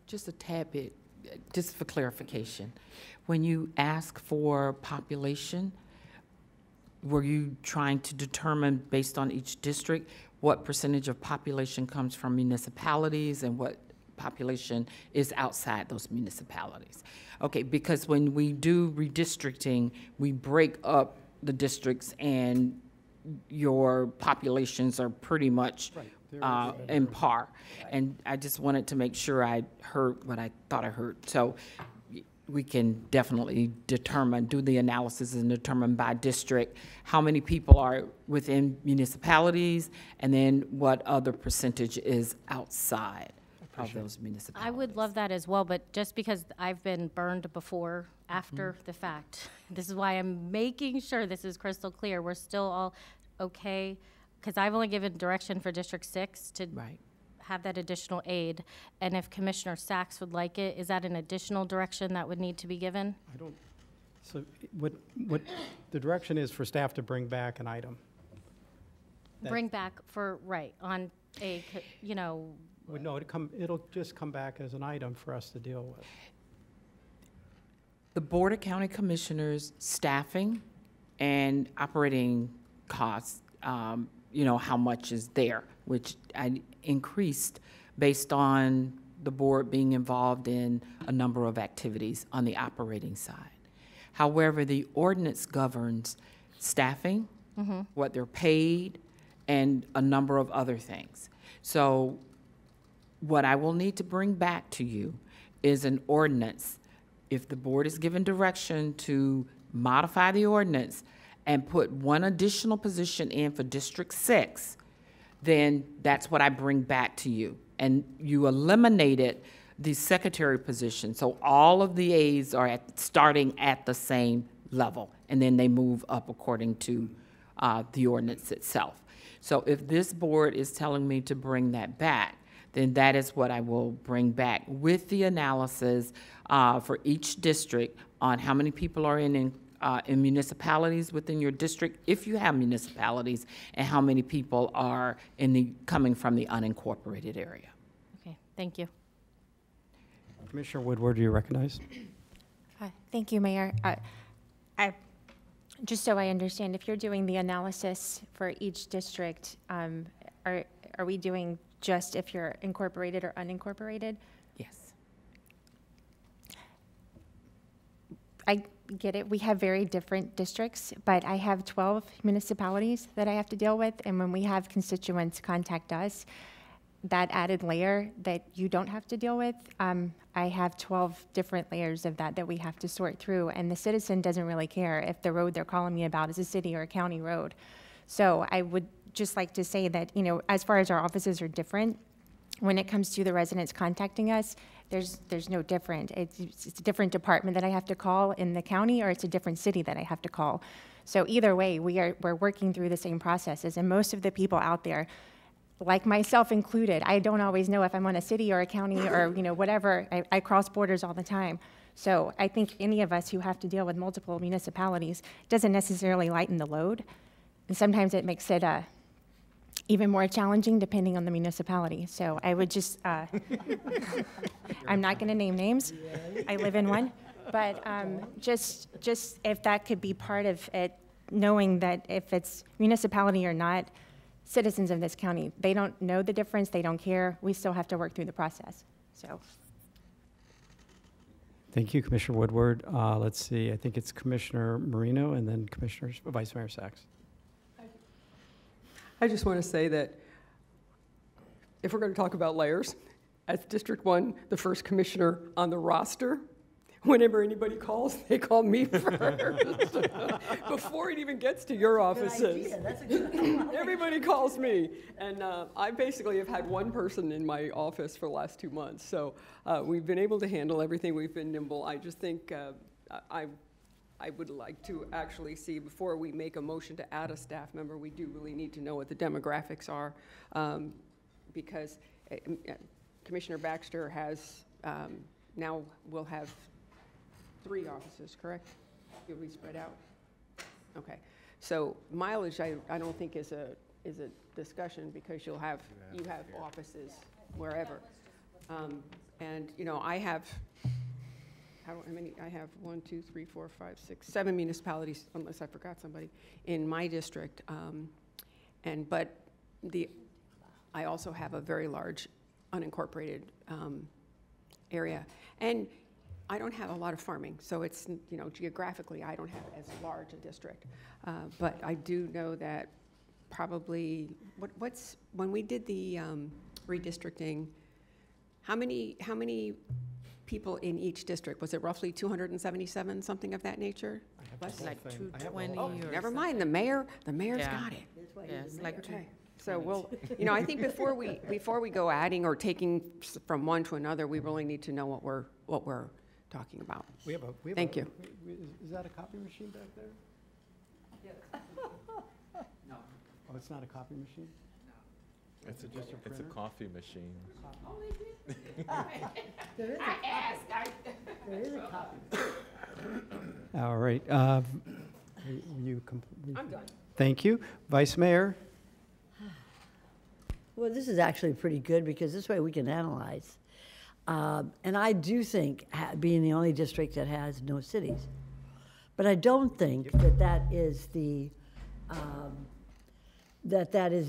Speaker 6: Just a tad bit, just for clarification. When you ask for population, were you trying to determine, based on each district, what percentage of population comes from municipalities and what population is outside those municipalities? Okay, because when we do redistricting, we break up the districts and your populations are pretty much in par. And I just wanted to make sure I heard what I thought I heard. So we can definitely do the analysis and determine by district how many people are within municipalities and then what other percentage is outside of those municipalities.
Speaker 5: I would love that as well, but just because I've been burned before, after the fact, this is why I'm making sure this is crystal clear. We're still all okay, because I've only given direction for District 6 to have that additional aid. And if Commissioner Sachs would like it, is that an additional direction that would need to be given?
Speaker 13: I don't, so what the direction is for staff to bring back an item.
Speaker 5: Bring back for, on a,
Speaker 13: Well, no, it'll just come back as an item for us to deal with.
Speaker 6: The Board of County Commissioners staffing and operating costs, how much is there, which I increased based on the board being involved in a number of activities on the operating side. However, the ordinance governs staffing, what they're paid, and a number of other things. So what I will need to bring back to you is an ordinance. If the board is given direction to modify the ordinance and put one additional position in for District 6, then that's what I bring back to you. And you eliminated the secretary position. So all of the aides are starting at the same level, and then they move up according to the ordinance itself. So if this board is telling me to bring that back, then that is what I will bring back with the analysis for each district on how many people are in municipalities within your district, if you have municipalities, and how many people are coming from the unincorporated area.
Speaker 5: Okay, thank you.
Speaker 13: Commissioner Woodward, you recognize?
Speaker 16: Thank you, Mayor. Just so I understand, if you're doing the analysis for each district, are we doing just if you're incorporated or unincorporated?
Speaker 3: Yes.
Speaker 16: I get it. We have very different districts, but I have 12 municipalities that I have to deal with, and when we have constituents contact us, that added layer that you don't have to deal with, I have 12 different layers of that we have to sort through, and the citizen doesn't really care if the road they're calling me about is a city or a county road. So I would just like to say that, you know, as far as our offices are different, when it comes to the residents contacting us, there's no different. It's a different department that I have to call in the county, or it's a different city that I have to call. So either way, we're working through the same processes, and most of the people out there, like myself included, I don't always know if I'm on a city or a county or, you know, whatever. I cross borders all the time. So I think any of us who have to deal with multiple municipalities doesn't necessarily lighten the load. And sometimes it makes it even more challenging depending on the municipality. So I would just, I'm not going to name names. I live in one. But just if that could be part of it, knowing that if it's municipality or not, citizens of this county, they don't know the difference, they don't care. We still have to work through the process. So.
Speaker 13: Thank you, Commissioner Woodward. Let's see, I think it's Commissioner Marino and then Vice Mayor Sachs.
Speaker 14: I just want to say that if we're going to talk about layers, as District 1, the first commissioner on the roster, whenever anybody calls, they call me first. Before it even gets to your offices.
Speaker 4: That's a good idea.
Speaker 14: Everybody calls me. And I basically have had one person in my office for the last 2 months. So we've been able to handle everything. We've been nimble. I just think I would like to actually see, before we make a motion to add a staff member, we do really need to know what the demographics are. Because Commissioner Baxter has, now will have 3 offices, correct? You'll be spread out? Okay. So mileage, I don't think is a discussion, because you have offices wherever. And, you know, I have, how many? I have 1, 2, 3, 4, 5, 6, 7 municipalities, unless I forgot somebody, in my district. But I also have a very large unincorporated area. And I don't have a lot of farming, so it's, you know, geographically I don't have as large a district. But I do know that probably, when we did the redistricting, how many people in each district? Was it roughly 277, something of that nature?
Speaker 6: Less like 220
Speaker 14: Oh,
Speaker 6: or
Speaker 14: never
Speaker 6: something.
Speaker 14: mind, the mayor's got it.
Speaker 6: Yeah, it's like
Speaker 14: Okay. So we'll, you know, I think before we go adding or taking from one to another, we really need to know what we're talking about. Thank you.
Speaker 13: Is that a copy machine back there? Yes. No. Oh, it's not a copy machine? No.
Speaker 9: It's a coffee machine.
Speaker 4: Oh, they did? There is a copy. There is a copy.
Speaker 13: All right.
Speaker 14: I'm done.
Speaker 13: Thank you. Vice Mayor?
Speaker 4: Well, this is actually pretty good, because this way we can analyze. And I do think, being the only district that has no cities, but I don't think that that is the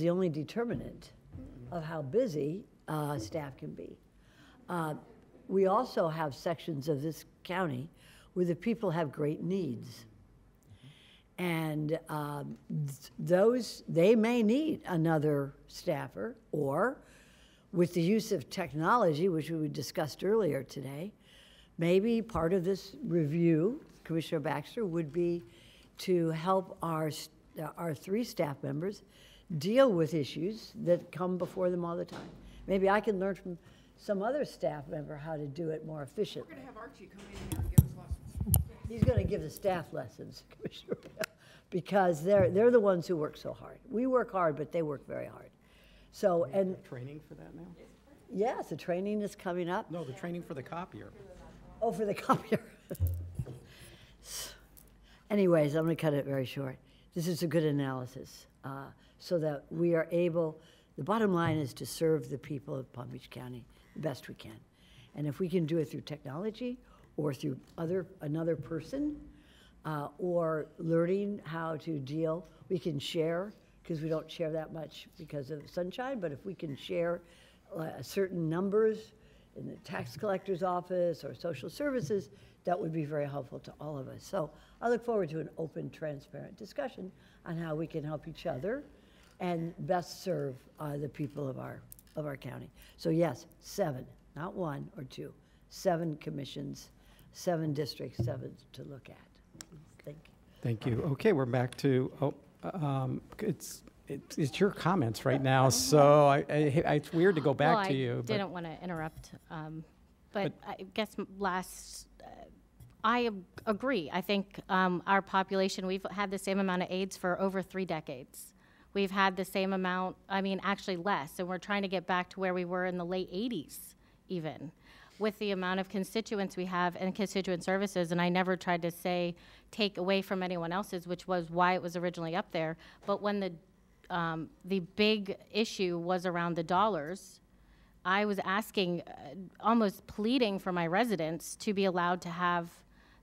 Speaker 4: only determinant of how busy staff can be. We also have sections of this county where the people have great needs. And they may need another staffer, or with the use of technology, which we discussed earlier today, maybe part of this review, Commissioner Baxter, would be to help our 3 staff members deal with issues that come before them all the time. Maybe I can learn from some other staff member how to do it more efficient.
Speaker 14: We're going to have Archie come in here and give us lessons.
Speaker 4: He's going to give the staff lessons, Commissioner, because they're the ones who work so hard. We work hard, but they work very hard. So, and
Speaker 13: Training for that now?
Speaker 4: yes, the training is coming up.
Speaker 13: No, the training for the copier.
Speaker 4: Oh, for the copier. Anyways, I'm going to cut it very short. This is a good analysis, so that we are able, the bottom line is to serve the people of Palm Beach County the best we can. And if we can do it through technology or through another person, or learning how to deal, we can share, because we don't share that much because of sunshine, but if we can share certain numbers in the tax collector's office or social services, that would be very helpful to all of us. So I look forward to an open, transparent discussion on how we can help each other and best serve the people of our county. So yes, 7, not 1 or 2, 7 commissions, 7 districts, 7 to look at. Thank you.
Speaker 13: Thank you. Okay, we're back to, it's your comments right now, so it's weird to go back to you.
Speaker 5: I didn't want to interrupt, but I guess I agree. I think our population, we've had the same amount of AIDS for over 3 decades. We've had the same amount, I mean, actually less, and we're trying to get back to where we were in the late 80s even, with the amount of constituents we have and constituent services. And I never tried to say take away from anyone else's, which was why it was originally up there. But when the big issue was around the dollars, I was asking, almost pleading for my residents to be allowed to have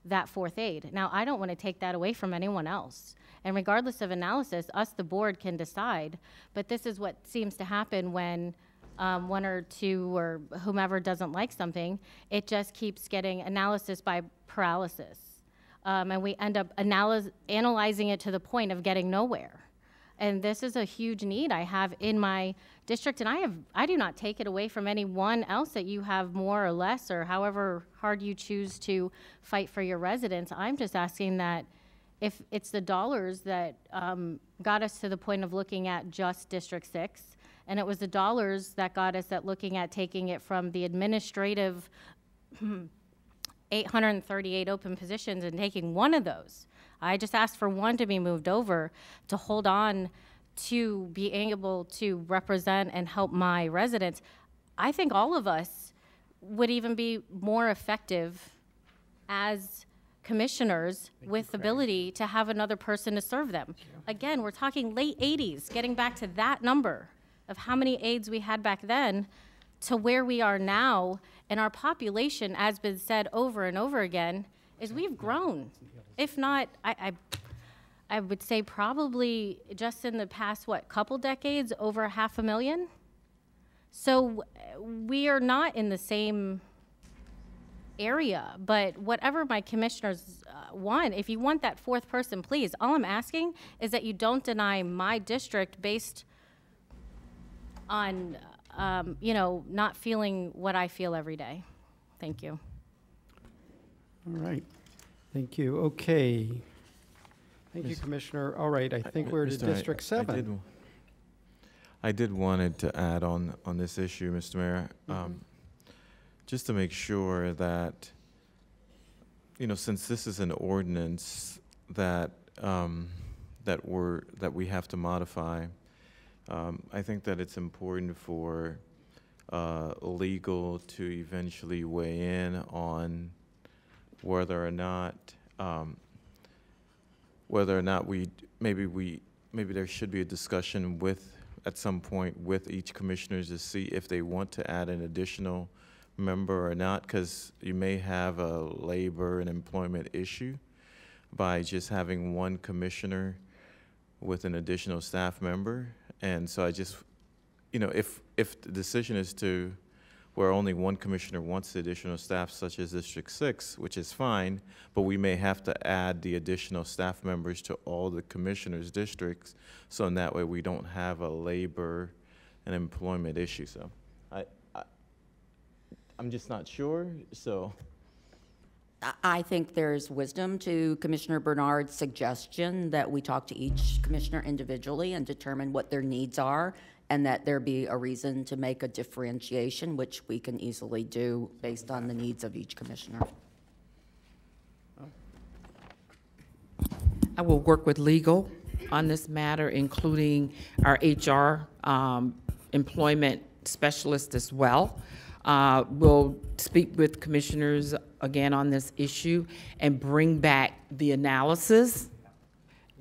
Speaker 5: that 4th aid. Now, I don't want to take that away from anyone else. And regardless of analysis, us, the board, can decide. But this is what seems to happen when 1 or 2 or whomever doesn't like something. It just keeps getting analysis by paralysis. And we end up analyzing it to the point of getting nowhere. And this is a huge need I have in my district, and I do not take it away from anyone else that you have more or less, or however hard you choose to fight for your residents. I'm just asking that if it's the dollars that got us to the point of looking at just District 6, and it was the dollars that got us at looking at taking it from the administrative 838 open positions and taking one of those. I just asked for one to be moved over to hold on to being able to represent and help my residents. I think all of us would even be more effective as commissioners with ability to have another person to serve them. Again, we're talking late 80s, getting back to that number of how many aides we had back then to where we are now. And our population, as been said over and over again, is we've grown. If not, I would say probably just in the past, couple decades, over 500,000. So we are not in the same area, but whatever my commissioners want, if you want that 4th person, please. All I'm asking is that you don't deny my district based on, not feeling what I feel every day. Thank you.
Speaker 1: All right. Thank you. Okay. Thank you, Commissioner. All right, I think we're to District 7.
Speaker 9: I did wanted to add on this issue, Mr. Mayor, just to make sure that, since this is an ordinance that we have to modify, I think that it's important for legal to eventually weigh in on whether or not maybe there should be a discussion at some point with each commissioner to see if they want to add an additional member or not, because you may have a labor and employment issue by just having one commissioner with an additional staff member. And so I just, if the decision is to where only one commissioner wants the additional staff, such as District 6, which is fine, but we may have to add the additional staff members to all the commissioners' districts, so in that way we don't have a labor and employment issue. So I'm just not sure, so.
Speaker 7: I think there's wisdom to Commissioner Bernard's suggestion that we talk to each commissioner individually and determine what their needs are, and that there be a reason to make a differentiation, which we can easily do based on the needs of each commissioner.
Speaker 6: I will work with legal on this matter, including our HR employment specialist as well. We'll speak with commissioners again on this issue and bring back the analysis,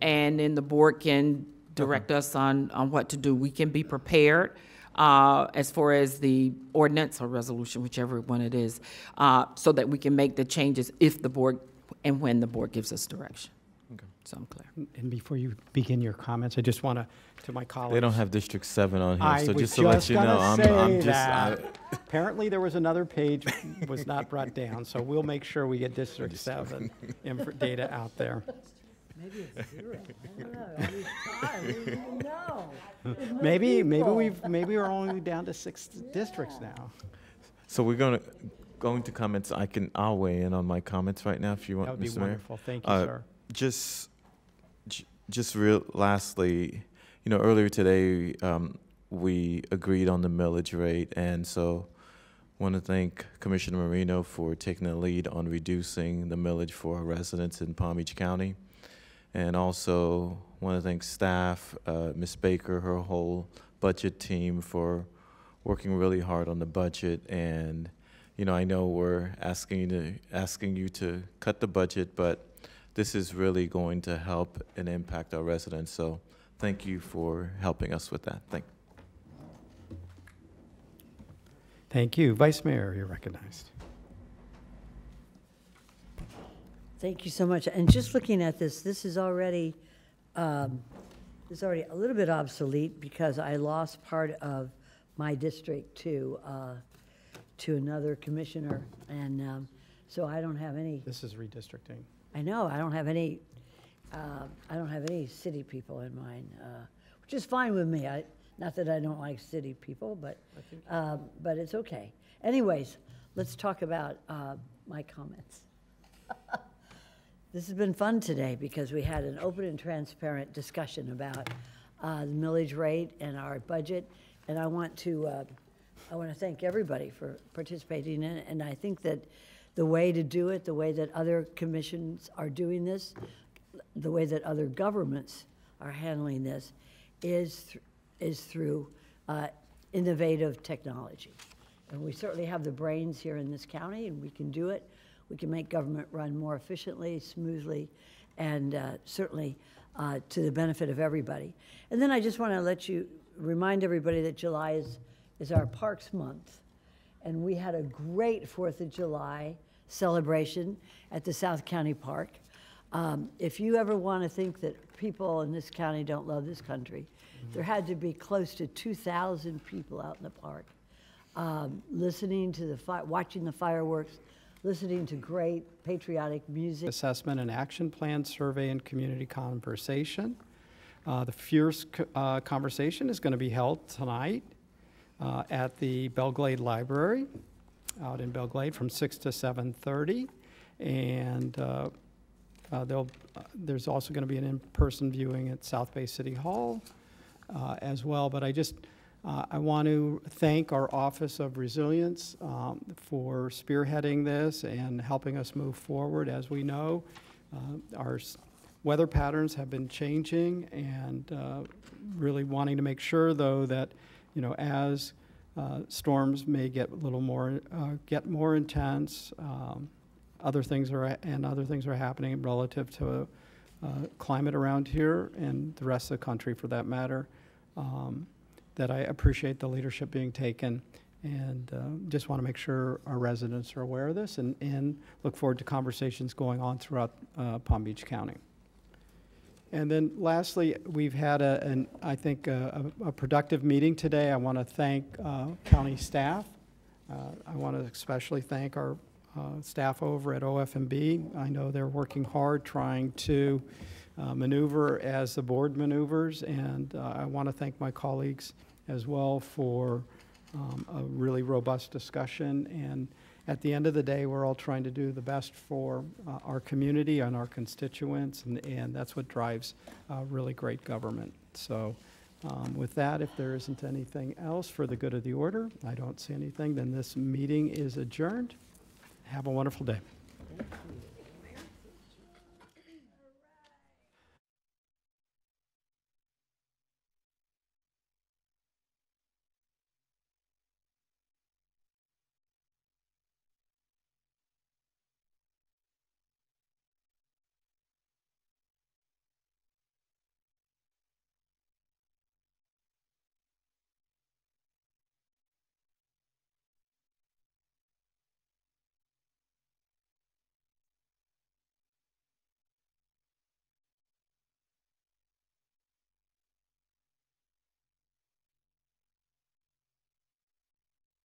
Speaker 6: and then the board can direct us on what to do. We can be prepared as far as the ordinance or resolution, whichever one it is, so that we can make the changes if the board and when the board gives us direction.
Speaker 9: Okay.
Speaker 6: So I'm clear.
Speaker 13: And before you begin your comments, I just want to my colleagues.
Speaker 9: They don't have District 7 on here,
Speaker 13: I
Speaker 9: so
Speaker 13: was
Speaker 9: just to let you know, I'm just.
Speaker 13: Apparently, there was another page was not brought down, so we'll make sure we get District 7 data out there.
Speaker 4: Maybe it's 0. I don't know. At least 5. We don't even know.
Speaker 13: Maybe we're only down to 6 districts now.
Speaker 9: So we're going to comments. I'll weigh in on my comments right now if you want,
Speaker 13: That would be
Speaker 9: Mr. Mayor.
Speaker 13: wonderful. Thank you, sir.
Speaker 9: Just lastly, earlier today, we agreed on the millage rate, and so want to thank Commissioner Marino for taking the lead on reducing the millage for our residents in Palm Beach County. And also want to thank staff, Ms. Baker, her whole budget team for working really hard on the budget. And, I know we're asking you to cut the budget, but this is really going to help and impact our residents. So thank you for helping us with that.
Speaker 13: Thank you. Vice Mayor, you're recognized.
Speaker 4: Thank you so much. And just looking at this is already a little bit obsolete because I lost part of my district to another commissioner, and so I don't have any.
Speaker 13: This is redistricting.
Speaker 4: I know I don't have any. I don't have any city people in mind, which is fine with me. Not that I don't like city people, but it's okay. Anyways, let's talk about my comments. This has been fun today because we had an open and transparent discussion about the millage rate and our budget, and I want to thank everybody for participating in it. And I think that the way to do it, the way that other commissions are doing this, the way that other governments are handling this, is through innovative technology. And we certainly have the brains here in this county, and we can do it. We can make government run more efficiently, smoothly, and certainly to the benefit of everybody. And then I just want to remind everybody that July is our Parks Month. And we had a great 4th of July celebration at the South County Park. If you ever want to think that people in this county don't love this country, there had to be close to 2,000 people out in the park listening to watching the fireworks, listening to great patriotic music.
Speaker 13: Assessment and Action Plan Survey and Community Conversation. The Fierce Conversation is going to be held tonight at the Belglade Library out in Belglade from 6 to 7:30. And there's also going to be an in-person viewing at South Bay City Hall as well. But I want to thank our Office of Resilience for spearheading this and helping us move forward. As we know, our weather patterns have been changing, and really wanting to make sure, though, that as storms may get a little more more intense, other things are happening relative to climate around here and the rest of the country, for that matter. That I appreciate the leadership being taken, and just want to make sure our residents are aware of this, and look forward to conversations going on throughout Palm Beach County. And then lastly, we've had I think a productive meeting today. I want to thank county staff. I want to especially thank our staff over at OFMB. I know they're working hard trying to maneuver as the board maneuvers, and I want to thank my colleagues as well for a really robust discussion. And at the end of the day, we're all trying to do the best for our community and our constituents, and that's what drives really great government. So with that, if there isn't anything else for the good of the order, I don't see anything, then this meeting is adjourned. Have a wonderful day.